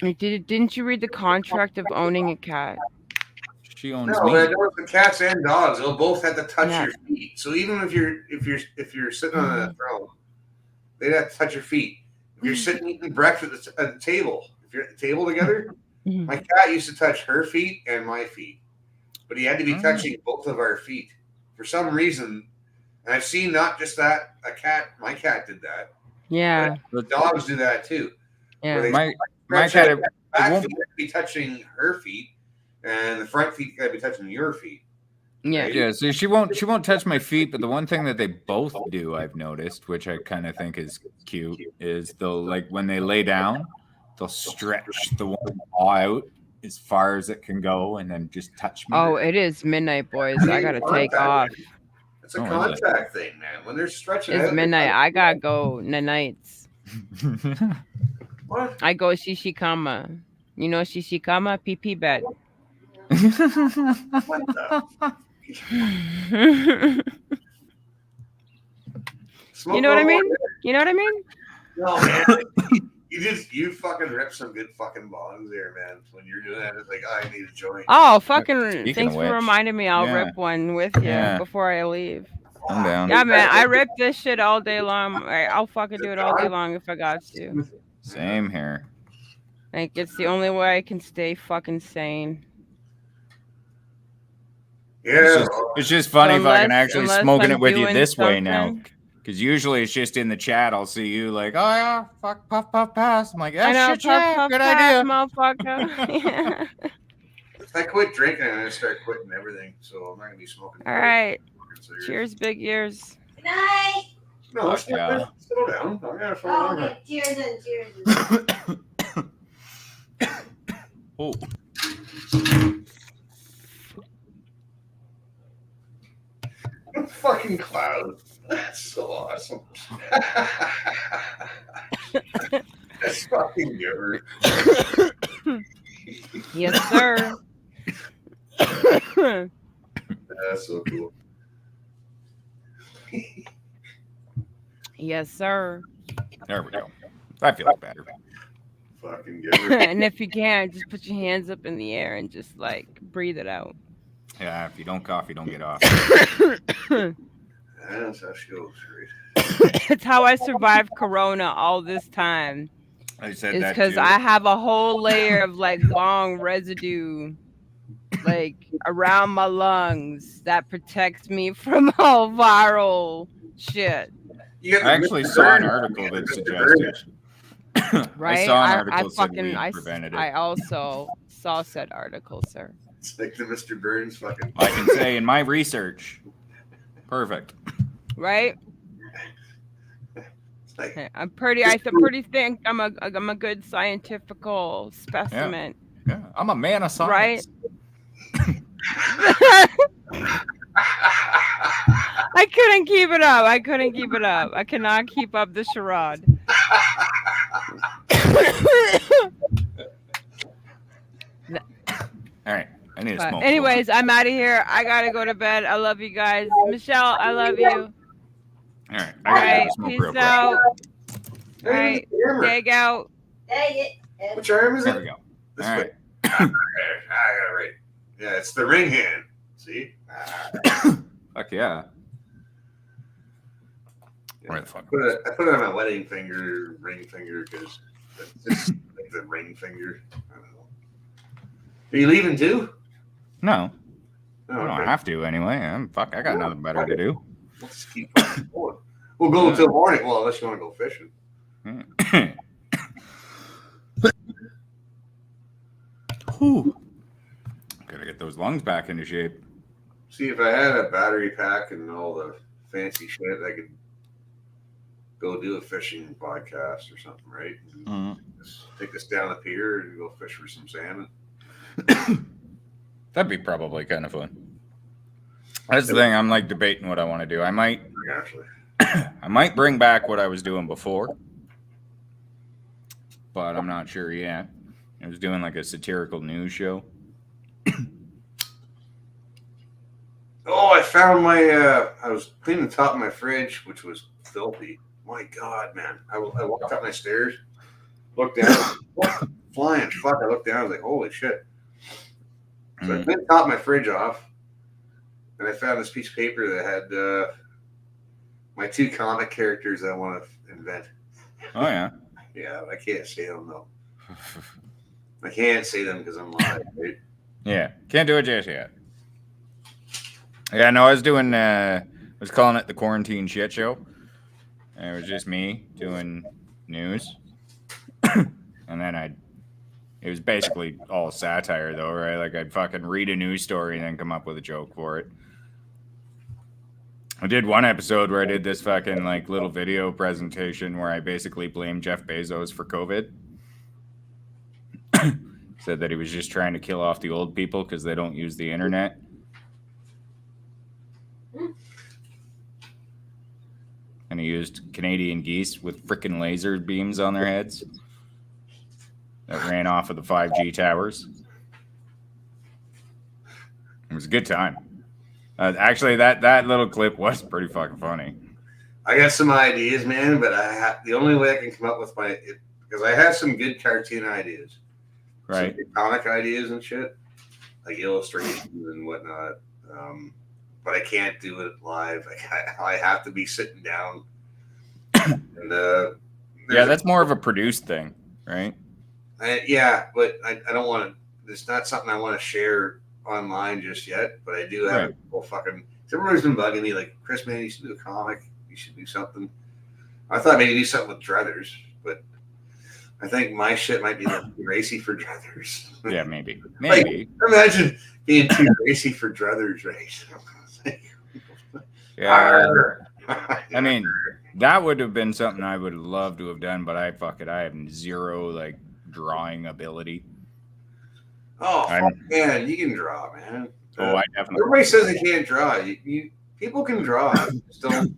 Like, didn't you read the contract of owning a cat? She owns No, me. but I know the cats and dogs, they'll both have to touch Yeah. your feet. So even if you're sitting on a throne, they'd have to touch your feet. You're sitting eating breakfast at the table. If you're at the table together, my cat used to touch her feet and my feet, but he had to be touching both of our feet for some reason. And I've seen not just that my cat did that. Yeah. The dogs do that too. Yeah. My cat, back feet got to be touching her feet, and the front feet got to be touching your feet. Yeah. Yeah, so she won't touch my feet, but the one thing that they both do, I've noticed, which I kind of think is cute, is they'll, like, when they lay down, they'll stretch the one paw out as far as it can go and then just touch me. Oh, it is midnight, boys. I gotta take off. It's a contact thing, man. When they're stretching It's out, midnight. I gotta go nights. What? I go shishikama. You know shishikama? PP bed. What the? You know what I mean? You know what I mean? No, man. You fucking rip some good fucking bongs there, man. When you're doing that, it's like, I need a joint. Oh, fucking! Speaking Thanks of for which, reminding me. I'll yeah. rip one with you Yeah. before I leave. I'm down. Yeah, man. I rip this shit all day long. I'll fucking do it all day long if I got to. Same here. Like, it's the only way I can stay fucking sane. Yeah. It's just funny if I can actually unless smoking I'm it with you doing this way now. something. Because usually it's just in the chat. I'll see you like, oh yeah, fuck, puff, puff, pass. I'm like, I yeah, know, shit, yeah, puff, good pass, idea. motherfucker. Yeah. I quit drinking and I start quitting everything, so I'm not gonna be smoking. All right. Cheers, big ears. Good night. No, Yeah. settle down. I'm gonna fall Oh, over. okay. Cheers and cheers. Oh, Fucking cloud. That's so awesome. That's fucking good. Yes, sir. That's so cool. Yes, sir. there we go. I feel better. Fucking good. And if you can, just put your hands up in the air and just like breathe it out. Yeah, if you don't cough, you don't get off. That's how she goes, right? It's how I survived Corona all this time. I said It's that because too. I have a whole layer of like bong residue, like around my lungs that protects me from all viral shit. I actually saw an article that suggested. Right? I saw an article that said fucking, we prevented it. I also saw said article, sir. It's like the Mr. Burns fucking. I can say in my research, perfect. Right? It's like, I pretty think I'm a good scientifical specimen. Yeah, I'm a man of science. Right? I couldn't keep it up. I cannot keep up the charade. All right, I need to smoke. Anyways, I'm out of here. I gotta go to bed. I love you guys. Michelle, I love you. All right, All right, peace out. All right, Hammer. dig out. Dang it. Which arm is There it? we go. This All way. right. I got it right. Yeah, it's the ring hand. See? Fuck yeah. Where the fuck? I put it on my wedding finger, ring finger, because it's just like the ring finger. I don't know. Are you leaving too? No, Oh, I don't okay. have to anyway. Fuck, I got nothing better to do. Let's keep fucking going. We'll go until morning. Well, unless you want to go fishing. Whew. Gotta get those lungs back into shape. See, if I had a battery pack and all the fancy shit, I could go do a fishing podcast or something, right? And just take us down the pier and go fish for some salmon. That'd be probably kind of fun. That's the thing. I'm like debating what I want to do. I might bring back what I was doing before, but I'm not sure yet. I was doing like a satirical news show. Oh, I found my. I was cleaning the top of my fridge, which was filthy. My God, man! I walked up my stairs, looked down, flying fuck. I looked down. I was like, "Holy shit!" So I cleaned the top of my fridge off, and I found this piece of paper that had my two comic characters I want to invent. Oh yeah. Yeah, I can't say them though. I can't say them because I'm live. Right? Yeah, can't do it just yet. Yeah, no, I was doing. Was calling it the quarantine shit show. And it was just me doing news, and then it was basically all satire though, right? Like I'd fucking read a news story and then come up with a joke for it. I did one episode where I did this fucking like little video presentation where I basically blamed Jeff Bezos for COVID. Said that he was just trying to kill off the old people because they don't use the internet. And he used Canadian geese with freaking laser beams on their heads that ran off of the 5G towers. It was a good time. Actually, that little clip was pretty fucking funny. I got some ideas, man, but the only way I can come up with because I have some good cartoon ideas, Right? some comic ideas and shit, like illustrations and whatnot. But I can't do it live. I have to be sitting down. And Yeah, that's more of a produced thing, right? yeah, but I don't want to. It's not something I want to share online just yet. But I do have people fucking. Everybody's been bugging me like, Chris, man, you should do a comic. You should do something. I thought maybe do something with druthers, but I think my shit might be like racy for druthers. Yeah, maybe. Like, Maybe. imagine being too racy for druthers, right? Yeah. I mean, that would have been something I would love to have done, but I have zero like drawing ability. Oh man, you can draw, man. Oh, I definitely. Everybody says they can't draw. People can draw. Just don't,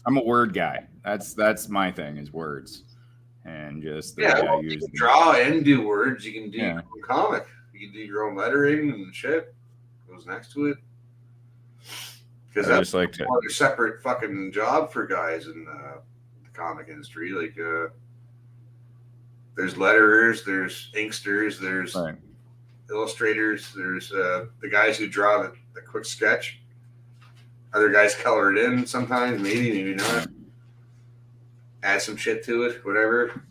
I'm a word guy. That's my thing is words, and just the way I you use can them. draw and do words. You can do Yeah. your own comic. You can do your own lettering and shit. Goes next to it. Because I that's just like to. a separate fucking job for guys in the comic industry. Like, there's letterers, there's inksters, there's Right. illustrators, there's the guys who draw the quick sketch. Other guys color it in sometimes, maybe not. Add some shit to it, whatever.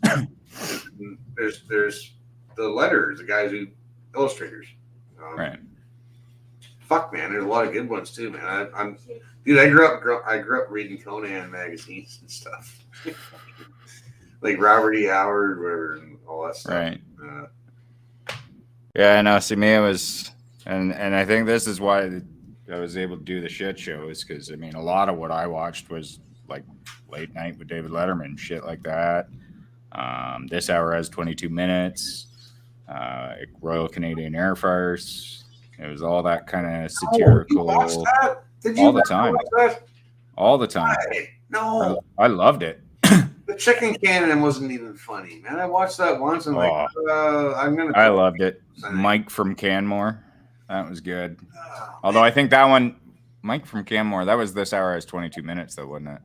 there's the letterers, the guys who illustrators. Right. Fuck, man, there's a lot of good ones too, man. Dude, I grew up reading Conan magazines and stuff, like Robert E. Howard, whatever, and all that stuff. Right. Yeah, no. See, me, it was, and I think this is why I was able to do the shit show is because I mean, a lot of what I watched was like Late Night with David Letterman, shit like that. This hour has 22 minutes. Royal Canadian Air Force. It was all that kind of satirical. Oh, you watched that? Did you all the time. watch that? All the time. No, I loved it. the chicken cannon wasn't even funny, man. I watched that once and I loved it. Mike from Canmore. That was good. Although I think that one, Mike from Canmore, that was this hour has 22 minutes though, wasn't it?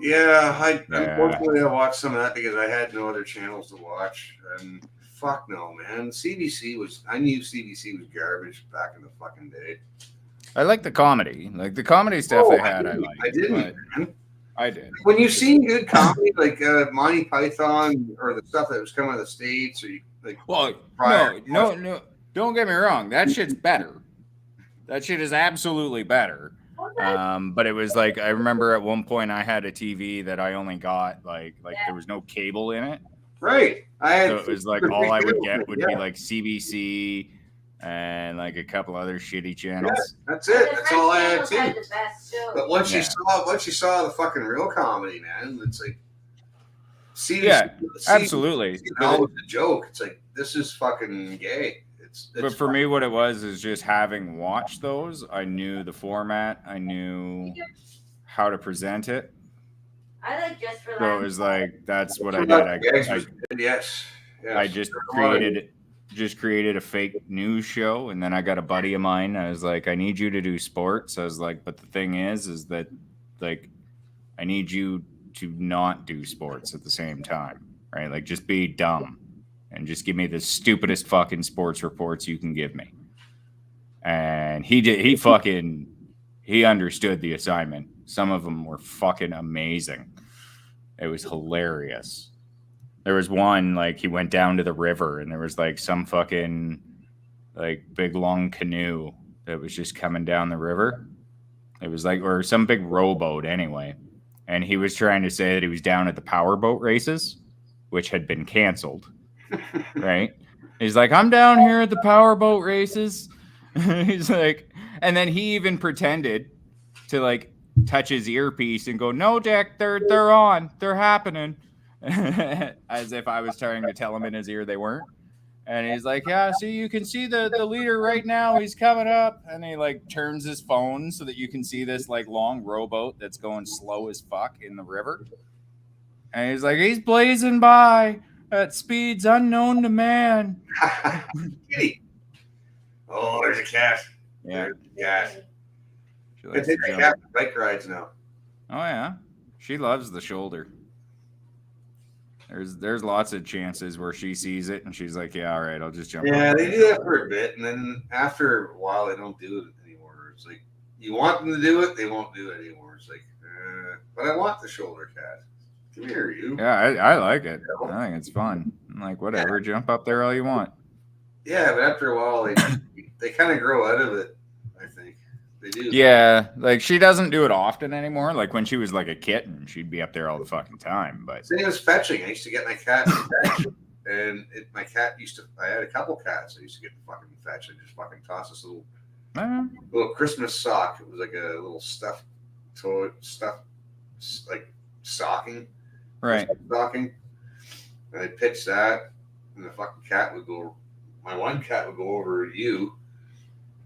Yeah, unfortunately I watched some of that because I had no other channels to watch. And fuck no, man. I knew CBC was garbage back in the fucking day. I like the comedy. Like the comedy stuff they had, I liked. I didn't, man. I did. When you've seen good comedy like Monty Python or the stuff that was coming out of the States, or you like, Well, prior- no. Don't get me wrong. That shit's better. That shit is absolutely better. But it was like I remember at one point I had a TV that I only got like there was no cable in it. Right. So it was like all I would get would be like CBC and like a couple other shitty channels. That's it. That's all I had too. The best show. But once Yeah. you saw the fucking real comedy, man, it's like Yeah, absolutely. Now it's a joke. It's like this is fucking gay. But for me, what it was is just having watched those, I knew the format, I knew how to present it. I like Just for So it Laughs. was like that's what I did. Yes. I just created a fake news show, and then I got a buddy of mine. I was like, I need you to do sports. I was like, but the thing is that like I need you to not do sports at the same time, right? Like just be dumb and just give me the stupidest fucking sports reports you can give me. And he did. He understood the assignment. Some of them were fucking amazing. It was hilarious. There was one, like, he went down to the river and there was like some fucking like big long canoe that was just coming down the river. It was like, or some big rowboat anyway. And he was trying to say that he was down at the powerboat races, which had been canceled. Right? He's like, I'm down here at the powerboat races. He's like, and then he even pretended to like touch his earpiece and go, no, Dick, they're on, they're happening. As if I was trying to tell him in his ear they weren't. And he's like, yeah, see, you can see the leader right now. He's coming up. And he like turns his phone so that you can see this like long rowboat that's going slow as fuck in the river. And he's like, he's blazing by at speeds unknown to man. Kitty. Oh, there's a cat. Yeah. Yeah. She I likes take to my jump. cat for bike rides now. Oh yeah, she loves the shoulder. There's lots of chances where she sees it and she's like, yeah, all right, I'll just jump. Yeah, on they it." do that for a bit, and then after a while, they don't do it anymore. It's like you want them to do it, they won't do it anymore. It's like, but I want the shoulder cat. Come here, you. Yeah, I like it. I think it's fun. I'm like, whatever, jump up there all you want. Yeah, but after a while, they kind of grow out of it. I think they do. Yeah, like she doesn't do it often anymore. Like when she was like a kitten, she'd be up there all the fucking time. But Same as fetching. I used to get my cat to fetch, and my cat used to. I had a couple cats. I used to get the fucking fetch and just fucking toss this little Christmas sock. It was like a little stuffed toy, like stocking, right. Stocking. And I pitched that, and the fucking cat would go. My one cat would go over to you.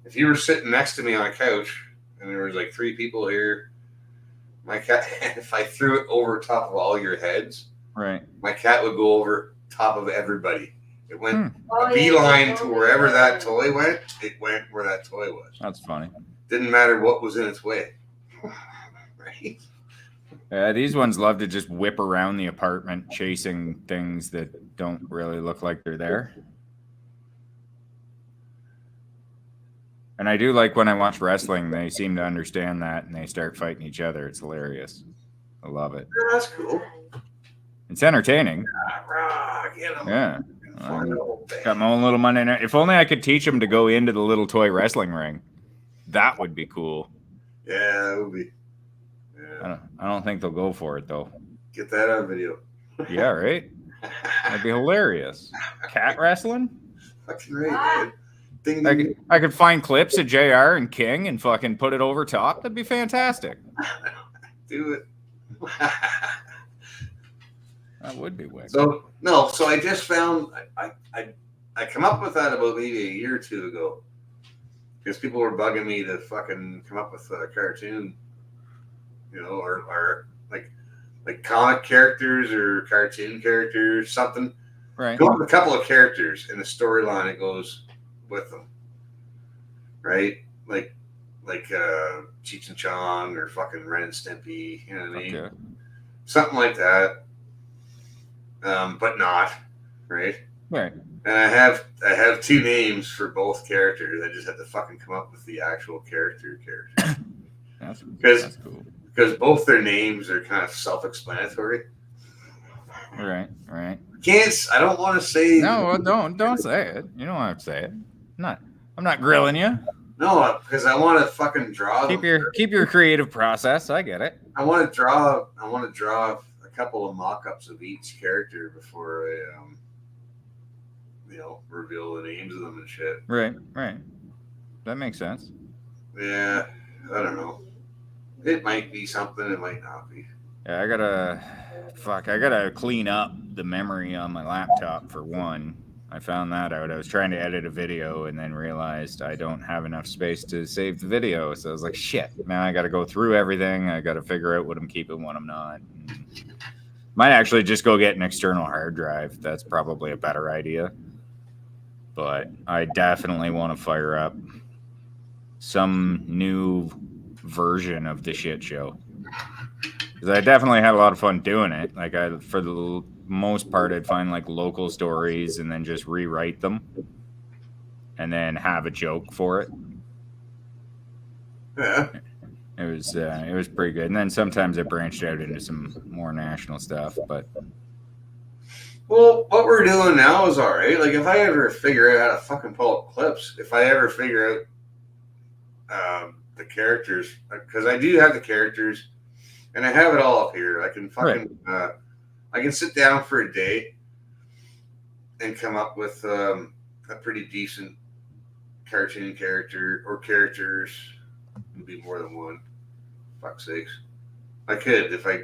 If you were sitting next to me on a couch, and there was like 3 people here, my cat. If I threw it over top of all your heads. Right. My cat would go over top of everybody. It went Oh, a beeline to wherever that toy went. It went where that toy was. That's funny. Didn't matter what was in its way. Right? Yeah, these ones love to just whip around the apartment chasing things that don't really look like they're there. And I do like when I watch wrestling, they seem to understand that and they start fighting each other. It's hilarious. I love it. Yeah, that's cool. It's entertaining. Yeah. Got my own little Monday night. If only I could teach them to go into the little toy wrestling ring. That would be cool. Yeah, that would be. Yeah. I don't think they'll go for it though. Get that on video. Yeah, right? That'd be hilarious. Cat wrestling? Fucking right, man. Ding, ding. I could find clips of JR and King and fucking put it over top. That'd be fantastic. Do it. That would be wicked. So I just found I come up with that about maybe a year or 2 ago. Because people were bugging me to fucking come up with a cartoon, or like comic characters or cartoon characters, something. Right. Go up with a couple of characters in the storyline that goes with them. Right? Like Cheech and Chong or fucking Ren and Stimpy, you know what I mean? Okay. Something like that. But not, right? Right. And I have 2 names for both characters. I just have to fucking come up with the actual character. That's cool. Because both their names are kind of self-explanatory. Right. I don't want to say. No, don't say it. You don't have to say it. I'm not grilling you. No, because I want to fucking draw. Keep your creative process. I get it. I want to draw a couple of mock-ups of each character before I reveal the names of them and shit. Right. That makes sense. Yeah, I don't know. It might be something. It might not be. Yeah, I gotta clean up the memory on my laptop for one. I found that out. I was trying to edit a video and then realized I don't have enough space to save the video. So I was like, shit, now I gotta go through everything. I gotta figure out what I'm keeping, what I'm not. Might actually just go get an external hard drive. That's probably a better idea. But I definitely want to fire up some new version of the shit show. Because I definitely had a lot of fun doing it. Like, for the most part, I'd find like local stories and then just rewrite them and then have a joke for it. Yeah. It was pretty good. And then sometimes it branched out into some more national stuff. But Well, what we're doing now is all right. Like, if I ever figure out how to fucking pull up clips, if I ever figure out the characters, because I do have the characters, and I have it all up here. I can fucking, I can sit down for a day and come up with a pretty decent cartoon character or characters. It'd be more than one. Fuck's sakes. I could if I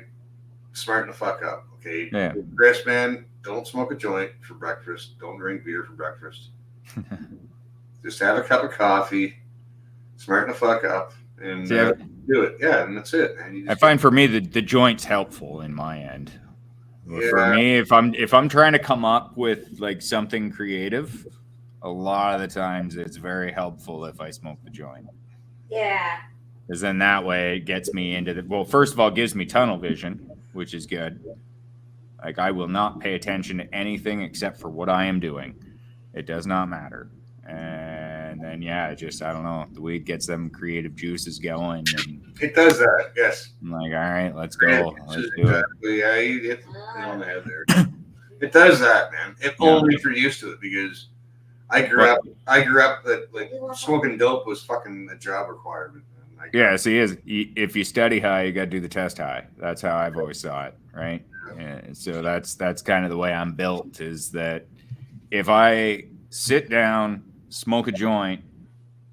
smarten the fuck up. Okay. Yeah. Chris, man, don't smoke a joint for breakfast. Don't drink beer for breakfast. Just have a cup of coffee, smarten the fuck up, and do it. Yeah, and that's it. And I find for me the joint's helpful in my end. For me, if I'm trying to come up with like something creative, a lot of the times it's very helpful if I smoke the joint. Yeah. Because then that way it gets me into well, first of all, it gives me tunnel vision, which is good. Like, I will not pay attention to anything except for what I am doing. It does not matter. And then, I don't know. The weed gets them creative juices going. And it does that, yes. I'm like, all right, let's go. Let's do it. Yeah, you hit the nail on the head there. It does that, man. Only if you're used to it, because I grew up that like smoking dope was fucking a job requirement. See, if you study high, you got to do the test high. That's how I've always saw it, right? And so that's kind of the way I'm built, is that if I sit down, smoke a joint,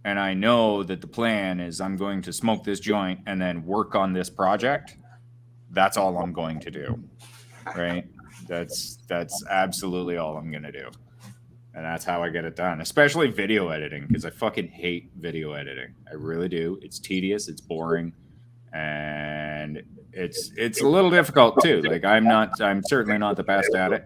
and I know that the plan is I'm going to smoke this joint and then work on this project, that's all I'm going to do, right? That's absolutely all I'm going to do. And that's how I get it done, especially video editing, because I fucking hate video editing. I really do. It's tedious, it's boring, and it's a little difficult too. Like, I'm certainly not the best at it.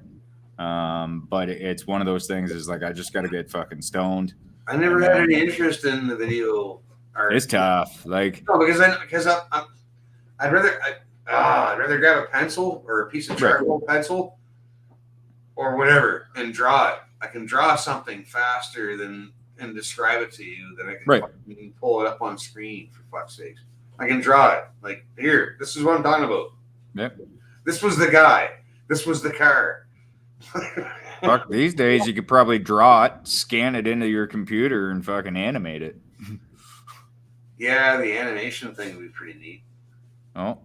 But it's one of those things is like, I just got to get fucking stoned. I never had any interest in the video art. It's tough. Like, no, because I'd rather grab a pencil or a piece of charcoal pencil or whatever and draw it. I can draw something faster and describe it to you than I can pull it up on screen, for fuck's sake. I can draw it. Like, here, this is what I'm talking about. Yep. This was the guy. This was the car. Fuck, these days you could probably draw it, scan it into your computer, and fucking animate it. Yeah, the animation thing would be pretty neat. Oh,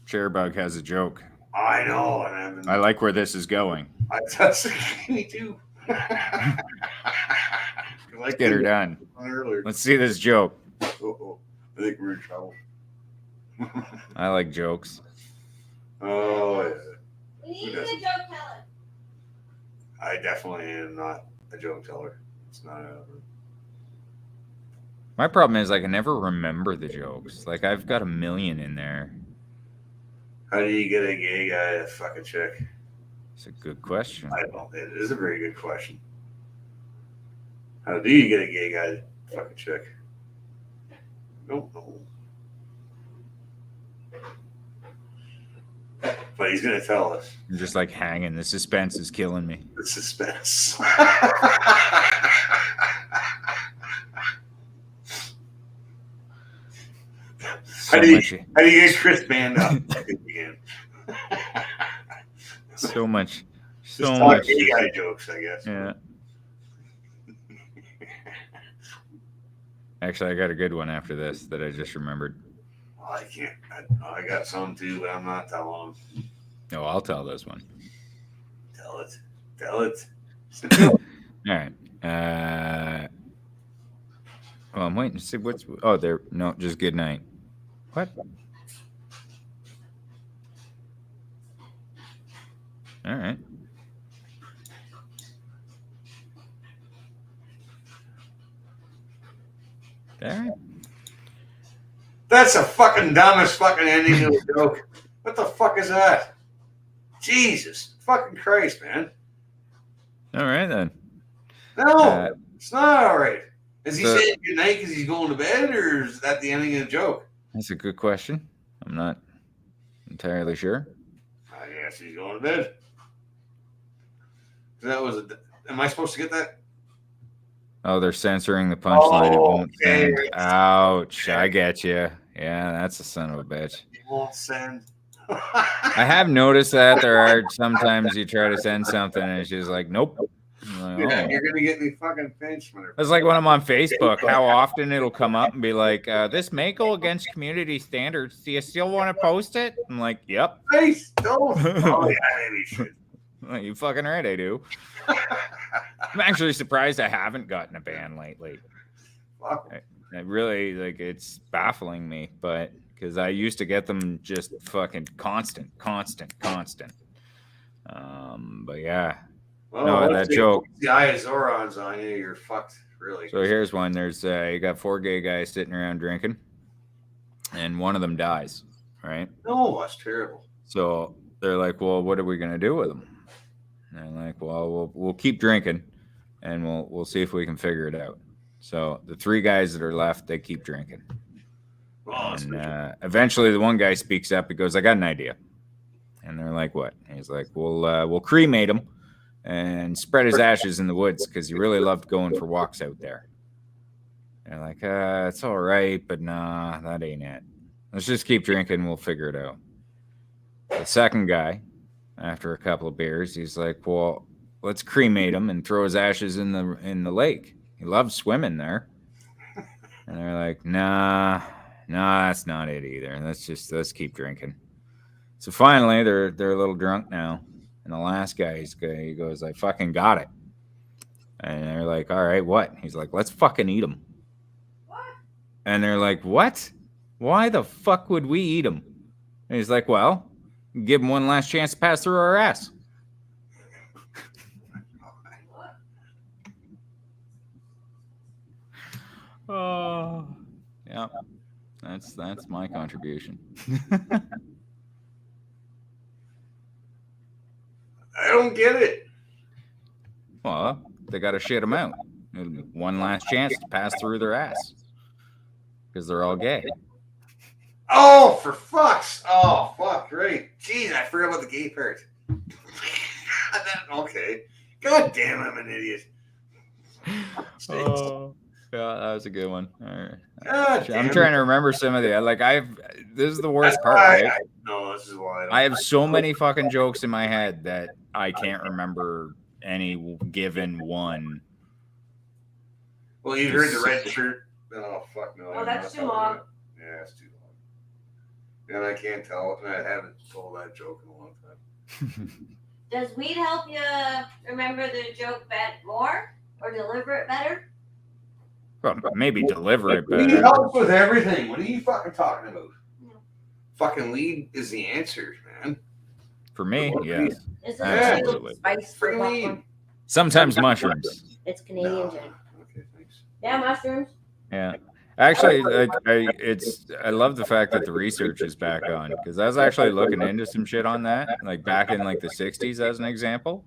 Chairbug has a joke. I know. And I like where this is going. Me too. Let's get her done. Let's see this joke. I think we're in trouble. I like jokes. Oh, yeah. We need a joke teller. I definitely am not a joke teller. It's not a... My problem is I can never remember the jokes. Like, I've got a million in there. How do you get a gay guy to fuck a chick? It's a good question. I don't. It is a very good question. How do you get a gay guy to fuck a chick? Don't know. But he's going to tell us. I'm just like hanging. The suspense is killing me. The suspense. How do you get Chris banned up? So much gay guy jokes, I guess. Yeah. Actually, I got a good one after this that I just remembered. Well, I can't. I got some too, but I'm not telling them. No, I'll tell this one. Tell it. All right. Well, I'm waiting to see what's. Oh, there. No, just good night. What? All right. All right. That's the fucking dumbest fucking ending to a joke. What the fuck is that? Jesus fucking Christ, man. All right then. No, it's not all right. Is he saying good night because he's going to bed, or is that the ending of the joke? That's a good question. I'm not entirely sure. I guess he's going to bed. That was. Am I supposed to get that? Oh, they're censoring the punchline. It won't okay. send. Ouch! I get you. Yeah, that's a son of a bitch. You won't send. I have noticed that there are sometimes you try to send something and she's like, nope. I'm like, Yeah, oh. you're gonna get me fucking pinched, motherfucker. It's like when I'm on Facebook, how often it'll come up and be like, this may go against community standards. Do you still want to post it? I'm like, yep. Nice. Don't. Oh yeah, maybe you should. Well, you fucking right, I do. I'm actually surprised I haven't gotten a ban lately. Fuck. I really, like, it's baffling me, but because I used to get them just fucking constant. But yeah. Well, No, once that they joke. put the eye of Zoron's on you, you're fucked, really. So here's one. There's you got 4 gay guys sitting around drinking, and one of them dies, right? No, that's terrible. So they're like, well, what are we gonna do with him? And they're like, well, we'll keep drinking, and we'll see if we can figure it out. So the 3 guys that are left, they keep drinking. Oh, And eventually, the one guy speaks up. He goes, "I got an idea." And they're like, "What?" And he's like, "We'll cremate him and spread his ashes in the woods because he really loved going for walks out there." And they're like, "It's all right, but nah, that ain't it. Let's just keep drinking. We'll figure it out." The second guy, after a couple of beers, he's like, "Well, let's cremate him and throw his ashes in the lake. He loves swimming there." And they're like, nah, that's not it either. Let's keep drinking. So finally, they're a little drunk now, and the last guy, he goes, "I fucking got it." And they're like, "All right, what?" He's like, "Let's fucking eat him." What? And they're like, "What? Why the fuck would we eat him?" And he's like, "Well, give him one last chance to pass through our ass." Oh, yeah. That's my contribution. I don't get it. Well, they got to shit them out. One last chance to pass through their ass because they're all gay. Oh, for fucks. Oh, fuck. Right. Jeez, I forgot about the gay part. Okay. God damn, I'm an idiot. Oh, yeah, that was a good one. All right. God I'm damn trying it. to remember some of the this is the worst part, right? No, this is why I have so many fucking jokes in my head that I can't remember any given one. Well, you heard the red shirt. Oh, fuck no. Oh, that's too long. Yeah, it's too long. And I can't tell, and I haven't told that joke in a long time. Does weed help you remember the joke more or deliver it better? Well, maybe deliver it Weed better. helps with everything. What are you fucking talking about? Fucking weed is the answer, man. For me, yes. Is Yeah. Absolutely. spice for Freaking popcorn? weed. Sometimes mushrooms. It's Canadian No. gin. Okay, thanks. Yeah, mushrooms. Yeah. Actually, like I love the fact that the research is back on because I was actually looking into some shit on that, like back in like the 60s as an example.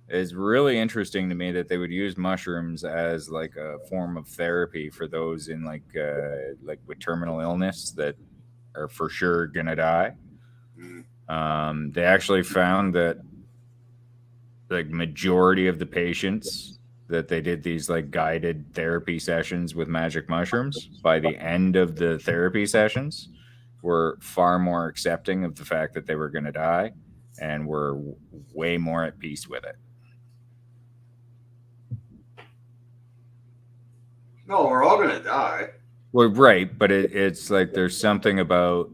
It's really interesting to me that they would use mushrooms as like a form of therapy for those in like with terminal illness that are for sure gonna die. They actually found that like majority of the patients that they did these like guided therapy sessions with magic mushrooms, by the end of the therapy sessions were far more accepting of the fact that they were going to die and were way more at peace with it. No, we're all gonna die. Well, right, but it's like there's something about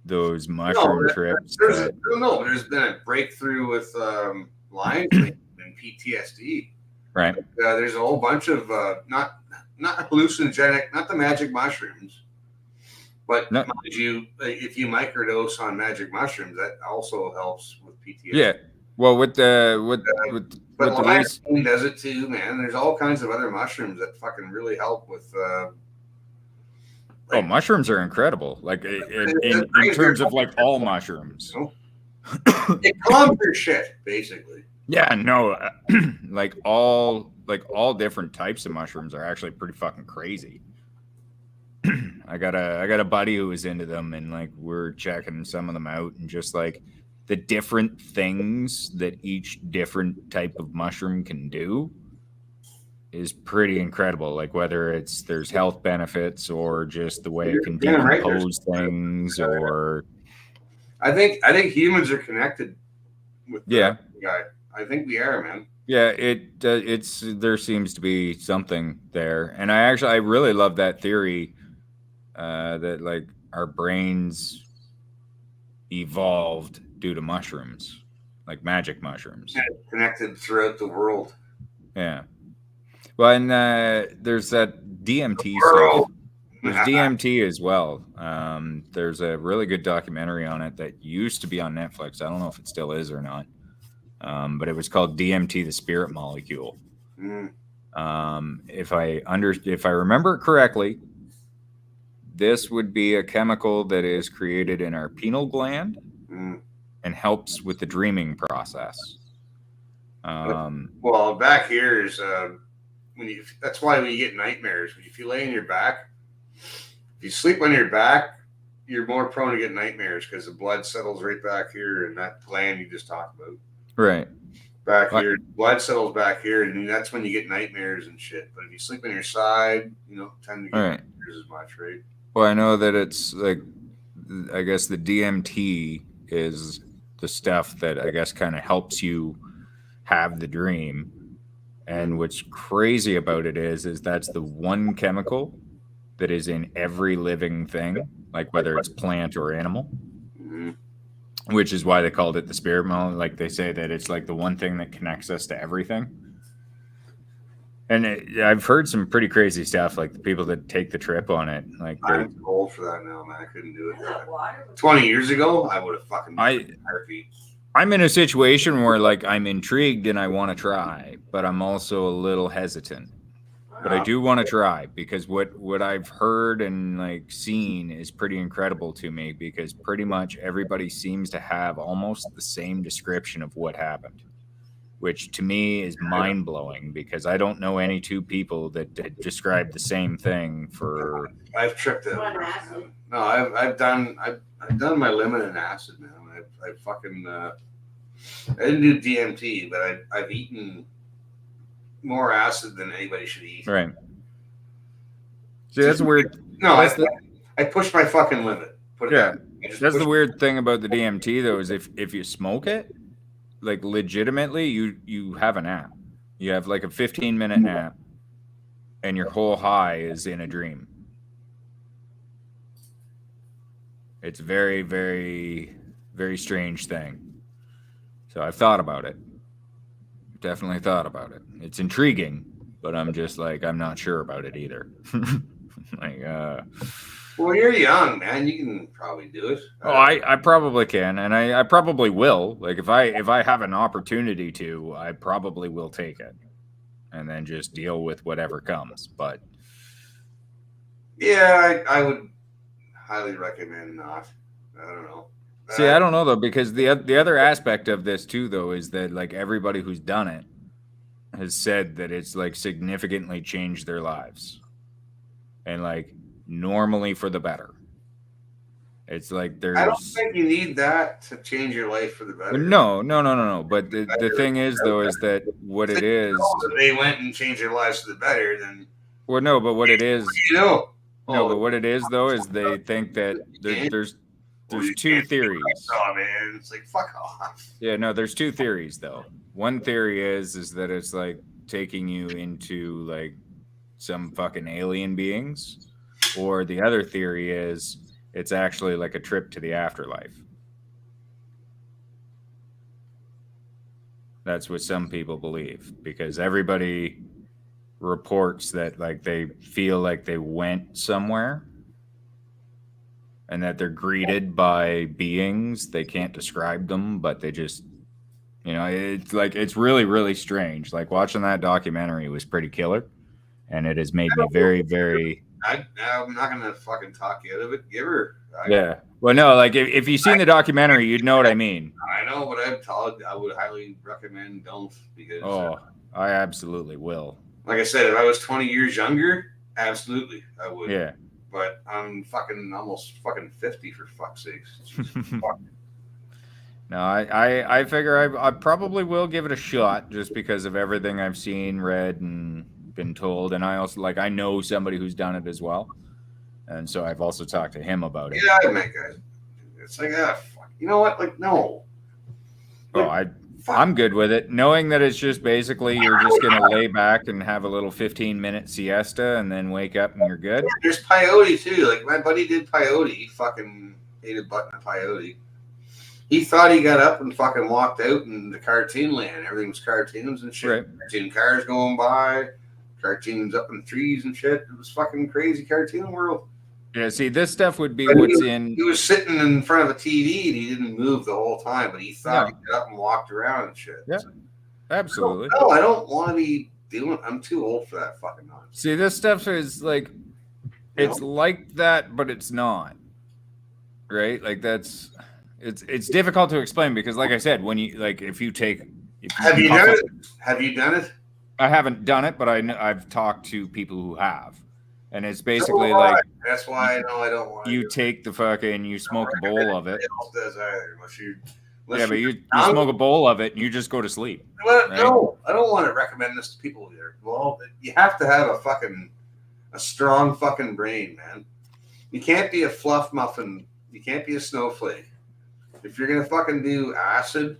those mushroom trips. There's been a breakthrough with Lyme and PTSD. Right. There's a whole bunch of not hallucinogenic, not the magic mushrooms, but mind you, if you microdose on magic mushrooms, that also helps with PTSD. Yeah. Well, with the Lyme does it too, man. There's all kinds of other mushrooms that fucking really help with. Mushrooms are incredible. Like in terms of like all mushrooms. It calms your shit, basically. Yeah, no, like all different types of mushrooms are actually pretty fucking crazy. I got a buddy who was into them, and like we're checking some of them out, and just like the different things that each different type of mushroom can do is pretty incredible. Like whether there's health benefits or just the way it can Yeah, right. decompose things, or I think humans are connected with Yeah. the guy. I think we are, man. yeah, it's there seems to be something there, and I really love that theory that like our brains evolved due to mushrooms, like magic mushrooms. Connected throughout the world. Yeah. Well, and there's that DMT World. stuff. There's DMT as well. There's a really good documentary on it that used to be on Netflix. I don't know if it still is or not. But it was called DMT, the Spirit Molecule. Mm. If I remember it correctly, this would be a chemical that is created in our pineal gland and helps with the dreaming process. Well, back here is that's why when you get nightmares, if you lay on your back, if you sleep on your back, you're more prone to get nightmares because the blood settles right back here in that gland you just talked about. Right. Back here, blood settles back here, and that's when you get nightmares and shit. But if you sleep on your side, you don't tend to get nightmares as much, right? Well, I know that it's like, I guess the DMT is the stuff that I guess kind of helps you have the dream. And what's crazy about it is that's the one chemical that is in every living thing, like whether it's plant or animal, which is why they called it the spirit molecule. Like they say that it's like the one thing that connects us to everything. And I've heard some pretty crazy stuff, like the people that take the trip on it. Like I'm too old for that now, man. I couldn't do it. 20 years ago, I would have fucking heartbeat. I'm in a situation where like I'm intrigued and I want to try, but I'm also a little hesitant. But I do want to try because what I've heard and like seen is pretty incredible to me, because pretty much everybody seems to have almost the same description of what happened, which to me is mind blowing because I don't know any two people that describe the same thing for. I've tripped it. No, I've done my limit in acid, man. I fucking I didn't do DMT, but I've eaten more acid than anybody should eat. Right. See, that's weird. No, I pushed my fucking limit. That's the weird thing about the DMT though, is if you smoke it, like legitimately, you have a nap. You have like a 15-minute nap, and your whole high is in a dream. It's a very, very, very strange thing. So I've thought about it. Definitely thought about it. It's intriguing, but I'm just like, I'm not sure about it either. Well, you're young, man. You can probably do it. Oh, I probably can, and I probably will. Like if I have an opportunity to, I probably will take it, and then just deal with whatever comes. But yeah, I would highly recommend not. I don't know. See, I don't know though, because the other aspect of this too, though, is that like everybody who's done it has said that it's like significantly changed their lives, and like normally for the better. It's like there's. I don't think you need that to change your life for the better. No. But the thing is, though, is that what it is. They went and changed their lives for the better. Then. Well, no, but what it is. No, but what it is though is they think that there's two theories. Oh man, it's like fuck off. Yeah, no, there's two theories though. One theory is that it's like taking you into like some fucking alien beings, or the other theory is it's actually like a trip to the afterlife. That's what some people believe, because everybody reports that like they feel like they went somewhere and that they're greeted by beings. They can't describe them, but they just, it's like, it's really, really strange. Like watching that documentary was pretty killer, and it has made me very, very. I'm not gonna fucking talk you out of it. Give her. Yeah. Well, no, like if you've seen the documentary, you'd know what I mean. I know what I've told. I would highly recommend don't, because. Oh, I absolutely will. Like I said, if I was 20 years younger, absolutely, I would. Yeah. But I'm fucking almost fucking 50 for fuck's sakes. Fuck. No, I figure I probably will give it a shot just because of everything I've seen, read, and been told, and I also I know somebody who's done it as well, and so I've also talked to him about it. Yeah, I make guys. It's like, fuck. You know what? Like, no. I'm good with it, knowing that it's just basically you're just gonna lay back and have a little 15-minute siesta, and then wake up and you're good. There's peyote too. Like my buddy did peyote. He fucking ate a button of peyote. He thought he got up and fucking walked out in the cartoon land. Everything was cartoons and shit. Right. Cartoon cars going by, cartoons up in trees and shit. It was fucking crazy cartoon world. Yeah, see, this stuff would be But what's in. He was sitting in front of a TV and he didn't move the whole time, but he thought he got up and walked around and shit. Yeah, absolutely. No, I don't want to be doing. I'm too old for that fucking nonsense. See, this stuff is like, it's like that, but it's not. Right? Like it's difficult to explain because, like I said, when you if you take. Have you done it? Have you done it? I haven't done it, but I've talked to people who have. And it's basically like that's why I know I don't want. You take the fucking, you smoke a bowl of it. Does either, unless you smoke a bowl of it and you just go to sleep. Well, right? No, I don't want to recommend this to people here. Well, you have to have a strong fucking brain, man. You can't be a fluff muffin. You can't be a snowflake. If you're gonna fucking do acid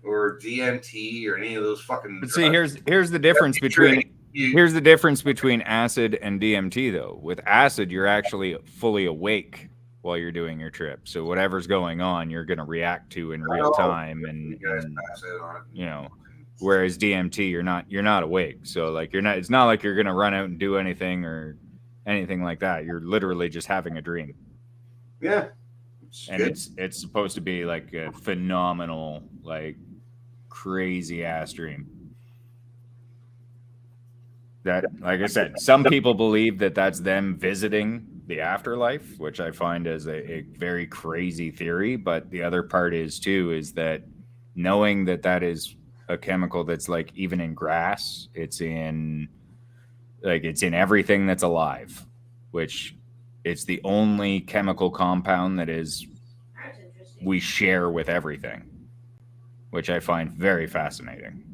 or DMT or any of those fucking. But see, here's the difference between. Here's the difference between acid and DMT, though. With acid, you're actually fully awake while you're doing your trip. So whatever's going on, you're going to react to in real time, and you know. Whereas DMT, you're not awake. So it's not like you're going to run out and do anything or anything like that. You're literally just having a dream. Yeah. And it's supposed to be like a phenomenal, like crazy ass dream. That, like I said, some people believe that that's them visiting the afterlife, which I find as a very crazy theory. But the other part is that knowing that is a chemical that's like even in grass, it's in everything that's alive, which it's the only chemical compound that we share with everything, which I find very fascinating.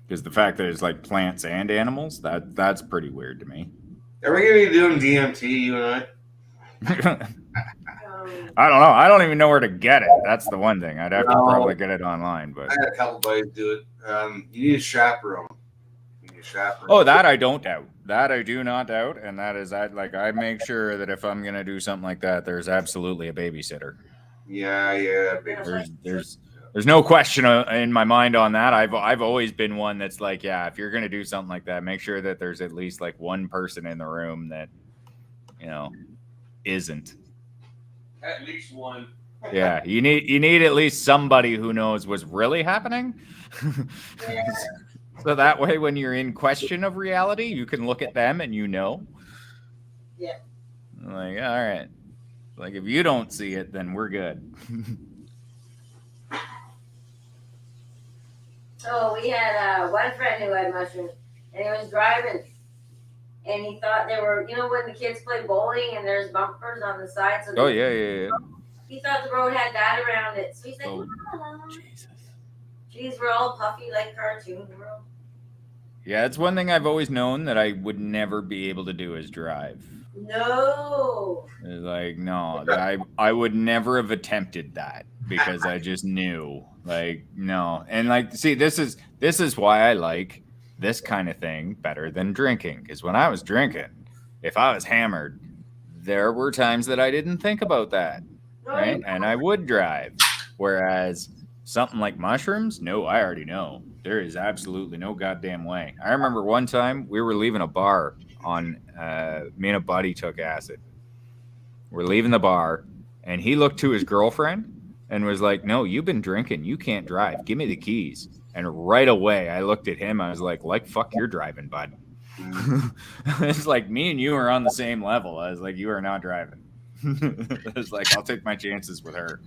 Because the fact that it's like plants and animals, that's pretty weird to me. Are we gonna be doing DMT, you and I? I don't know. I don't even know where to get it. That's the one thing. I'd have to probably get it online. But I had a couple buddies do it. You need a chaperone. Oh, that I don't doubt. That I do not doubt, and that is I make sure that if I'm gonna do something like that, there's absolutely a babysitter. Yeah. There's no question in my mind on that. I've always been one that's like, yeah, if you're going to do something like that, make sure that there's at least like one person in the room that, isn't. At least one. Yeah, you need at least somebody who knows what's really happening. So that way, when you're in question of reality, you can look at them and Yeah. Like, all right. Like, if you don't see it, then we're good. So we had one friend who had mushrooms, and he was driving, and he thought they were, when the kids play bowling and there's bumpers on the side. So Yeah. He thought the road had that around it, so he's like, Jesus. Geez, we're all puffy like cartoon world. Yeah, it's one thing I've always known that I would never be able to do is drive. No. Like, no, I would never have attempted that because I just knew, like, no. And like, see, this is why I like this kind of thing better than drinking. Because when I was drinking, if I was hammered, there were times that I didn't think about that, right? And I would drive. Whereas something like mushrooms, no, I already know. There is absolutely no goddamn way. I remember one time we were leaving a bar on, me and a buddy took acid. We're leaving the bar, and he looked to his girlfriend and was like, no, you've been drinking. You can't drive. Give me the keys. And right away, I looked at him. I was like, fuck, you're driving, bud. It's like me and you are on the same level. I was like, you are not driving. I was like, I'll take my chances with her.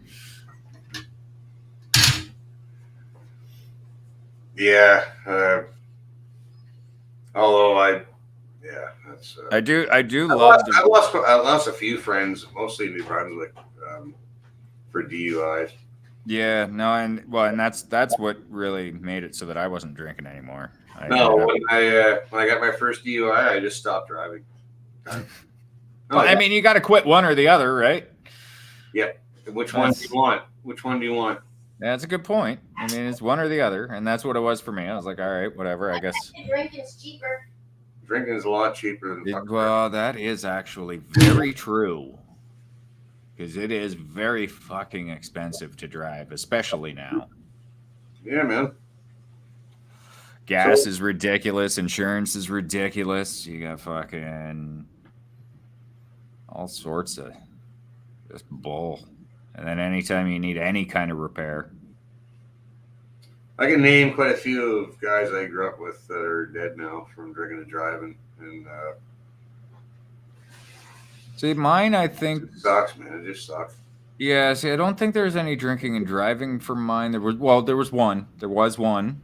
Yeah. Although that's. I do love. I lost a few friends, mostly in New Brunswick, for DUIs. Yeah, no, and that's what really made it so that I wasn't drinking anymore. No, when I got my first DUI, I just stopped driving. I mean, you got to quit one or the other, right? Yep. Which one do you want? Which one do you want? Yeah, that's a good point. I mean, it's one or the other, and that's what it was for me. I was like, all right, whatever. I guess Drinking's cheaper. Drinking is a lot cheaper than well, that is actually very true. Because it is very fucking expensive to drive, especially now. Yeah, man. Gas is ridiculous. Insurance is ridiculous. You got fucking all sorts of just bull. And then anytime you need any kind of repair. I can name quite a few of guys I grew up with that are dead now from drinking and driving. And see, mine, I think it sucks, man. It just sucks. Yeah, see, I don't think there's any drinking and driving for mine. There was one. There was one.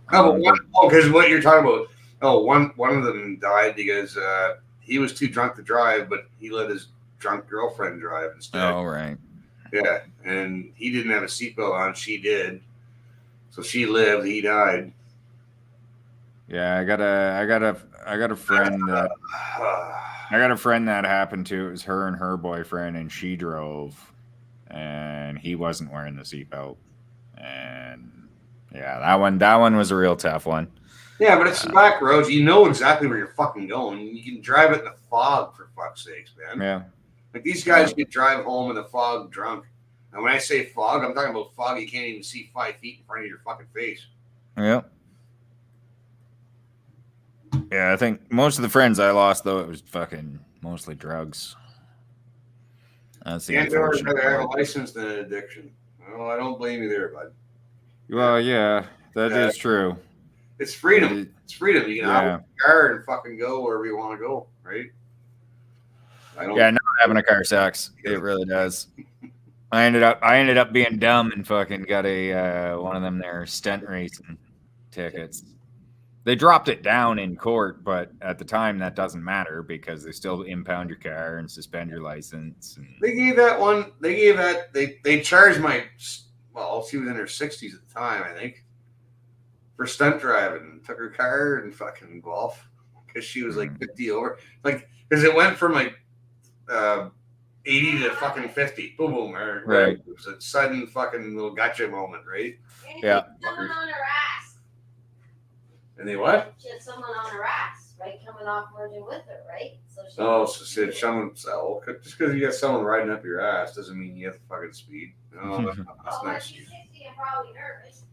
Because what you're talking about. Oh, one of them died because he was too drunk to drive, but he let his drunk girlfriend drive instead. Oh, right. Yeah, and he didn't have a seatbelt on. She did, so she lived. He died. Yeah, I got a friend that happened to. It was her and her boyfriend, and she drove, and he wasn't wearing the seatbelt. And yeah, that one was a real tough one. Yeah, but it's back roads. You know exactly where you're fucking going. You can drive it in the fog, for fuck's sakes, man. Yeah. Like these guys could drive home in the fog drunk. And when I say fog, I'm talking about fog you can't even see 5 feet in front of your fucking face. Yeah. Yeah, I think most of the friends I lost, though, it was fucking mostly drugs. That's the unfortunate I have a part. license than an addiction. Well, I don't blame you there, bud. Well, yeah, that is true. It's freedom. It's freedom. You can Yeah. have a car and fucking go wherever you want to go, right? Yeah, not having a car sucks. It really does. I ended up being dumb and fucking got a one of them there stunt racing tickets. They dropped it down in court, but at the time that doesn't matter because they still impound your car and suspend your license. And They gave that one. They gave that. They charged my. Well, she was in her 60s at the time, I think, for stunt driving. Took her car and fucking golf because she was like 50 over. Like because it went from like 80 to fucking 50. Boom, boom. Right. It was a sudden fucking little gotcha moment, right? Yeah. Someone on her ass. And they what? She had someone on her ass, right, coming off merging with her, right? So she. Oh, so said someone. So just because you got someone riding up your ass doesn't mean you have to fucking speed. No, that's Oh, not. she's 60 and probably nervous.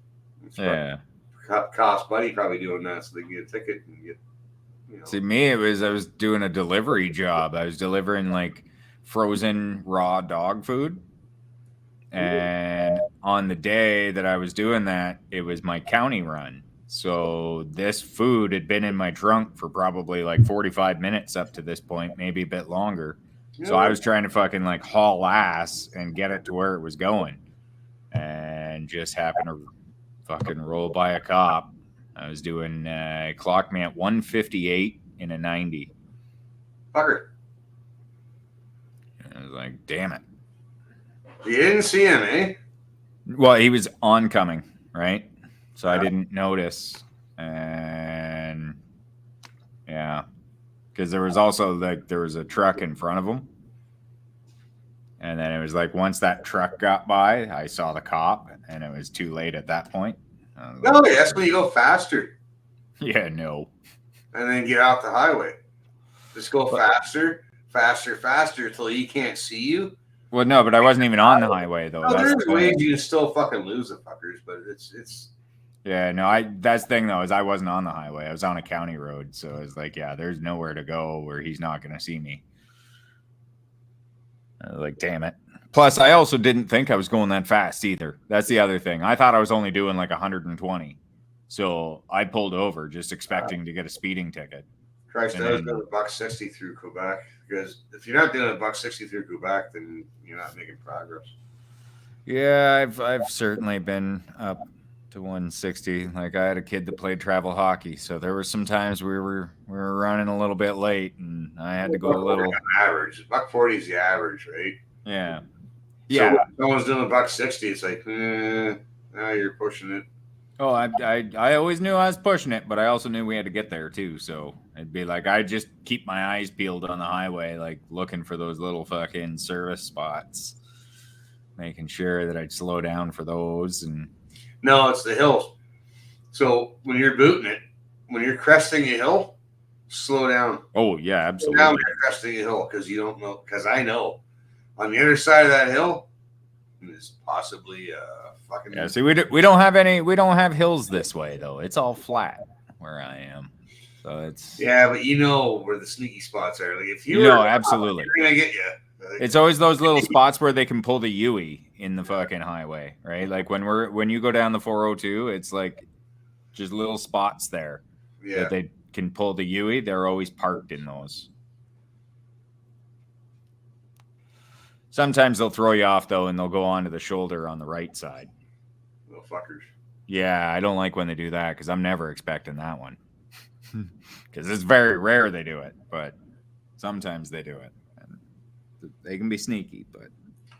yeah. Cost buddy probably doing that so they can get a ticket and get. You know. See, me, I was doing a delivery job. I was delivering like frozen raw dog food. And on the day that I was doing that, it was my county run. So this food had been in my trunk for probably like 45 minutes up to this point, maybe a bit longer. So I was trying to fucking like haul ass and get it to where it was going. And just happened to fucking roll by a cop. I was doing, clocked me at 158 in a 90. Fucker. I was like, damn it. You didn't see him, eh? Well, he was oncoming, right? So I didn't notice. And yeah, because there was also like, there was a truck in front of him. And then it was like, once that truck got by, I saw the cop and it was too late at that point. No, that's when you go faster Yeah, no. and then get out the highway. Just go faster till he can't see you. Well, no, but I wasn't even on the highway though. No, That's there's the ways thing. you can still fucking lose the fuckers, but it's. Yeah, no, that's the thing though, is I wasn't on the highway. I was on a county road. So it's like, yeah, there's nowhere to go where he's not going to see me. I was like, damn it. Plus, I also didn't think I was going that fast either. That's the other thing. I thought I was only doing like 120. So I pulled over just expecting to get a speeding ticket. Christ, And I was then- doing $1.60 through Quebec because if you're not doing $1.60 through Quebec, then you're not making progress. Yeah, I've certainly been up to 160. Like I had a kid that played travel hockey, so there were some times we were running a little bit late, and I had to go a little. Average $1.40 is the average, right? Yeah, Yeah. So when someone's doing $160, it's like, now you're pushing it. Oh, I always knew I was pushing it, but I also knew we had to get there too. So it'd be like I just keep my eyes peeled on the highway, like looking for those little fucking service spots, making sure that I'd slow down for those. And No, it's the hills. So when you're booting it, when you're cresting a hill, slow down. oh yeah, Slow absolutely. down when you're cresting a hill because you don't know. Because I know on the other side of that hill is possibly a fucking. Yeah, see, we don't have hills this way though. It's all flat where I am, so it's Yeah, but you know where the sneaky spots are. Like if you No, were, absolutely. they're gonna get you. It's always those little spots where they can pull the Yui in the fucking highway, right? Like when you go down the 402, it's like just little spots there Yeah. that they can pull the Yui. They're always parked in those. Sometimes they'll throw you off though, and they'll go onto the shoulder on the right side. Little fuckers. Yeah, I don't like when they do that because I'm never expecting that one. Because it's very rare they do it, but sometimes they do it. And they can be sneaky, but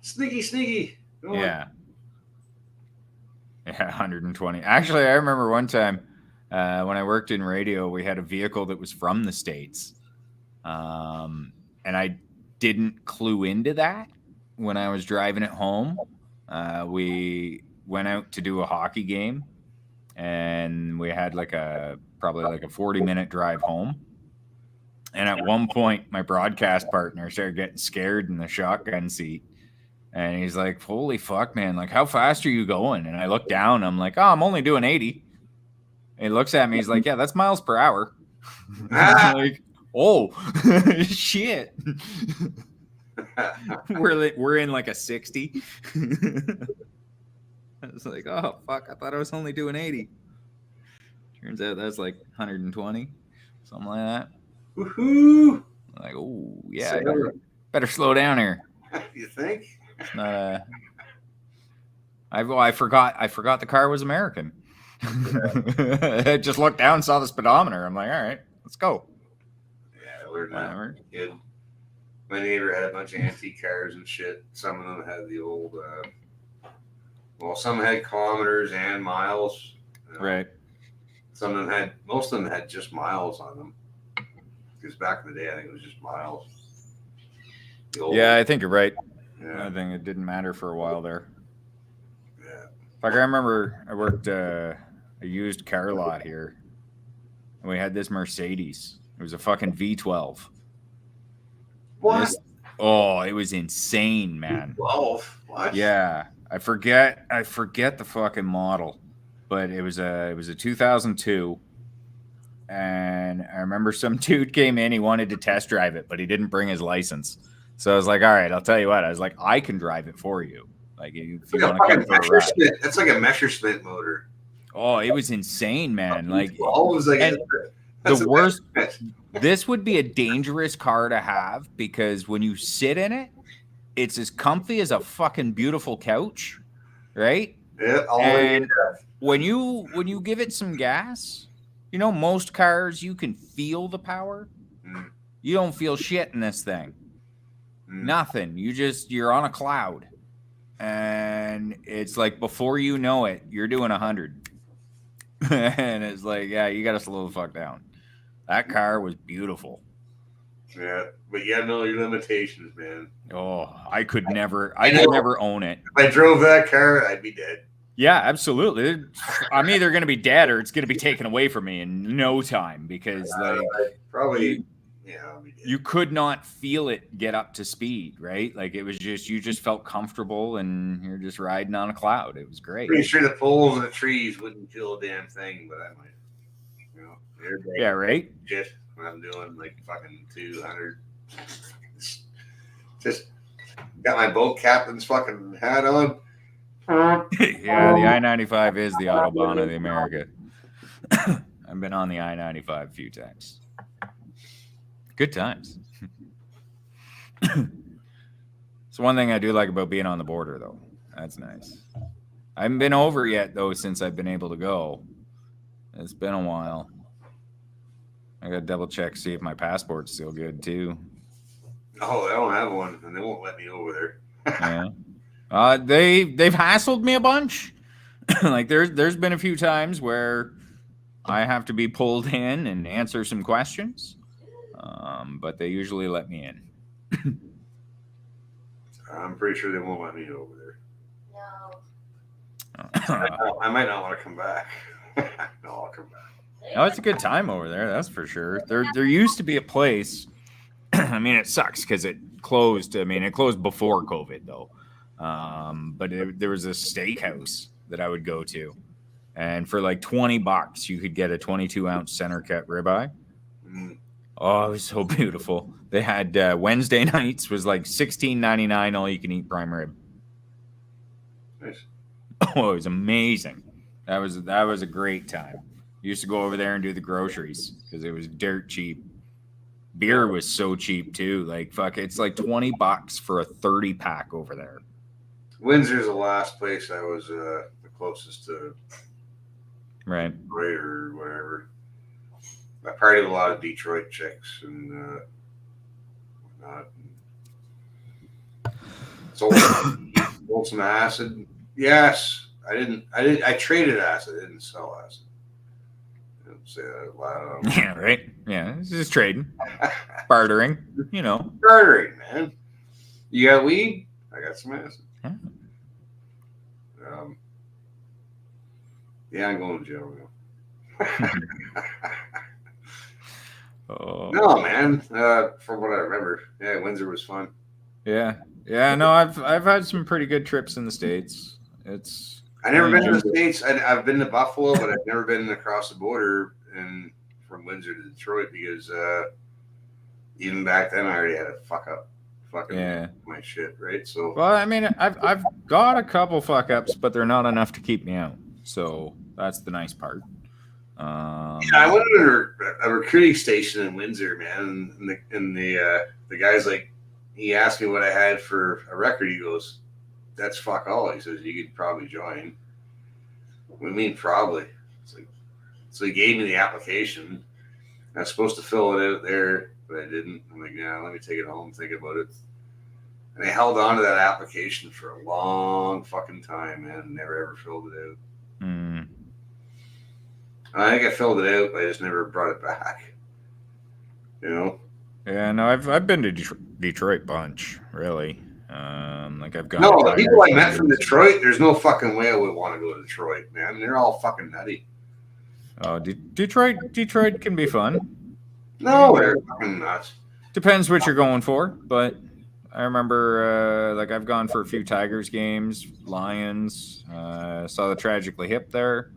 Sneaky. Go on. yeah. Yeah, 120. Actually, I remember one time when I worked in radio, we had a vehicle that was from the States. And I didn't clue into that when I was driving it home. We went out to do a hockey game, and we had probably like a 40-minute drive home. And at one point, my broadcast partner started getting scared in the shotgun seat. And he's like, holy fuck, man. Like, how fast are you going? And I look down. I'm like, oh, I'm only doing 80. And he looks at me. He's like, yeah, that's miles per hour. I'm like, oh, shit. We're in like a 60. I was like, oh, fuck. I thought I was only doing 80. Turns out that's like 120. Something like that. Woohoo! Like, oh, yeah. Better slow down here. You think? It's not I forgot the car was American. I just looked down, saw the speedometer. I'm like, all right, let's go. Yeah, I learned that. Whatever. Kid. My neighbor had a bunch of antique cars and shit. Some of them had the old, some had kilometers and miles. Right. Most of them had just miles on them. Because back in the day, I think it was just miles. Yeah, I think you're right. Yeah. I think it didn't matter for a while there. Yeah. Like, I remember I worked a used car lot here, and we had this Mercedes. It was a fucking V12. What? It was insane, man. 12? What? Yeah, I forget the fucking model, but it was a 2002, and I remember some dude came in. He wanted to test drive it, but he didn't bring his license. So I was like, all right, I'll tell you what. I was like, I can drive it for you. Like, if you want to come for a ride. That's like a Messerschmitt motor. Oh, it was insane, man. Like, Always like and that's the a worst. Messerschmitt. This would be a dangerous car to have because when you sit in it, it's as comfy as a fucking beautiful couch, right? Yeah, and when you give it some gas, most cars you can feel the power. Mm. You don't feel shit in this thing. Nothing. You're on a cloud. And it's like before you know it, you're doing 100. And it's like, yeah, you got to slow the fuck down. That car was beautiful. Yeah, but you gotta know your limitations, man. Oh, I could never own it. If I drove that car, I'd be dead. Yeah, absolutely. I'm either going to be dead or it's going to be taken away from me in no time because probably. You could not feel it get up to speed, right? Like it was you just felt comfortable and you're just riding on a cloud. It was great. Pretty sure the poles and the trees wouldn't kill a damn thing, but I might, yeah, right. Just when I'm doing like fucking 200, just got my boat captain's fucking hat on. Yeah, the I-95 is the Autobahn of the America. I've been on the I-95 a few times. Good times. It's one thing I do like about being on the border, though. That's nice. I haven't been over yet, though, since I've been able to go. It's been a while. I got to double check, see if my passport's still good, too. Oh, I don't have one, and they won't let me over there. Yeah. They've hassled me a bunch. Like there's been a few times where I have to be pulled in and answer some questions, but they usually let me in. I'm pretty sure they won't let me over there. No. I might not want to come back. No, I'll come back. Oh, it's a good time over there, that's for sure. There used to be a place. I mean, it sucks because it closed. I mean, it closed before COVID though. But there was a steakhouse that I would go to, and for like $20, you could get a 22-ounce center cut ribeye. Mm. Oh, it was so beautiful. They had Wednesday nights was like $16.99 all you can eat prime rib. Nice. Oh, it was amazing. That was a great time. Used to go over there and do the groceries because it was dirt cheap. Beer was so cheap too. Like fuck, it's like $20 for a 30-pack over there. Windsor's the last place I was the closest to Right. Detroit or whatever. I partied with a lot of Detroit chicks and whatnot. Sold some acid. Yes, I traded acid. I didn't sell acid. I didn't say that out loud. Yeah, right. Yeah, this is trading, bartering. You know, Bartering, man. You got weed? I got some acid. Yeah. Yeah, I'm going to jail now. Oh. No, man. From what I remember, yeah, Windsor was fun. Yeah. No, I've had some pretty good trips in the States. It's I never been to the States. I've been to Buffalo, but I've never been across the border and from Windsor to Detroit because even back then I already had to fucking my shit, right? So well, I mean, I've got a couple fuck ups, but they're not enough to keep me out. So that's the nice part. yeah, I went to a recruiting station in Windsor, man, and the guy's like, he asked me what I had for a record. He goes, "That's fuck all." He says, "You could probably join." What do you mean probably? It's like, so he gave me the application. I was supposed to fill it out there, but I didn't. I'm like, yeah, let me take it home, think about it. And I held on to that application for a long fucking time, man. Never ever filled it out. Mm. I think I filled it out, but I just never brought it back. You know? Yeah, no, I've been to Detroit bunch, really. Like I've gone. No, the people I met from Detroit, there's no fucking way I would want to go to Detroit, man. They're all fucking nutty. Oh, Detroit can be fun. No, they're fucking nuts. Depends what you're going for, but I remember like I've gone for a few Tigers games, Lions. Saw the Tragically Hip there.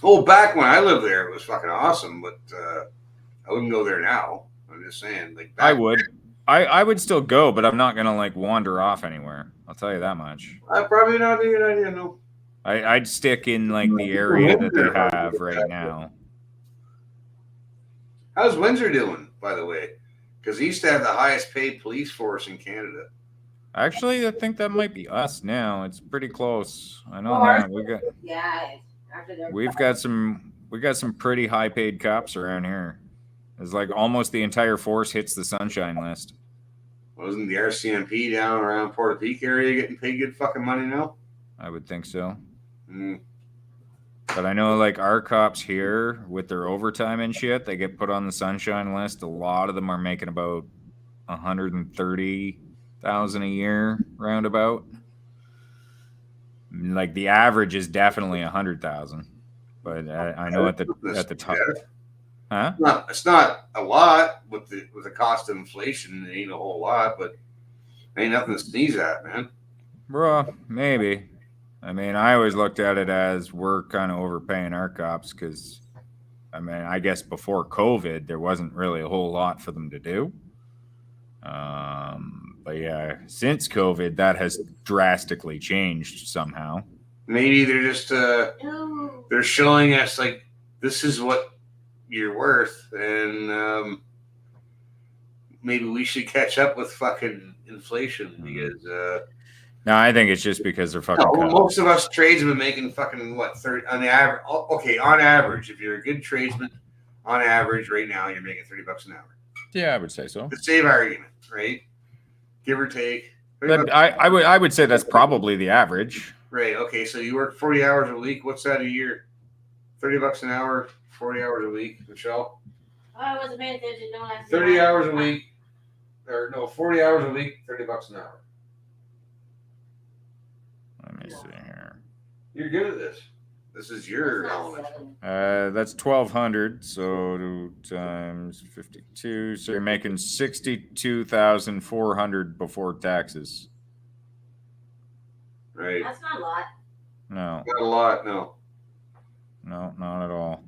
Oh, back when I lived there, it was fucking awesome, but I wouldn't go there now. I'm just saying, like I would. I would still go, but I'm not gonna like wander off anywhere. I'll tell you that much. Probably not a good idea, no. I'd stick in like the area that they have right now. How's Windsor doing, by the way? Because he used to have the highest paid police force in Canada. Actually, I think that might be us now. It's pretty close. I know Well, that. We've got some pretty high paid cops around here. It's like almost the entire force hits the sunshine list. Wasn't the RCMP down around Porta Peak area getting paid good fucking money now? I would think so. Mm. But I know like our cops here with their overtime and shit, they get put on the sunshine list. A lot of them are making about 130,000 a year roundabout. Like the average is definitely 100,000. But I know at the top. Huh? It's not a lot with the cost of inflation. It ain't a whole lot, but ain't nothing to sneeze at, man. Bro, maybe. I mean, I always looked at it as we're kind of overpaying our cops because, I mean, I guess before COVID, there wasn't really a whole lot for them to do. But yeah, since COVID, that has drastically changed somehow. Maybe they're just they're showing us like this is what you're worth, and maybe we should catch up with fucking inflation because. No, I think it's just because they're fucking. No, most of us tradesmen making fucking what 30 on the average. Okay, on average, if you're a good tradesman, on average, right now you're making $30 an hour. Yeah, I would say so. To save argument, right? Give or take I would say that's probably the average. Right. Okay. So you work 40 hours a week. What's that a year? $30 an hour, 40 hours a week, Michelle. Oh, I wasn't paying attention. No, 30 hours a week, or no, 40 hours a week, $30 an hour. Let me see here. You're good at this. This is your element. That's 1,200. So 2 times 52. So you're making 62,400 before taxes. Right. That's not a lot. No, Not a lot. No. no, not at all.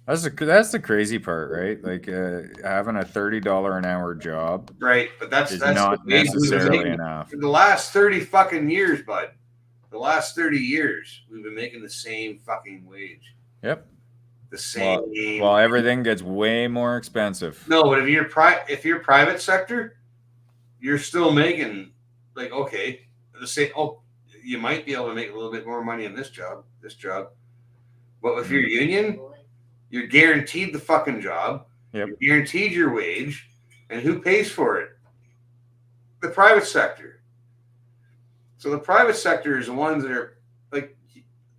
That's the crazy part, right? Like having a $30 an hour job, Right. But that's not the wage we've been necessarily making enough. for the last 30 fucking years, bud. The last 30 years, we've been making the same fucking wage. Yep. The same. Well, everything gets way more expensive. No, but if you're private sector, you're still making like okay, the same. Oh, you might be able to make a little bit more money in this job. But if you're union, you're guaranteed the fucking job. Yep. You're guaranteed your wage, and who pays for it? The private sector. So the private sector is the ones that are like,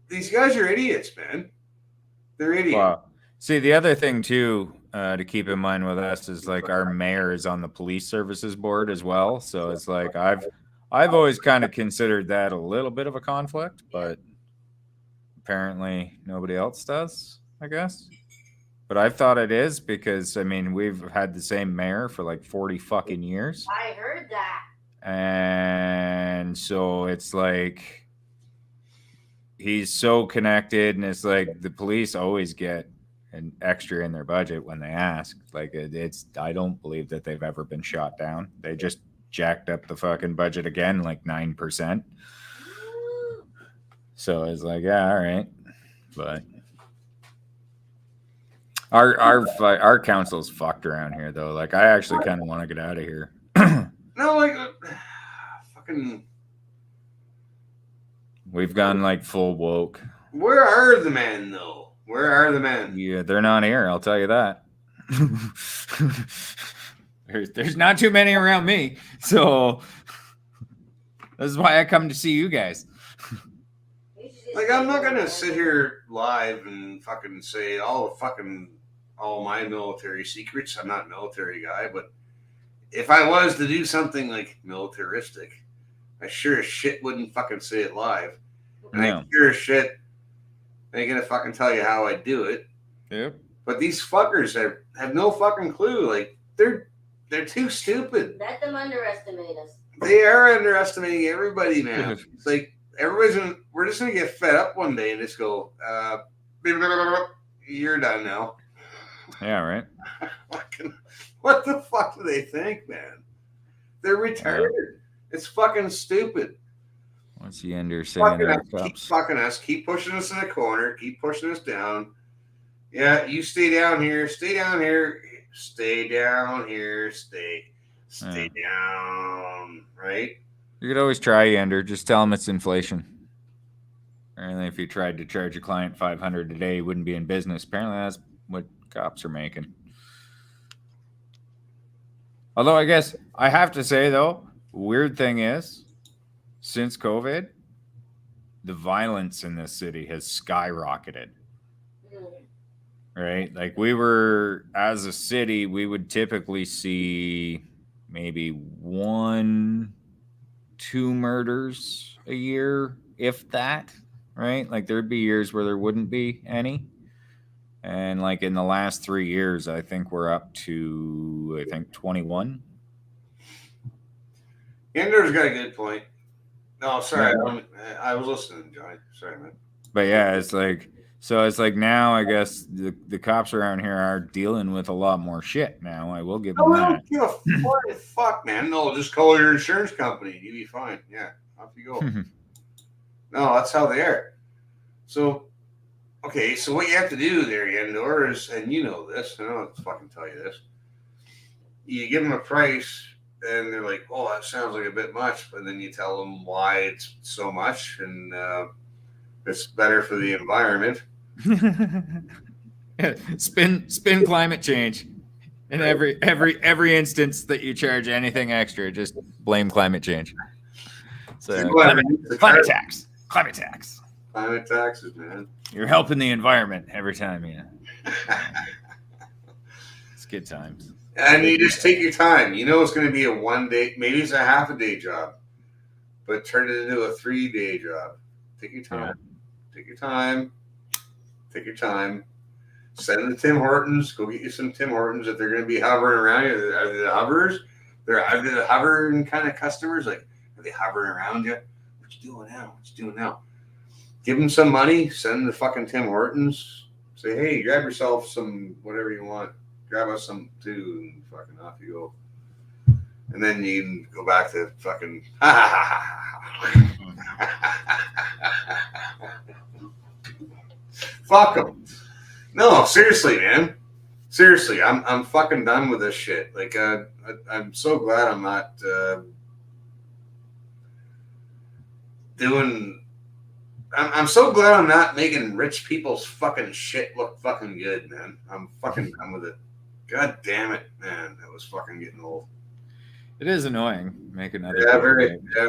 these guys are idiots, man. They're idiots. Wow. See, the other thing too to keep in mind with us is like our mayor is on the police services board as well. So it's like I've always kind of considered that a little bit of a conflict, but apparently nobody else does, I guess. But I've thought it is because I mean we've had the same mayor for like 40 fucking years. I heard that. And so it's like he's so connected, and it's like the police always get an extra in their budget when they ask. Like it's I don't believe that they've ever been shot down. They just jacked up the fucking budget again like 9%. So it's like, yeah, all right. But our council's fucked around here though. Like I actually kind of want to get out of here. No, like fucking. We've gone like full woke. Where are the men though? Where are the men? Yeah, they're not here. I'll tell you that. there's not too many around me, so this is why I come to see you guys. Like I'm not gonna sit here live and fucking say all my military secrets. I'm not a military guy, but if I was to do something like militaristic, I sure as shit wouldn't fucking say it live. And I sure as shit ain't gonna fucking tell you how I do it. Yep. But these fuckers have no fucking clue. Like they're too stupid. Let them underestimate us. They are underestimating everybody, man. It's like we're just gonna get fed up one day and just go, you're done now. Yeah, right. What the fuck do they think, man? They're retarded. It's fucking stupid. What's the ender saying? Keep fucking us. Keep pushing us in the corner. Keep pushing us down. Yeah, you stay down here. Stay down here. Stay down here. Stay down. Right? You could always try Ender. Just tell them it's inflation. Apparently, if you tried to charge a client $500 a day, you wouldn't be in business. Apparently, that's what cops are making. Although I guess I have to say though, weird thing is, since COVID, the violence in this city has skyrocketed. Right? Like we were, as a city, we would typically see maybe 1-2 murders a year, if that, right? Like there'd be years where there wouldn't be any. And like in the last 3 years, I think we're up to, 21. Ender's got a good point. No, sorry. I was listening, Johnny. Sorry, man. But yeah, it's like, so it's like now I guess the cops around here are dealing with a lot more shit now. I will give them that. Give a fuck, man. No, just call your insurance company. You'll be fine. Yeah, off you go. No, that's how they are. So, okay, so what you have to do there, Yendor, is, and you know this, I don't have to fucking tell you this. You give them a price, and they're like, oh, that sounds like a bit much. But then you tell them why it's so much, and it's better for the environment. Spin climate change. In every instance that you charge anything extra, just blame climate change. So climate tax. Climate tax. Climate taxes, man. You're helping the environment every time, yeah. It's good times. And you just take your time. You know it's going to be a 1 day, maybe it's a half a day job, but turn it into a 3-day job. Take your time. Take your time. Take your time. Send to Tim Hortons. Go get you some Tim Hortons. If they're going to be hovering around you, are they the hovers? Are they the hovering kind of customers? Like, are they hovering around you? What you doing now? What you doing now? Give them some money. Send them to fucking Tim Hortons. Say, hey, grab yourself some whatever you want. Grab us some too, and fucking off you go. And then you can go back to fucking. Fuck them. No, seriously, man. Seriously, I'm fucking done with this shit. Like, I'm so glad I'm not doing. I'm so glad I'm not making rich people's fucking shit look fucking good, man. I'm fucking done with it. God damn it, man. That was fucking getting old. It is annoying making other. Yeah, very. Yeah.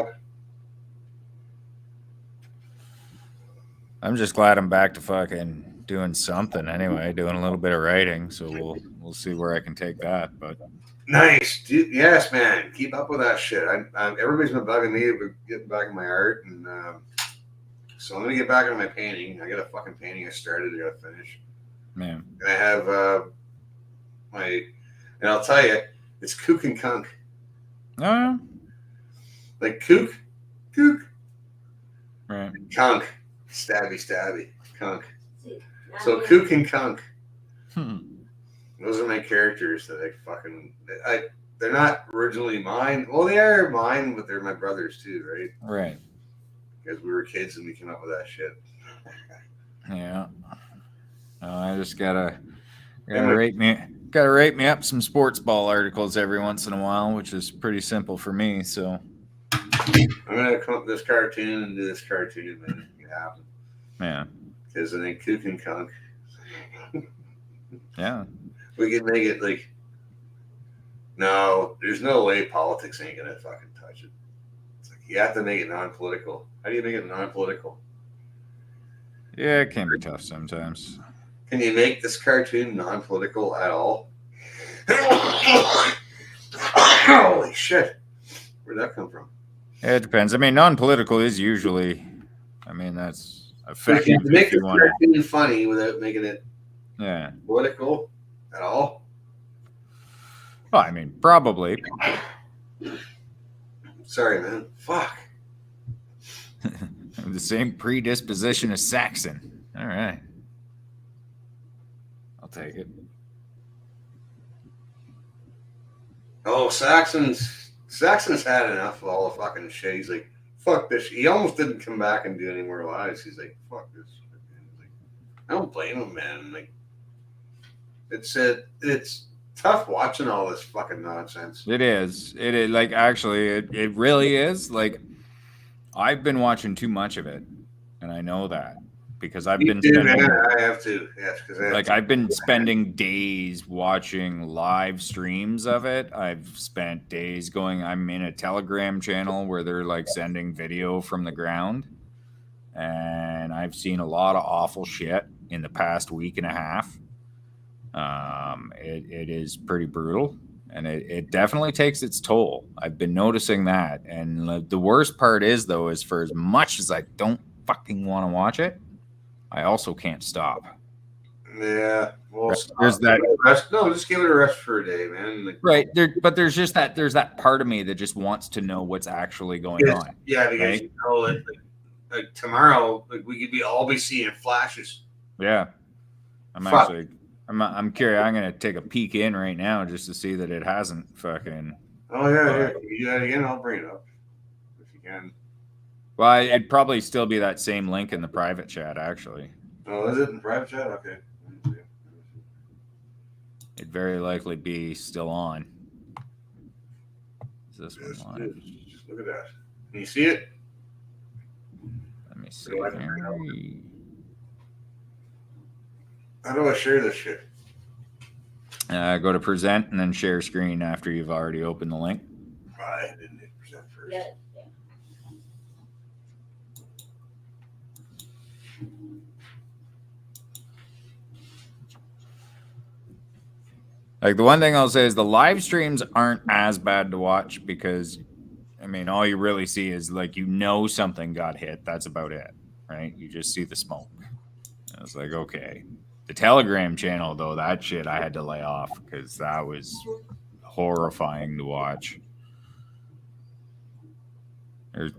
I'm just glad I'm back to fucking doing something anyway, doing a little bit of writing. So we'll see where I can take that. But Nice, dude. Yes, man. Keep up with that shit. Everybody's been bugging me to get back in my art, and so I'm gonna get back into my painting. I got a fucking painting I started. I gotta finish. man, And I have and I'll tell you, it's kook and kunk. oh, Like kook, right. kunk, stabby, kunk. So kook and kunk. Those are my characters that they're not originally mine. Well, they are mine, but they're my brothers too, right? Right. Because we were kids and we came up with that shit. Yeah. I just gotta rate me up some sports ball articles every once in a while, which is pretty simple for me. So I'm gonna come up with this cartoon and do this cartoon, man. It happen. yeah. Because I think kook and kunk. Yeah. We can make it like. No, there's no way politics ain't gonna fucking touch it. It's like you have to make it non-political. How do you make it non-political? Yeah, it can be tough sometimes. Can you make this cartoon non-political at all? Holy shit! Where'd that come from? Yeah, it depends. I mean, non-political is usually. I mean, that's But if effective. you can make if this you want cartoon funny without making it yeah. political at all. Well, I mean, probably. Sorry, man. Fuck. The same predisposition as Saxon. All right. I'll take it. Oh, Saxon's had enough of all the fucking shit. He's like, fuck this. He almost didn't come back and do any more lives. He's like, fuck this. Like, I don't blame him, man. Like, it's tough watching all this fucking nonsense. It is. It is like actually it really is. Like I've been watching too much of it, and I know that because I've been spending I have to. Yes, because I've been spending days watching live streams of it. I've spent days going. I'm in a Telegram channel where they're like sending video from the ground, and I've seen a lot of awful shit in the past week and a half. It is pretty brutal, and it definitely takes its toll. I've been noticing that, and the worst part is though, is for as much as I don't fucking want to watch it, I also can't stop. Yeah, well, There's that rest. No, just give it a rest for a day, man. Like, right there, but there's that part of me that just wants to know what's actually going on. Yeah, because right? you know that like tomorrow, like we could all be seeing flashes. Yeah, I'm curious. I'm gonna take a peek in right now just to see that it hasn't fucking. Oh yeah. If you do that again, I'll bring it up if you can. Well, it'd probably still be that same link in the private chat, actually. Oh, is it in private chat? Okay. It'd very likely be still on. Is this one on? Just look at that. Can you see it? Let me see. Go ahead. Here. How do I share this shit? Go to present and then share screen after you've already opened the link. I didn't hit present first. Yeah. Like the one thing I'll say is the live streams aren't as bad to watch because, I mean, all you really see is like, something got hit. That's about it, right? You just see the smoke. I was like, okay. The Telegram channel, though, that shit I had to lay off because that was horrifying to watch.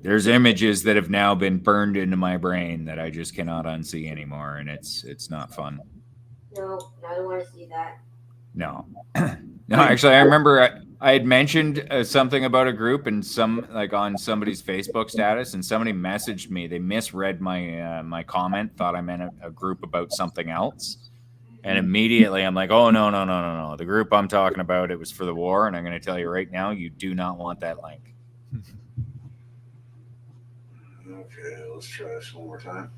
There's images that have now been burned into my brain that I just cannot unsee anymore, and it's not fun. No, I don't want to see that. No, no. Actually, I remember I had mentioned something about a group and on somebody's Facebook status, and somebody messaged me. They misread my comment, thought I meant a group about something else, and immediately I'm like, oh no. The group I'm talking about, it was for the war, and I'm going to tell you right now, you do not want that link. Okay, let's try this one more time.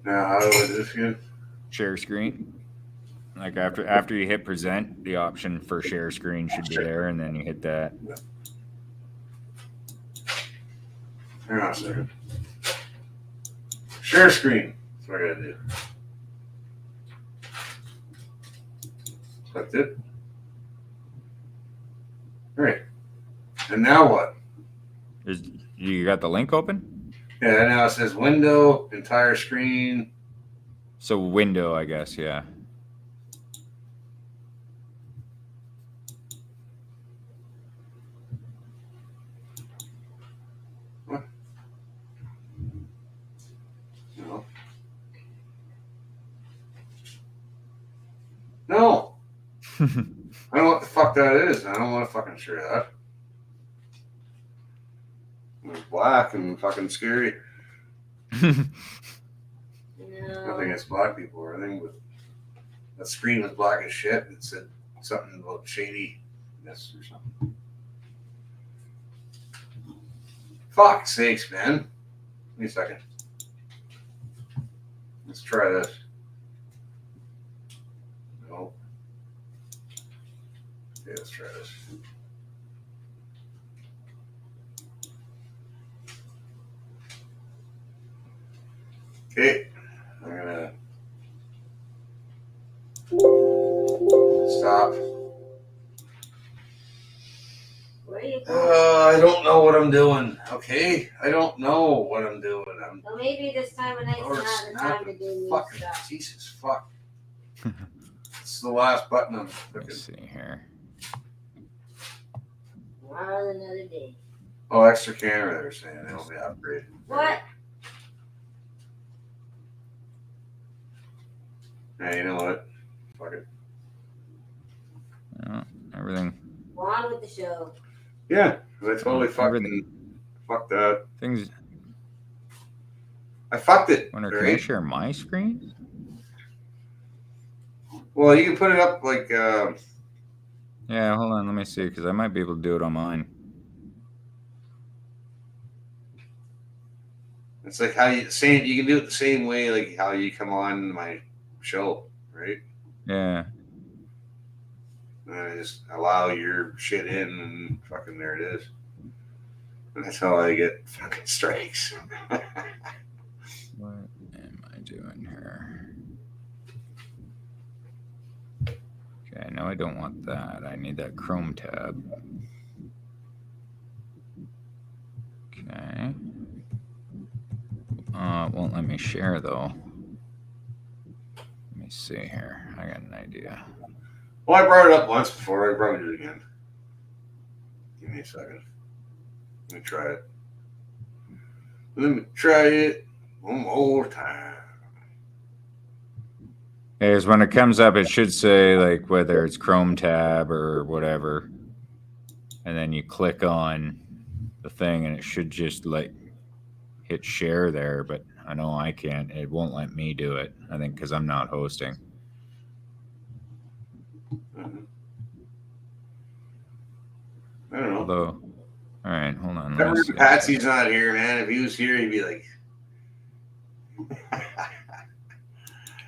Now, how do I do this again? Share screen. Like after you hit present, the option for share screen should be there, and then you hit that. Hang on a second. Share screen. That's what I gotta do. Select it. All right. And now what? You got the link open? Yeah, now it says window, entire screen. So window, I guess, yeah. What? No. No. I don't know what the fuck that is. I don't want to fucking share that. It's black and fucking scary. Nothing against black people or anything, but that screen was black as shit. It said something about shadiness or something. Fuck sakes, man. Give me a second. Let's try this. No. Okay, let's try this. Okay, I'm gonna stop. Where are you going? I don't know what I'm doing. Okay, I don't know what I'm doing. Well, maybe this time of night's Lord, not the time to do new fucking stuff. Jesus fuck. It's the last button I'm clicking. Let's see here. Tomorrow's another day. Oh, extra camera. They're saying they'll be upgraded. What? Hey, you know what? Fuck it. Everything. Go on with the show. Yeah, I totally fucking fucked that. Things. I fucked it. Wonder, can I share my screen? Well, you can put it up like. Yeah, hold on. Let me see, because I might be able to do it on mine. It's like how you same. You can do it the same way, like how you come on my show, right? Yeah. And I just allow your shit in, and fucking there it is. And that's how I get fucking strikes. What am I doing here? Okay, no, I don't want that. I need that Chrome tab. Okay. It won't let me share though. Let me see here. I got an idea. Well, I brought it up once before. I probably do it again. Give me a second. Let me try it. Let me try it one more time. Is when it comes up, it should say like whether it's Chrome tab or whatever, and then you click on the thing, and it should just like hit share there. But I know I can't. It won't let me do it. I think because I'm not hosting. I don't know. Although, all right, hold on. Remember Patsy's not here, man. If he was here, he'd be like,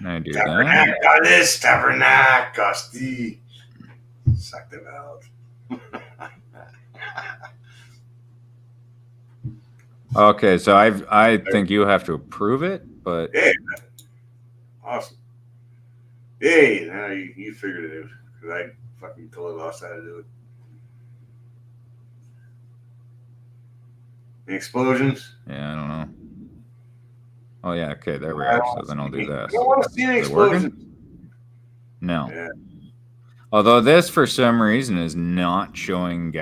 I do that. Tabernacle, got this tabernacle, Costi. Suck them out. Okay, so I think you have to approve it, but Hey, awesome. Hey, now you figured it out because I fucking totally lost how to do it. The explosions. yeah, I don't know. Oh yeah, okay, there we are. So then I'll do I this. don't want to see any Is it working? explosions. No. Yeah. Although this, for some reason, is not showing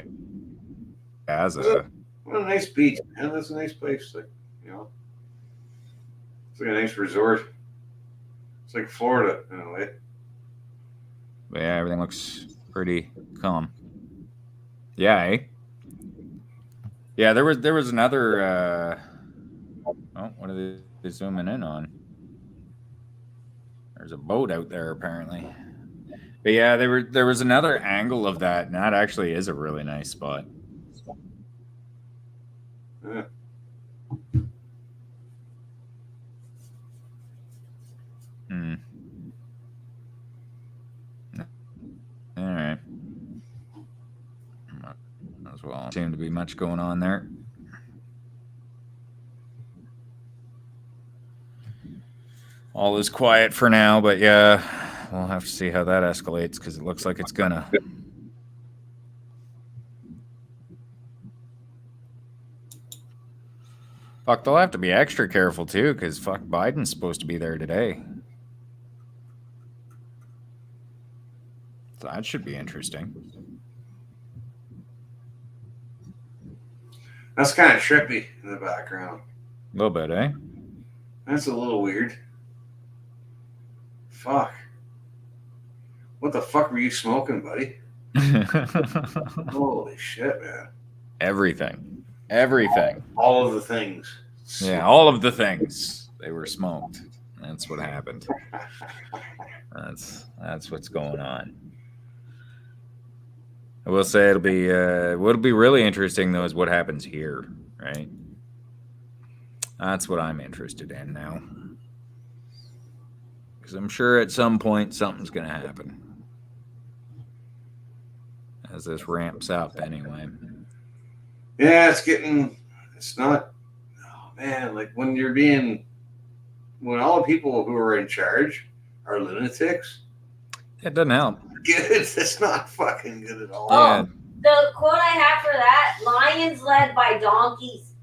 Gaza. What a nice beach, man. That's a nice place. Like, you know, it's like a nice resort. It's like Florida in a way. But yeah, everything looks pretty calm. Yeah, eh? Yeah, there was another. Oh, what are they zooming in on? There's a boat out there apparently. But yeah, there was another angle of that, and that actually is a really nice spot. Yeah. Hmm. All right. As well, seem to be much going on there. All is quiet for now, but yeah, we'll have to see how that escalates because it looks like it's gonna. Fuck, they'll have to be extra careful too because fuck, Biden's supposed to be there today. So that should be interesting. That's kind of trippy in the background. A little bit, eh? That's a little weird. Fuck. What the fuck were you smoking, buddy? Holy shit, man. Everything. All of the things. Yeah, all of the things. They were smoked. That's what happened. That's what's going on. I will say what'll be really interesting though is what happens here, right? That's what I'm interested in now. Because I'm sure at some point something's gonna happen. As this ramps up anyway. Yeah, it's not, oh man, like when all the people who are in charge are lunatics, It doesn't help. it's not fucking good at all. Yeah. The quote I have for that: "Lions led by donkeys."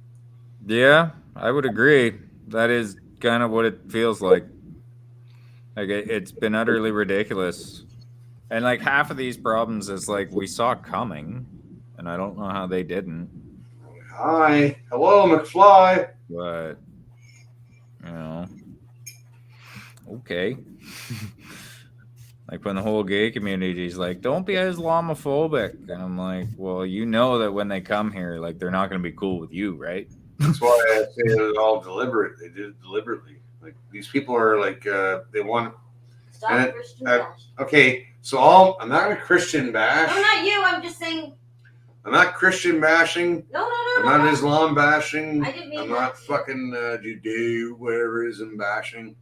Yeah, I would agree. That is kind of what it feels like. Like it's been utterly ridiculous. And like half of these problems is like we saw coming, and I don't know how they didn't. Hi. Hello, McFly. But you know, okay. Like when the whole gay community is like, don't be Islamophobic. And I'm like, well, you know that when they come here, like they're not going to be cool with you, right? That's why I say it's all deliberate. They did it deliberately. Like these people are like, they want. Stop Christian bash. Okay, so I'm not a Christian bash. No, not you. I'm just saying. I'm not Christian bashing. No. I'm not Islam bashing. I didn't mean I'm that. not fucking Judeo, whatever ism bashing.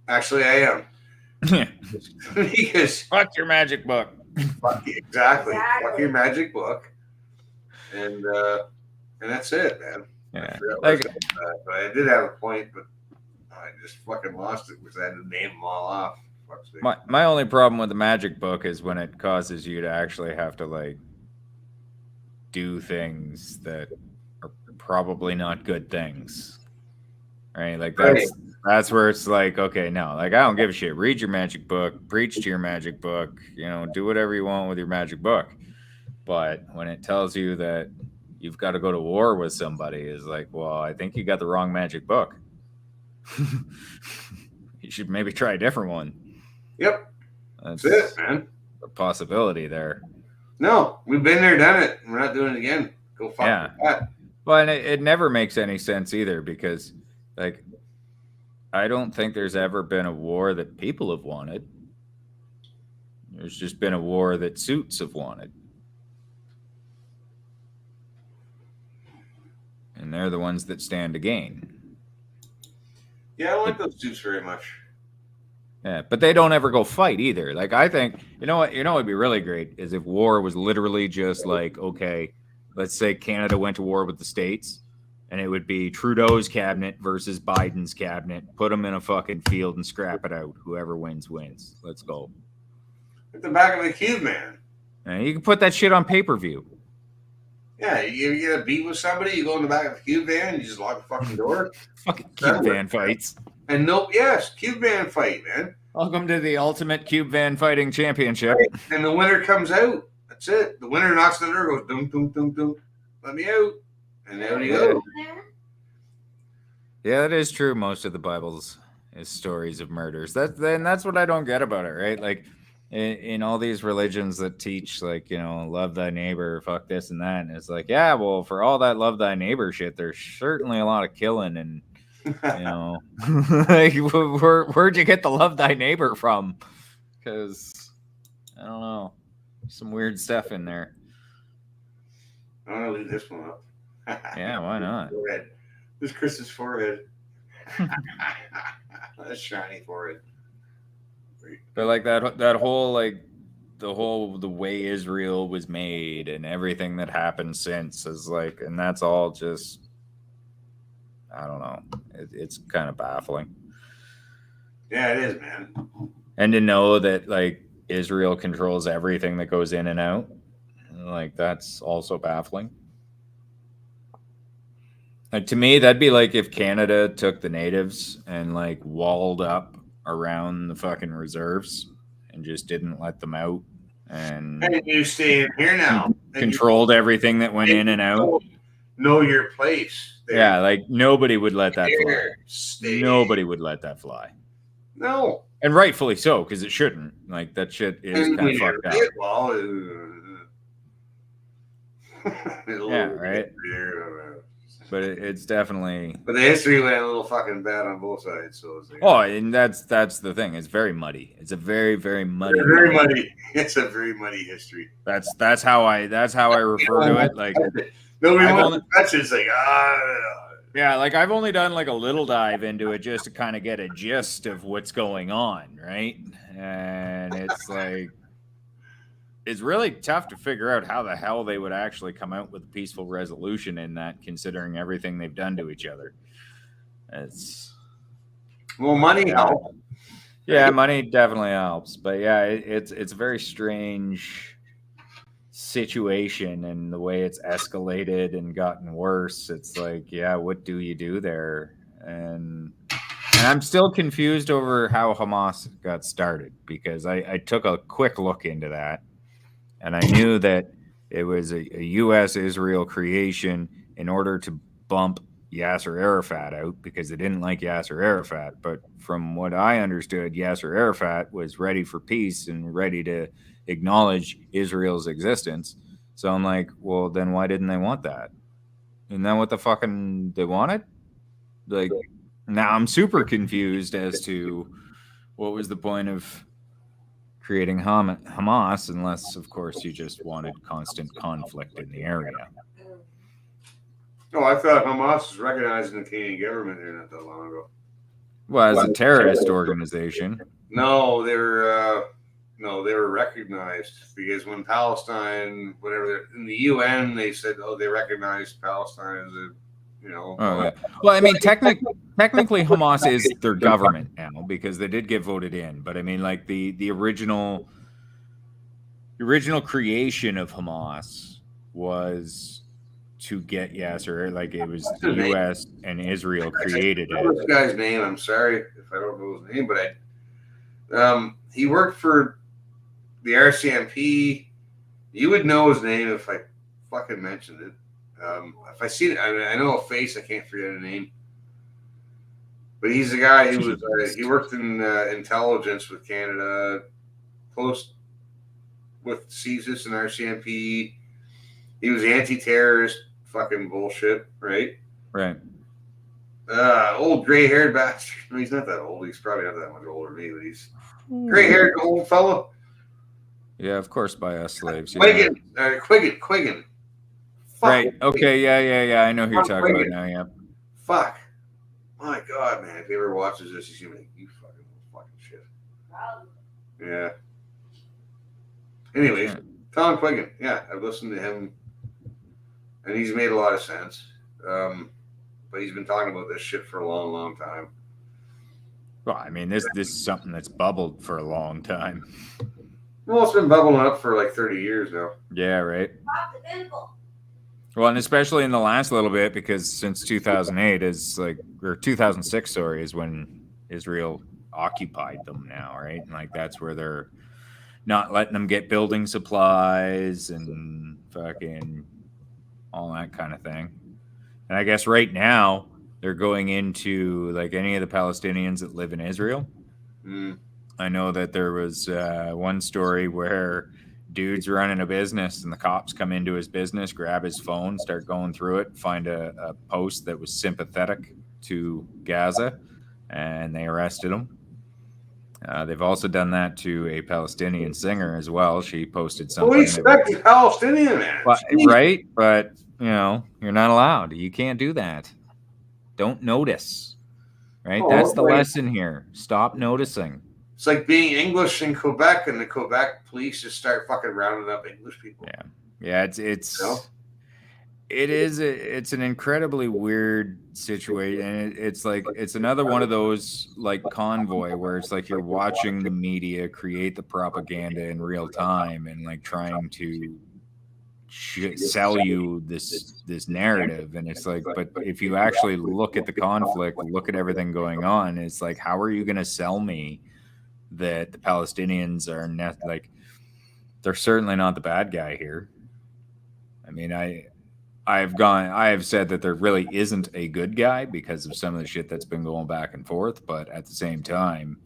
Actually, I am. Because fuck your magic book. Fuck you, exactly. Fuck your magic book. And that's it, man. Yeah. But I did have a point, but I just fucking lost it because I had to name them all off. Fuck's sake. My only problem with the magic book is when it causes you to actually have to like do things that are probably not good things. Right? Like that's where it's like, okay, no, like I don't give a shit. Read your magic book, preach to your magic book, you know, do whatever you want with your magic book. But when it tells you that you've got to go to war with somebody, is like, well, I think you got the wrong magic book. You should maybe try a different one. Yep. That's it, man. A possibility there. No, we've been there, done it. We're not doing it again. Go fuck Yeah. that. Well, and it never makes any sense either because, like, I don't think there's ever been a war that people have wanted. There's just been a war that suits have wanted. And they're the ones that stand to gain. Yeah, I don't like those suits very much. Yeah, but they don't ever go fight either. Like I think, you know what would be really great is if war was literally just like, okay, let's say Canada went to war with the States, and it would be Trudeau's cabinet versus Biden's cabinet. Put them in a fucking field and scrap it out. Whoever wins, wins. Let's go. At the back of the cube, man. And you can put that shit on pay-per-view. Yeah, you get a beat with somebody, you go in the back of the cube van, you just lock the fucking door. Fucking cube van fights. And cube van fight, man. Welcome to the ultimate cube van fighting championship. Right. And the winner comes out. That's it. The winner knocks the door, goes dum dum dum dum. Let me out. And there you go. Yeah, that is true. Most of the Bible's is stories of murders. That's what I don't get about it, right? Like in all these religions that teach, like, you know, love thy neighbor, fuck this and that, and it's like, yeah, well, for all that love thy neighbor shit, there's certainly a lot of killing and, you know, like, where'd you get the love thy neighbor from? Because I don't know, some weird stuff in there. I'm gonna leave this one up. Yeah, why not? Forehead. This is Chris's forehead. That's shiny forehead. But like that whole, like, the way Israel was made and everything that happened since is like, and that's all just, I don't know. It's kind of baffling. Yeah, it is, man. And to know that like Israel controls everything that goes in and out, like that's also baffling. Like to me, that'd be like if Canada took the natives and like walled up around the fucking reserves and just didn't let them out and you stay in here now. Controlled everything that went in and out. Know your place. There. Yeah, like nobody would let that fly. Stay. Nobody would let that fly. No. And rightfully so, because it shouldn't. Like that shit is kind of fucked up. Well, yeah, right. But it's definitely. But the history went a little fucking bad on both sides. So it's like, oh, and that's the thing. It's very muddy. It's a very muddy. Very muddy. It's a very muddy history. That's how I refer to it. Like nobody wants to touch it. It's like yeah, like I've only done like a little dive into it just to kind of get a gist of what's going on, right? And it's like it's really tough to figure out how the hell they would actually come out with a peaceful resolution in that, considering everything they've done to each other. It's well, money helps. Yeah, money definitely helps, but yeah, it's a very strange situation, and the way it's escalated and gotten worse. It's like, yeah, what do you do there? And I'm still confused over how Hamas got started, because I took a quick look into that. And I knew that it was a U.S.-Israel creation in order to bump Yasser Arafat out, because they didn't like Yasser Arafat. But from what I understood, Yasser Arafat was ready for peace and ready to acknowledge Israel's existence. So I'm like, well, then why didn't they want that? Isn't that what the fucking they wanted? Like, now I'm super confused as to what was the point of creating Hamas, unless, of course, you just wanted constant conflict in the area. No, I thought Hamas was recognized in the Canadian government there not that long ago. Well, as a terrorist organization. No, they were recognized, because when Palestine, whatever, in the UN, they said, oh, they recognized Palestine as a, you know. Oh, yeah. Well, I mean, technically Hamas is their government now, because they did get voted in. But I mean, like the original creation of Hamas was to get Yasser, like it was the U.S. and Israel created I know it. this guy's name. I'm sorry if I don't know his name, but he worked for the RCMP. You would know his name if I fucking mentioned it. If I see it, I know a face. I can't forget a name. But he's the guy who was. He worked in intelligence with Canada, close with CSIS and RCMP. He was anti-terrorist fucking bullshit, right? Right. Old gray-haired bastard. No, he's not that old. He's probably not that much older than me, but he's gray-haired old fellow. Yeah, of course, by us slaves. Yeah. Quiggin. Fuck. Right. Okay. Yeah. I know who you're talking about now. Yeah. Fuck. My God, man, if he ever watches this, he's gonna be like, you fucking shit. Yeah. Anyways, Tom Quiggin, yeah, I've listened to him, and he's made a lot of sense. But he's been talking about this shit for a long, long time. Well, I mean, this is something that's bubbled for a long time. Well, it's been bubbling up for like 30 years now. Yeah, right. Well, and especially in the last little bit, because since 2008 is like, or 2006, sorry, is when Israel occupied them now, right? And like that's where they're not letting them get building supplies and fucking all that kind of thing. And I guess right now they're going into like any of the Palestinians that live in Israel. I know that there was one story where dude's running a business and the cops come into his business, grab his phone, start going through it, find a post that was sympathetic to Gaza, and they arrested him. They've also done that to a Palestinian singer as well. She posted something. Well, we expect the Palestinian man. Right? But, you know, you're not allowed. You can't do that. Don't notice. Right? Oh, That's the right. lesson here. Stop noticing. It's like being English in Quebec, and the Quebec police just start fucking rounding up English people. Yeah, it's an incredibly weird situation. It's like it's another one of those like Convoy where it's like you're watching the media create the propaganda in real time and like trying to sell you this narrative, and it's like, but if you actually look at the conflict, look at everything going on, it's like, how are you going to sell me that the Palestinians are like, they're certainly not the bad guy here. I mean, I have said that there really isn't a good guy because of some of the shit that's been going back and forth, but at the same time,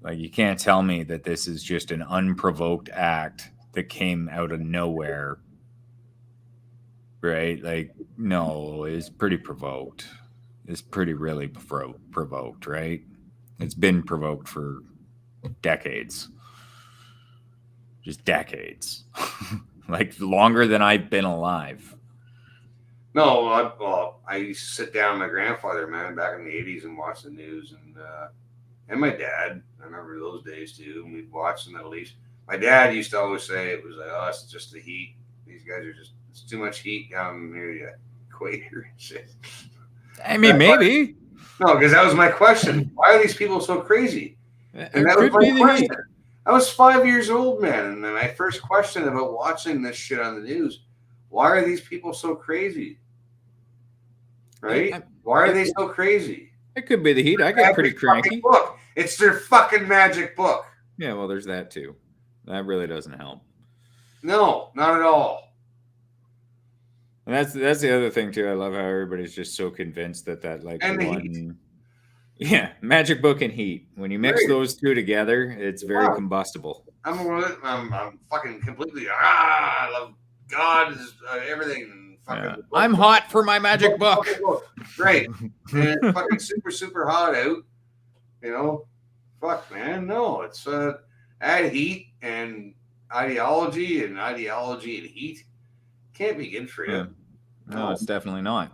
like, you can't tell me that this is just an unprovoked act that came out of nowhere, right? Like, no, it's pretty provoked. It's pretty really provoked, right? It's been provoked for decades. Just decades. Like, longer than I've been alive. No, I used to sit down with my grandfather, man, back in the 80s and watch the news, and my dad. I remember those days too. And we'd watch the Middle East. My dad used to always say it was like, oh, it's just the heat. These guys are just, it's too much heat down near the equator and shit. I mean, maybe. No, because that was my question. Why are these people so crazy? And that was my question. I was 5 years old, man, and then my first question about watching this shit on the news: why are these people so crazy? Right? Why are they so crazy? It could be the heat. I get pretty cranky. Book. It's their fucking magic book. Yeah, well, there's that too. That really doesn't help. No, not at all. And that's the other thing too. I love how everybody's just so convinced that like and the one, heat. Yeah, magic book and heat. When you mix those two together, it's very combustible. I'm fucking completely. I love God, everything. Fucking I'm hot for my magic book. Right, and it's fucking super hot out. You know, fuck, man. No, it's add heat and ideology and heat. Can't be good for you. Yeah. No, it's definitely not.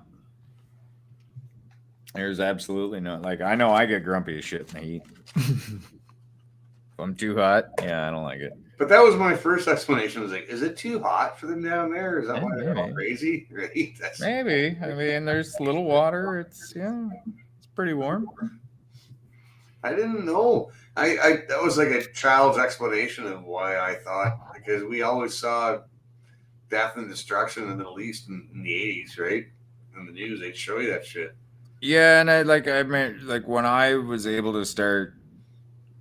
There's absolutely no, like, I know I get grumpy as shit in the heat. If I'm too hot, yeah, I don't like it. But that was my first explanation. I was like, is it too hot for them down there? Is that why they're all crazy? Right? Maybe. I mean, there's little water. It's pretty warm. I didn't know. I that was like a child's explanation of why I thought, because we always saw death and destruction in the Middle East in the 80s, right? In the news, they'd show you that shit. Yeah, and I mean, like, when I was able to start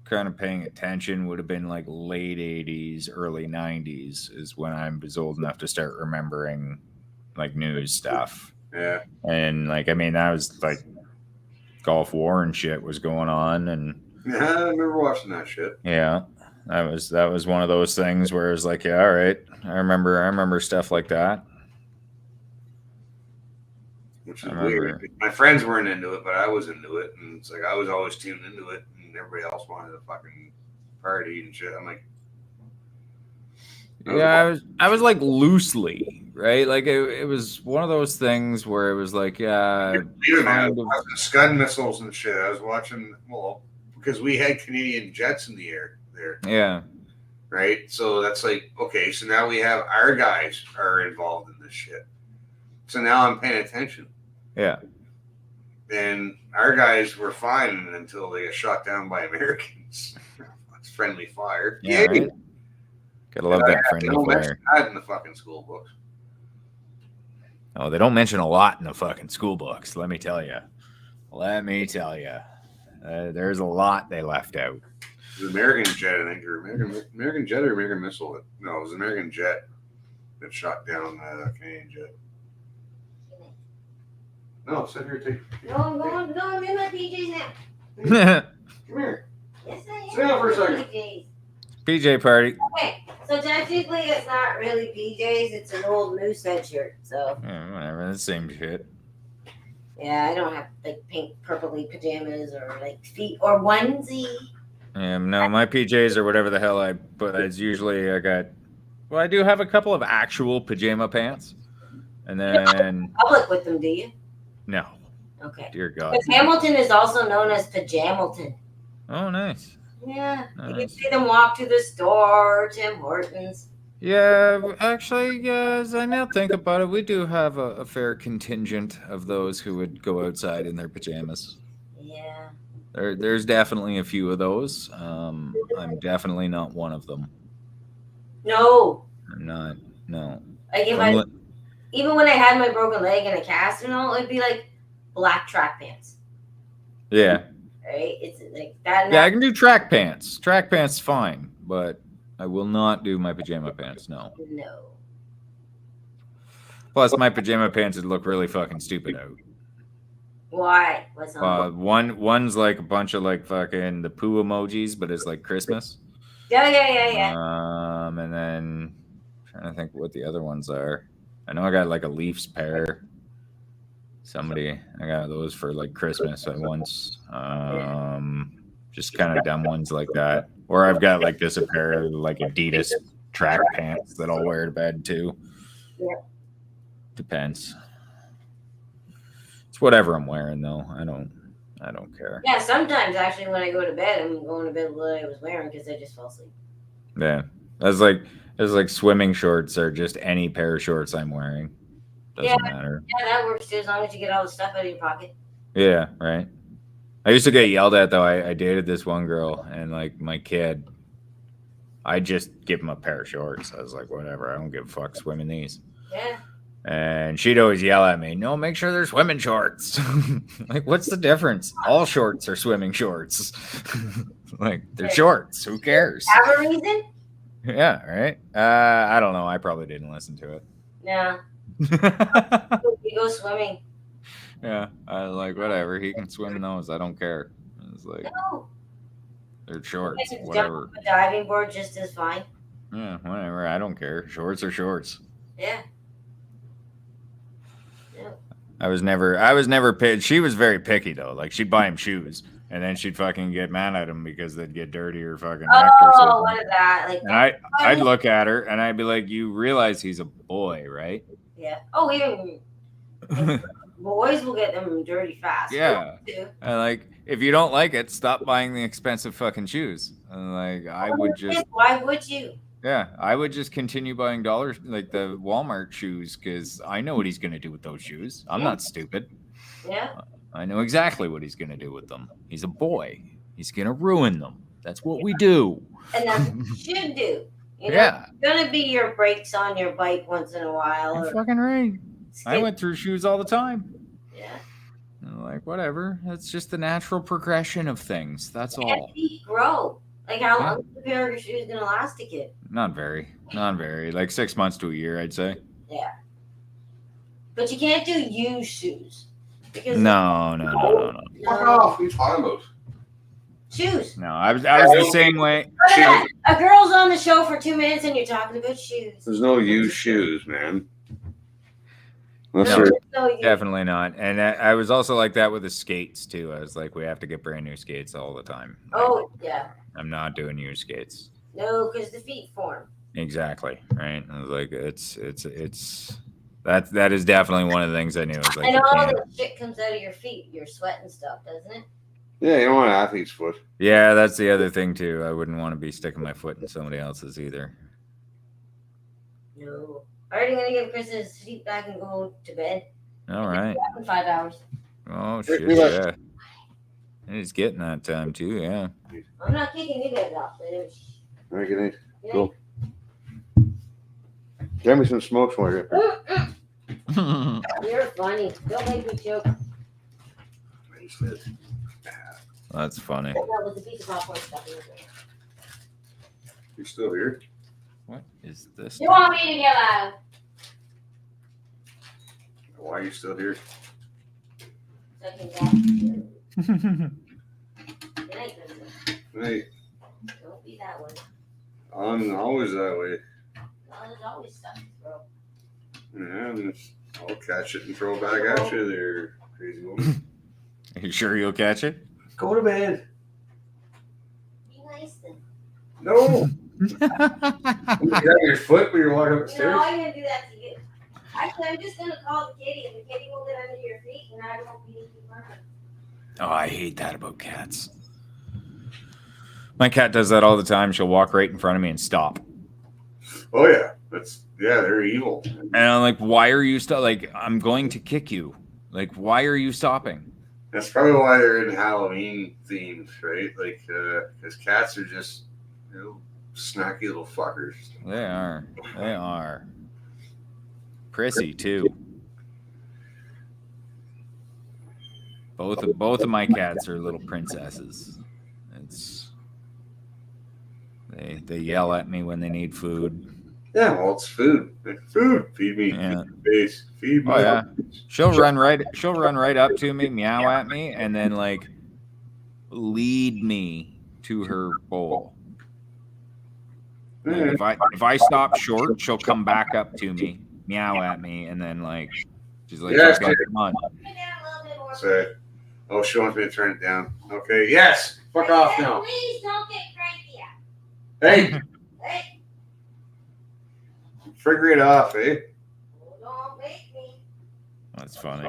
kind of paying attention would have been like late 80s, early 90s is when I was old enough to start remembering like news stuff. Yeah. And like, I mean, that was like Gulf War and shit was going on, and yeah, I remember watching that shit. Yeah. That was one of those things where it was like, yeah, all right. I remember stuff like that. Which is weird. My friends weren't into it, but I was into it, and it's like I was always tuned into it, and everybody else wanted to fucking party and shit. I'm like, Yeah, I was like loosely, right? Like it was one of those things where it was like, yeah, Believe it, man, I was kind of, watching Scud missiles and shit. I was watching, well, because we had Canadian jets in the air there, yeah, right? So that's like, okay, so now we have our guys are involved in this shit. So now I'm paying attention. yeah. And our guys were fine until they got shot down by Americans. It's friendly fire. Yeah, right? Gotta love that friendly They don't mention fire. that in the fucking school books. Oh, they don't mention a lot in the fucking school books. Let me tell you. Let me tell you. There's a lot they left out. It was American jet, I think, or American jet or American missile. No, it was American jet that shot down the Canadian jet. No, sit here, take. No, I'm in my PJs now. PJ Come here. Yes, I am. Sit down for a second. PJs. party. Okay, so technically it's not really PJs, it's an old Moosehead shirt. So Yeah, whatever. The same shit. yeah, I don't have like pink purpley pajamas or like feet or onesie. No, my PJs or whatever the hell I put. It's usually I got. Well, I do have a couple of actual pajama pants, and then Public with them, do you? no, Okay. dear God. Because Hamilton is also known as Pajamilton. Oh, nice. Yeah. You can Nice. see them walk to the store or Tim Hortons. Yeah, actually, as I now think about it, we do have a fair contingent of those who would go outside in their pajamas. Yeah. There's definitely a few of those. I'm definitely not one of them. No. I'm not. No. Like if Unle- even when I had my broken leg and a cast and all, it'd be like black track pants. Yeah. Right? It's like that. And Yeah, I that. can do track pants. Track pants, fine, but I will not do my pajama pants. No. No. Plus, my pajama pants would look really fucking stupid out. Why? What's on? One's like a bunch of like fucking the poo emojis, but it's like Christmas. Yeah. And then I'm trying to think what the other ones are. I know I got like a Leafs pair. I got those for like Christmas at once. Just kind of dumb ones like that. Or I've got like this a pair of like Adidas track pants that I'll wear to bed too. Yeah. Depends. It's whatever I'm wearing though. I don't care. Yeah, sometimes actually when I go to bed, I'm going to bed with what I was wearing because I just fell asleep. Yeah. It's like swimming shorts or just any pair of shorts I'm wearing. Doesn't matter. Yeah, that works too, as long as you get all the stuff out of your pocket. Yeah, right. I used to get yelled at though. I dated this one girl and like my kid, I just give him a pair of shorts. I was like, whatever, I don't give a fuck swimming these. Yeah. And she'd always yell at me, no, make sure they're swimming shorts. Like, what's the difference? All shorts are swimming shorts. Like, they're shorts. Who cares? Have a reason? Yeah, right. I don't know. I probably didn't listen to it. No. You go swimming. Yeah, I was like, whatever. He can swim in those. I don't care. It's like, No. they're shorts. You can jump Whatever. off a diving board just as fine. Yeah, whatever. I don't care. Shorts are shorts. Yeah. I was never picked. She was very picky though. Like she'd buy him shoes, and then she'd fucking get mad at him because they'd get dirty or fucking wrecked or Oh, something. what is that? Like, And I'd look at her and I'd be like, "You realize he's a boy, right?" yeah. Oh, even boys will get them dirty fast. Yeah. Girls too. And like, if you don't like it, stop buying the expensive fucking shoes. And like, I would just, Why would you? yeah, I would just continue buying like the Walmart shoes because I know what he's gonna do with those shoes. I'm not stupid. Yeah. I know exactly what he's gonna do with them. He's a boy. He's gonna ruin them. That's what we do. And that's what you should do. You know, Yeah. it's gonna be your brakes on your bike once in a while. You're or fucking right. I skid- went through shoes all the time. Yeah. And like, whatever. That's just the natural progression of things. That's And all. feet grow. Like how Yeah. long is a pair of shoes gonna last a kid? Not very. Like 6 months to a year, I'd say. Yeah. But you can't do used shoes. Because No. Fuck off. What are you talking about? shoes. No, I was the same way. A girl's on the show for 2 minutes and you're talking about shoes. There's no used shoes, man. Unless No. they're- No, you, Definitely not. And I was also like that with the skates too. I was like, we have to get brand new skates all the time. Like, oh yeah. I'm not doing used skates. No, because the feet form. Exactly. Right. I was like, it's that is definitely one of the things I knew. It's like, And you all can't- the shit comes out of your feet, your sweat and stuff, doesn't it? Yeah, you don't want an athlete's foot. yeah, that's the other thing too. I wouldn't want to be sticking my foot in somebody else's either. No. Already gonna give Chris his seat back and go to bed. All right. In 5 hours. Oh Hey, shit. we left. Yeah. It's getting that time too. Yeah. I'm not kicking you guys off. But it was, All right, good night. yeah. Cool. Get me some smokes while you're up here. You're funny. Don't make me choke. That's funny. That was a piece of popcorn stuff in there. You still here? What is this? You want me to get loud? Why are you still here? Second back. Good night, Chris. Hey, Don't be that way. I'm always that way. Well, there's always stuff, bro. Yeah, and I'll catch it and throw it back at you there, crazy woman. Are you sure you'll catch it? Go to bed. Be nice then. No. You got your foot when you're walking up the No, stairs? I'm gonna do that to you. Actually, I'm just gonna call the kitty, and the kitty will get under your feet, and I won't be burning. Oh, I hate that about cats. My cat does that all the time. She'll walk right in front of me and stop. Oh yeah, they're evil. And I'm like, why are you like, I'm going to kick you. Like, why are you stopping? That's probably why they're in Halloween themes, right? Like, because cats are just, snacky little fuckers. They are. They are. Prissy too. Both of my cats are little princesses. They yell at me when they need food. Yeah, well, it's food. Like, food. Feed me. Yeah. Feed my face. Feed me. Oh yeah. She'll run right up to me, meow at me, and then like lead me to her bowl. Like, if I stop short, she'll come back up to me, meow at me, and then like she's like, Yes, "Okay, come on." Put it down a little bit more. Say, oh, she wants me to turn it down. Okay, yes. Fuck off now. Please don't get cranky. Hey, Hey, figure it off, eh? don't make me. That's funny.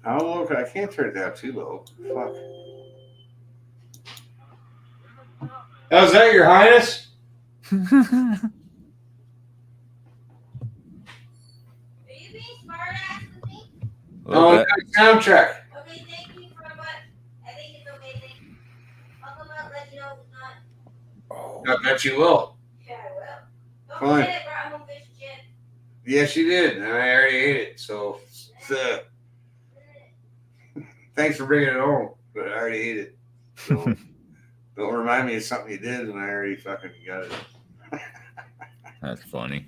How low? I can't turn it down too low. Fuck. How's that, Your Highness? Are you being smart ass with me? Oh, Little bit. sound check. Okay, thank you for what I think it's amazing. I'll come out and let you know if it's not. I bet you will. Yeah, I will. Don't Fine. forget it, brought home fish and chips. Yes, you did, and I already ate it. So, thanks for bringing it home, but I already ate it. So, don't remind me of something you did when I already fucking got it. That's funny.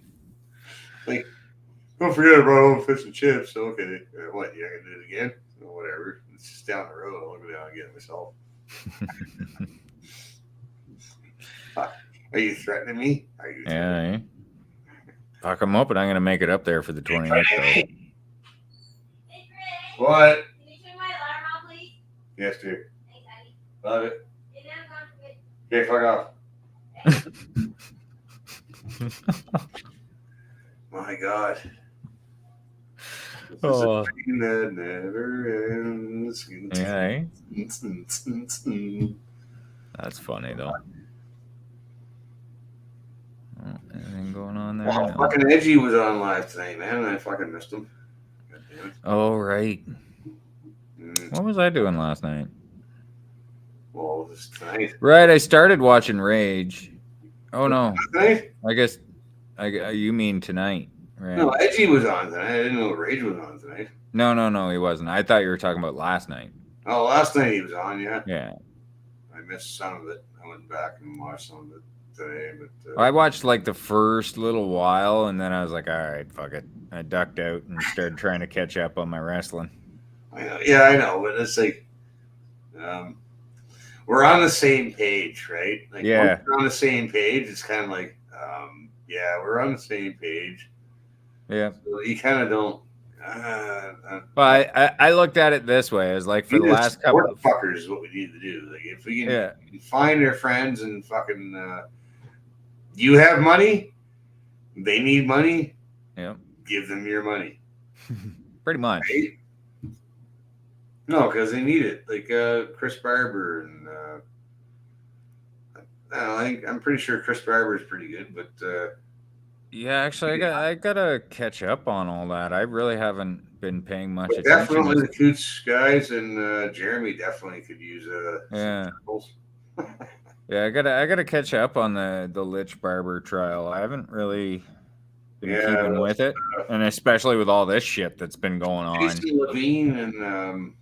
Don't forget I brought home fish and chips. So, okay, what? You gonna do it again? Or whatever. It's just down the road. I'll go down and get it myself. Fuck. Are you threatening me? Are you? Yeah. Fuck, I'm hoping I'm gonna make it up there for the 28th though. Hey, Chris. What? Can you turn my alarm off, please? Yes, dear. Thanks, honey. Love it. Get down, come for me. Okay, fuck off. My God. This is Oh. a pain that never ends. Yeah. That's funny though. Oh, anything going on there? Well, No. fucking Edgy was on live tonight, man, and I fucking missed him. God damn it. Oh right. Mm. What was I doing last night? Well, this tonight. Right, I started watching Rage. Oh no, Tonight? I guess you mean tonight, right? No, Edgy was on tonight. I didn't know Rage was on tonight. No, he wasn't. I thought you were talking about last night. Oh, last night he was on, yeah. Yeah, I missed some of it. I went back and watched some of it today, but I watched like the first little while, and then I was like, all right, fuck it. I ducked out and started trying to catch up on my wrestling. I know, yeah, I know, but it's like, we're on the same page, right? Like, Yeah. once we're on the same page. It's kind of like, yeah, we're on the same page. Yeah. So you kind of don't. Well, I looked at it this way: as like for the last couple. fuckers is what we need to do. Like if we can Yeah. find their friends and fucking You have money. They need money. Yeah. Give them your money. Pretty much. Right? No, because they need it. Like Chris Barber and I'm pretty sure Chris Barber is pretty good, but Yeah, actually, I gotta catch up on all that. I really haven't been paying much but attention. definitely the Coots guys and Jeremy definitely could use Yeah. some circles. Yeah, I gotta catch up on the Lich Barber trial. I haven't really been Yeah, keeping with it, and especially with all this shit that's been going on. Jason Levine and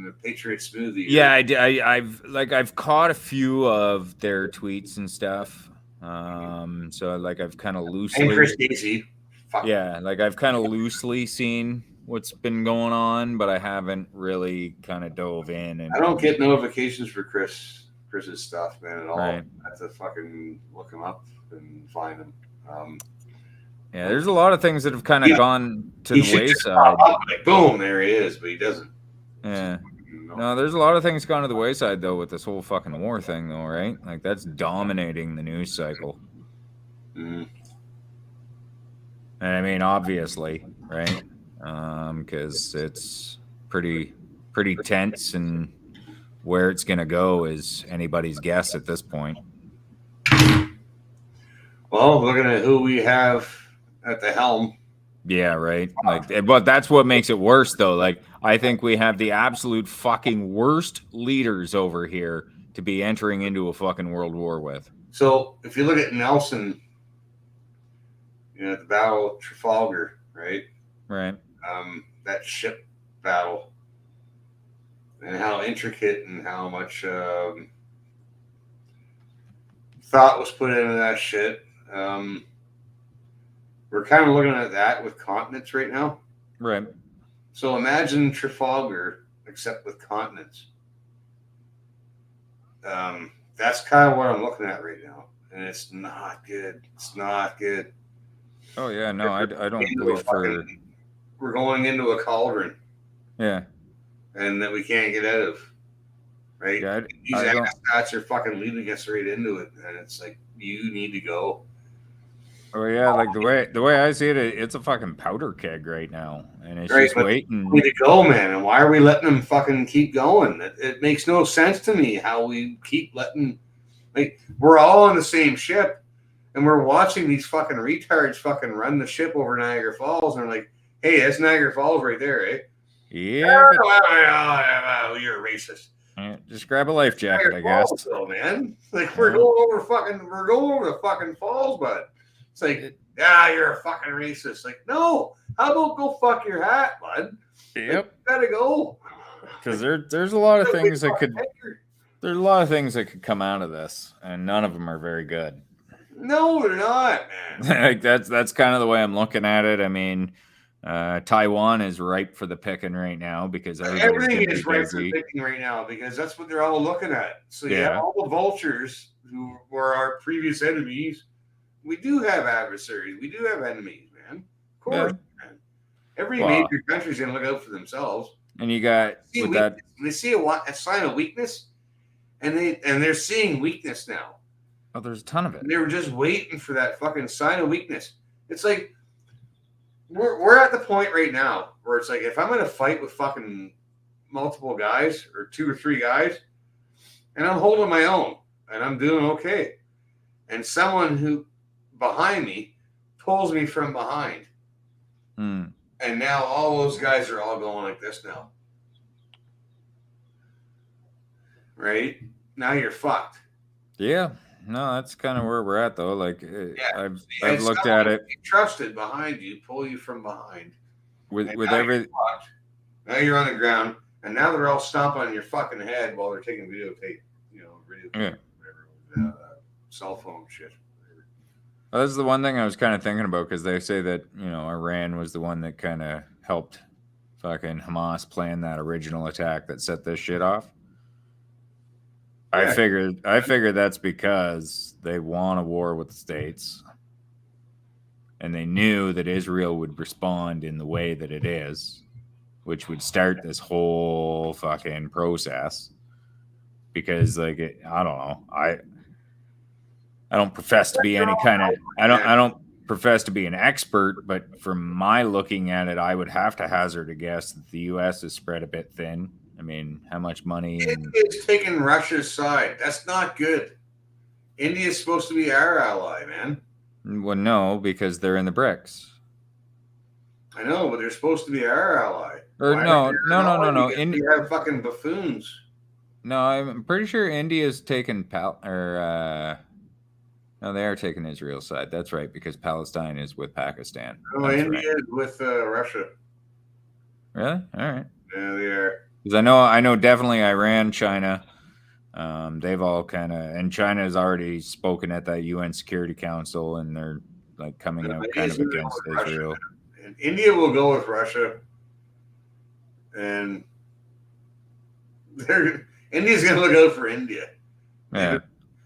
the Patriot Smoothie. Yeah, I've caught a few of their tweets and stuff. So like I've kind of loosely. And Chris Casey. Fuck. Yeah, like I've kind of loosely seen what's been going on, but I haven't really kind of dove in. And I don't get notifications for Chris's stuff, man, at all. Right. I have to fucking look him up and find him. Yeah, there's a lot of things that have kind of gone to he the should just wayside. pop up, like, boom, there he is, but he doesn't. Yeah. No, there's a lot of things gone to the wayside though with this whole fucking war thing though, right? Like that's dominating the news cycle. Mm. And I mean, obviously, right? Because it's pretty tense, and where it's gonna go is anybody's guess at this point. Well, looking at who we have at the helm. Yeah, right. Like, but that's what makes it worse, though. Like, I think we have the absolute fucking worst leaders over here to be entering into a fucking world war with. So, if you look at Nelson, at the Battle of Trafalgar, right? Right. That ship battle, and how intricate and how much thought was put into that shit. We're kind of looking at that with continents right now. Right. So imagine Trafalgar, except with continents. That's kind of what I'm looking at right now, and it's not good. It's not good. Oh yeah, no, I don't believe for. We're going into a cauldron. Yeah. And that we can't get out of. Right? Yeah, These astronaut are fucking leading us right into it, and it's like you need to go. Oh yeah, like the way I see it, it's a fucking powder keg right now, and it's Right, just but waiting. We need to go, man. And why are we letting them fucking keep going? It makes no sense to me how we keep letting, like, we're all on the same ship, and we're watching these fucking retards fucking run the ship over Niagara Falls, and they're like, "Hey, that's Niagara Falls right there, eh?" Yeah. Oh, you're a racist. Yeah, just grab a life jacket, I Niagara guess. Falls, though, man. Like we're going over the fucking falls, bud. It's like, yeah, you're a fucking racist. Like, no, how about go fuck your hat, bud? Yep. Like, you gotta go. Because there's a lot of things that could come out of this, and none of them are very good. No, they're not, man. Like that's kind of the way I'm looking at it. I mean, Taiwan is ripe for the picking right now because Everything is ripe for picking right now because that's what they're all looking at. So you have all the vultures who were our previous enemies. We do have adversaries. We do have enemies, man. Of course, man. Every major country's gonna look out for themselves. And you got with that. They see a sign of weakness, and they're seeing weakness now. Oh, there's a ton of it. And they were just waiting for that fucking sign of weakness. It's like we're at the point right now where it's like if I'm gonna fight with fucking multiple guys or 2 or 3 guys, and I'm holding my own and I'm doing okay, and someone who behind me pulls me from behind. Mm. And now all those guys are all going like this now. Right? Now you're fucked. Yeah. No, that's kind of where we're at though. Like I've looked at it. Trusted behind you, pull you from behind. With every now you're on the ground, and now they're all stomping on your fucking head while they're taking videotape, whatever, cell phone shit. Well, that's the one thing I was kind of thinking about because they say that Iran was the one that kind of helped fucking Hamas plan that original attack that set this shit off. Yeah. I figured that's because they want a war with the States, and they knew that Israel would respond in the way that it is, which would start this whole fucking process. Because I don't know, I don't profess to be any kind of I don't profess to be an expert, but from my looking at it, I would have to hazard a guess that the US is spread a bit thin. I mean, how much money and India's taking Russia's side. That's not good. India's supposed to be our ally, man. well, no, because they're in the BRICS. I know, but they're supposed to be our ally. Or Why no, are they no, our no, ally? no, no. Because we have fucking buffoons. No, I'm pretty sure India's taken no, they are taking Israel's side. That's right, because Palestine is with Pakistan. No, That's India right. is with Russia. Really? All right. Yeah, they are. Because I know definitely Iran, China. They've all kind of, and China has already spoken at that UN Security Council, and they're like coming out kind of against Israel. And India will go with Russia, and India's going to look out for India. Yeah.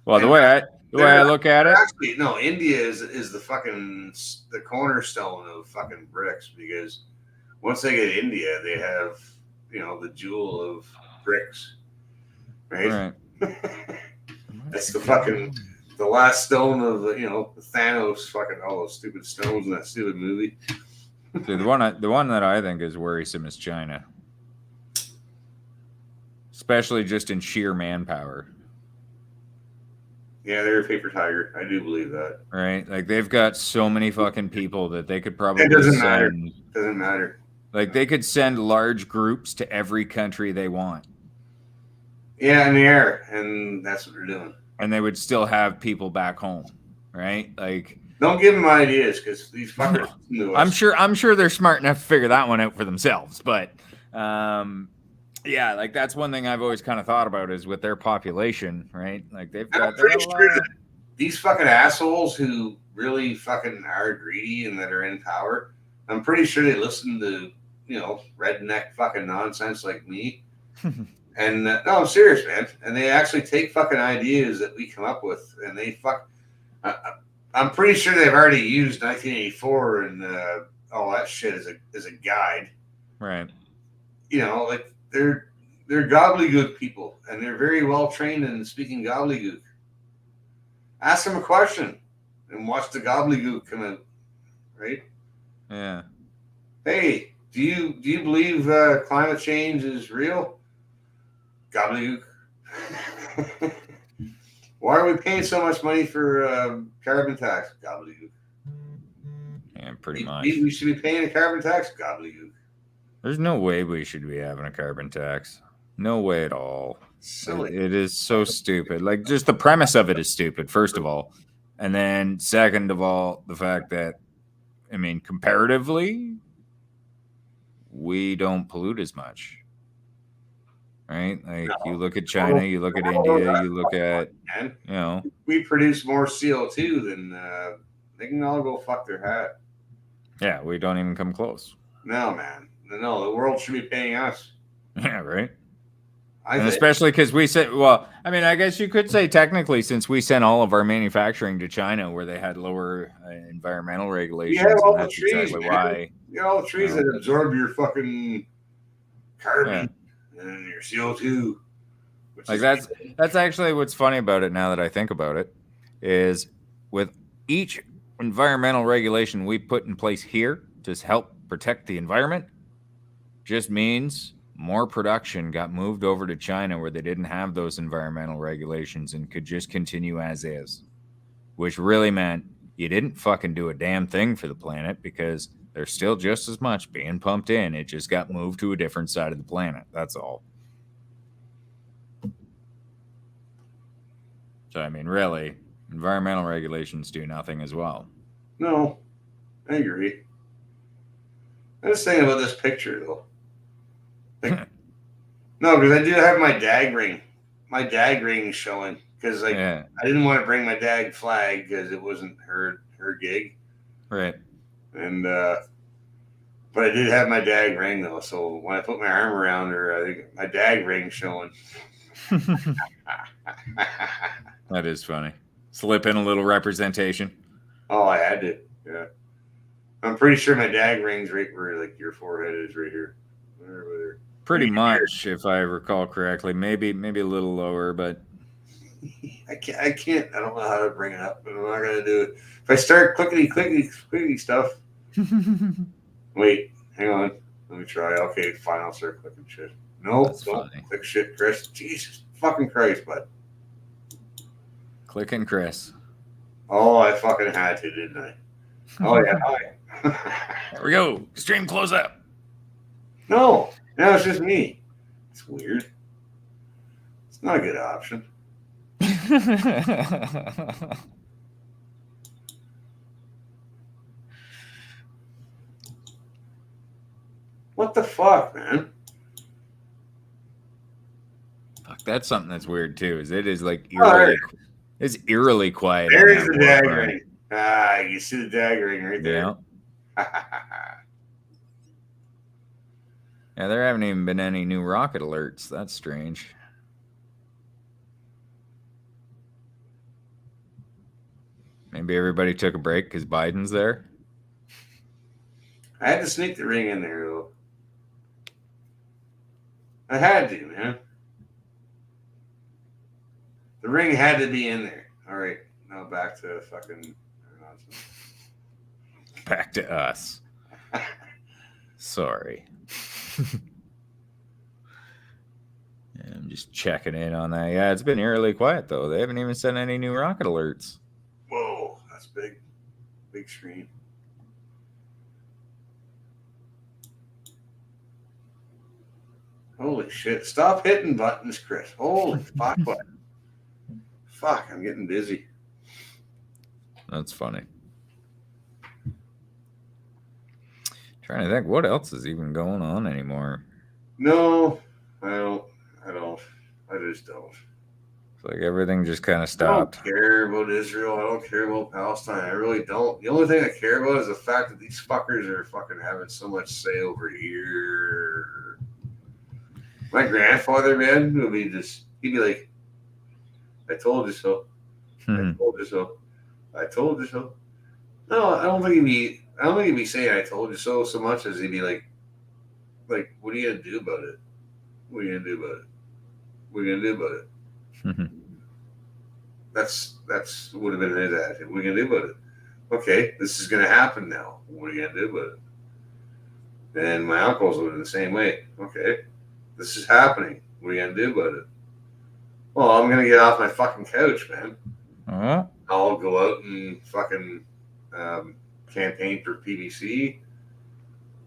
Well, the way I look at it, Actually, no, India is the cornerstone of fucking BRICS, because once they get India, they have the jewel of BRICS, right? That's the last stone of Thanos fucking all those stupid stones in that stupid movie. See, the one that I think is worrisome is China, especially just in sheer manpower. Yeah, they're a paper tiger. I do believe that. Right? Like they've got so many fucking people that they could probably It doesn't send. matter. Doesn't matter. Like they could send large groups to every country they want. Yeah, in the air, and that's what they're doing. And they would still have people back home, right? Like, don't give them ideas, because these fuckers. I'm sure they're smart enough to figure that one out for themselves. But yeah, like that's one thing I've always kind of thought about is with their population, right? Like they've got. I'm pretty sure that these fucking assholes who really fucking are greedy and that are in power, I'm pretty sure they listen to redneck fucking nonsense like me. And no, I'm serious, man. And they actually take fucking ideas that we come up with, and they I'm pretty sure they've already used 1984 and all that shit as a guide. Right. Like they're gobbledygook people, and they're very well trained in speaking gobbledygook. Ask them a question and watch the gobbledygook come out. Right? Yeah. Hey, do you believe climate change is real? Gobbledygook. Why are we paying so much money for carbon tax? Gobbledygook. Yeah, pretty much. We should be paying a carbon tax? Gobbledygook. There's no way we should be having a carbon tax. No way at all. Silly. It is so stupid. Like, just the premise of it is stupid, first of all. And then, second of all, the fact that, I mean, comparatively, we don't pollute as much. Right? Like, you look at China, you look at India, you look at, we produce more CO2 than they can all go fuck their hat. Yeah, we don't even come close. No, man. No, the world should be paying us. Yeah, right? And especially because we said, well, I mean, I guess you could say technically, since we sent all of our manufacturing to China where they had lower environmental regulations, you have all the that's trees, exactly man. why. You got all the trees that absorb your fucking carbon and your CO2. Like that's actually what's funny about it now that I think about it, is with each environmental regulation we put in place here to help protect the environment, just means more production got moved over to China where they didn't have those environmental regulations and could just continue as is, which really meant you didn't fucking do a damn thing for the planet because there's still just as much being pumped in. It just got moved to a different side of the planet. That's all. So, I mean, really, environmental regulations do nothing as well. No, I agree. I'm just thinking about this picture, though. Like, no, because I do have my DAG ring. My DAG ring is showing because I didn't want to bring my DAG flag because it wasn't her gig. Right. And but I did have my DAG ring though, so when I put my arm around her, I think my DAG ring's showing. That is funny. Slip in a little representation. Oh, I had to. Yeah. I'm pretty sure my DAG ring's right where like your forehead is right here. Pretty much, if I recall correctly. Maybe a little lower, but I can't. I don't know how to bring it up, but I'm not gonna do it. If I start clickety stuff. Wait, hang on. Let me try. Okay, fine. I'll start clicking shit. No, That's don't funny. click shit, Chris. Jesus fucking Christ, bud. Clicking Chris. Oh, I fucking had to, didn't I? Oh yeah. There we go. Stream close up. No, now it's just me. It's weird. It's not a good option. What the fuck, man? Fuck, that's something that's weird too. Is it is like All eerily, right. it's eerily quiet. on There's that the war dag front. ring. Ah, you see the dag ring right there. Yeah. Yeah, there haven't even been any new rocket alerts. That's strange. Maybe everybody took a break because Biden's there. I had to sneak the ring in there, though. I had to, man. The ring had to be in there. All right, now back to fucking nonsense. Back to us. Sorry. Yeah, I'm just checking in on that. Yeah, it's been eerily quiet though. They haven't even sent any new rocket alerts. Whoa, that's big. Big screen. Holy shit. Stop hitting buttons, Chris. Holy fuck. Fuck, I'm getting busy. That's funny. Trying to think what else is even going on anymore. No, I don't. I just don't. It's like everything just kind of I stopped. don't care about Israel. I don't care about Palestine. I really don't. The only thing I care about is the fact that these fuckers are fucking having so much say over here. My grandfather, man, he'd be like, I told you so. I told you so. I told you so. No, I don't think he'd be saying I told you so much as he'd be like, what are you gonna do about it? What are you gonna do about it? What are you gonna do about it? That's would have been his attitude. What are you gonna do about it? Okay, this is gonna happen now. What are you gonna do about it? And my uncles would have been the same way. Okay, this is happening. What are you gonna do about it? Well, I'm gonna get off my fucking couch, man. I'll go out and fucking campaign for PBC.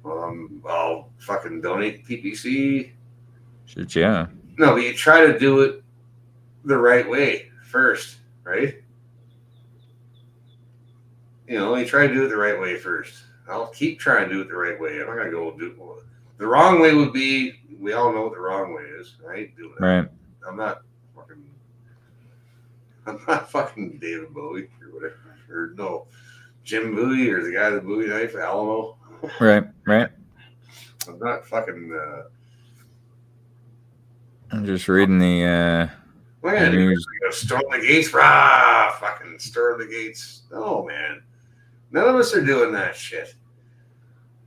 I'll fucking donate to PBC. Shit, yeah. No, but you try to do it the right way first, right? You know, you try to do it the right way first. I'll keep trying to do it the right way. I'm not gonna go do it. The wrong way would be, we all know what the wrong way is. I ain't doing that. Right. I'm not fucking David Bowie or whatever. Or no, Jim Bowie or the guy with the Bowie knife, Alamo. Right. I'm not fucking. I'm just reading the What are you news. gonna storm the gates? Rah! Fucking storm the gates. No, man. None of us are doing that shit.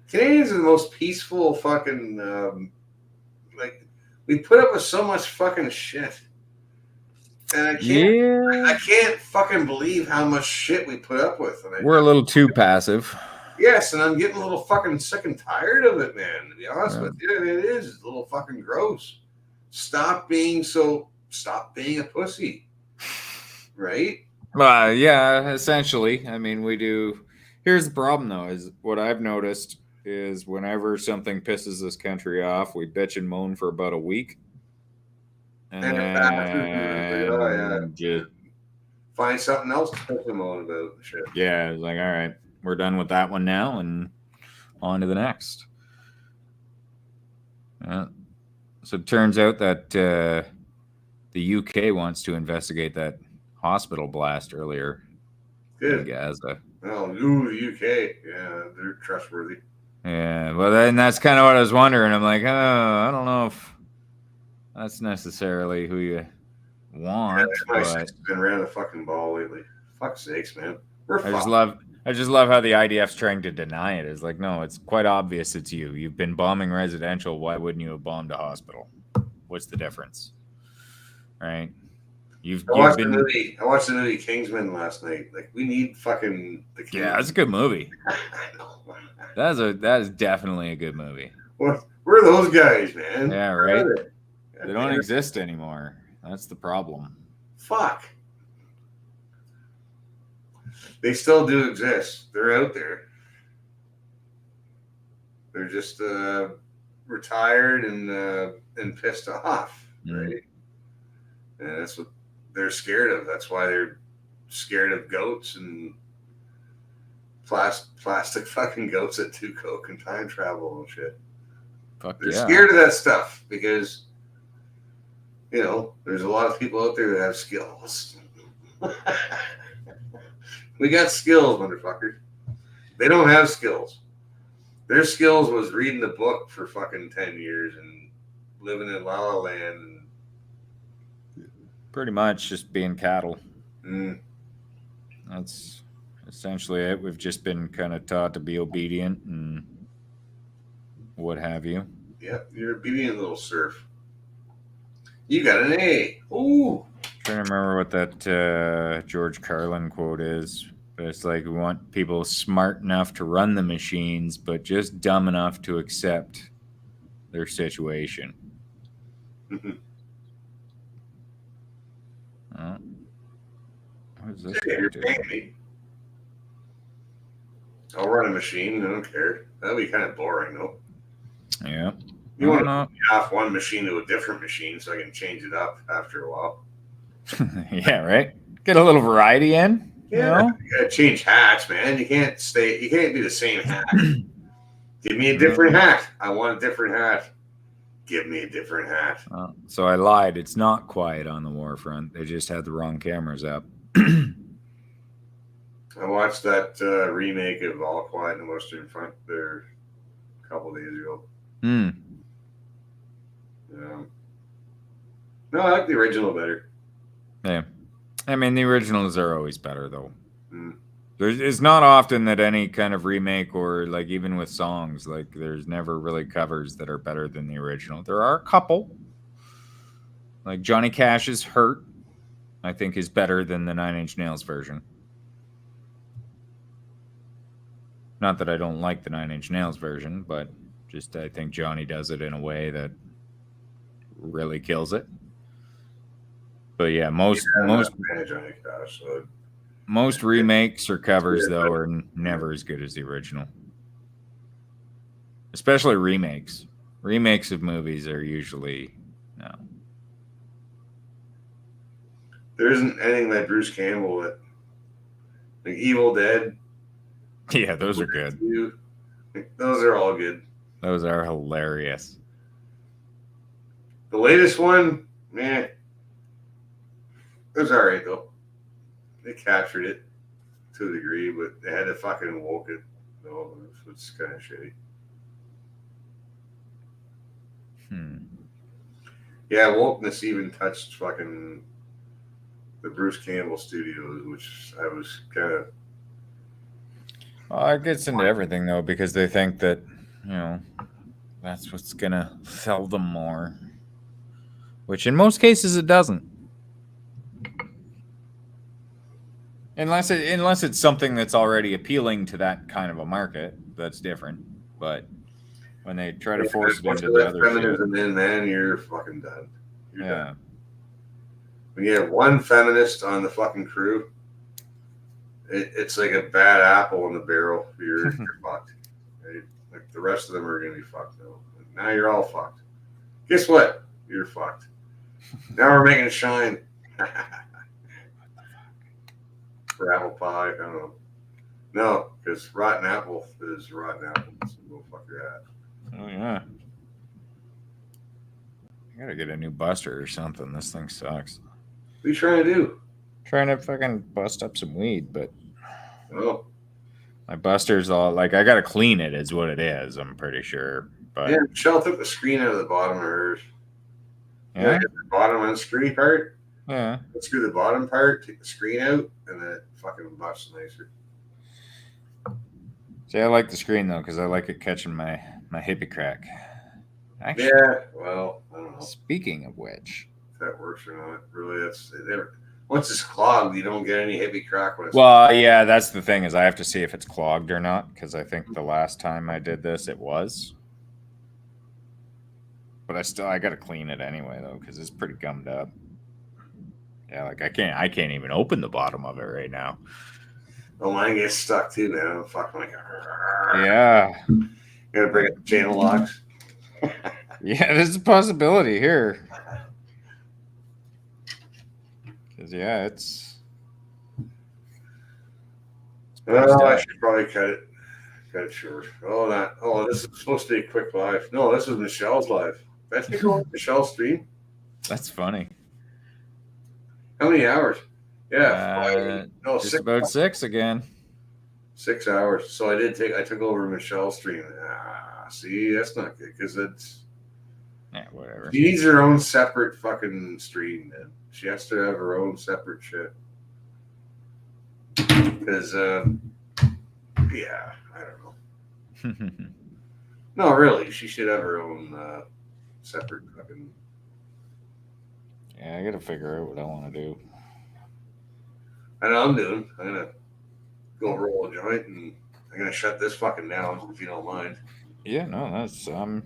Canadians are the most peaceful fucking. We put up with so much fucking shit. And I can't fucking believe how much shit we put up with. And We're a little too passive. Yes, and I'm getting a little fucking sick and tired of it, man. To be honest with you, it is. It's a little fucking gross. Stop being a pussy. Right? Yeah, essentially. I mean, we do. Here's the problem, though, is what I've noticed is whenever something pisses this country off, we bitch and moan for about a week. And then just find something else to bitch and moan about. Shit. Yeah, it's like, all right, we're done with that one now and on to the next. So it turns out that the UK wants to investigate that hospital blast earlier in Gaza. Oh, the UK. Yeah, they're trustworthy. Yeah, well, then that's kind of what I was wondering. I'm like, I don't know if that's necessarily who you want. But been around the fucking ball lately. Fuck's sakes, man. I just love how the IDF's trying to deny it. It's like, no, it's quite obvious it's you. You've been bombing residential. Why wouldn't you have bombed a hospital? What's the difference? Right? You've I watched been. the movie Kingsman last night. Like, we need fucking the Kingsman. Yeah, that's a good movie. I know. That is definitely a good movie. Where are those guys, man? Yeah, Where right. are They don't exist anymore. That's the problem. Fuck. They still do exist. They're out there. They're just retired and pissed off, right? And that's what they're scared of. That's why they're scared of goats and plastic fucking goats that do coke and time travel and shit. Fuck They're yeah. scared of that stuff because, you know, there's a lot of people out there that have skills. We got skills, motherfuckers. They don't have skills. Their skills was reading the book for fucking 10 years and living in La La Land. And Pretty much just being cattle. Mm. That's essentially it. We've just been kind of taught to be obedient and what have you. Yep, you're an obedient little serf. You got an A. Ooh. Trying to remember what that George Carlin quote is, but it's like we want people smart enough to run the machines, but just dumb enough to accept their situation. Oh. What is this? Hey, you're guy paying doing? me. I'll run a machine. I don't care. That'll be kind of boring, though. Yeah. You want to know. put off one machine to a different machine so I can change it up after a while. Yeah, right. Get a little variety in. Yeah, You know? you gotta change hats, man. You can't do the same hat. Give me a different hat. I want a different hat. Give me a different hat. So I lied. It's not quiet on the Warfront. They just had the wrong cameras up. I watched that remake of All Quiet on the Western Front there a couple days ago. Hmm. Yeah. No, I like the original better. Yeah. I mean, the originals are always better, though. Mm. It's not often that any kind of remake or, like, even with songs, like, there's never really covers that are better than the original. There are a couple. Like, Johnny Cash's Hurt, I think, is better than the Nine Inch Nails version. Not that I don't like the Nine Inch Nails version, but just I think Johnny does it in a way that really kills it. But yeah, most remakes or covers though are never as good as the original. Especially remakes. Remakes of movies are usually no. There isn't anything like Bruce Campbell that, like Evil Dead. Yeah, those are good. Those are all good. Those are hilarious. The latest one, man, it was alright though. They captured it to a degree, but they had to fucking woke it. So it's kind of shitty. Yeah, wokeness even touched fucking the Bruce Campbell Studios, which I was kind of. Well, it gets into everything though, because they think that, you know, that's what's gonna sell them more. Which in most cases it doesn't. Unless it's something that's already appealing to that kind of a market, that's different. But when they try to force it into the other feminism in, man, you're fucking done. You're yeah. done. When you have one feminist on the fucking crew, it's like a bad apple in the barrel. You're fucked. Right? Like the rest of them are gonna be fucked now. Now you're all fucked. Guess what? You're fucked. Now we're making it shine. For apple pie, I don't know. No, because rotten apple is rotten apple. So go fuck your ass. Oh yeah. I gotta get a new buster or something. This thing sucks. What are you trying to do? Trying to fucking bust up some weed, but oh, my buster's all like I gotta clean it is what it is, I'm pretty sure. But yeah, Michelle took the screen out of the bottom of hers. yeah, The bottom unscrew part. yeah. Screw the bottom part, take the screen out, and then it fucking busts nicer. See, I like the screen though because I like it catching my hippie crack. Actually, Yeah, well, I don't know. speaking of which, if that works or not. Really, that's once it's clogged, you don't get any hippie crack when it's Well, yeah, that's the thing is I have to see if it's clogged or not because I think the last time I did this, it was. But I got to clean it anyway though because it's pretty gummed up. Yeah, like I can't even open the bottom of it right now. Oh, mine gets stuck too, man. I'm fucking like, Yeah. Gotta bring up the channel locks. Yeah, there's a possibility here. Cause yeah, it's I should probably cut it short. Oh, this is supposed to be a quick live. No, this is Michelle's live. That's Michelle's stream. That's funny. How many hours? Yeah, just about 6 again. 6 hours. So I took over Michelle's stream. See, that's not good because whatever. She needs her own separate fucking stream, man. She has to have her own separate shit. Because, yeah, I don't know. No, really, she should have her own separate fucking. Yeah, I gotta figure out what I want to do. I know I'm doing. I'm gonna go roll a joint and I'm gonna shut this fucking down if you don't mind. Yeah, no, that's I'm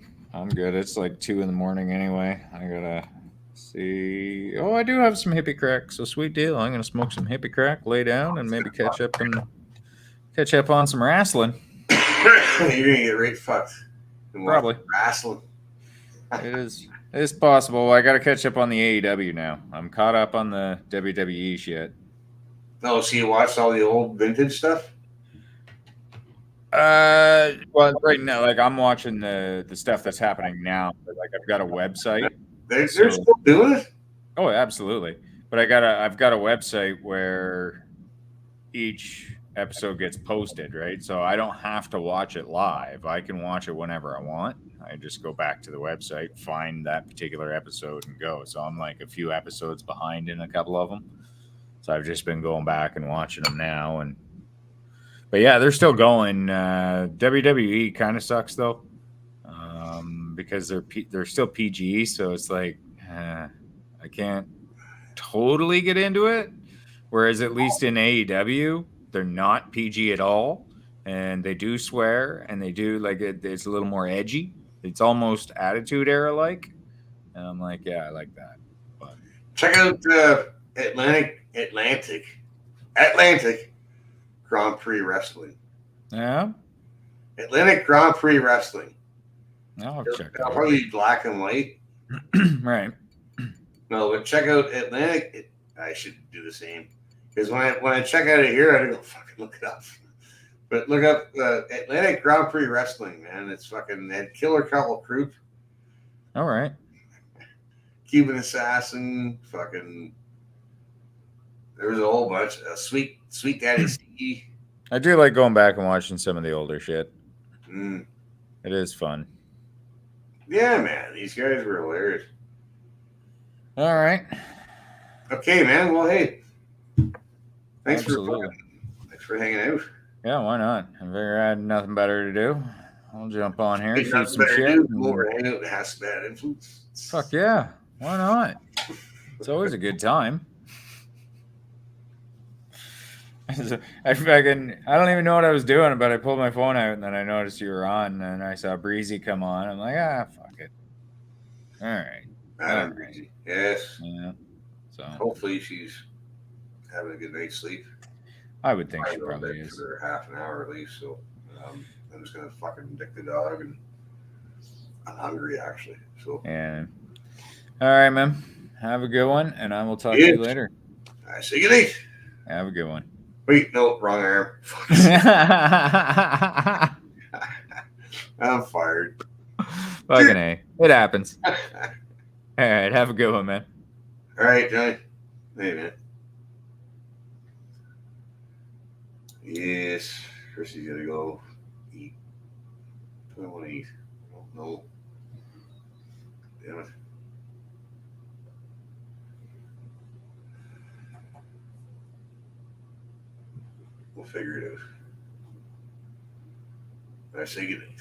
good. It's like 2 in the morning anyway. I gotta see. Oh, I do have some hippie crack, so sweet deal. I'm gonna smoke some hippie crack, lay down, and maybe catch up on some wrestling. You're gonna get right fucked. Probably wrestling. It is possible. I gotta catch up on the AEW now. I'm caught up on the WWE shit. No, so you watched all the old vintage stuff? Well, right now, like I'm watching the stuff that's happening now. But like I've got a website. They're still doing it? Oh, absolutely. But I've got a website where each episode gets posted, right? So I don't have to watch it live. I can watch it whenever I want. I just go back to the website, find that particular episode, and go. So I'm like a few episodes behind in a couple of them. So I've just been going back and watching them now. But yeah, they're still going. WWE kind of sucks though, because they're still PG. So it's like I can't totally get into it. Whereas at least in AEW, they're not PG at all, and they do swear, and they do like it's a little more edgy. It's almost Attitude Era like, and I'm like, yeah, I like that. But check out Atlantic Grand Prix Wrestling. Yeah, Atlantic Grand Prix Wrestling. I'll check. It'll probably be black and white. Right. No, but check out Atlantic. I should do the same because when I check out of here, I don't fucking look it up. But look up Atlantic Grand Prix Wrestling, man. It's fucking had Killer Couple Croup. All right. Cuban Assassin, fucking. There was a whole bunch. Sweet Daddy C. I do like going back and watching some of the older shit. Mm. It is fun. Yeah, man. These guys were hilarious. All right. Okay, man. Well, hey. Thanks Absolutely. for hanging out. Yeah, why not? I figure I had nothing better to do. I'll jump on here, shoot some Better shit. do, go over and hang out and have some bad influence. Fuck yeah. Why not? It's always a good time. I don't even know what I was doing, but I pulled my phone out and then I noticed you were on and I saw Breezy come on. I'm like, fuck it. All right. Breezy. Yes. Yeah. So hopefully she's having a good night's sleep. I would think she probably is. For half an hour at least. So I'm just gonna fucking dick the dog, and I'm hungry actually. So yeah. All right, man. Have a good one, and I will talk to you later. I say good night. Have a good one. Wait, no, wrong arm. I'm fired. Fucking A. It happens. All right. Have a good one, man. All right, Johnny. Hey, man. Yes. Chrissy's going to go eat. What do I want to eat? I don't know. Damn it. We'll figure it out. I say good night.